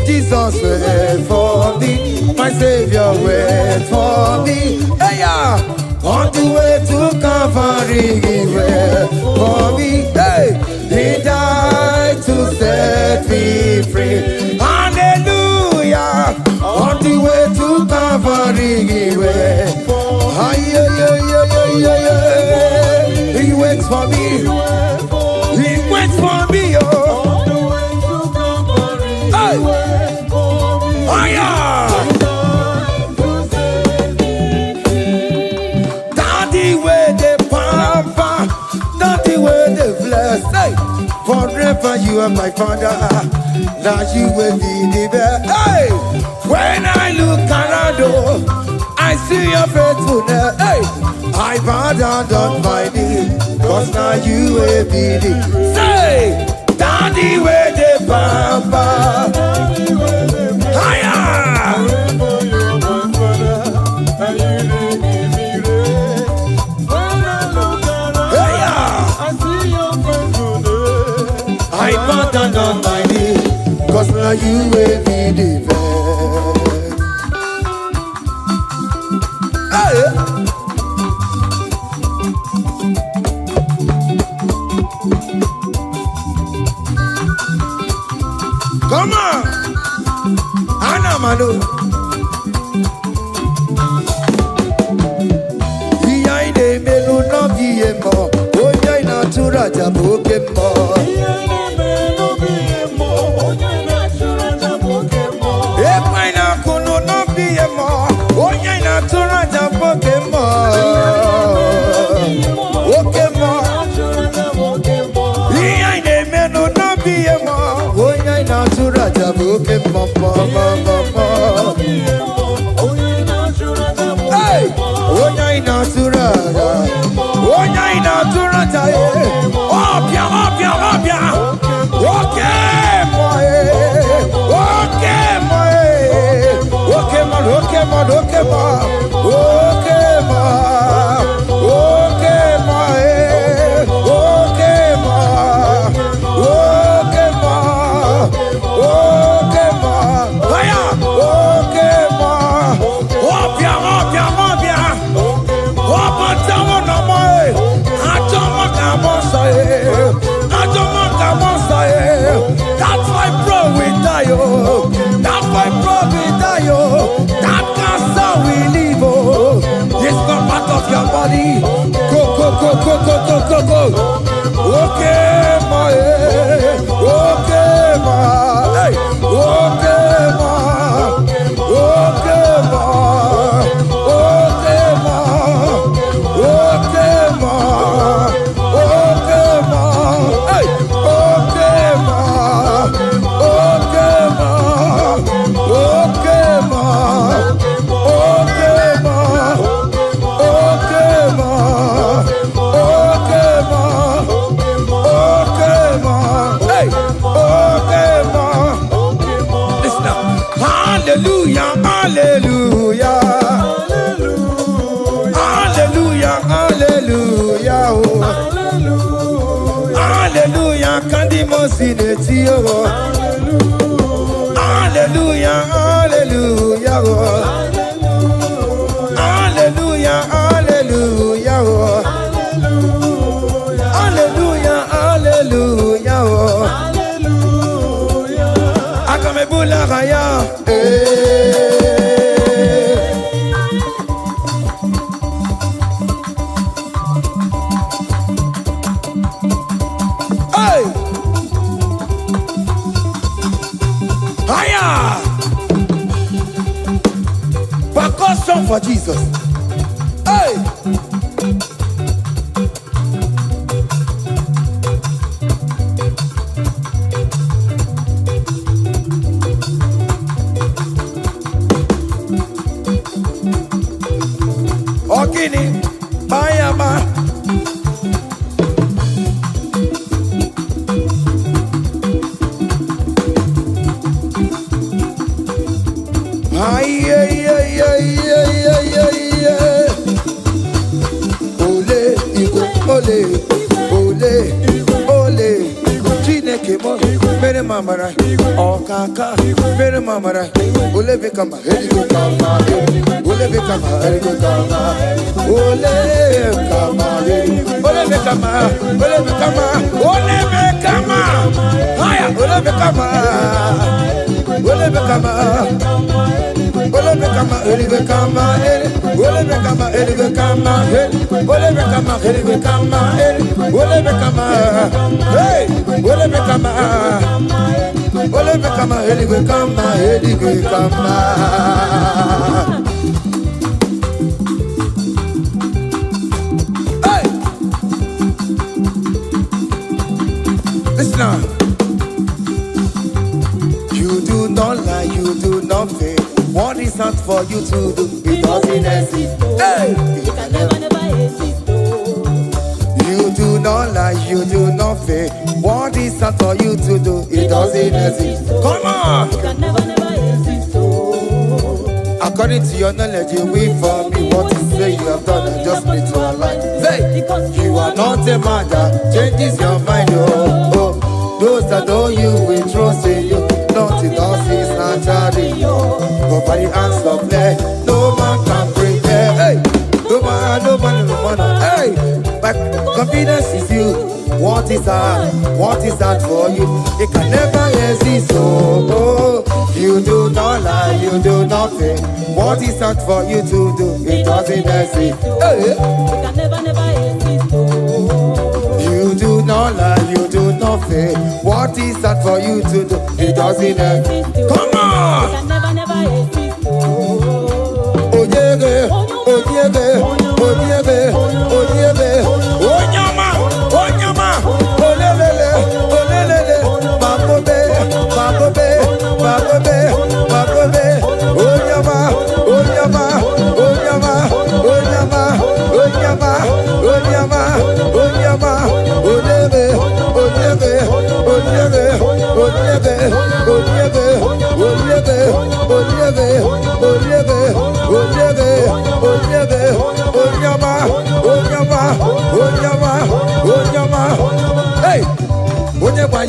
Jesus went for me. My Savior went for me. Hey, yeah, on the way to Calvary, he went for me. Hey, he died to set me free. Hallelujah. On the way to Calvary, he went for me. He waits for me. He waits for me. Oh, hey. Oh yeah. Daddy where the pamper, daddy where the bless. Hey, forever you are my father. Now you will be the best. Hey, when I look around, oh, I see your faithfulness. Hey. I bow down on my knee, cause now you will be the say, Daddy where the pampa. Higher! I bow down on my knee, cause now you will be the best. Hey! Come on, Anamano. Iya ide melu no biemo, oya ina tura jabokemo. Iya ide melu biemo, oya ina tura jabokemo. Epa ina kunu no biemo, oya ina tura jabokemo. Okemo, iya ide melu no oke mama mama. Hey, onya inaturada, onya inaturada. Opia, opia, opia. Okay, boy. Okay, boy. Okay, man. Okay, man. Okay, man. Okay, man. Okay, man. Okay, man. Okay, man. Okay, man. Hiya. Okay, man. Opia, opia, opia. Opa, tamo na moi. Atoma kamosa. Atoma kamosa. That's why bro we die. That's why bro we die. That cancer we live. It's not part of your body. Go, go, go, go, go, go, go, go. Okay, my. Okay, my. Hey. Okay, my. Okay, my. Okay, my. Okay, my. Okay, my. Hey. Okay, my. Okay, my. Okay, my. Okay, my. Okay, ma. Okay, ma. Okay, ma. Hey. Okay, ma. Listen up. Hallelujah, hallelujah. Hallelujah, hallelujah. Oh. Hallelujah, kandi mosineti oh. Hallelujah, hallelujah. Oh. Hallelujah, hallelujah, oh. Hallelujah, hallelujah, oh. Akamebula raya, Hey, haya, percussion for Jesus. Hey! Okini, Bayama. Ay, ay, ay, ay, ay, ay, ay. Ole, Igbo, ole, ole, ole. Chineke mo, mere mamara, okaka, mere mamara. Ole bekama, heligo kama, ole bekama, heligo kama, ole kama, ole bekama, ole bekama, ole bekama. Haya, ole bekama, ole bekama. Ole bekama, heligo kama, ole bekama, heligo kama, ole bekama, heligo kama, ole bekama, hey, ole bekama, ole bekama, heligo kama, heligo kama. Hey, listen now. You do not lie, you do not fail. What is not for you to do? It doesn't exist. Hey! It can never exist. You do not lie, you do not fail. What is not for you to do? It doesn't exist. Come on! It can never exist. According to your knowledge, you will for me. What you say you have done, I just need to align. Hey! You are not a man that changes your mind. Oh, oh. Those that know you will trust in you. Nothing else is naturally. But by the hands of flesh, no man can prepare. Hey, no man, no man, no man. Hey, but confidence is you. What is that? What is that for you? It can never exist. Oh, you do not lie, you do not fail. What is that for you to do? It doesn't exist. Hey, it can never exist. you do not lie, you do not fail. What is that for you to do? It doesn't exist. Come on! It can never exist. Oh yeah, oh yeah, oh yeah, oh yeah, Onyama, Onyama, Olelele, Olelele, Babobe, Babobe, Babobe.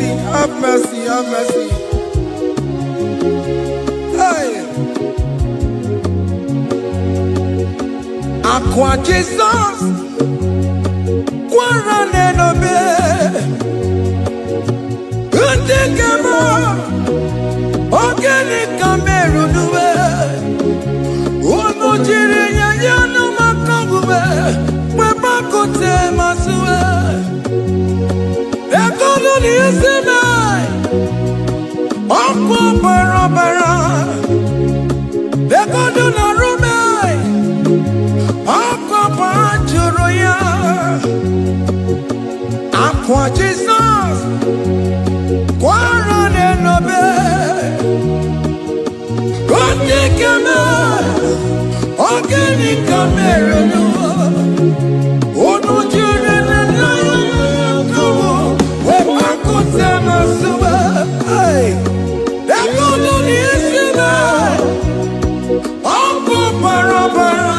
mercy, have mercy, have mercy. Hey. Aqua Jesus, Quarane no be. Undekemo, Ogeni Kameru nuwe. Ono jiri nyanyanu makangube, Papa kote masuwe. Ekono ni isime, Okwa barabara. Ekono na rume, Okwa panchuruya. Aqua Jesus, Quarane no be. Ondekemo, Ogeni Kameru nuwe. Ono jiri nyanyanu hey, that good on the inside. Oh, barabara.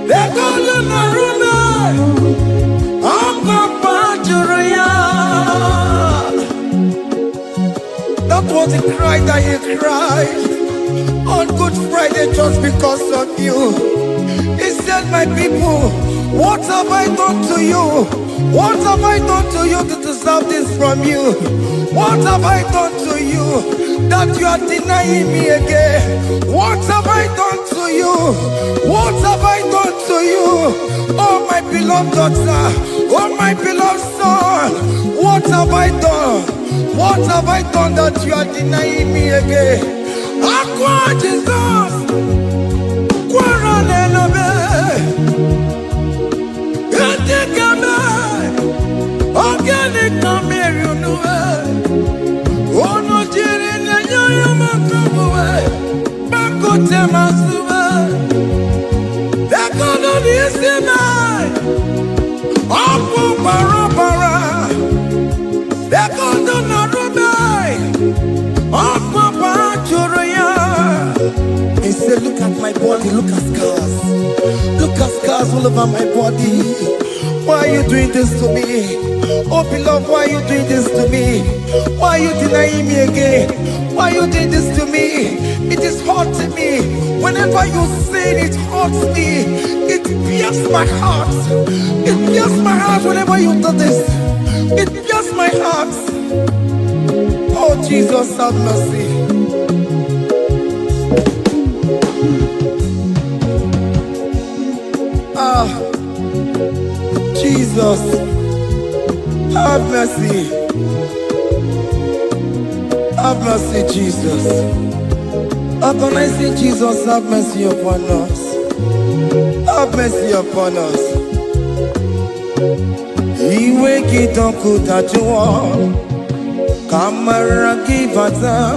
That good on the room. Oh, papajuria. That was the cry that he cried on Good Friday just because of you. He said, my people, what have I done to you? What have I done to you to deserve this from you? What have I done to you that you are denying me again? What have I done to you? What have I done to you? Oh, my beloved daughter, oh, my beloved son, what have I done? What have I done that you are denying me again? Aqua Jesus, Quarane no be. Ogeni Kameru nuwe. Ono jiri nyanyo makabuwe. Bakote masuwe. Dekono ni isime. Opo barabara. Dekono na rube. Opo panchuruya. He said, look at my body, look at scars. Look at scars all over my body. Why are you doing this to me? Oh beloved, why are you doing this to me? Why are you denying me again? Why are you doing this to me? It is hurting me. Whenever you sin, it hurts me. It pierces my heart. It pierces my heart whenever you do this. It pierces my heart. Oh Jesus, have mercy. Jesus, have mercy. Have mercy, Jesus. Upon I say, Jesus, have mercy upon us. Have mercy upon us. Iwe kitoko tajuwa, kamara kivata.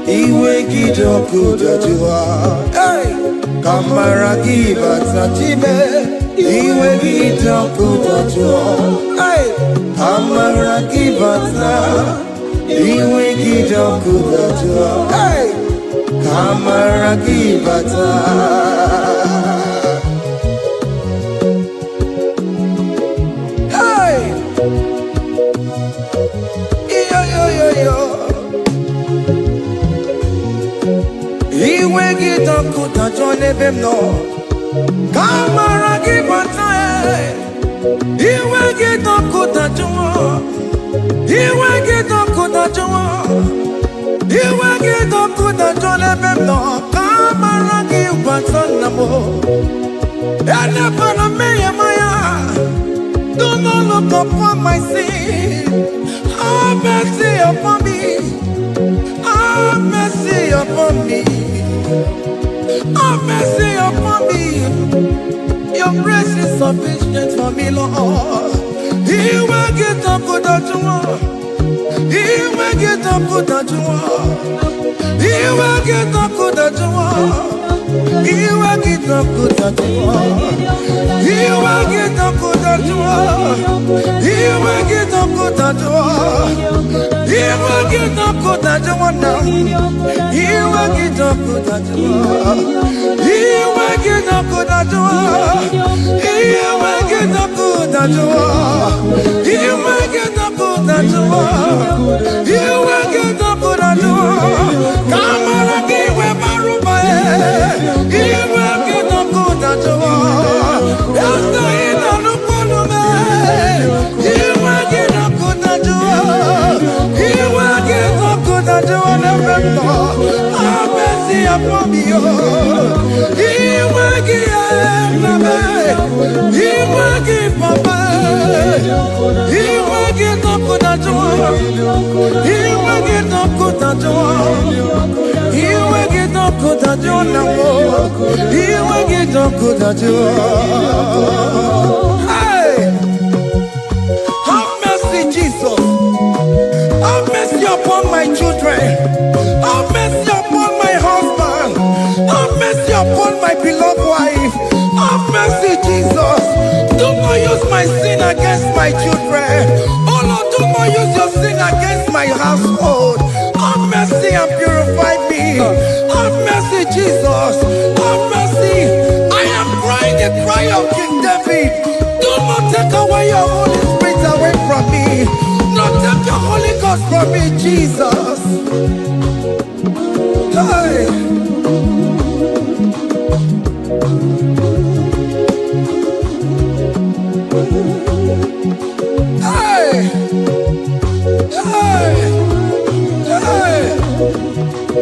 Iwe kitoko tajuwa, hey, kamara kivata chibe. Iwe kitoko tajuwa, hey, kamara kivata. Iwe kitoko tajuwa, hey, kamara kivata. Hey, yo. Iwe kitoko tajuwa nebemno. Kamara kivata. Iwe kitoko tajuwa. Iwe kitoko tajuwa. Iwe kitoko tajuwa nebemno. Kamara kivata namo. Ene pana meye maya. Do not look upon my sin. Have mercy upon me. Have mercy upon me. Have mercy upon me. Your grace is sufficient for me, Lord. He will get up with that you want. He will get up with that you want. He will get up with that you want. He will get up with that you want. He will get up with that you want. He will get up with that you want. He will get up with that you want now. He will get up with that you want. He will get up with that you want. He will get up with that you want. He will get up with that you want. jụọ iwe gị dọkụ na jụọ ka amara gị wee marụba iwe gị dọkụ na jụọ esoghị na nnukwu ọnụme iwe gị dọkụ na jụọ iwe gị dọkụ na jụọ n'ebe m nọ abesi ya pọbiyo iwe gị enabe iwe gị papa iwe gị dọkụ na jụọ iwe gị dọkụ na jụọ iwe gị dọkụ na jụọ na mbụ iwe gị dọkụ na jụọ. Have mercy, Jesus. Have mercy upon my children. Have mercy upon my husband. Have mercy upon my beloved wife. Have mercy, Jesus. Do not use my sin against my children. Oh Lord, do not use your sin against my household. Have mercy and purify me. Have mercy, Jesus. Have mercy. I am crying the cry of King David. Do not take away your Holy Spirit away from me. Not take your Holy Ghost from me, Jesus. Hey. Hey. Hey. Hey.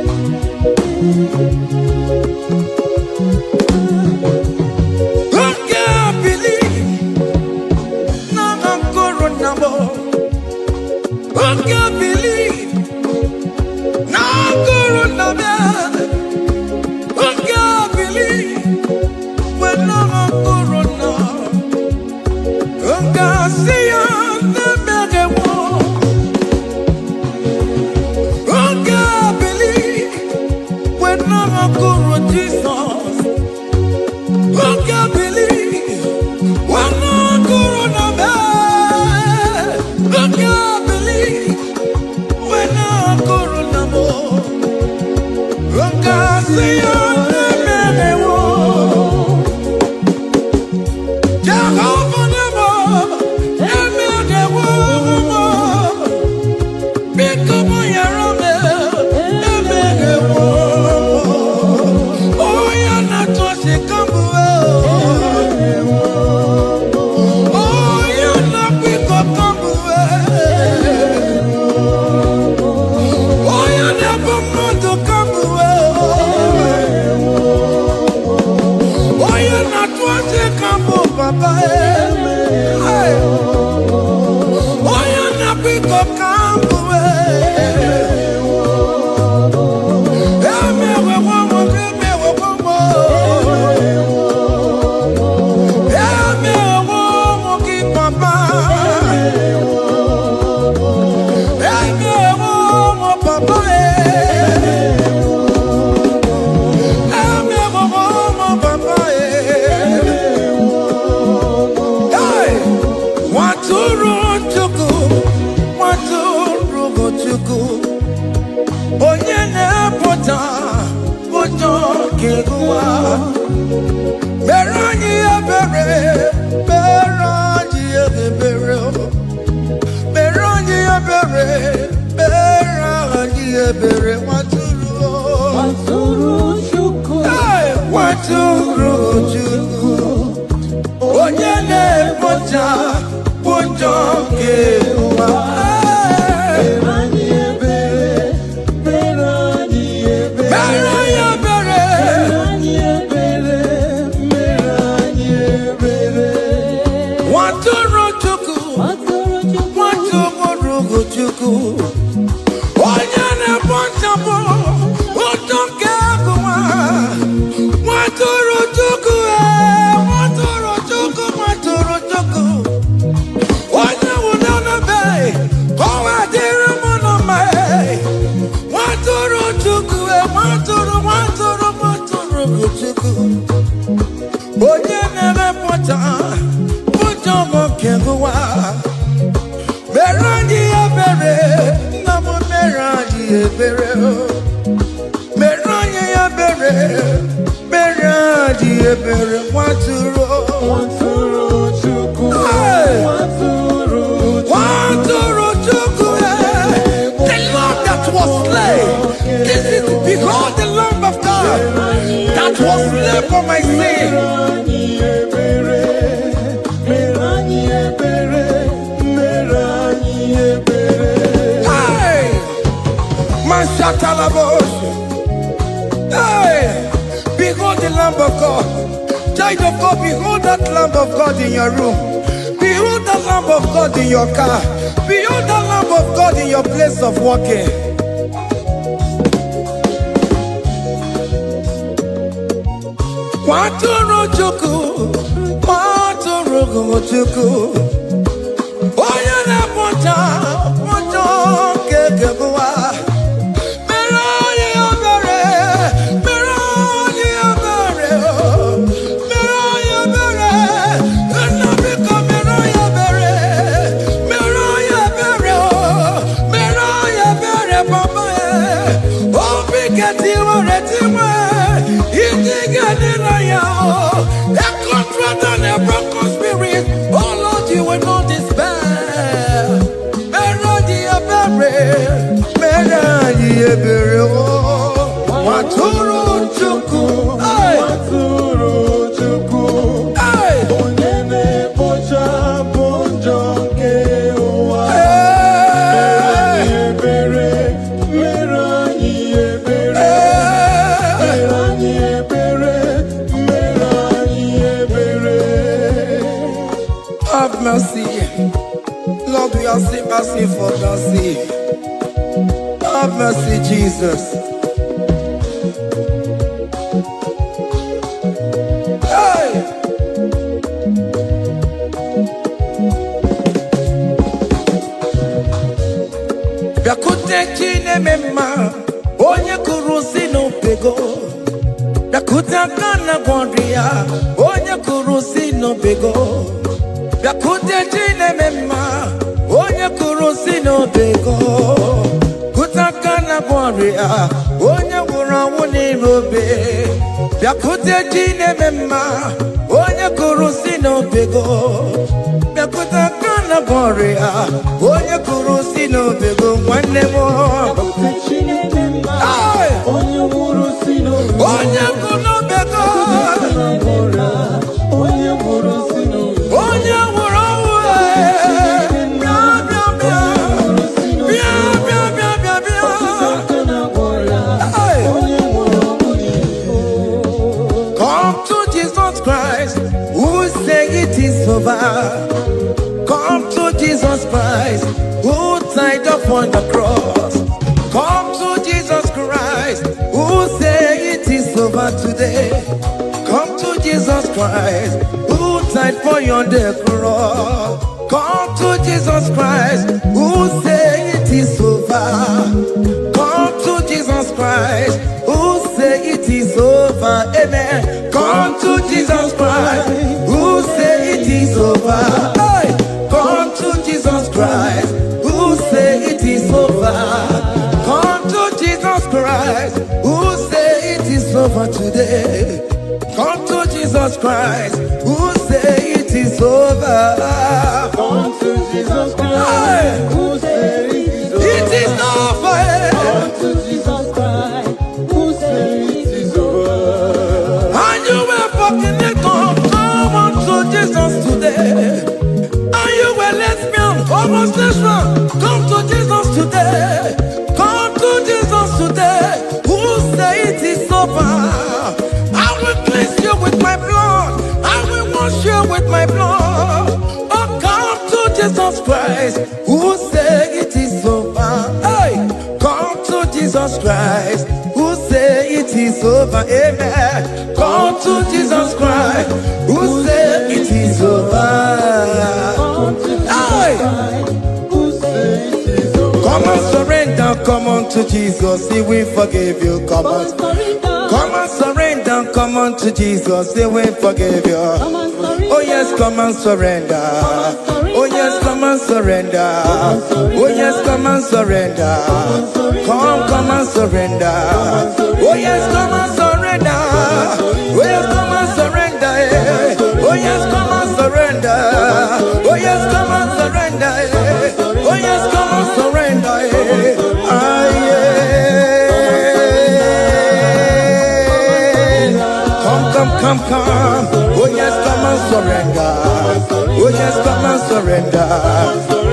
Waturu Chukwu come I sing. Hey, Mashatalabosh. Hey, behold the Lamb of God. Child of God, behold that Lamb of God in your room. Behold the Lamb of God in your car. Behold the Lamb of God in your place of walking. Waturu chuku, waturu chuku. Oya na poncha, poncha kekebuwa. Meroni abere, meroni abere, meroni abere. Nabika meroni abere, meroni abere, meroni abere, papa. Obi keti waretiwe, itigani na yao. A contrite and a broken spirit, oh Lord, you will not despair. Meroni abere, meroni abere, oh. Waturu chuku, hey, hey. Have mercy, Lord, we are still asking for mercy. Have mercy, Jesus. Hey! Biakute chine mema, onye kurusi no pego. Biakute kana gwandria, onye kurusi no pego. Biakute chine mema, onye kurusi no pego. Kutakana gwandria, onye wuni robe. Biakute chine mema, onye kurusi no pego. Biakutakana gwandria, onye kurusi no pego. Mwane mo, onye kuno pego. Onye wuro come to Jesus Christ, who say it is over. Come to Jesus Christ, who died upon the cross. Come to Jesus Christ, who say it is over today. Come to Jesus Christ, who died for you on the cross. Come to Jesus Christ, who say it is over. Come to Jesus Christ, who say it is over. Amen. Come to Jesus Christ, who say it is over. Hey! Come to Jesus Christ, who say it is over. Come to Jesus Christ, who say it is over today. Come to Jesus Christ, who say it is over. Come to Jesus Christ, who say it is over. Come to Jesus Christ, who say it is over. And you were fucking it up, come on to Jesus today. And you were lesbian, homosexual, come to Jesus today. Come to Jesus today, who say it is over. I will cleanse you with my blood, I will wash you with my blood. Oh, come to Jesus Christ, who say it is over. Hey, come to Jesus Christ, who say it is over. Amen. Come to Jesus Christ, who say it is over. Hey, Who say it is over. come and surrender, come on to Jesus, He will forgive you. Come on, come and surrender, come on to Jesus, He will forgive you. Oh yes, come and surrender. Oh yes, come and surrender. Oh yes, come and surrender. Come and surrender. Oh yes, come and surrender. Oh yes, come and surrender. Oh yes, come and surrender. Oh yes, come and surrender. Oh yes, come and surrender. Come come. Oh yes, come and surrender. Oh yes, come and surrender.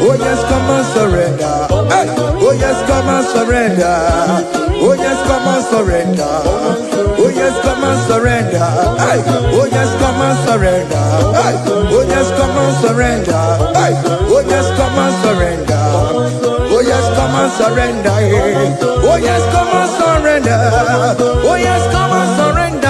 Oh yes, come and surrender. Hey. Oh yes, come and surrender. Oh yes, come and surrender. Oh yes, come and surrender. Hey. Oh yes, come and surrender. Hey. Oh yes, come and surrender. Hey. Oh yes, come and surrender. Oh yes, come and surrender. Oh yes, come and surrender. Oh yes, come and surrender.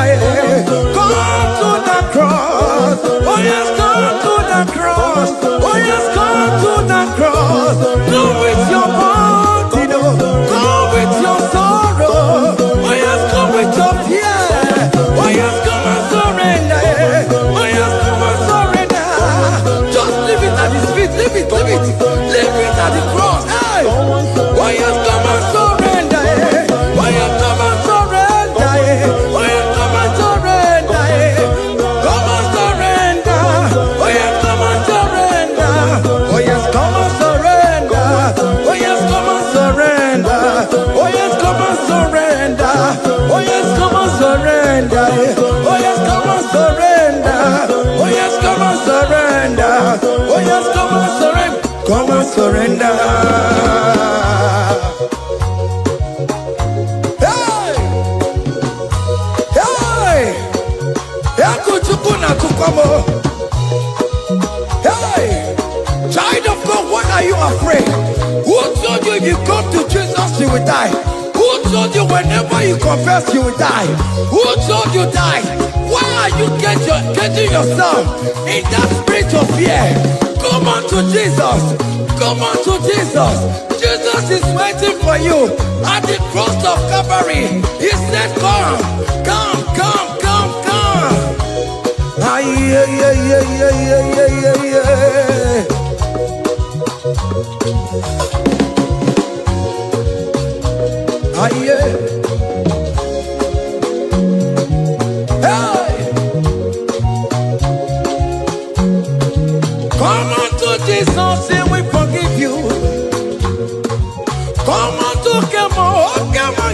Come to the cross. Oh yes, come to the cross. Oh yes, come to the cross. Come with your body, come with your sorrow. Oh yes, come with your fear. Oh yes, come and surrender. Oh yes, come and surrender. Just leave it at His feet. Leave it at the cross. Hey. Oh yes, come and surrender. Oh yes, come and surrender. Oh yes, come and surrender. Come and surrender. Oh yes, come and surrender. Oh yes, come and surrender. Oh yes, come and surrender. Oh yes, come and surrender. Oh yes, come and surrender. Oh yes, come and surrender. Oh yes, come and surrender. Oh yes, come and surrender. Come and surrender. Hey! Hey! Hey! Child of God, what are you afraid? Who told you if you come to Jesus you will die? Who told you whenever you confess you will die? Who told you die? Why are you getting yourself in that spirit of fear? Come on to Jesus. Come on to Jesus. Jesus is waiting for you at the cross of Calvary. He said, come. Yeah. Hey. Come on to Jesus, and we forgive you. Come on to Kemo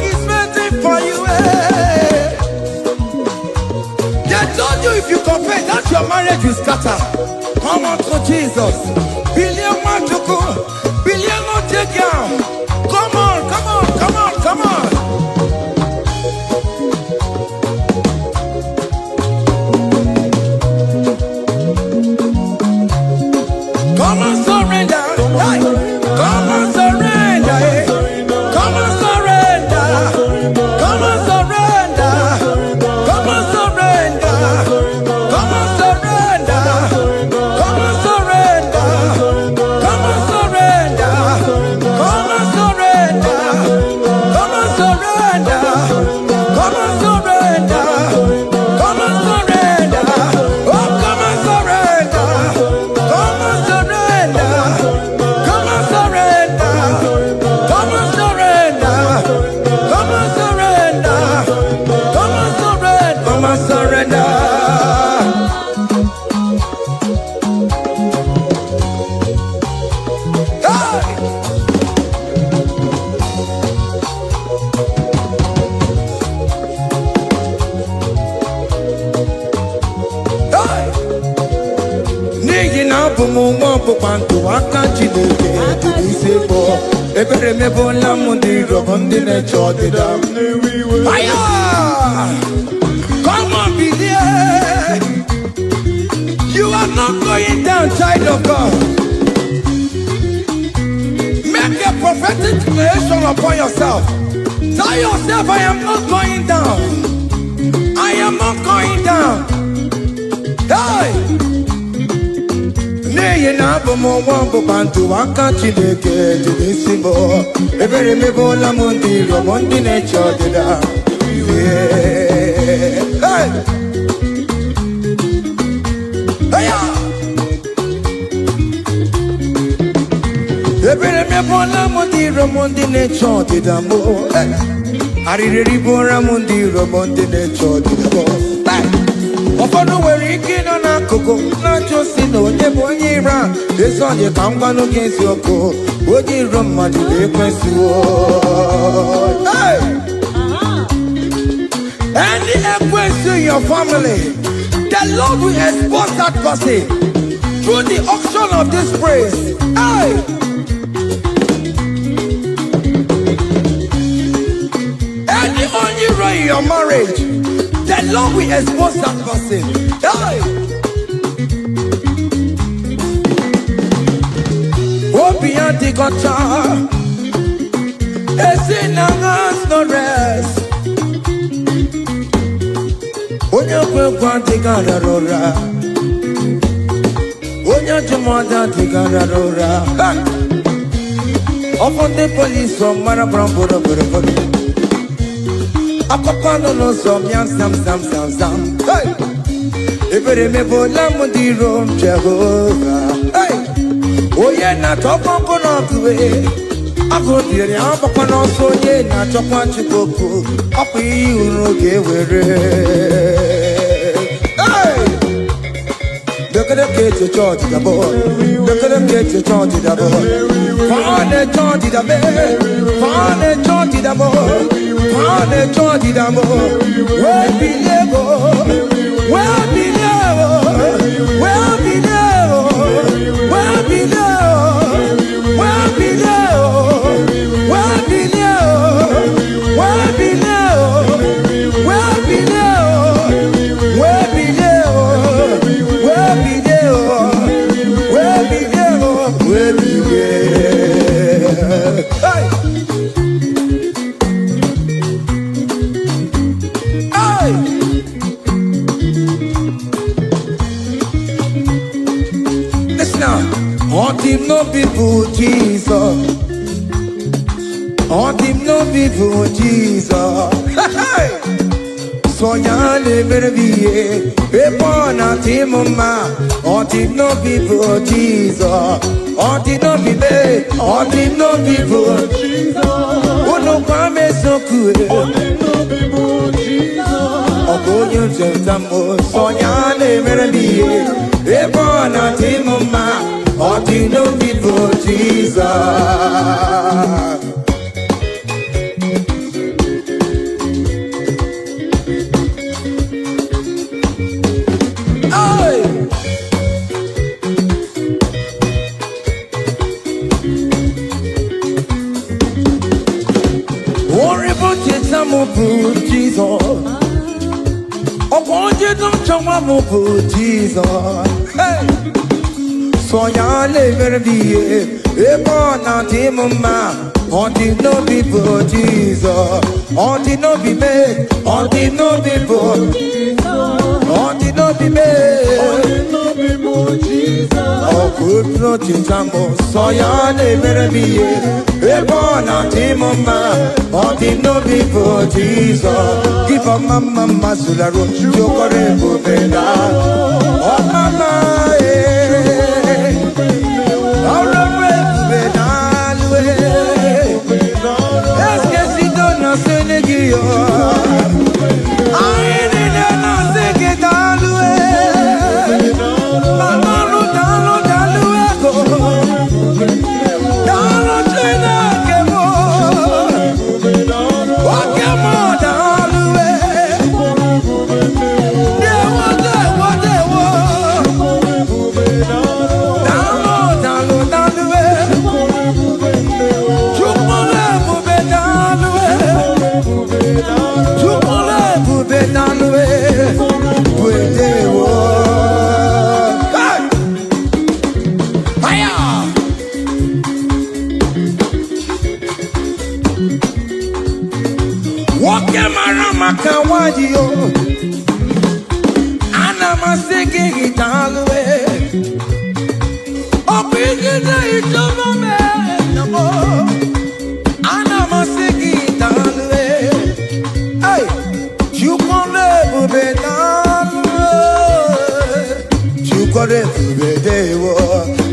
is waiting for you. Hey. They told you if you confess that your marriage will scatter. Come on to Jesus. Billion Machuku, billion no take down. Come on. Come on surrender. Hey. Come on surrender. Hey. Come on surrender. Come on surrender. Come on surrender. Come on surrender. Come on surrender. Come on surrender. Come on surrender. Come on surrender. Come on surrender. Come on surrender. Oh, come on surrender. Come on surrender. Come on surrender. Come on surrender. Come on surrender. Come on surrender. Come on surrender. Hey! Hey! N'ihi na abụ m nwa ọbụkwa ntụ aka Chineke dị n'isi bụ ebere mebụla m ndị rọgọ ndị na-eche ọdịda m. Fire! Come on, believe. You are not going down, child of God. Make a prophetic declaration upon yourself. Tell yourself, I am not going down. I am not going down. Hey! N'ihi na abụ m nwa ọbụkwa ntụ aka Chineke dị n'isi bụ ebere mebụla m ndị iro m ndị na-eche ọdịda. Hey! Ebere mebụla m ndị iro m ndị na-eche ọdịda m. Arịrị bụra m ndị iro m ndị na-eche ọdịda m. Ụfọdụ nwere ike ịnọ n'akụkụ na-ajụ si na onye bụ onye iro a. Ezi onye ka m gwanụ gị eziokwu, onye iro mmadụ na-ekwesị. Any ekwesị in your family, The Lord will expose that person through the auction of this praise. Hey! Any only in your marriage, the Lord will expose that person. Hey! Beyond the gotcha, it's in us no rest. When you go to Gararora, when you to Mother to Gararora, upon the police from Marabram for the Akapano no some young sam. Hey! If you remember Lamudi Rome, Jehovah. Hey! Oh yeah, na topo kono tuwe. Ako dire ampo kono so ye na chokwa chikoko. Api uroge were. Hey! Look at them get to church the boy. Look at them get to church the boy. Find the church the boy. Find the church the boy. Find the church the boy. Where be lego? Where be lego? Where be lego? Where be lego? No people, Jesus. On him no people, Jesus. So ya never be a born at him, ma. On him no people, Jesus. On him no be made. On him no people, Jesus. Oh no, come so good. On him no people, Jesus. Oh, go you just so ya never be a born at him, ma. All the no people, Jesus. Hey! Worry about it, some of Jesus. Oh, want you don't show up, Jesus. Hey! So ya never be a born at him, ma. On the no people, Jesus. On the no be made. On the no people, on the no be made. On the no people, Jesus. Oh, good Lord, Jambo. So ya never be a born at him, ma. On the no people, Jesus. Give a mama, Sularo, Jokore, Bubeda. Oh, mama,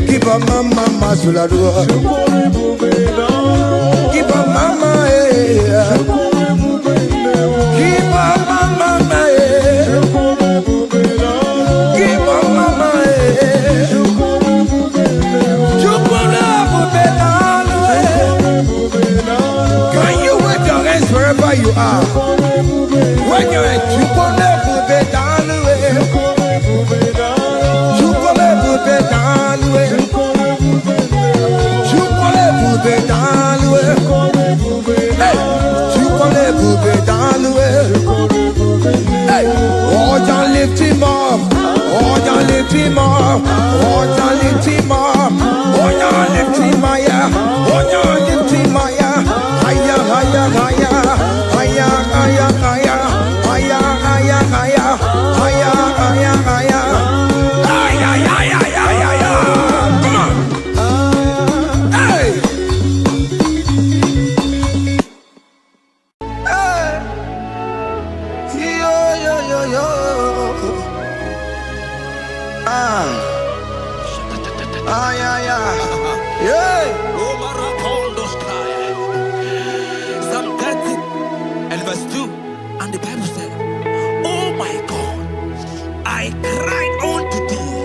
Keep a mama, Suladua. Keep a mama, keep a mama, keep a mama, Can you wave your hands wherever you are? When you're at lift him up. Oh, yeah, lift him up. Oh, yeah, lift him higher. Oh, yeah, lift him higher. Higher, higher, higher. Higher, higher, higher. Higher, higher, higher. Higher, higher, higher. Higher, higher, higher, higher. Come on. Hey. Hey. Yo, yo, yo, yo. Ah, yeah, yeah. Yeah. Psalm 30 and verse 2, and the Bible said, oh my God, I cried unto thee,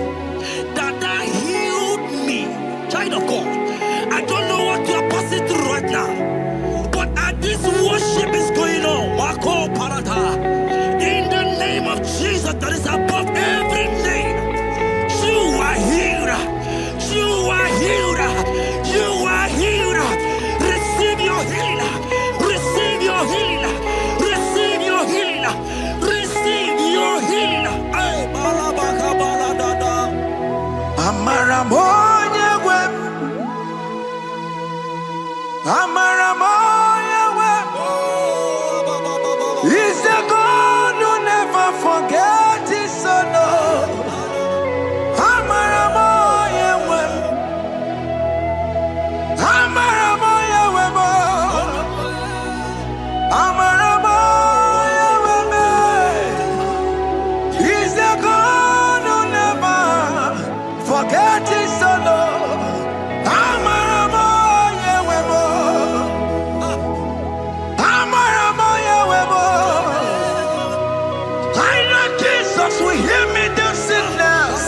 that thou healed me. Child of God, I don't know what you are passing through right now, but as this worship is going on, Wako Parata, in the name of Jesus that is above every name, you are healed. You are healed. You are healed. Receive your healing. Receive your healing. Receive your healing. Receive your healing. Ay, balabaka baladada. Amaramoya web. Amaramoya web. He's the God who never forgets his son. Amaramoya web. Amaramoya web. Amaramoya web. He's the God who never forgets his son. Amaramoya web. Amaramoya web. I know Jesus will hear me the sickness.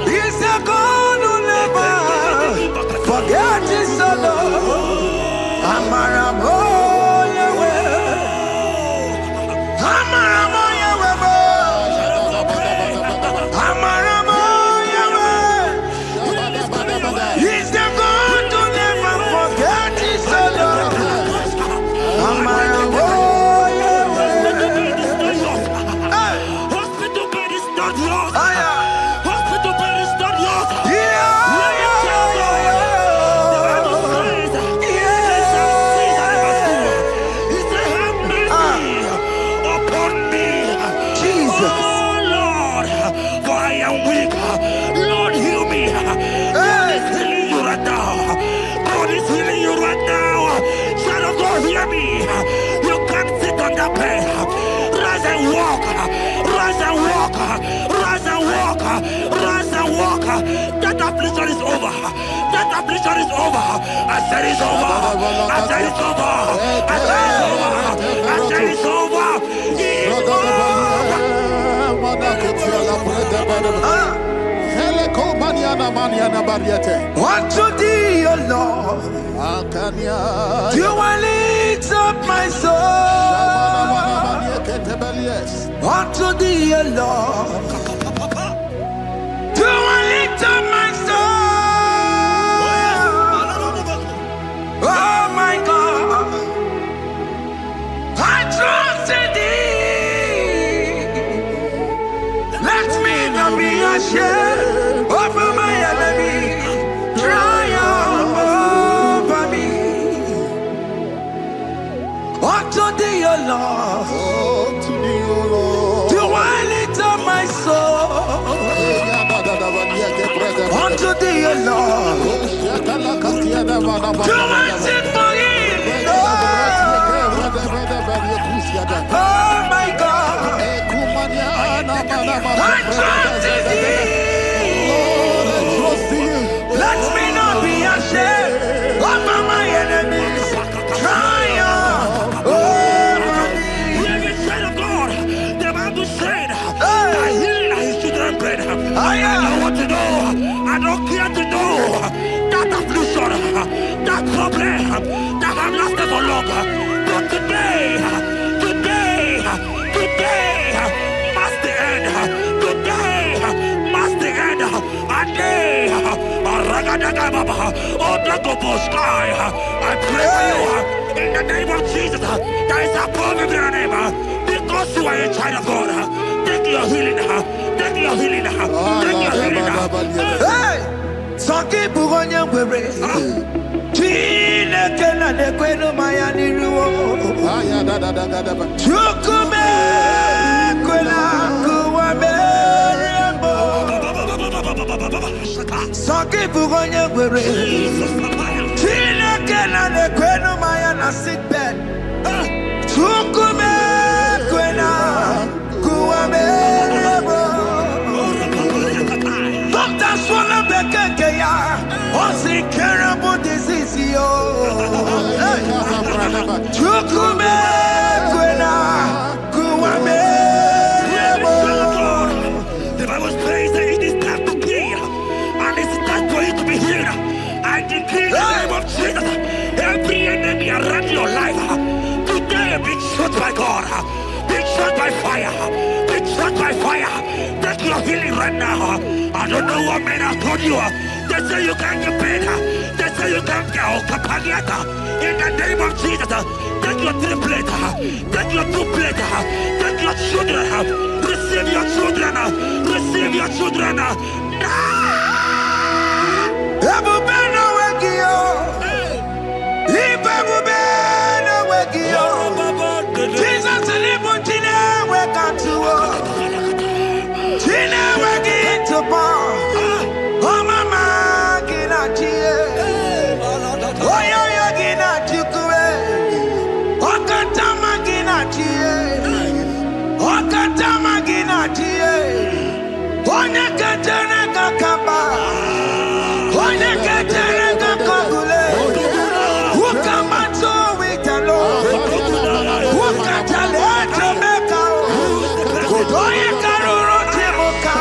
He's the God who never forgets his son. Amaramoya web. Amaramoya web. Amaramoya web. He's the God who never forgets his son. Amaramoya web. Hospital bed is not yours. Aya. Hospital bed is not yours. Yeah. You can't sit on that bed. Rise and walk. Rise and walk. Rise and walk. Rise and walk. That affliction is over. That affliction is over. I said it's over. I said it's over. I said it's over. I said it's over. It's Unto thee, O Lord, do I lift up my soul. Unto thee, O Lord, do I lift up my soul. Oh my God, I trust in thee. Let me not be ashamed over my enemy. Triumph over me. Unto thee, O Lord, do I lift up my soul. Unto thee, O Lord, do I sing for him. Oh my God, I trust in thee. Let me not be ashamed over my enemies. Triumph over me. Hear the child of God. The Bible said, "I heal his children bread." I don't want to know. I don't care to know that affliction, that problem, that have lasted for long. But today, must the end. Today must the end. A day. I pray for you in the name of Jesus. There is a problem in your name because you are a child of God. Take your healing. Take your healing. bugonye ngwere. Chineke na dekwenu maya niruo. Chukume kwena kuwa meremo. Saki bugonye ngwere. Chineke na dekwenu maya na sickbed. Chukume kwena kuwa meremo. Doctor swallow bekeke ya. What's incurable disease yo? Chukume kwena kuwa meremo. The Bible says that it is time to kill, and it is time for you to be healed. I decree in the name of Jesus, every enemy around your life, today be shot by God, be shot by fire, be shot by fire. Take your healing right now. I don't know what men have told you. They say you can't get better. They say you can't get kapagata. In the name of Jesus, take your triplet, take your duplet, take your children, receive your children, receive your children. Ebubena wegio. Ibebubena wegio. Jesus libu chine wekatuo. Chine wegi tupo. Oh mama gina chie. Oh yo yo gina chukue. Oh katama gina chie. Oh katama gina chie. Oh nyeketene kakamba. Oh nyeketene kakagule. Ukamato witalo. Ukatale Jamaica. Godoye karuro temoka.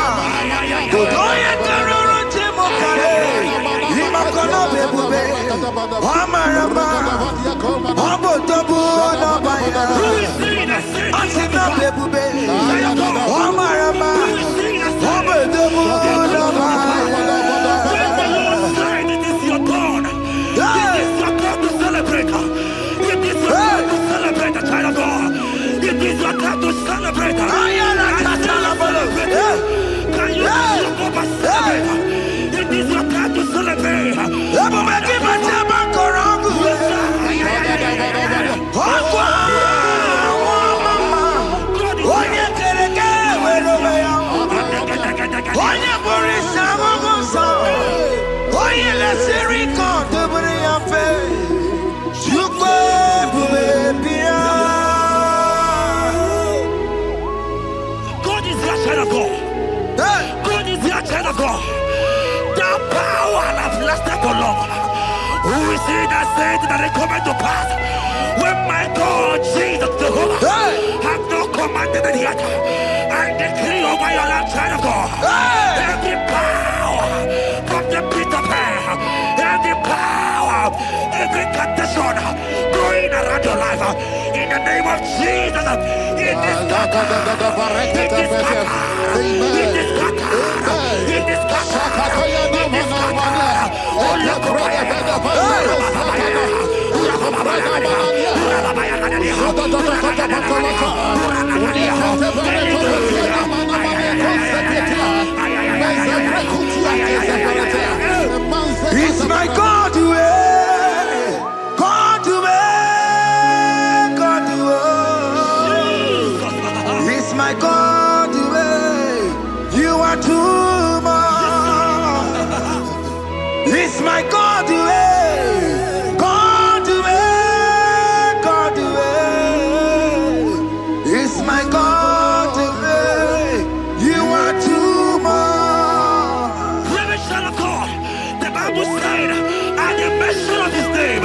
Godoye karuro temoka. Imakono bebube. Amarama. Abotobu na baya. Asina bebube. Amarama. Abotobu na baya. It is your turn. It is your turn to celebrate. It is your turn to celebrate, child of God. It is your turn to celebrate. Can you celebrate? It is your turn to celebrate. God is your child of God. God is your child of God. The power has lasted for long. Who is he that said that it coming to pass? When my God, Jesus Jehovah, have not commanded it yet. I decree over your life, child of God. Every power from the pit of hell, every power, every condition going around your life, in the name of Jesus, it is scattered. It is scattered. It is scattered. It is scattered. It is scattered. Oh, look It's my God to God to God to It's my God to you are too much. It's my God to God to God to It's my God to you are too much. Revelation of God. The Bible said, at the mention of his name,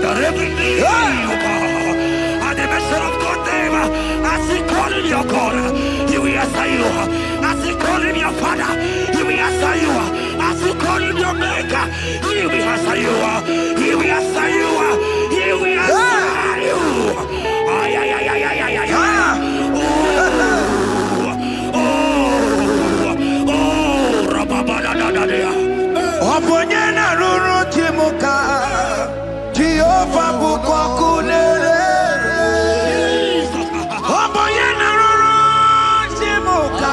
that every knee will bow. At the mention of God's name, as he called him your God, he will answer you. As he called him your Father, he will answer you. As he called him your Maker, he will answer you. He will answer you. He will answer you. Ay, ay, ay, ay, ay, ay, ay, ay. Oponyena ruru timuka Jehova bukwa kunere Oponyena ruru timuka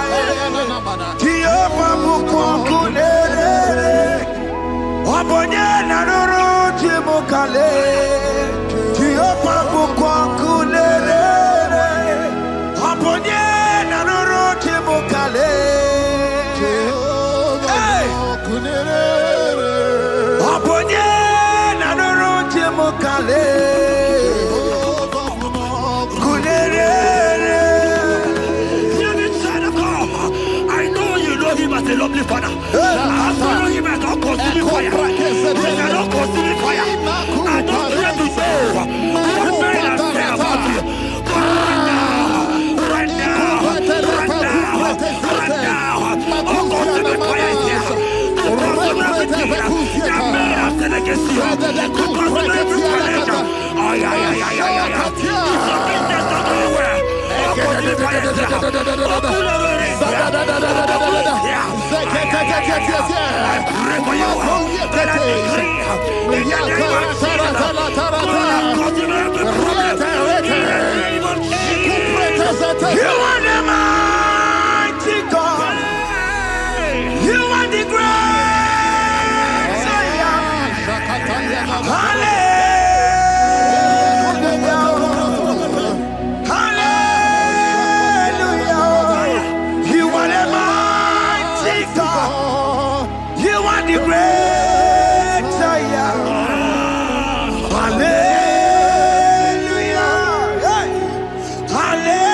Jehova bukwa kunere Abonye na nuru chimukale. I know you know him as a lovely father. I follow him as a consuming fire. He cannot consuming fire. I don't care to know what men are saying about you. But right now, consuming fire is here. To consume everything that men have said against you. To consume every challenge. It's not going well. Consuming fire is here. I pray for you that I decree in the name of Jesus, You are the mighty God. You are the great Zion. Hallelujah. Hallelujah. You are the mighty God. You are the great Zion. Hallelujah. Hey. Hallelujah.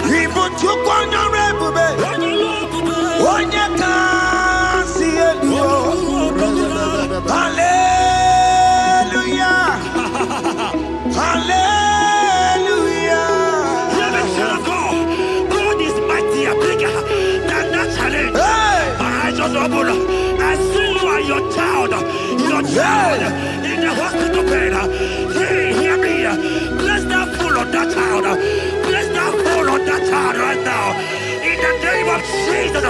Even to Rebube. Onye kasi elio. Hallelujah. Hallelujah. God is mighty and bigger than that challenge. I just open. I see you and your child in the hospital bed. Hear me. Bless that fool on that child. Bless that fool on that child right now. In the name of Jesus,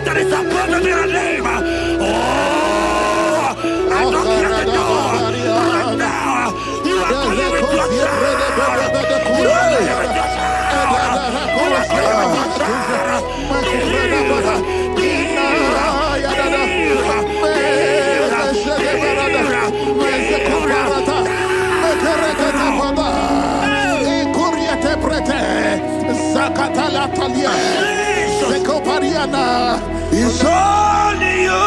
that is above the mirror name. Oh, I don't hear the door. Right now, you are coming with your child. You are coming with your child. You are coming with your child. It's only you,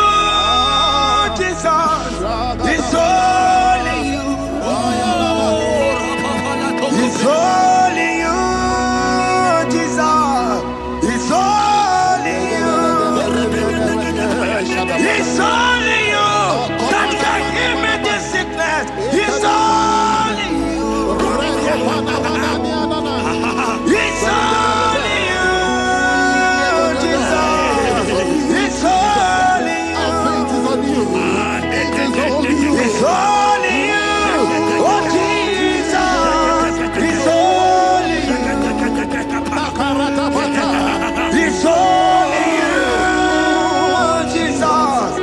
Jesus. It's only you. It's only you, Jesus. It's only you. It's only you that can give me this sickness. It's only you. It's only you, Jesus. It's only you. It's only you. Oh, Jesus. It's only you. It's only you, Jesus.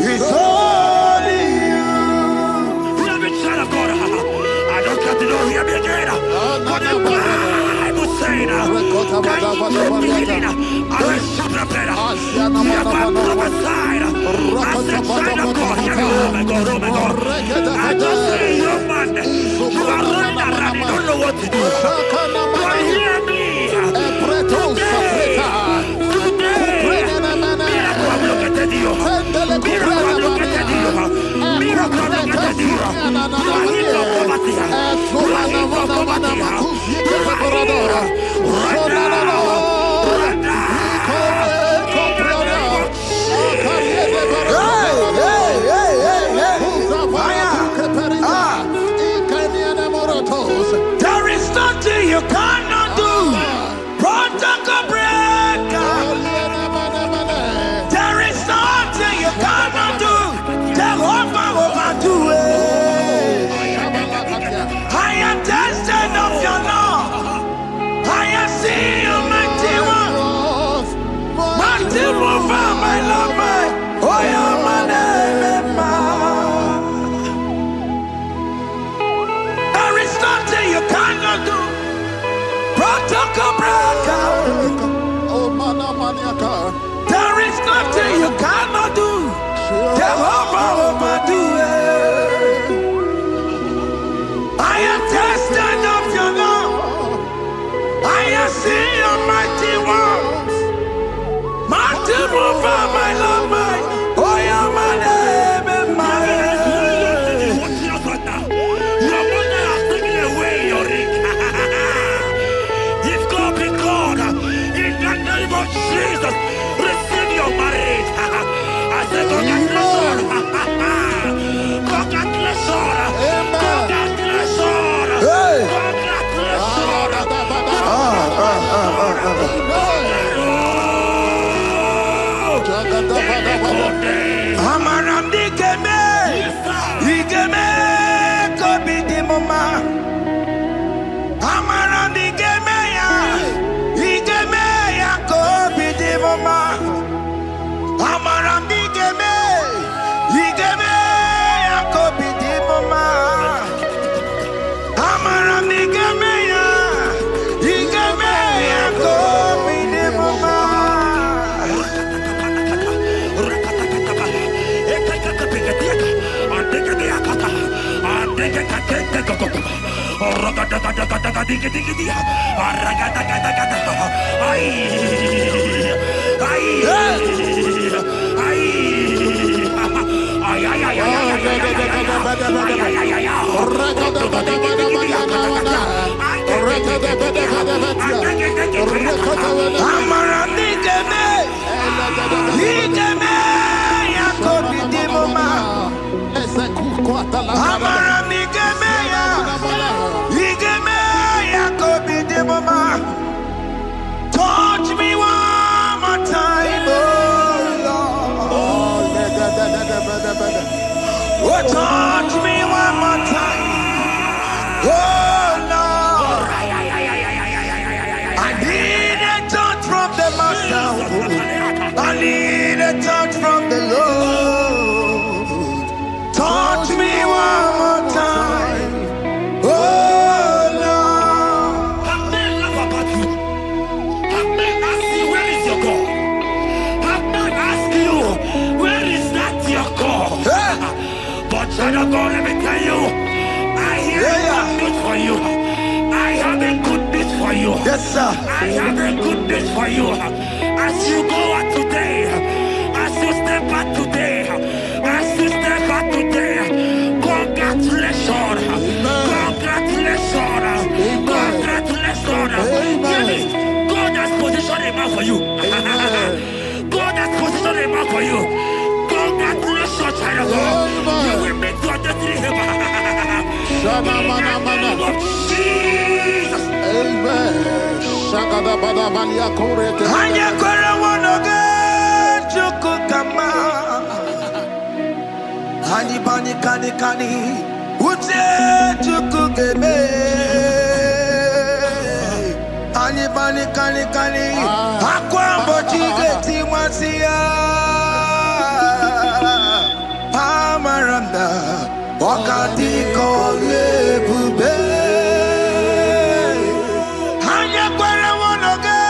It's only you. Child of God, I don't got to know hear me again. What the Bible saying, I will shut up better. You have prophesied. I said, child of God, hear me. Oh my God, oh my God. I just see you, man. You are running around, you don't know what to do. But hear me. There is nothing you cannot do. Protocol breaker. There is nothing you cannot do. Jehovah overdo it. I am tested of your love. I am seeing your mighty one. Mighty mover, my love, my. Oh, yeah, my name, there is nothing you cannot do. Protocol breaker. There is nothing you cannot do. Jehovah overdo it. I am tested of your love. I am seeing your mighty ones. Mighty mover. Amaramdi Keme, Igeme, Kobidi Mama. Amaramdi Keme, Igeme, Kobidi Mama. Amaramdi Keme, Igeme, Kobidi Mama. Amaramdi Keme, Igeme, Kobidi Mama. Touch me one more time, oh Lord. Oh, touch me one more time, oh Lord. I need a touch from the Master. I need a touch from the Lord. Touch me one more time, oh Lord. Have men laugh about you? Have men ask you, where is your God? Have men ask you, where is that your God? But child of God, let me tell you, I hear good news for you. I have a good news for you. Yes, sir. I have a good news for you. As you go out today, as you step out today, as you step out today, congratulations. Congratulations. Congratulations. Hear me. God has positioned a man for you. God has positioned a man for you. Congratulations, child of God. You will meet your destiny helper. In the name of Jesus. Amen. Hanya kwara wanoge chukukama. Hani bani kani kani uche chukugeme. Hani bani kani kani akwa mbochige timasia. Amaranda wakati kole bube. Hanya kwara wanoge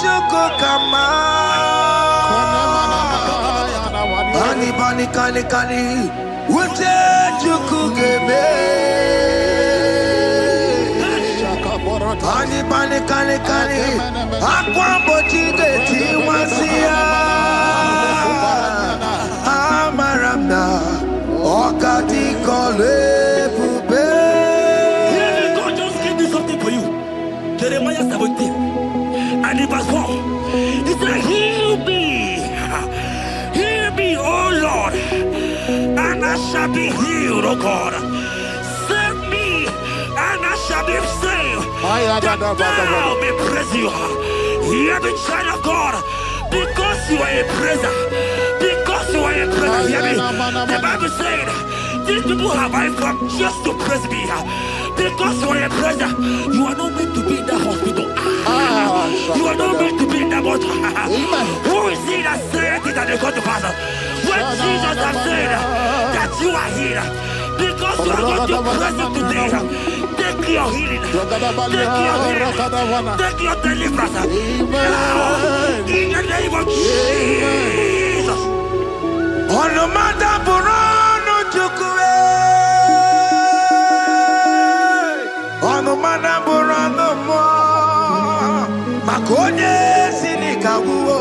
chukukama. Hani bani kani kani uche chukugeme. Hani bani kani kani akwa mbochige timasia. Amaramna wakati kole bube. God just gave me something for you. Jeremiah 17 and in verse 4. He said, heal me, oh Lord, and I shall be healed, oh God. Save me, and I shall be saved, that thou may praise you. Hear me, child of God, because you are a praiser. Because you are a praiser, hear me. The Bible said, these people have I come just to praise me. Because you are a praiser, you are not meant to be in that hospital. You are not meant to be in that water. Who is it that said it and they got to pass? When Jesus has said that you are healed, because you are going to praise him today, take your healing, take your deliverance. Now, in the name of Jesus. Onomada burano chukwe. Onomada burano mo. Makonye sinika wuo.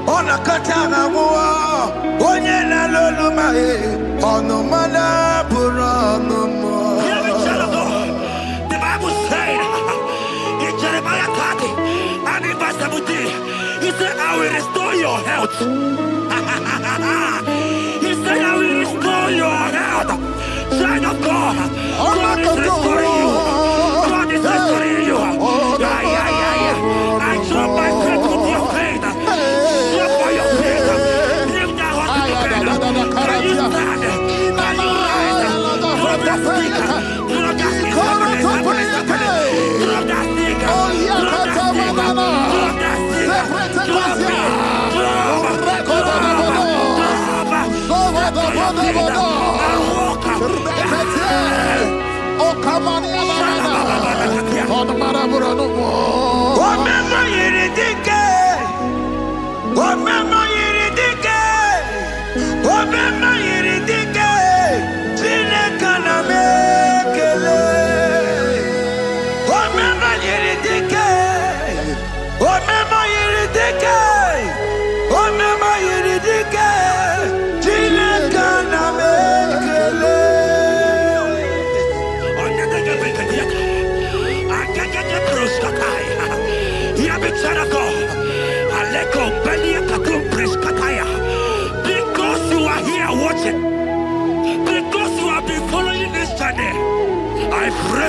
Onakatana wuo. Onye na lolu mae. Onomada burano mo. Hear me, child of God. The Bible said in Jeremiah 30 and in verse 17, he said, I will restore your health. He said, I will restore your health. Child of God, God is restoring you. God is restoring you. I join my faith with your faith. So for your faith.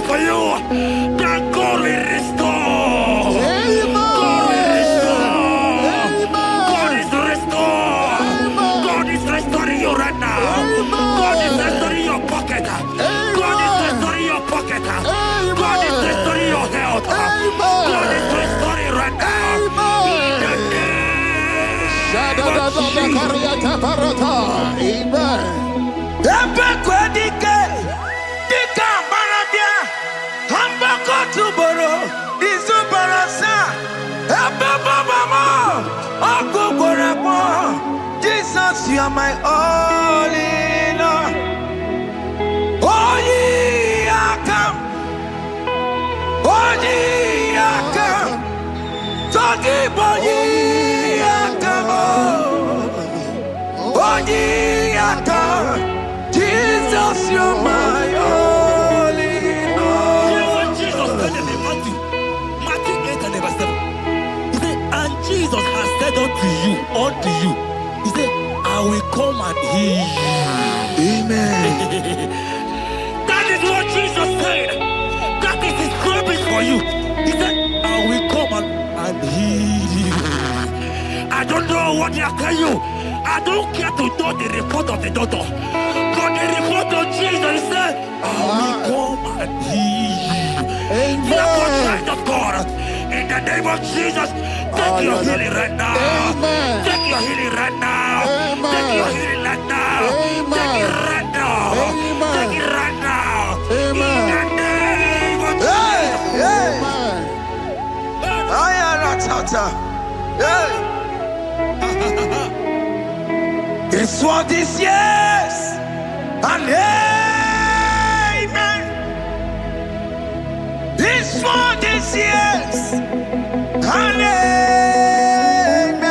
for you, that God will restore. God will restore. God is restoring. God is restoring you right now. God is restoring your pocket. God is restoring your pocket. God is restoring your health. God is restoring right now. In the name of Jesus, you are my all in all. Oh, yeah, come. Oh, yeah, come. Talking about yeah, come. Oh, yeah, come. Jesus, you are my all in all. You know what Jesus said in Matthew 8 and verse 7? He said, and Jesus has said unto you, he said, I will come and heal you. Amen. That is what Jesus said. That is his promise for you. He said, I will come and heal you. I don't know what they are telling you. I don't care to know the report of the doctor. But the report of Jesus, he said, I will come and heal you. Therefore, child of God, in the name of Jesus, take your healing right now. Take your healing right now. Take your healing right now. Take it right now. Take it right now. In the name of Jesus. It's what this yes and amen. It's for this yes and amen.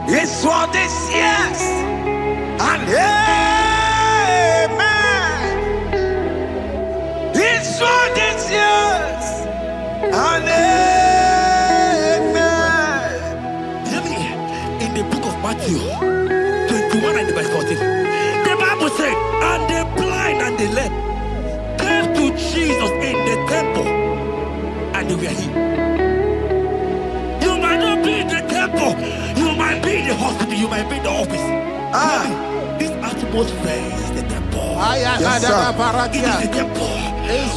It's for this yes and amen. It's for this yes and amen. Hear me. In the book of Matthew 21 and verse 14, the Bible said, and the blind and the lame came to Jesus in the temple, and they were healed. You might not be in the temple, you might be in the hospital, you might be in the office. This atmosphere is the temple. Yes, it is the temple.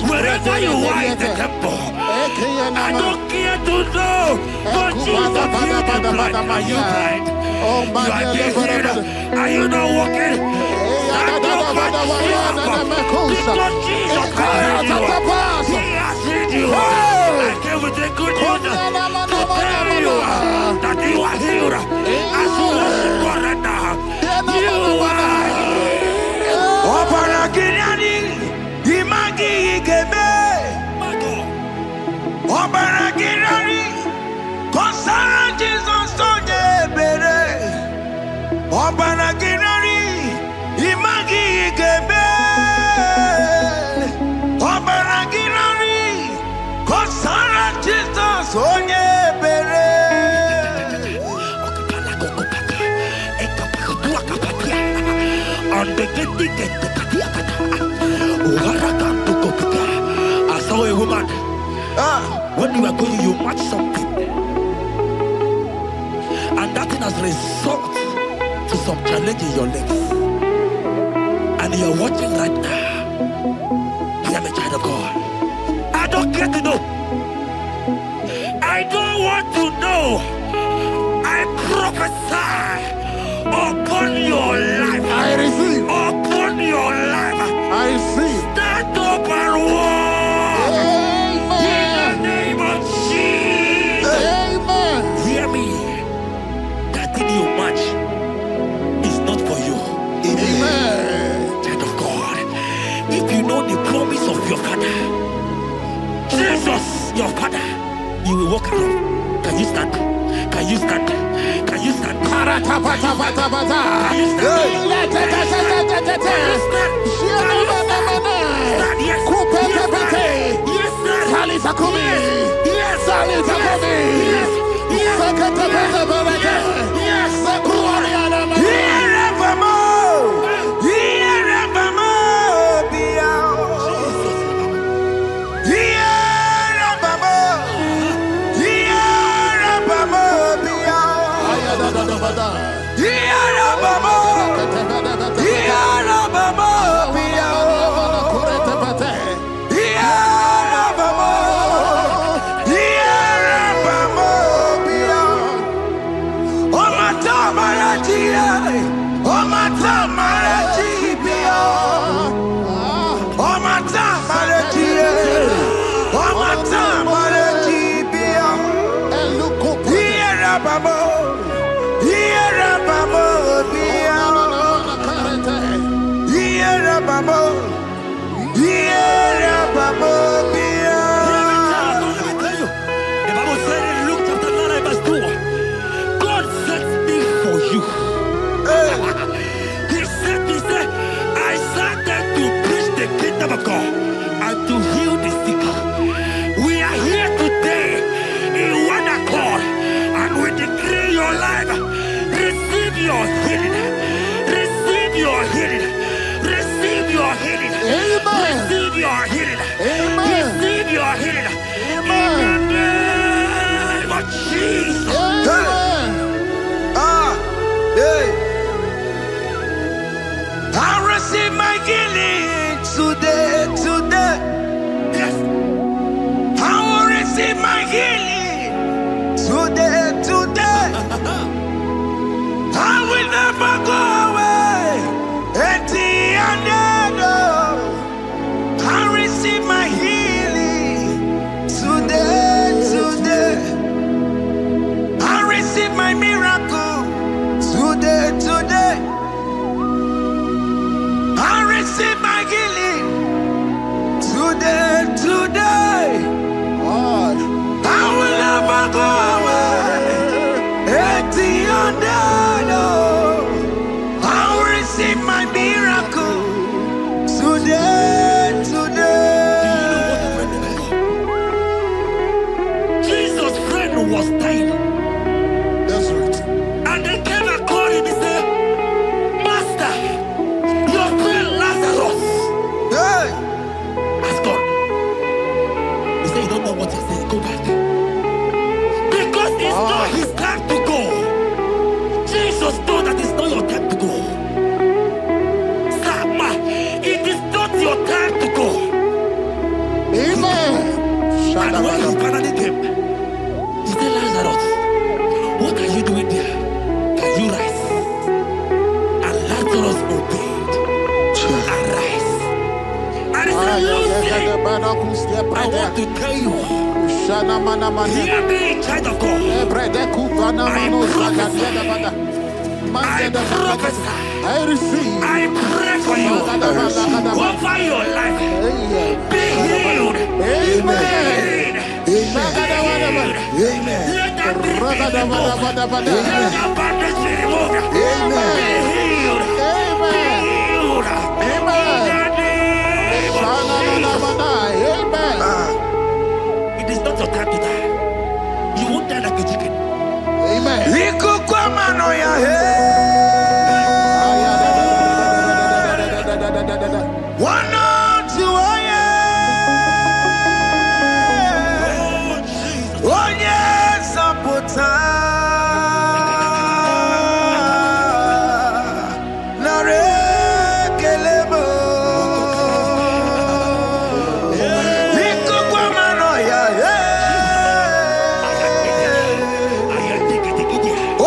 Wherever you are in the temple, I don't care to know, but Jesus healed the blind. Are you blind? You are healed. Are you not walking? Stand up and stand up. Because Jesus has healed you. He has healed you. I came with the good news to tell you that you are healed. As you worship God right now, you are I saw a woman. When you were going, you matched something, and that thing has resulted to some challenge in your legs. And you're watching right now. I am a child of God. I don't care to know. I don't want to know. I prophesy upon your life. I receive. Upon your life. I receive. Stand up and walk. In the name of Jesus. Amen. Hear me. That thing you match is not for you. Amen. Child of God. If you know the promise of your father, Jesus, your father, you will walk around. Can you stand? Can you stand? Can you stand? Can you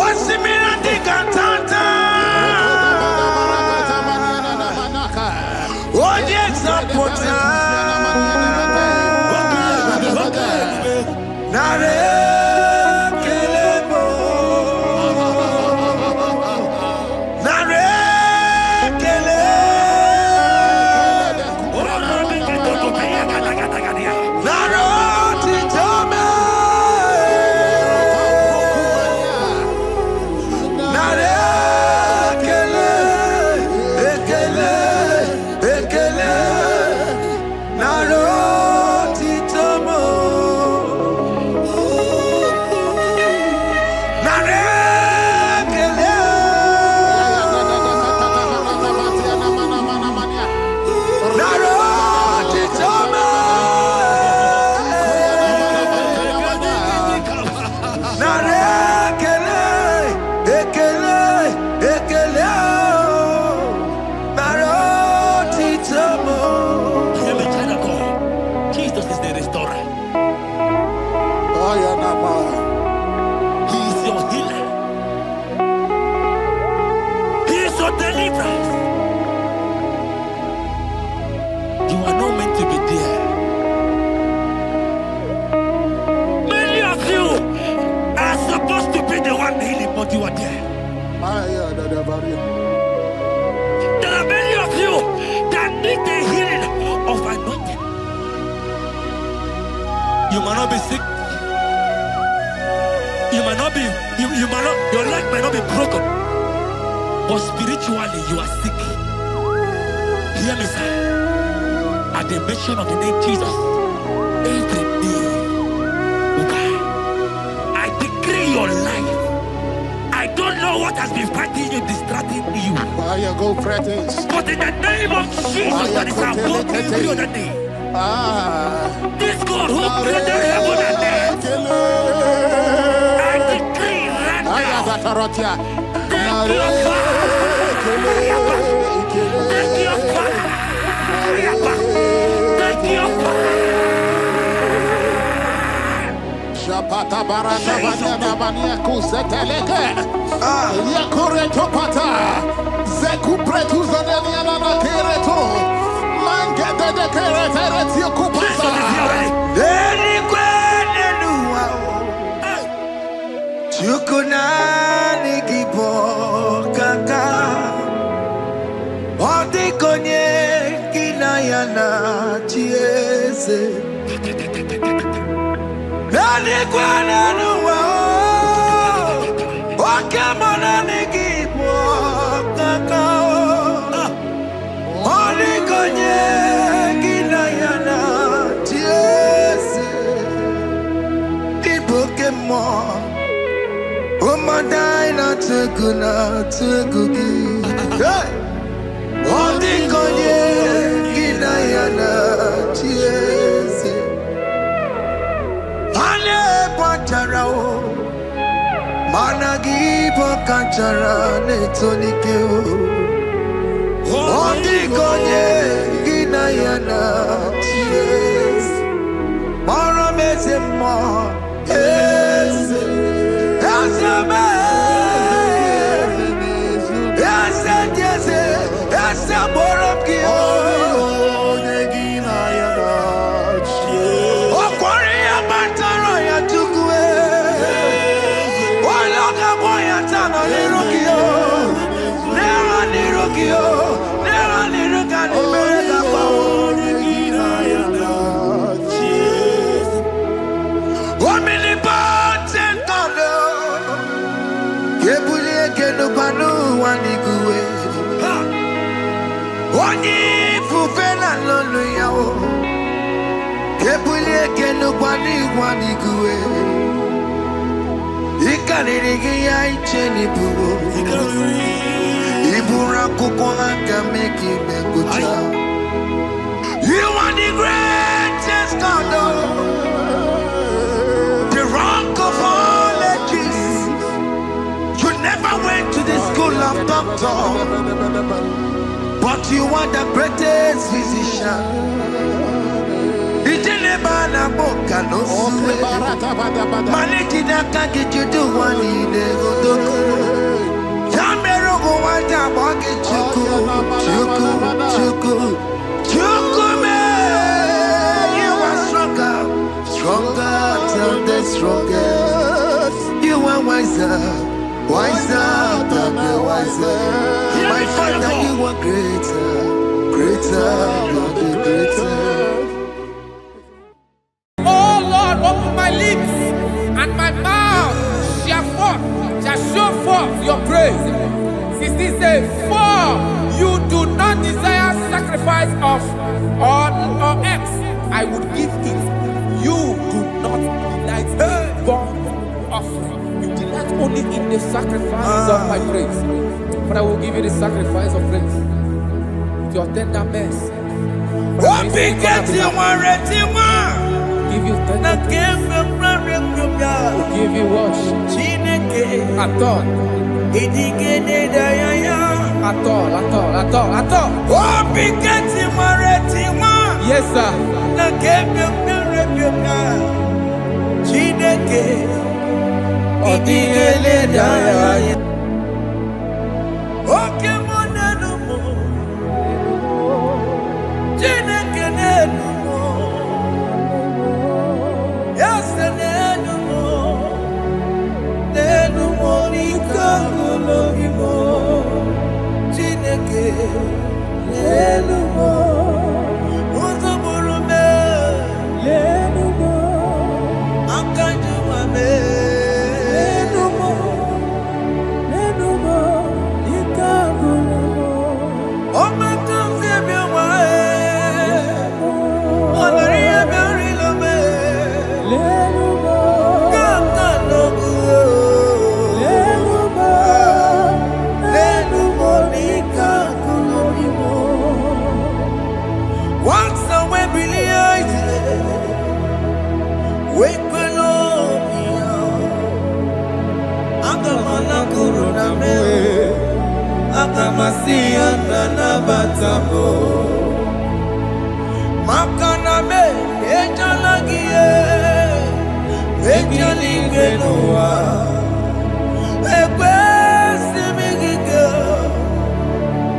What's the healing, but you are there. There are many of you that need the healing of anointing. You might not be sick. You might not be, you might not, your leg might not be broken. But spiritually, you are sick. Hear me, sir. At the mention of the name Jesus, every day will die. I decree your life. I don't know what has been fighting you, distracting you. But in the name of Jesus, that is above every other name. This God who created heaven and earth, I decree right now, take your fire. Take your fire. Take your fire. Shapata barata banyana bania kuzeteleke. Yakure topata. Zeku pretu zaneliana na kereto. Mangete de kerete yokupasa. Deni kwene nuwa. Chukunani kipo kaka. Odi konye kinayana chiese. Deni kwene nuwa. Wakamona nikipo kaka. Odi konye kinayana chiese. Ipokemon. Omadai na tegugi. Hey! Odi konye kinayana chiese. Ale pacharao. Managi pokachara netonikeo. Odi konye kinayana chiese. Mara mezemo. Eze. Oni fufela lolo yao. Kebulie kenu kwani kuwe. Ikanirigi ya icheni buwo. Ibura kukwanga meki mekucha. You are the greatest God, the rock of all ages. You never went to the school of doctor, but you are the greatest physician. Ijelebana boka no suwe. Maliki na kaki judu wani negodoko. Yamero go wanda waki chuku me. You are stronger than the strongest. You are wiser than the wiser. My Father, you are greater than the greatest. Oh Lord, open my lips and my mouth shall show forth your praise. 16 says, for you do not desire sacrifice of or X, I would give it. You do not delight in burnt offering. You delight only in the sacrifice of my praise. But I will give you the sacrifice of praise. With your tender mercy. Give you tender will give you worship. At all. Yes, sir. Kakolobibo, Chineke, Lelumo, Uzoburume, Lelumo, Akanjumame, Lelumo, Lelumo, Ikakolobo, Omakamzebiawae, Onaria Berilome, Lelumo, Kakalobu. Once I went brilliant, wake below me. Agamana kuruna me, agamasiya na batamo. Makana me, ejalagiye, ejalingenua. Ekwesi migige,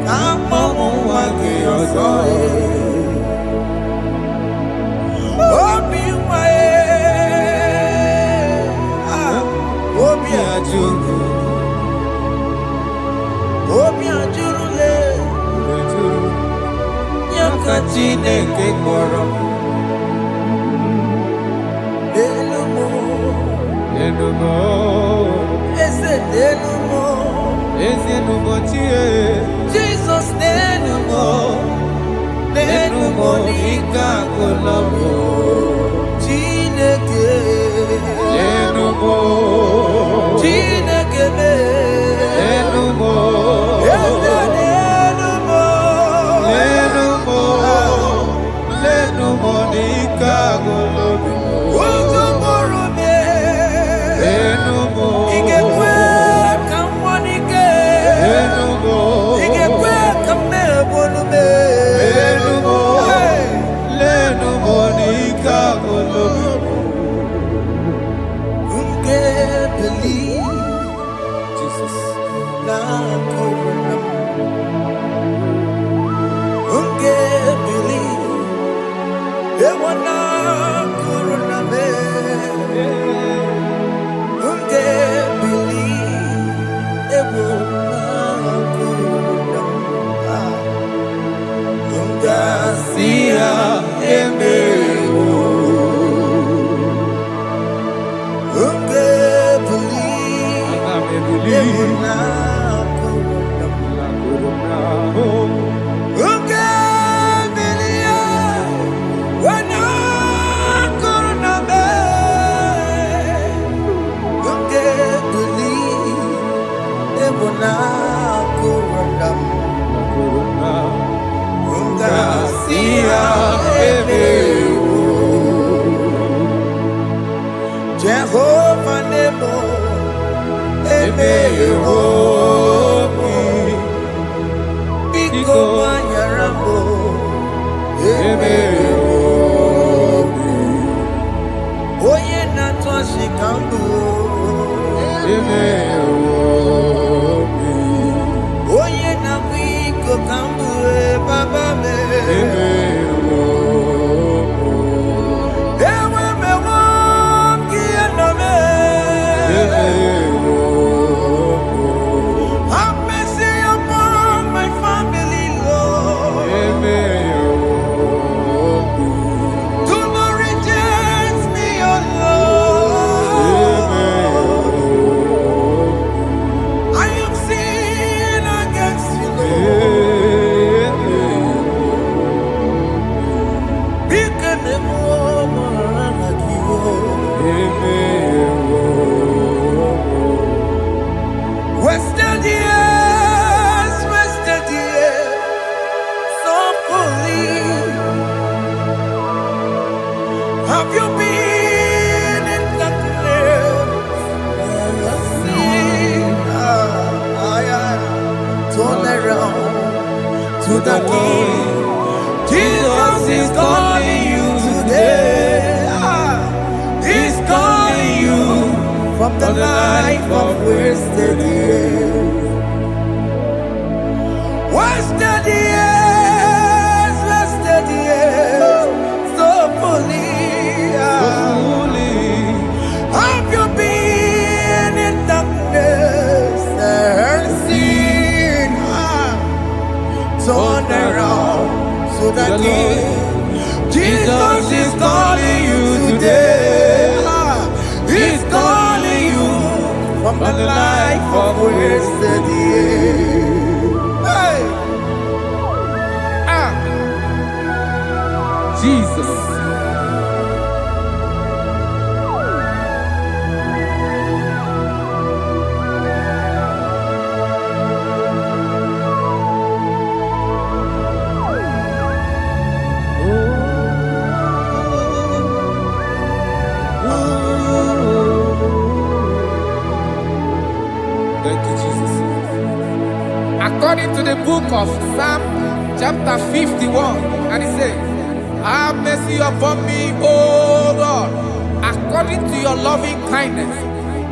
kamomu wagi osoe. Obi wae, obi ajuru, obi ajuru le, yakati neke koro, elumo, elumo, elumo tie, Jesus elumo. Lenumo nika kolobo, Chineke. Lenumo, Chineke me. Lenumo, Lenumo, Lenumo, Lenumo nika kolobo. Uzumuru me. Lenumo, Igekwe kamwanike. Lenumo, Igekwe kamebolume. Jesus, Jehovah Nebo, Emeyomi, Biko Manyarambo, Emeyomi, Oye Natwa Shikambu, Emeyomi, Oye Nabiko Kambu, Baba Me, Emeyomi. Have you been in the place? Turn around to the King. Jesus is calling you today. He's calling you from the life of wasted years. Wasted years, wasted years, so fully. Have you been in darkness? life of wasted years. Hey. Jesus. Thank you, Jesus. According to the book of Psalm chapter 51, and it says, have mercy upon me, O Lord, according to your loving kindness,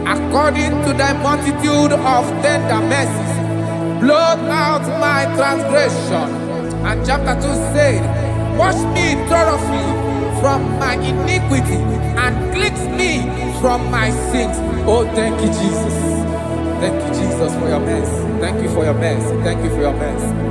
according to thy multitude of tender mercies, blot out my transgression. And chapter 2 said, wash me thoroughly from my iniquity and cleanse me from my sins. Oh, thank you, Jesus. Thank you, Jesus, for your mercy. Thank you for your mercy. Thank you for your mercy.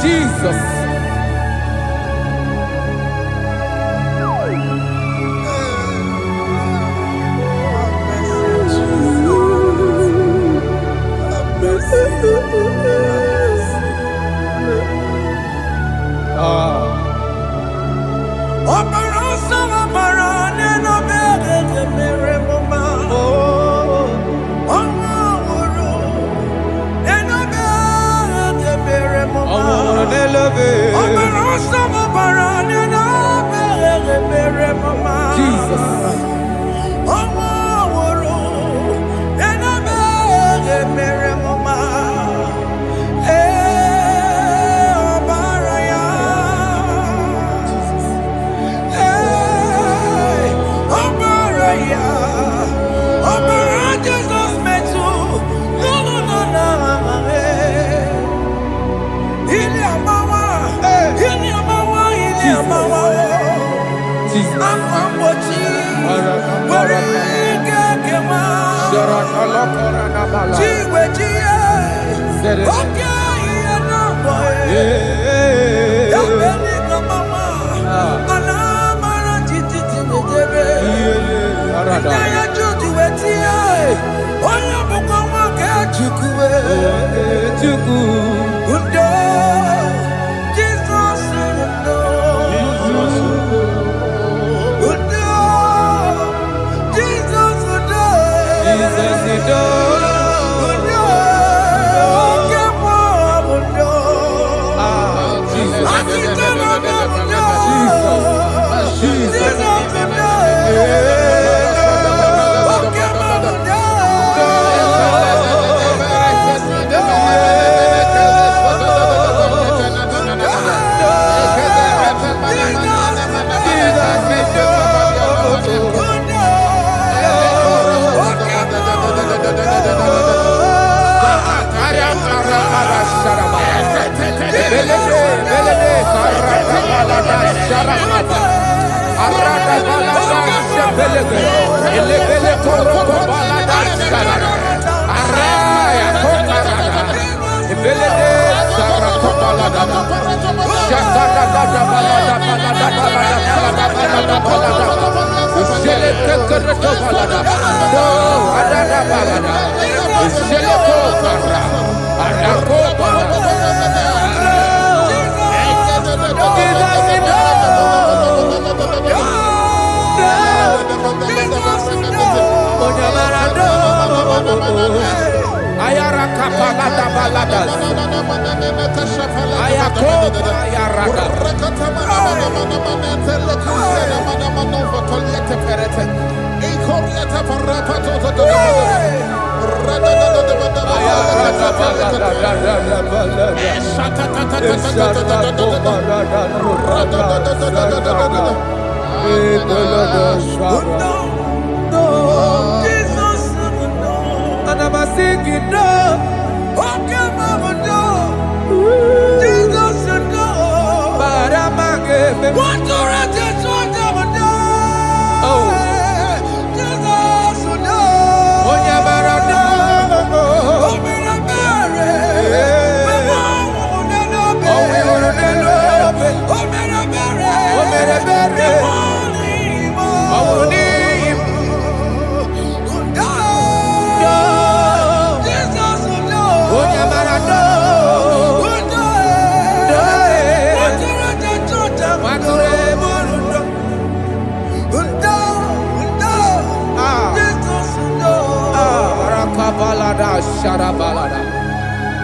Jesus. Jesus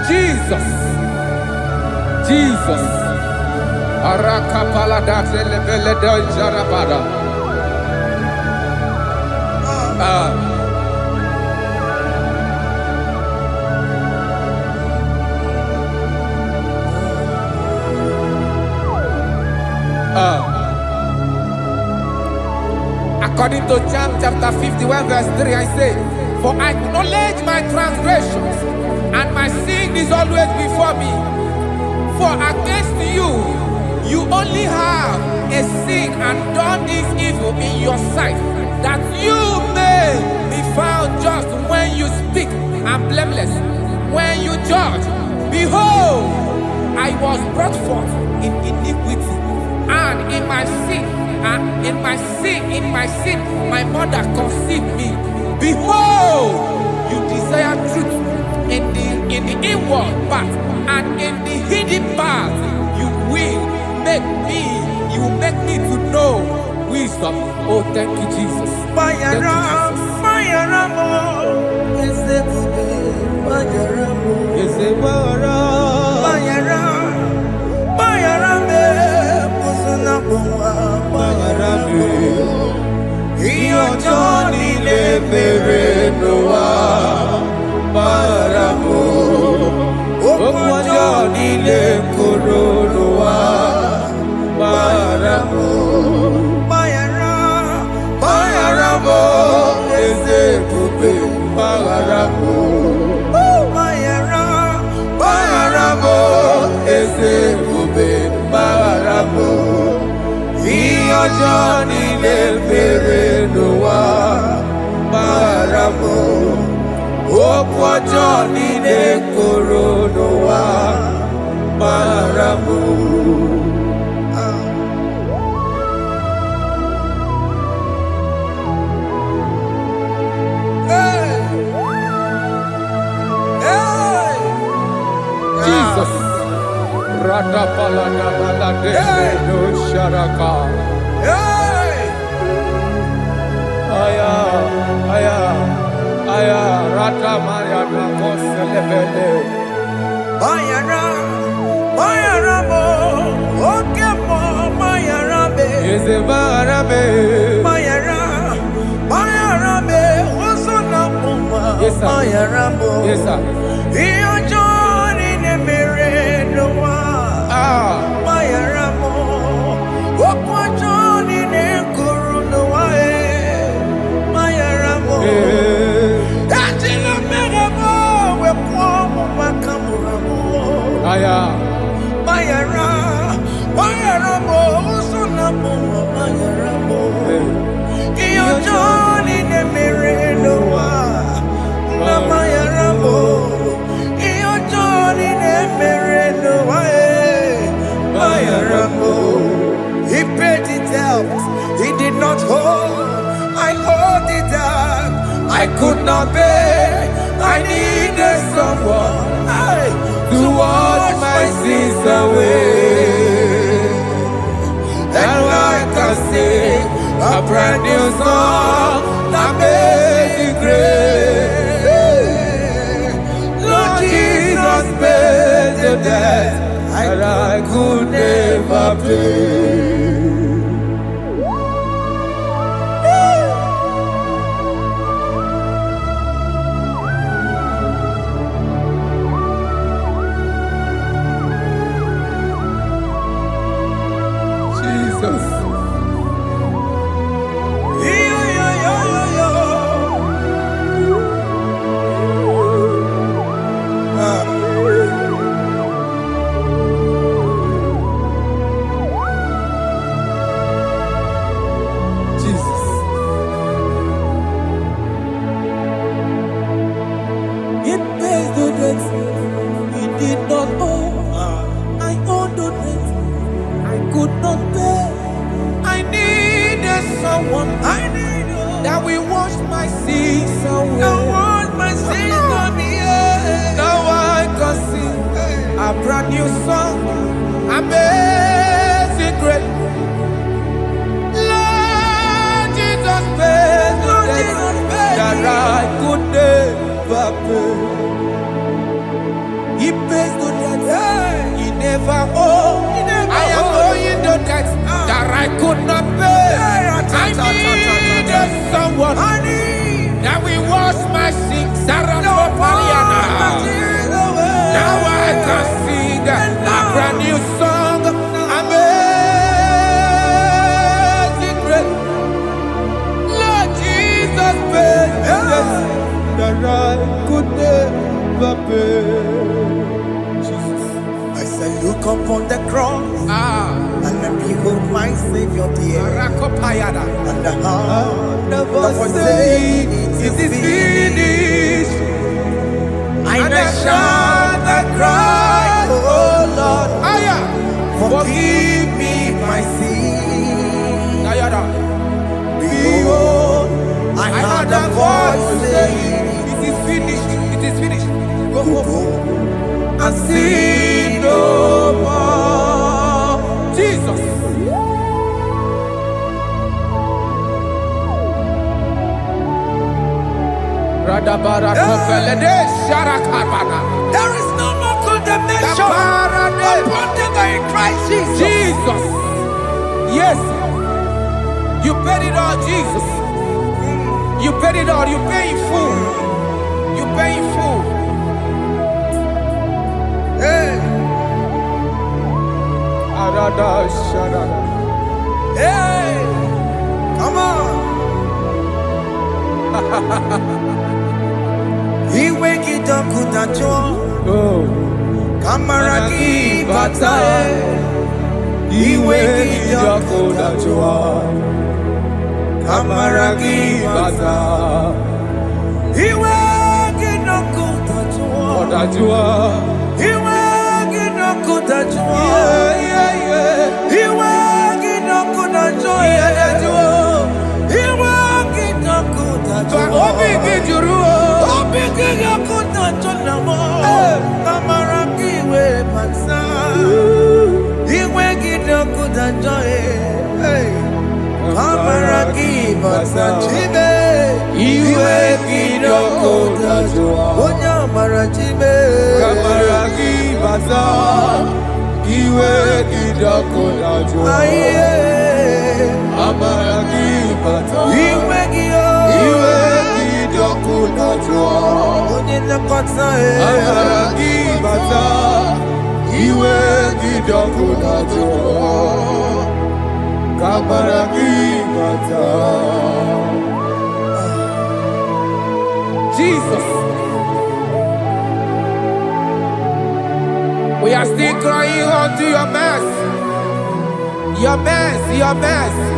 Jesus. Jesus. Arakapalada zelebeleda jarabada. According to John chapter 51 verse 3, I say, for I acknowledge my transgressions, and my sin is always before me. For against you, you only have a sin and done this evil in your sight, that you may be found just when you speak, and blameless when you judge. Behold, I was brought forth in iniquity, and in my sin, my mother conceived me. Behold, you desire truth in the inward part, and in the hidden part you will make me to know wisdom. Oh, thank you, Jesus. Thank Johnny le bere noa baramo Okwa Johnny le koro noa baramo Jesus. Rada palada balade no sharaka. Aya, rata maya na koselebele. Bayara mo, oke mo, bayara be. Eze bayara be. Yes, sir. He paid it out. He did not hold. I owed it out. I could not pay. I needed someone to wash my sins away. And I can sing a brand new song that made me great. Lord Jesus paid the debt that I could never pay. Jesus. That we wash my sins away. Now I can sing a brand new song. Amazing grace. Lord Jesus paid that I could never pay. He pays the debt he never owed. I am owing the debt that I could not pay. I needed someone that will wash my sins. Now I can sing a brand new song. Amazing grace. Lord Jesus paid that I could never pay. Jesus. I say, look upon the cross. And behold my Savior dear. And the heart that was saying, it is finished. I shout and cry, oh Lord, forgive me my sin. Behold, I heard a voice saying, it is finished, it is finished. Go and sin no more. Jesus. There is no more condemnation upon them in Christ Jesus. Jesus. Yes. You paid it all, Jesus. You paid it all. You pay in full. You pay in full. Hey. Hey. Come on. He wake it up with a joy. Kamaraki batae. He wake it up with a joy. Kamaraki batae. He wake it up with a joy. He wake it up with a joy. He wake it up with a joy. He wake it up with a joy. Ayara gibata, iwe gidoku najo. Kabara gibata. Jesus. We are still crying unto your mercy. Your mercy, your mercy.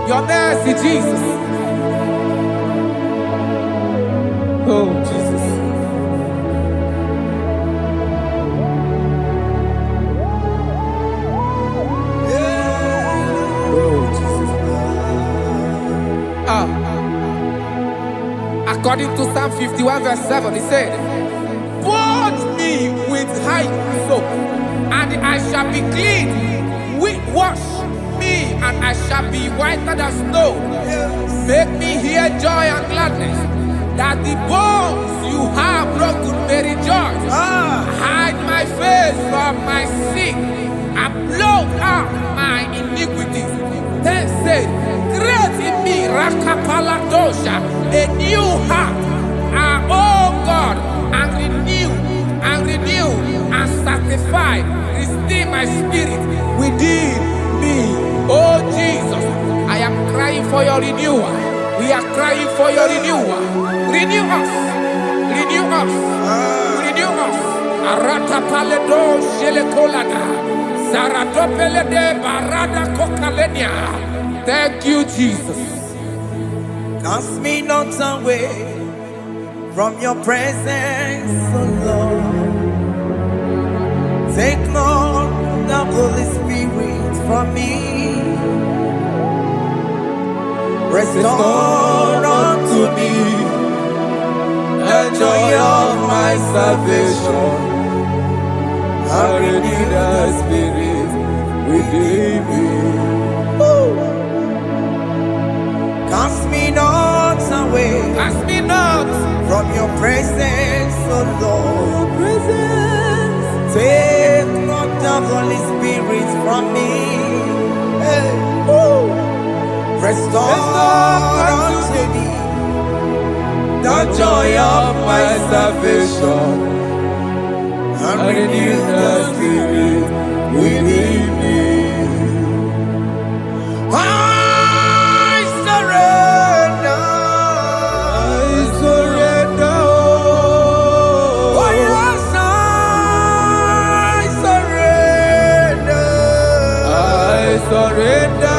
Your mercy, Jesus. Oh, Jesus. Oh, Jesus. According to Psalm 51 verse 7, he said, "Purge me with hyssop, and I shall be clean. Wash me, and I shall be whiter than snow. Make me hear joy and gladness, that the bones you have broken may rejoice. Hide my face from my sin, and blot out my iniquities." Then said, "Create in me, Rakapaladosha, a new heart, oh God, and renew, and sanctify, restore my spirit within me." Oh Jesus, I am crying for your renewal. We are crying for your renewal. Renew us, renew us, renew us. Arata paledo shelekolada, zaratopele de barada kokalenia. Thank you, Jesus. Cast me not away from your presence, O Lord. Take not the Holy Spirit from me. Restore unto me the joy of my salvation, and renew the spirit within me. Cast me not away, Cast me not from your presence, O Lord. Take not the Holy Spirit from me. Hey. Restore unto me the joy of my salvation, and renew the spirit within me. I surrender. Oh, yes, I surrender. surrender.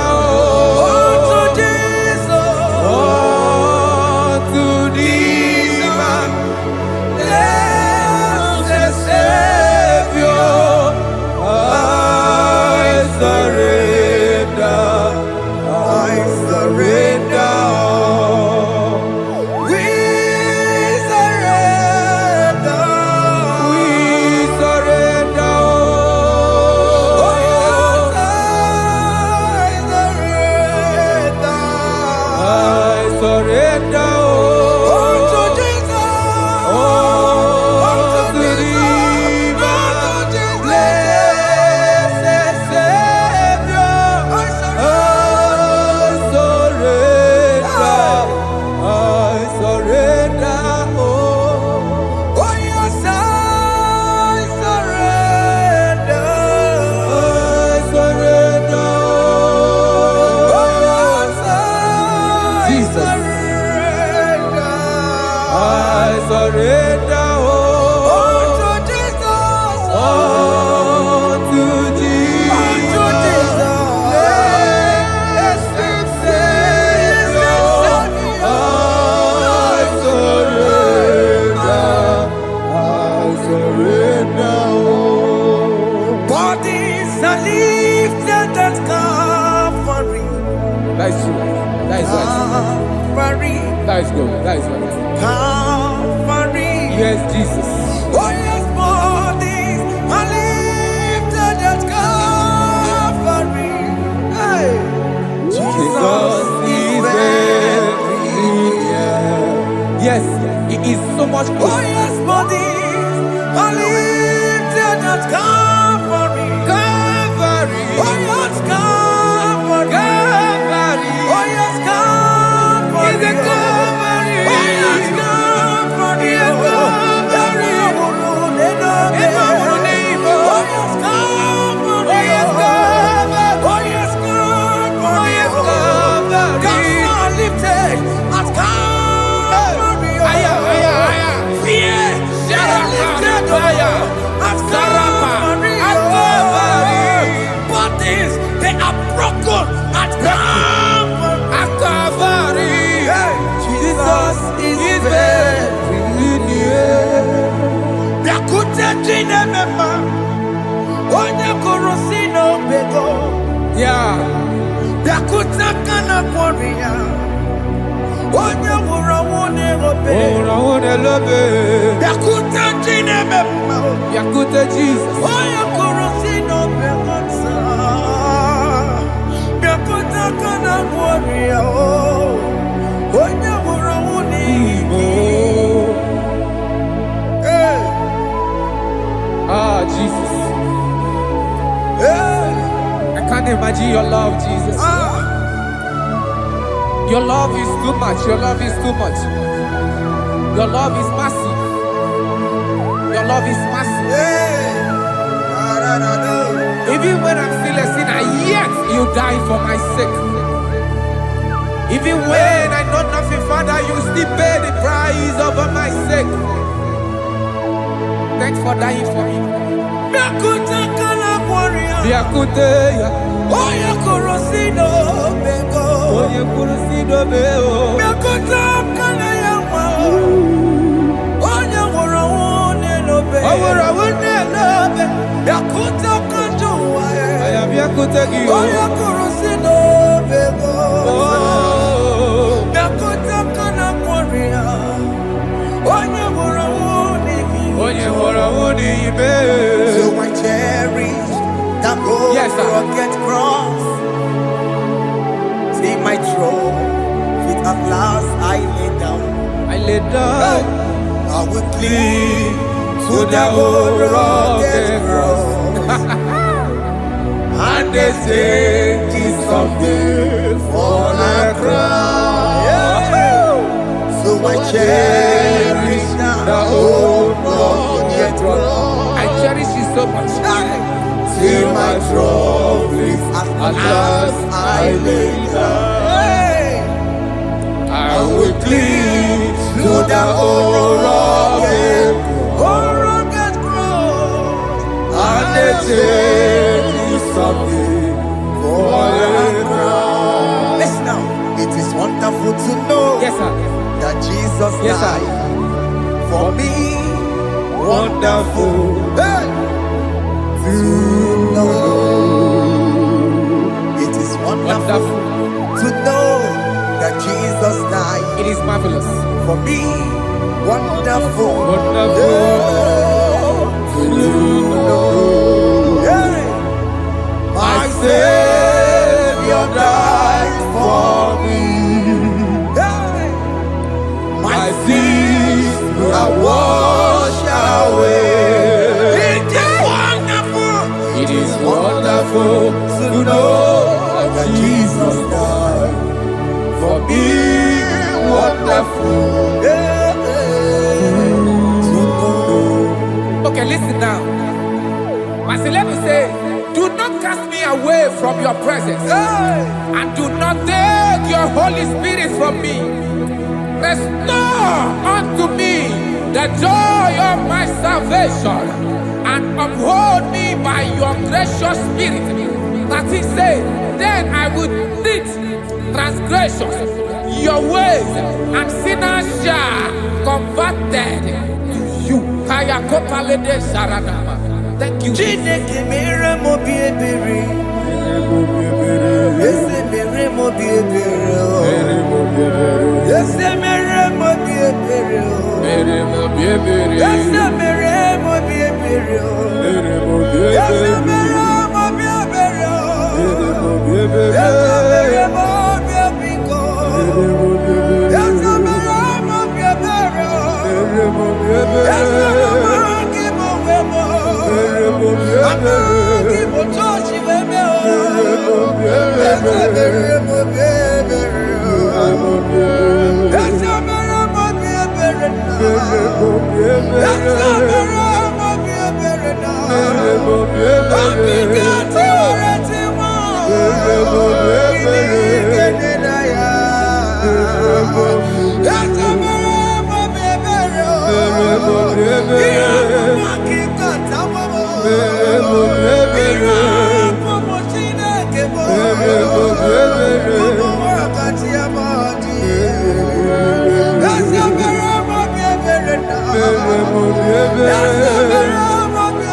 That is good. That is good. Calvary. Yes, Jesus. Oh, yes, bodies are lifted at Calvary. Hey. Jesus is everywhere. Yes, it is so much Oh, closer. yes, bodies are lifted at Calvary. Calvary. Oh, yes, Calvary. Calvary. Oh, yes, Calvary. Is the Calvary. Oh, yes, Calvary. Chinebema, Onya Kurosino Bego, Yeah. Dakuta Kana Warrior, Onya Wurawone Obe, Ora love. Dakuta Chinebema, Yakute Jesus. Onya Kurosino Bego, Dakuta Kana Warrior, Onya Wurawone Igbo. Ah, Jesus. I can't imagine your love, Jesus. Your love is too much. Your love is too much. Your love is massive. Your love is massive. Even when I'm still a sinner, yet you died for my sake. Even when I know nothing, Father, you still pay the price over my sake. Thanks for dying for me. Dakuta Kana Warrior, Biakute, Onya Kurosino Bego, Oye Kurusido Beo. Dakuta Kana Yama, Onya Wurawone Obe, Ora wone love. Dakuta Kanjuwa, I am Yakute Gio. Onya Kurosino Bego, Oh, Dakuta Kana Warrior, Onya Wurawone Oye Ora wone ibe. So I cherish that gold Yes, sir. rugged cross. See my throne, feet at last I lay down. I lay down I will cling to to the the old old rugged rugged cross. cross. And they say this someday for a crown. So I cherish The that old old rugged cross. I cherish you so much. See my throne, feet at last I lay down. I will cling To the old rugged cross. and they say this someday for a crown. Listen now, it is wonderful to know Yes, sir. that Jesus Yes, sir. died for me. Wonderful. Hey! To know. It is wonderful Wonderful. to know that Jesus died It is marvelous. for me. Wonderful. Wonderful. To know. Hey! My Savior died for me. Hey! My sins are washed away. It is wonderful It is wonderful to know that Jesus died for me. Wonderful. Okay, listen now. Verse 11 says, do not cast me away from your presence, and do not take your Holy Spirit from me. Restore unto me the joy of my salvation, and uphold me by your gracious spirit. That he said, then I would teach transgressions your ways, and sinners shall converted to you. Kaya kopalede sharanama. Thank you. Chineke mere mo bi ebere. Ese mere mo bi ebere. Ese mere mo bi ebere. Ese mere mo bi ebere. Ese mere mo bi ebere. Ese mere mo bi ebiko. Ese mere mo bi ebere. Ese mere ki mo wemo. Ama ki mo chochi weme o. Ese mere mo bi ebere. Ese mere mo bi ebere na. Ese mere mo bi ebere na. Akike ti ore ti mo. Kini kene na ya. Ese mere mo bi ebere o. Iya mo kika ta mo mo. Iya mo Chineke mo. Mo wakati ya madi. Ese mere mo bi ebere na. Ese mere mo bi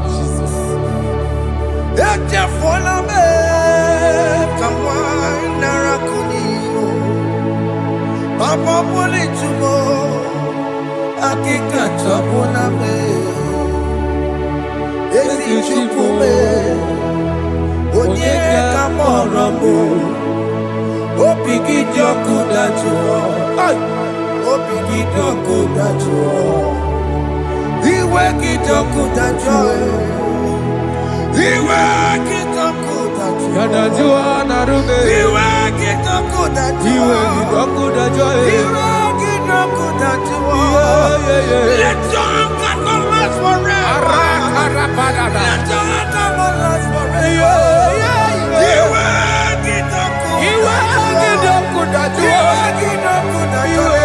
Jesus. Papa poli tumo, akika chapona me. Ezi chupume, onye kamoramo. Opiki joku dachuo, opiki joku dachuo. Iwe ki joku dachuo, iwe ki joku dachuo. Yadajua narume. Iwe ki joku dachuo, Iwe kidoku dachuo. iwe ki joku dachuo. Let your anger not last forever. Let your anger not last forever. Iwe ki joku. Iwe kidoku dachuo. Iwe kidoku dachuo.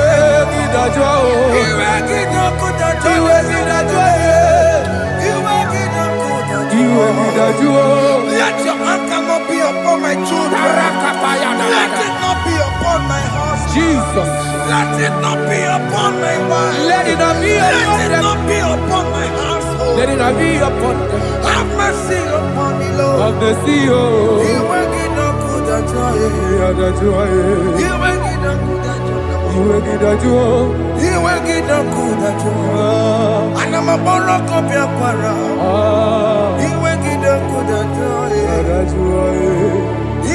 Iwe ki joku dachuo. Iwe kidachuo. Iwe kidachuo. Let your anger not be upon my children. Let it not be upon my husband. Jesus. Let it not be upon my wife. Let it not be Let upon it them. not be upon my household. Let it not be upon them. Have mercy upon me, Lord. Of the CEO. Iwe kidoku dachuo. Yadajua. Iwe kidoku dachuo. Iwe kidachuo. Iwe kidoku dachuo. Anamaboro kopya kwara. Iwe kidoku dachuo. Yadajua.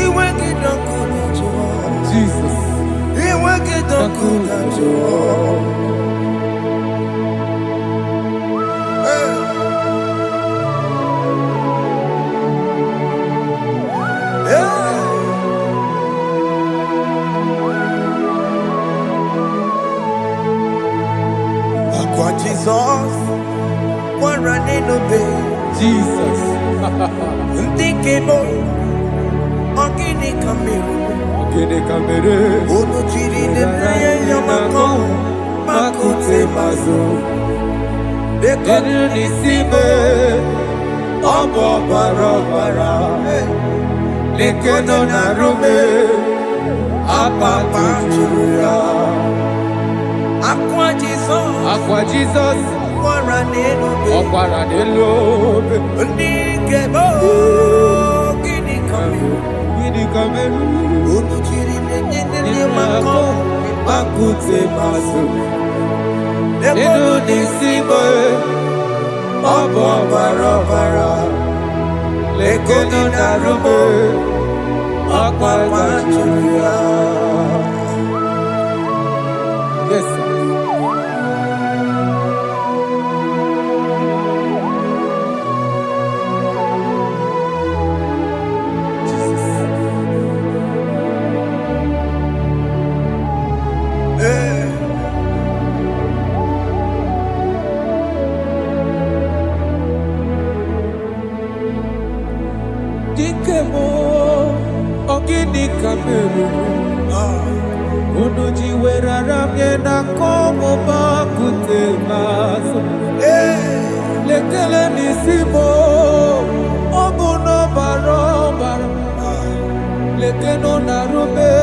Iwe kidoku dachuo. Jesus. Iwe kidoku dachuo. Akwa Jesus, kwara nínú bẹ́ẹ̀. Jesus. Ndị kemo, ọgịnị ka mere? Gịnị ka mere? Unu jiri nene ya maka makute mazụ. Kedu n'isi me? Ọ bụ ọbara ọbara. Lekedo na rume. Apapa juru ya. Akwa Jizọs, Akwa Jesus. kwara n'elu Ọ be. kwara n'elu obe. Ndị kemo, ọgịnị ka mere? Gịnị ka mere? Unu jiri nene ya maka Makute mazụ. Kedu Lekedo n'isi me? Ọ bụ ọbara ọbara. Lekedo na rume. Apapa juru ya. Yes, sir. Dikemo, ogini kamere. Unu jiwerara mye na komo makute maso. Lekele nisimo, obu no baro baro. Lekeno na rume,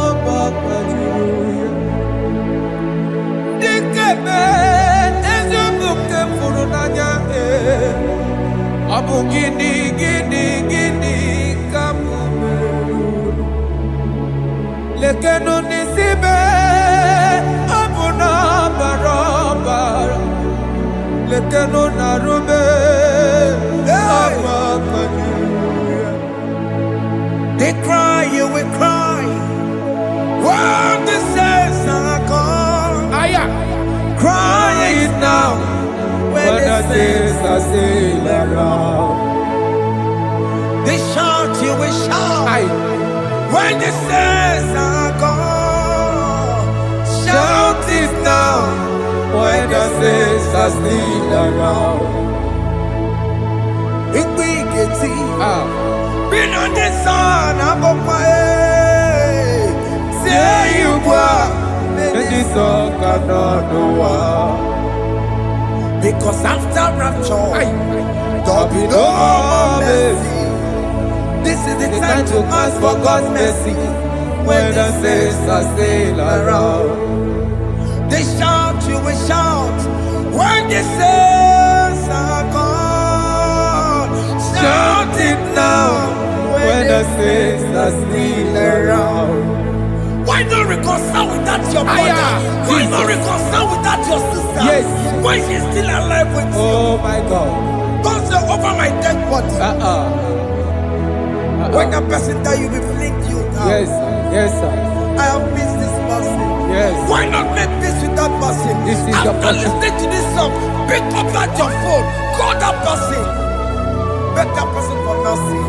oba kwajiruya. Dikeme, ezobuke furu nanya Abu gini gini gini kamu. Keno Narume. They cry, you will cry. When the saints are gone, cry it now. When the saints are still around, they shout, you will shout. When the saints are gone, shout it now. When the saints are still around, it will get been on the sun, I'm on my head. Say you were, and this song cannot do. Because after rapture, there'll be no more mercy. This is the time to ask for God's mercy. When the saints are still around, they shout, you will shout. When the saints are gone, shout it now. When the saints are still around. Why not reconcile without your mother? Why not reconcile without your sister? Yes. Why she's still alive with you? Oh my God. Don't say over my dead body. When the person that you will fling you down. Yes, yes, sir. I have missed this person. Yes. Why not make peace with that person? This is the After person. listening to this song, pick up that your phone, call that person, beg that person for mercy.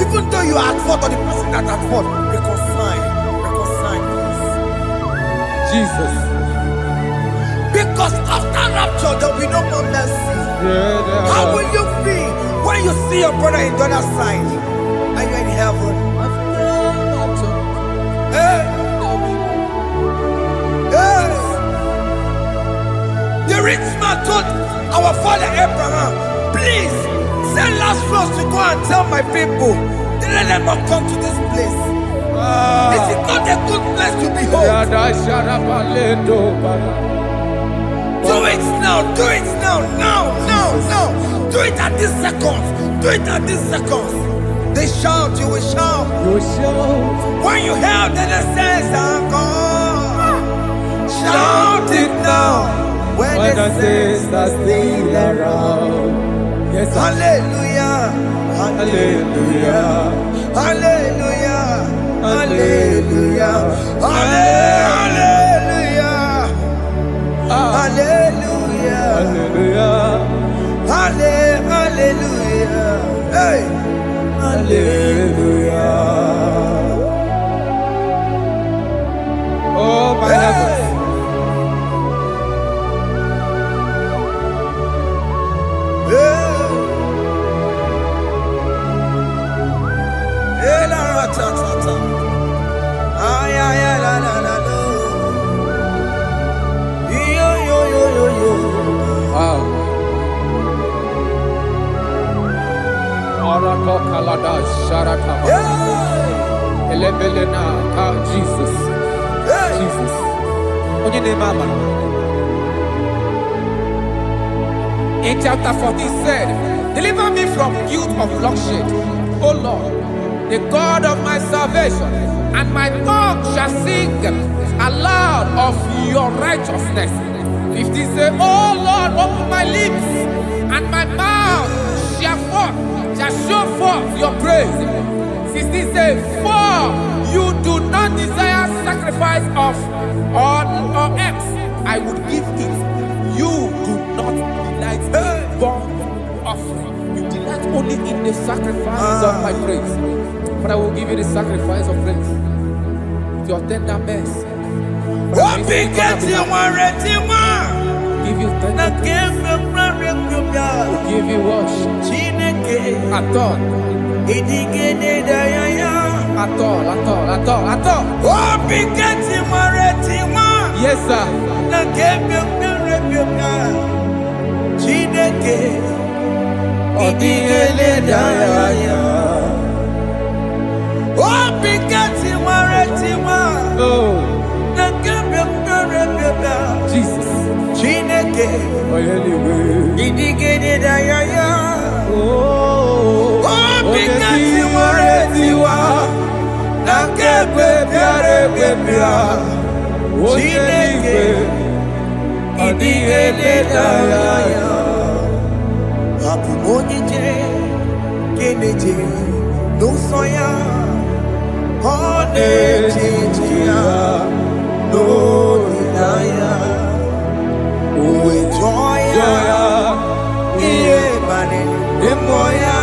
Even though you are at fault or the person that at fault, reconcile, please. Jesus. Because after rapture, there will be no more mercy. How will you feel when you see your brother in the other side? Are you in heaven? Hey. Hey. The rich man told our father Abraham, please send Lazarus to go and tell my people, let them not come to this place. This is not a good place to behold. Do it now, do it now, now. Do it at this second. Do it at this second. They shout, you will shout. You shout. When you hear that the saints are gone, shout it now. When the saints are still around. Yes, sir. Hallelujah. Hallelujah. Hallelujah. Hallelujah. Hallelujah. Hallelujah. Hallelujah. Hallelujah. Hey. Hallelujah. Oh my heavens. Wow. Arako kalada sharataba. Elebelena ka Jesus. Jesus. Onye name amara. In chapter 14 said, deliver me from guilt of bloodshed, O Lord, the God of my salvation, and my tongue shall sing aloud of your righteousness. 15 say, O Lord, open my lips, and my mouth shall show forth your praise. 16 say, for you do not desire sacrifice of or eggs, I would give it. You do not delight in burnt offering. You delight only in the sacrifice of my praise. But I will give you the sacrifice of praise. With your tender mercy. Give you tender praise. Will give you worship. At all. At all. Yes, sir. Jesus. Onije keneje no soya Onejia no ilaya Uwe joya Iye bane Emoya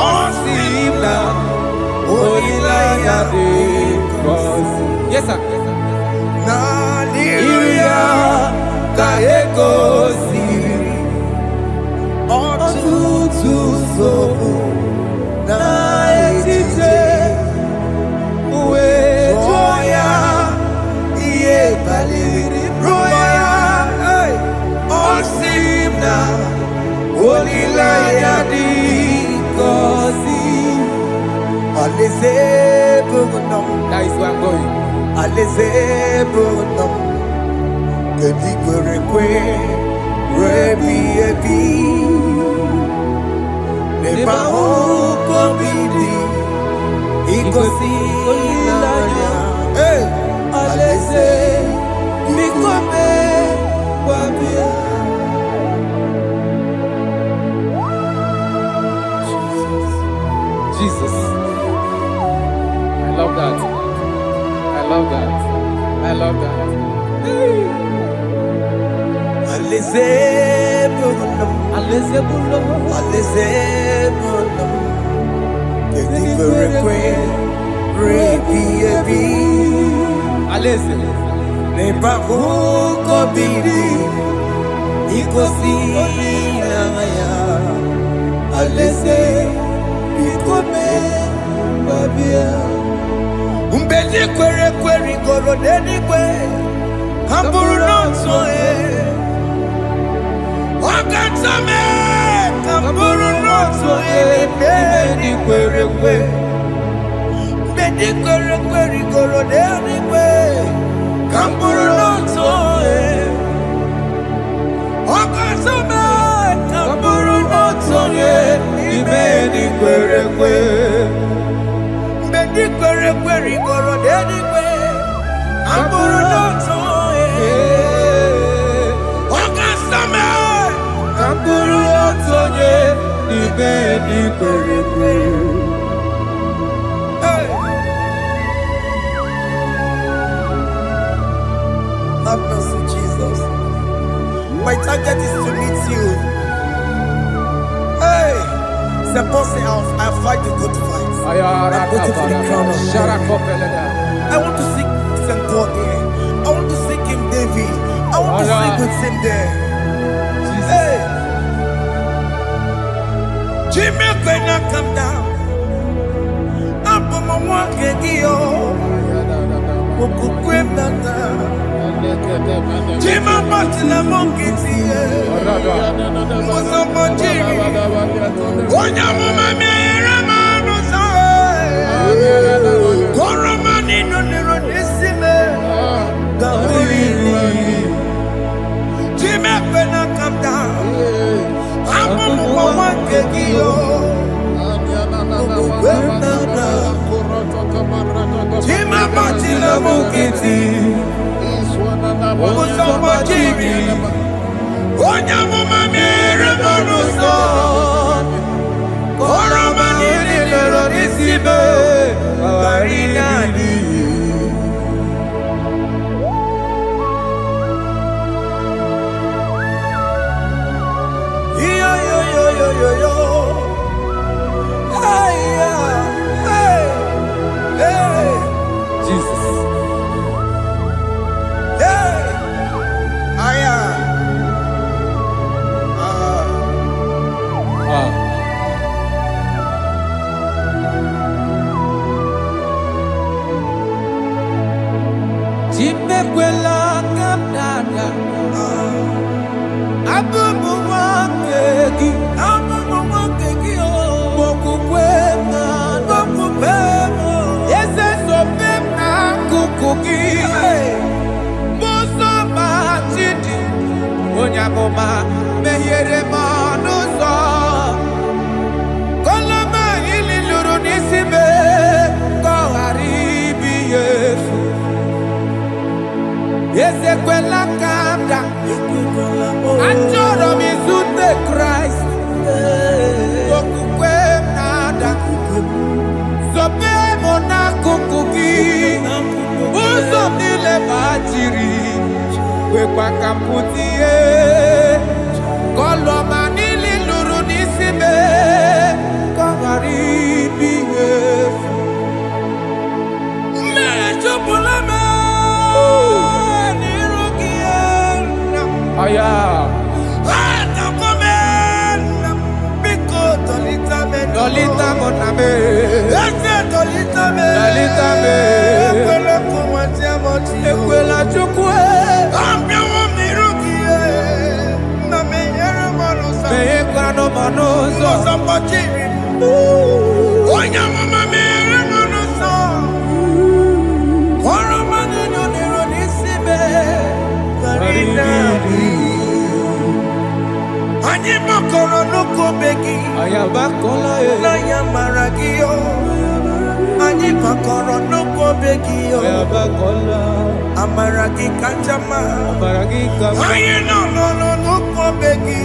Osimna Onilaya de Yes, sir. Na liria Kaego siri Ọtụtụ nsogbu na etiti uwe jụọ ya ihe baliri rụọ ya ọ sị m na olileanya dị ngọzi alaeze bụ nọ That is where I'm going. alaeze bụ nọ kedu kwere kwe rebi ebi Neba huko bidi ikosi ilanya aleze mikome wabia Jesus. I love that. I love that. I love that. aleze bunam Aleze bulo. aleze bunam kedi berekwe rebi ebi Aleze. Neba huko bidi ikosi ilanya aleze mikome wabia Mbedi kwere kwere goro denigwe Hamburu n'otu Wakatame Hamburu n'otu Mbedi kwere kwere Mbedi kwere kwere goro denigwe Hamburu n'otu Wakatame Hamburu n'otu Mbedi kwere kwere Mbedi kwere kwere goro denigwe Hamburu n'otu Wakasame Hamburu n'otu Mbedi kwere kwere Have mercy, Jesus. My target is to meet you. Hey, c'est pensé I fight the good fight. I'm waiting for the crown of glory. I want to seek St. God there. I want to seek King David. I want to sing with him there. Hey, Jimmy gonna come down. I'm on my walk again. Jima Martina Monkey, was a Monjiri. Onya Mama Ramano, Goramani, no Neronissime, Jimmy Pena come down. I'm on one kegio. Jima Martina Monkey. Osamajiri Onyamuma Ramano Koramani Neronissime Arinani Yo yo yo yo yo yo Hey hey hey Jesus. Jimekwela kamdada Abubu wakegi o Mokukwe na Mokupemo Yese sopem na kukuki Muso machidi Onyamoma mehiere manuso Koloma ili luru nisime Koharibi Yesu Ezekwela kamda Achoro mizute Christ Okukwe nada. Zobe mona kukuki. Uzo nile batiri. Wekwa kaputie. Kolo manili luru nisime. Kagari bihe. Mechopulame. Nirukiena. Aya. Dolita moname, dolita me, ekwela chukwe, me ekwano manozo, onya mama me manozo, koro manino nero nisime, karina. Anyi makoro nuko begi, ayabakola naya maragio. Anyi makoro nuko begi, ayabakola amaragi kachama, amaragi kama. Anyi no nuko begi,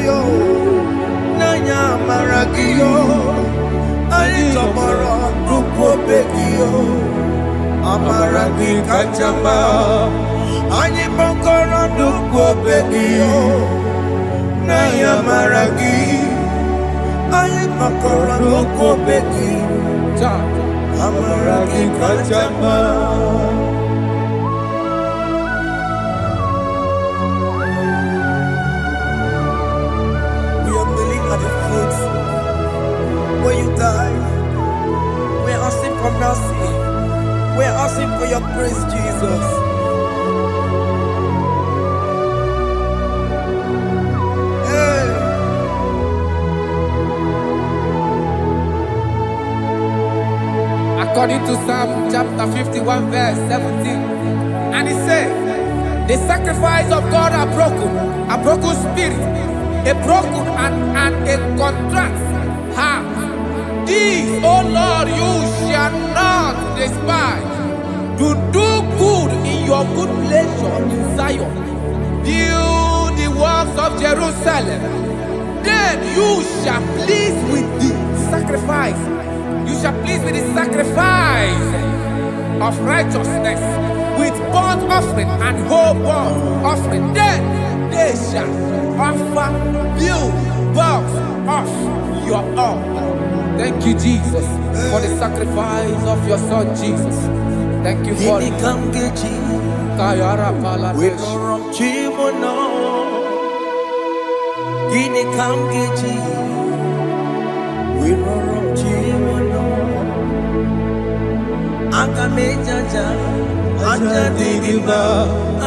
naya maragio. Anyi tomorrow nuko begi, amaragi kachama. Anyi makoro nuko begi. Naya maragi, aye makora loko beki, amaragi kachama. We are kneeling at the foot where you died. We are asking for mercy. We are asking for your grace, Jesus. According to Psalm chapter 51 verse 17. And he said, the sacrifice of God are broken spirit, a broken and a contrite heart. These, O Lord, you shall not despise. To do good in your good pleasure in Zion. Build the works of Jerusalem. Then you shall please with the sacrifice. You shall please with the sacrifice of righteousness, with burnt offering and whole burnt offering. Then they shall offer build works of your own. Thank you, Jesus, for the sacrifice of your Son, Jesus. Thank you for it. Kayara Pala. We no rom chimono. Gini kamgeji. We no rom chimono. Akamejaja. Aja digima.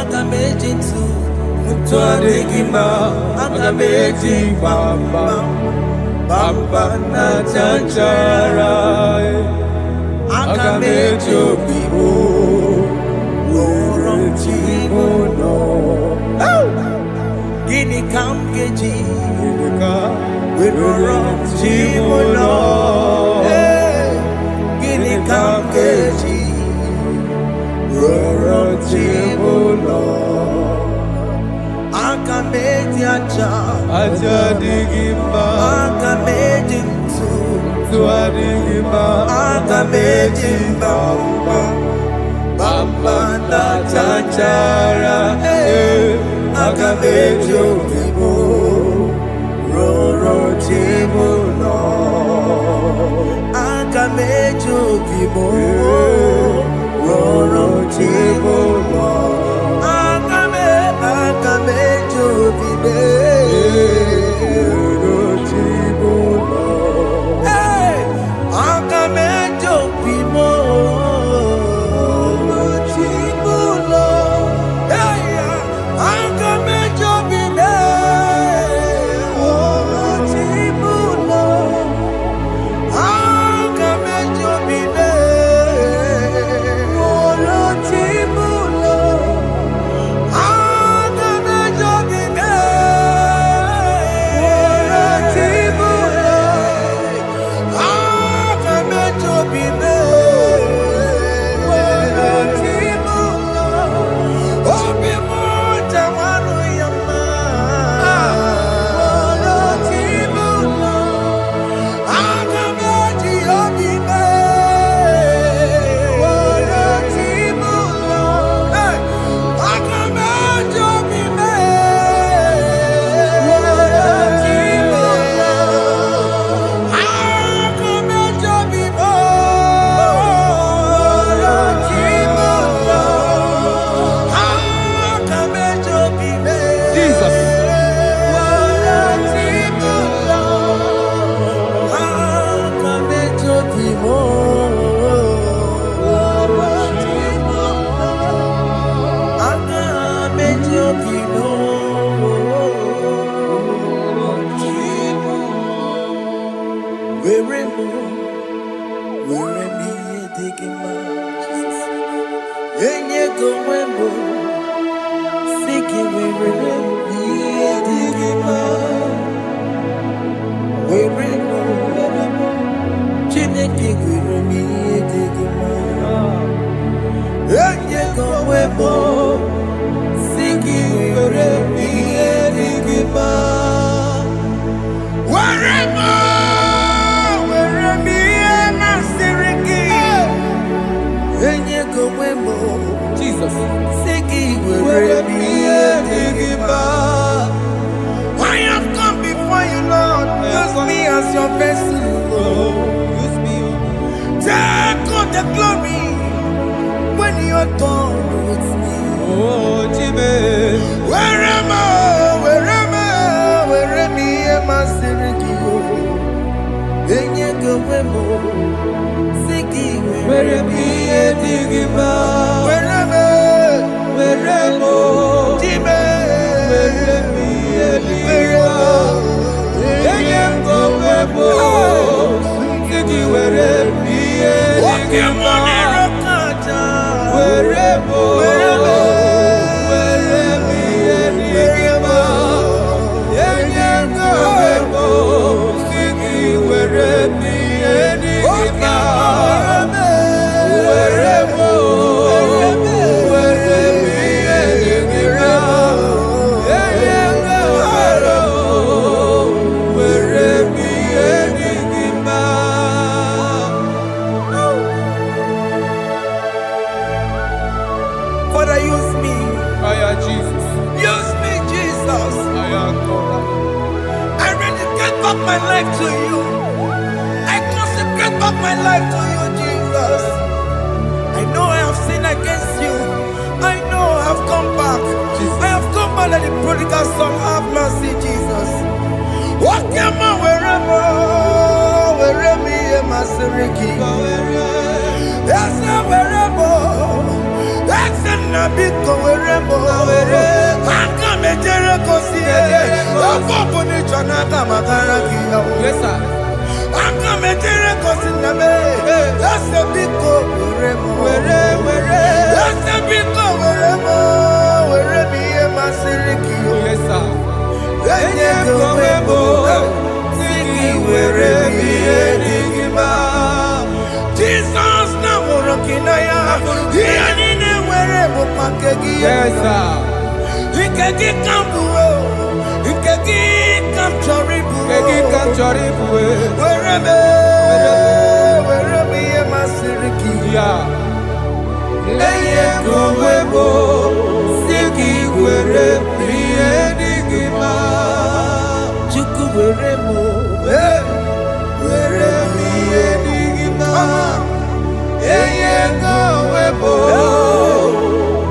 Akamejinsu. Mutwa digima. Akameji bamba. Bamba na chanchara. Akamejo bibo. Rom chimono. Gini kamgeji. We no rom chimono. Gini kamgeji. We rom chimono. Akameji aja. Aja digimba. Akameji ntu. Tua digimba. Akameji bamba. Bamba na chanchara. Akamejo bibo. Roro chibuno. Akamejo bibo. Roro chibuno. Akamejo bibe. Roro chibuno. Akamejo bibo. Where mo, where me digging my Yenye go wembo, siki where me digging my Where mo, Chineke where me digging my Yenye go wembo, siki where me digging my Jesus. I have come before you, Lord. Use me as your vessel, Lord. Use me. Take all the glory when you are done with me. Oh, Jesus. Where am I? Where am I? Sirikio. Enye go wemo. Siki Where am I? Digima. Where am I? Where am I? Jime. Where am I? Digima. Enye go wemo. Siki where am I? Digima. Where am I? Where am I? Digima. Enye go wemo. Siki where am I? Digima. Father, use me. Jesus. Use me, Jesus. I rededicate back my life to you. I consecrate back my life to you, Jesus. I know I have sinned against you. I know I have come back. I have come back like the prodigal son. Have mercy, Jesus. What am I? Wherever me and my Siriki. Yes, wherever. That's a big wherever. I come and Jericho see it. Yes, sir. I come and Jericho see the man. That's a big wherever. That's a big wherever me and my Siriki. Yes, sir. Jesus na morokinaya yani wherever pakegi Yes, sir. ikegi kambuo ikegi kamchoribu Kegi kamchoribu. wherever ye masiriki Yeah. Eye kowebo. Siki where me enigma. chuku wherever Where me enigma. Eye kowebo.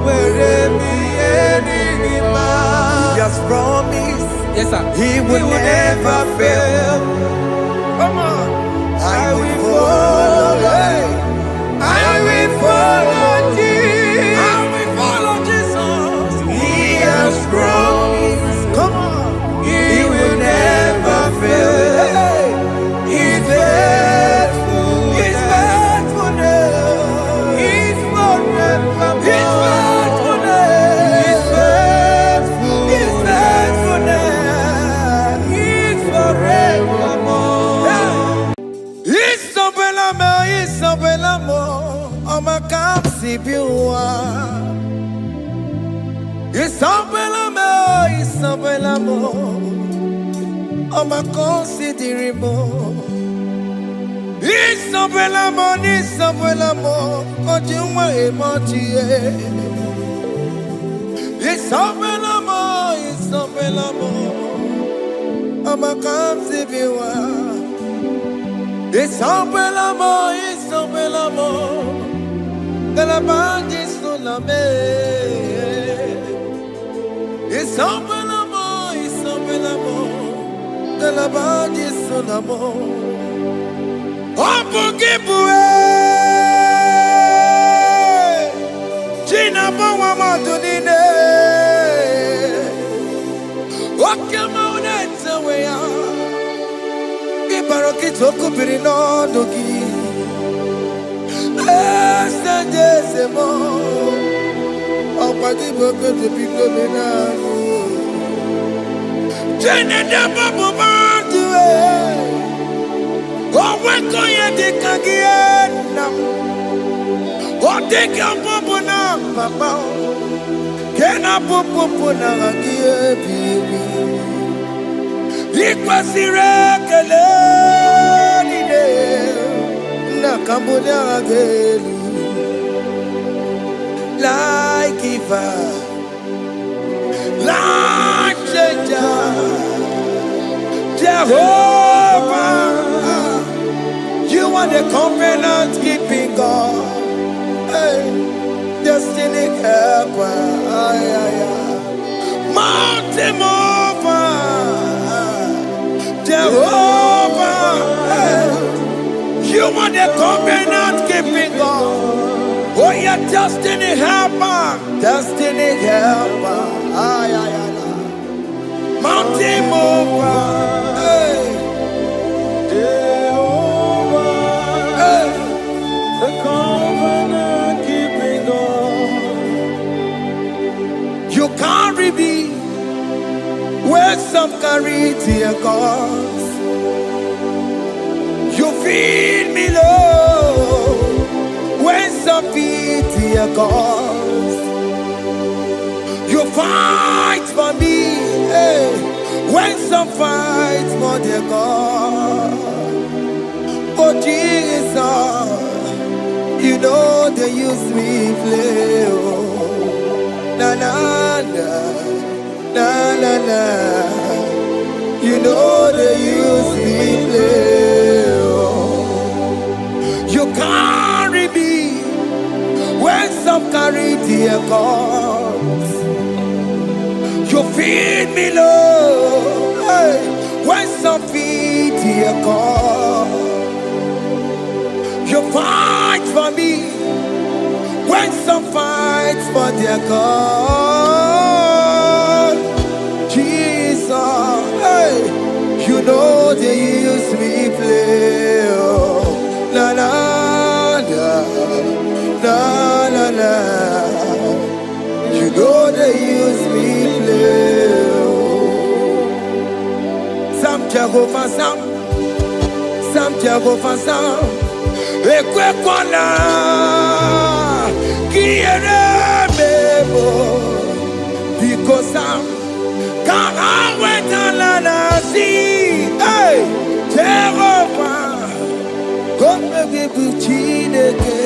Where me enigma. He has promised Yes, sir. he will never fail. Come on, I will follow. I will follow Jesus. I will follow Jesus. He has promised. Come on, he will never fail. He's faithful. He's faithfulness. He's forever. His faithfulness. He's faithful. His faithfulness. He's forevermore. Isabelamo, I'ma come see you. Isabelamo, I'ma consider more. Isabelamo, but you may emoji. Isabelamo, I'ma come see you. Isabelamo, de la bande sulla me. Isabelamo, de la bande sulla mo. Opugibue, Gina Bawa Madunine. Okama unetawea, barokito kubiri no dogi. Ese mo. Opagi boko to pico menano. Jene de babu bantu weko ye de kagiena. O de kampo na papa. Kena popo na agie bibi. Ikwasire kele nide na kambonya agelu. Like giver, like changer, Jehovah, you are the covenant keeping God. Hey, destiny helper, mountain mover, Jehovah, hey, you are the covenant keeping God. Oh, your destiny helper, mountain mover, hey. Jehovah, Hey. the covenant keeping God. You carry me where some carry tear gods. You feed me low when some feed tear gods. You fight for me, hey, when some fight for their God. Oh Jesus, you know they use me play. Oh. Na na na, na na na. You know they use me play. Oh. You carry me when some carry their gods. You feed me low, hey, when some feed their God. You fight for me when some fight for their God. Jesus, hey, you know they use me play. Oh, na na na, na na na. You know they use me play. Oh. Some Jehovah, some Jehovah, some. Ekwe kona kiere mebo because I'm can't wait na si hey Jehovah come be buchineke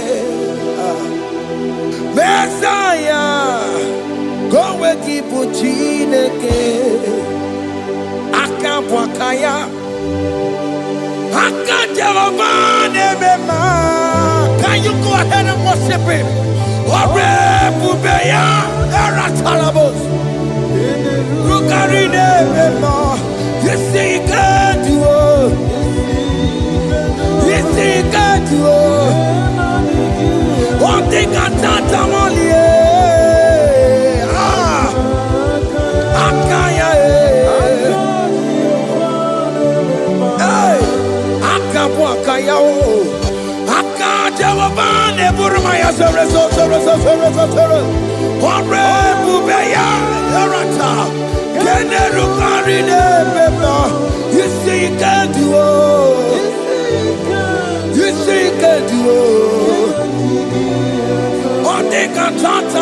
Messiah go we keep buchineke akapwakaya can you go ahead and worship him? You see, you can do it. You see, you can do it. One thing I can't only. You see, you can do it. You see, you can do it. One thing I can't.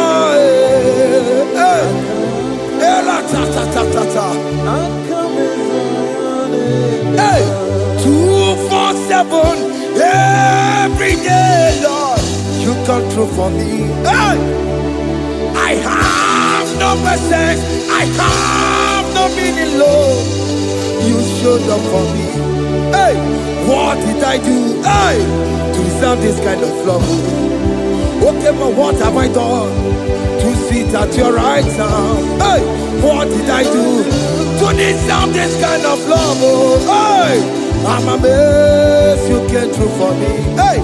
Hey, 247 every day, Lord, you come through for me. Hey, I have no message, I have no meaning, Lord. You showed up for me. Hey, what did I do? Hey, to deserve this kind of love? Okay, but what have I done to sit at your right hand? Hey, what did I do to deserve this kind of love? Oh, hey, I'm amazed you came through for me. Hey,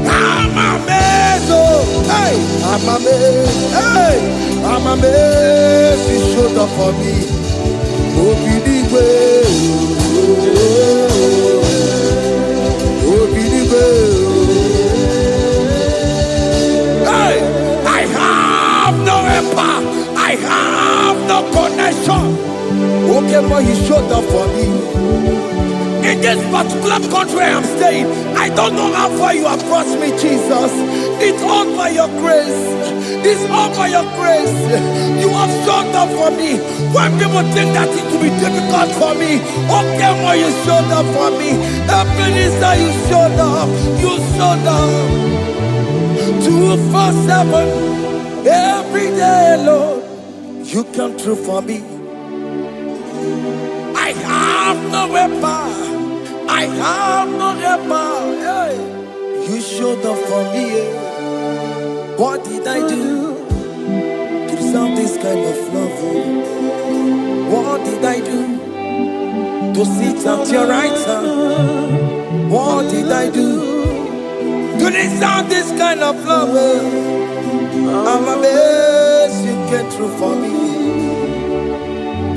I'm amazed. Oh, hey, I'm amazed. Hey, I'm amazed you showed up for me. Oh, believe it. particular country I am staying, I don't know how far you have brought me, Jesus. It's all by your grace. It's all by your grace. You have showed up for me. When people think that it will be difficult for me, okay, more you showed up for me. Ebenezer, you showed up. You showed up. 247 every day, Lord. You come through for me. I have no weapon. I have no weapon. Hey. You showed up for me. What did I do to deserve this kind of love? What did I do to sit at your right hand? What did I do to deserve this kind of love? I'm amazed you came through for me.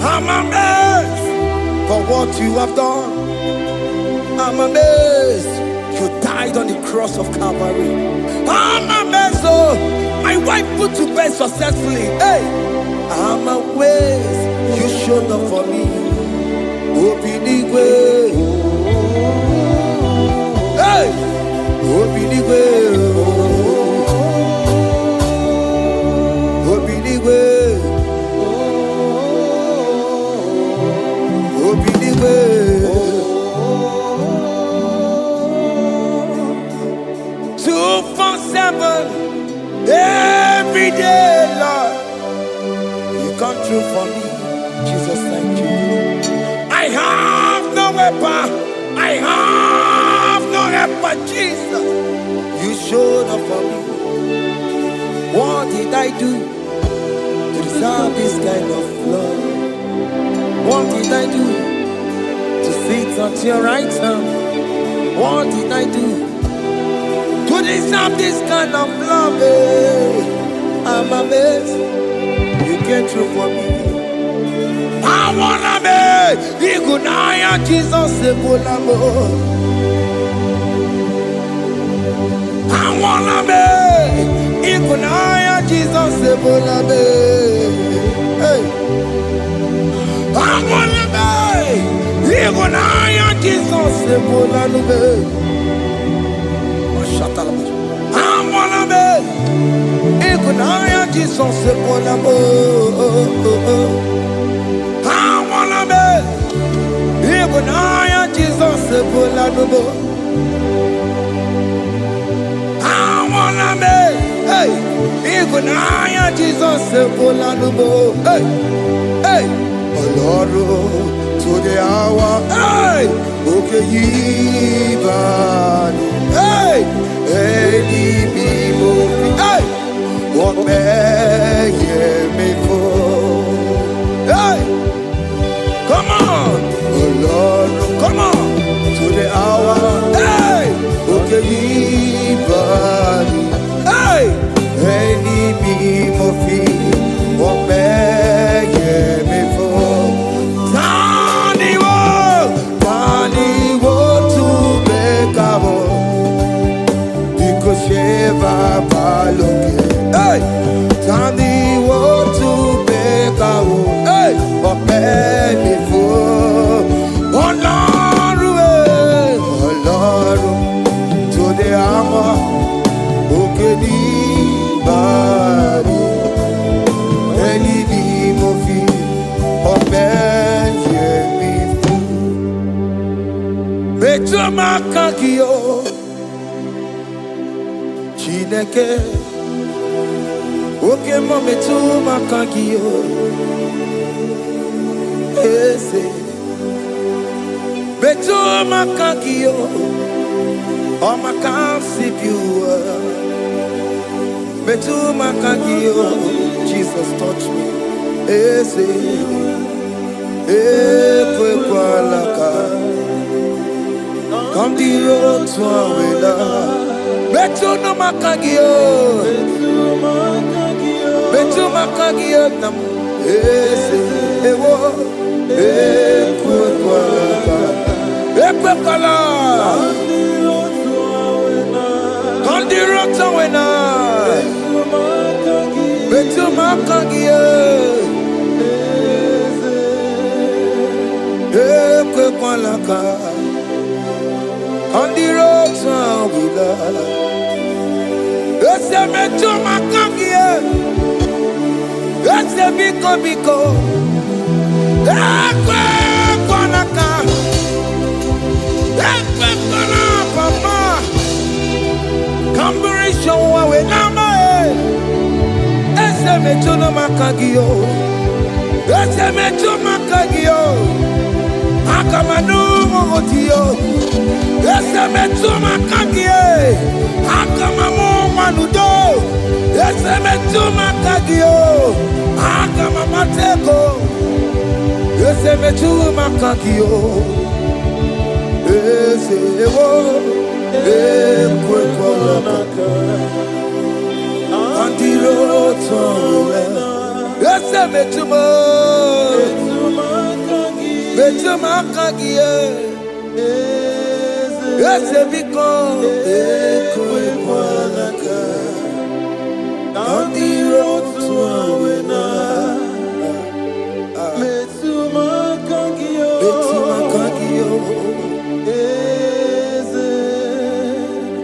I'm amazed for what you have done. I'm amazed you died on the cross of Calvary. I'm amazed, oh, my wife put to bed successfully. Hey, I'm amazed you showed up for me. Open the way. Hey, open the way. Open the way. Open the way. 247 every day, Lord. You come through for me, Jesus. Thank you. I have no weapon. I have no weapon, Jesus. You showed up for me. What did I do to deserve this kind of love? What did I do to sit at your right hand? What did I do to deserve this kind of love? I'm amazed you came through for me. I wanna be Igunaya Jesus Sebulamo. I wanna be Igunaya Jesus Sebulame. Hey, I wanna be Igunaya Jesus Sebulame. I wanna be Igunaya Jesus Sebulamo. I wanna be Igunaya Jesus Sebulamo. I wanna be, hey, Igunaya Jesus Sebulamo. Hey, hey, Oloro to the hour. Hey, okay, Yibani. Hey, hey, hey, what may me for? Hey, come on, oh Lord, come on to the hour. Hey, okay, buddy. Hey, any me what may me for? Tani wo to make a Sheva Baloke. Hey, Tandi wo to beka wo. Hey, Openi fo. Olaru, to the armor. Okedi bari. Eni di mofi. Openi mi fo. Beto makakio. Chineke, oke mome tu makagio, ese, betu makagio, o makasibiwa, betu makagio, Jesus touch me, ese, ekwe kwa laka, come the road to awela. Betu no makagio, betu makagio nam, ese ewo, ekwe kwala, kandiro tawena, betu makagio, ekwe kwala ka, On the road song we love. Yes, I met you, my kangie. Yes, I biko. Ekwe kwanaka. Ekwe kwana papa. Kamburisho wawe nama e. Yes, I met you, no makagio. Yes, I met you, makagio. Akamanu motiyo. Ese metuma kagie. Akamamu manudo. Ese metuma kagio. Akamamateko. Ese metuma kagio. Ese wo. Ekwe kolaka. Andiro tole. Ese metuma. Metuma kagie. Ese biko ekwe kwanaka. Andiro tuawena. Metuma kagio.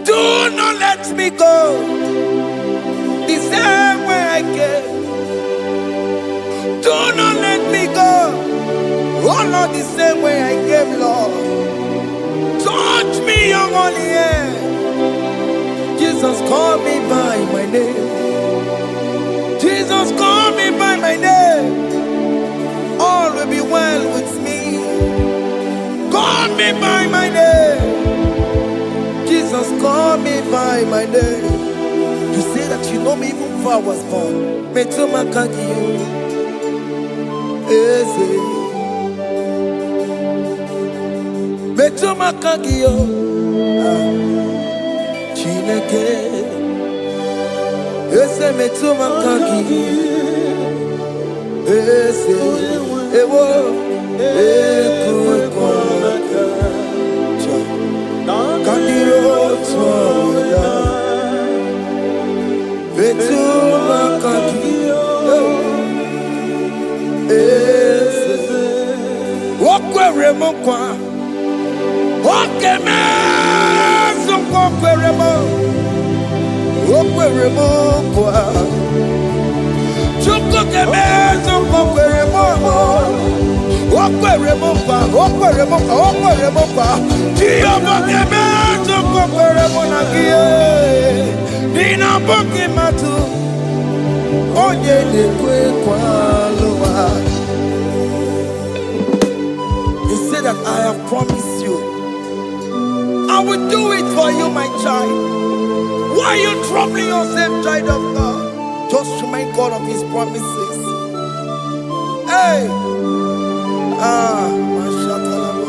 Do not let me go the same way I came. Do not let me go. Oh Lord, the same way I came, Lord. Touch me, young holy hand. Jesus, call me by my name. Jesus, call me by my name. All will be well with me. Call me by my name. Jesus, call me by my name. You say that you know me even before I was born. Metuma kagio. Eze. Metuma kagio. Chineke. Ese metuma kagio. Ese. Ewo. Ekwe kwanaka. Kandiro tuawena. Metuma kagio. Ese. Wakwe remokwa. Okeme zonko kweremo. Okweremo kwa. Chuko keme zonko kweremo. Okweremo kwa. Tiyobo keme zonko kweremo nagie. Nina boki matu. Onye dekwe kwa loa. He said that I have promised you. I will do it for you, my child. Why are you troubling yourself, child of God? Just remind God of His promises. Hey! Mashatalabo.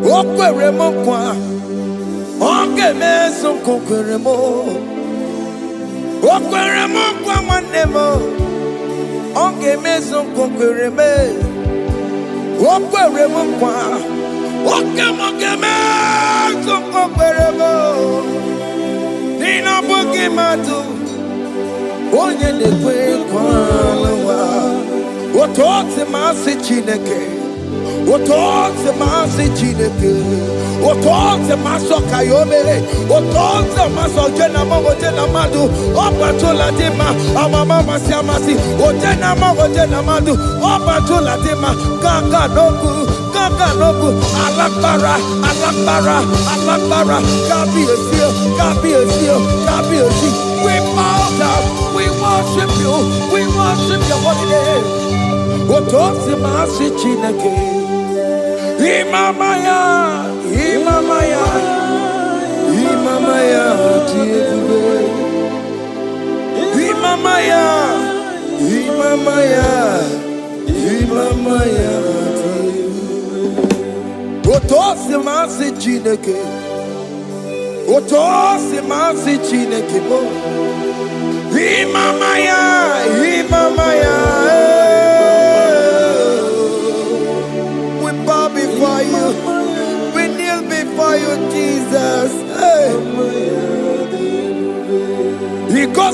Okweremo kwa. Okeme zonko Okweremo kwa manemo. Okeme zonko kwereme. Okweremo kwa. Okeme zonko kweremo. Nina boki matu. Onye dekwe kwa lawa. Otote masi chineke. Otote masi chineke. Otote maso kayome. Otote maso jena madu. Opatola dima. Amama masiamasi. Ojena madu. Opatola dima. Gaga noku. Alakbara. Gabi a seal. We bow down. We worship your holy name. Otote masi chineke. Imamaya, Otosi masi chineke. Otosi masi chineke bo. Imamaya.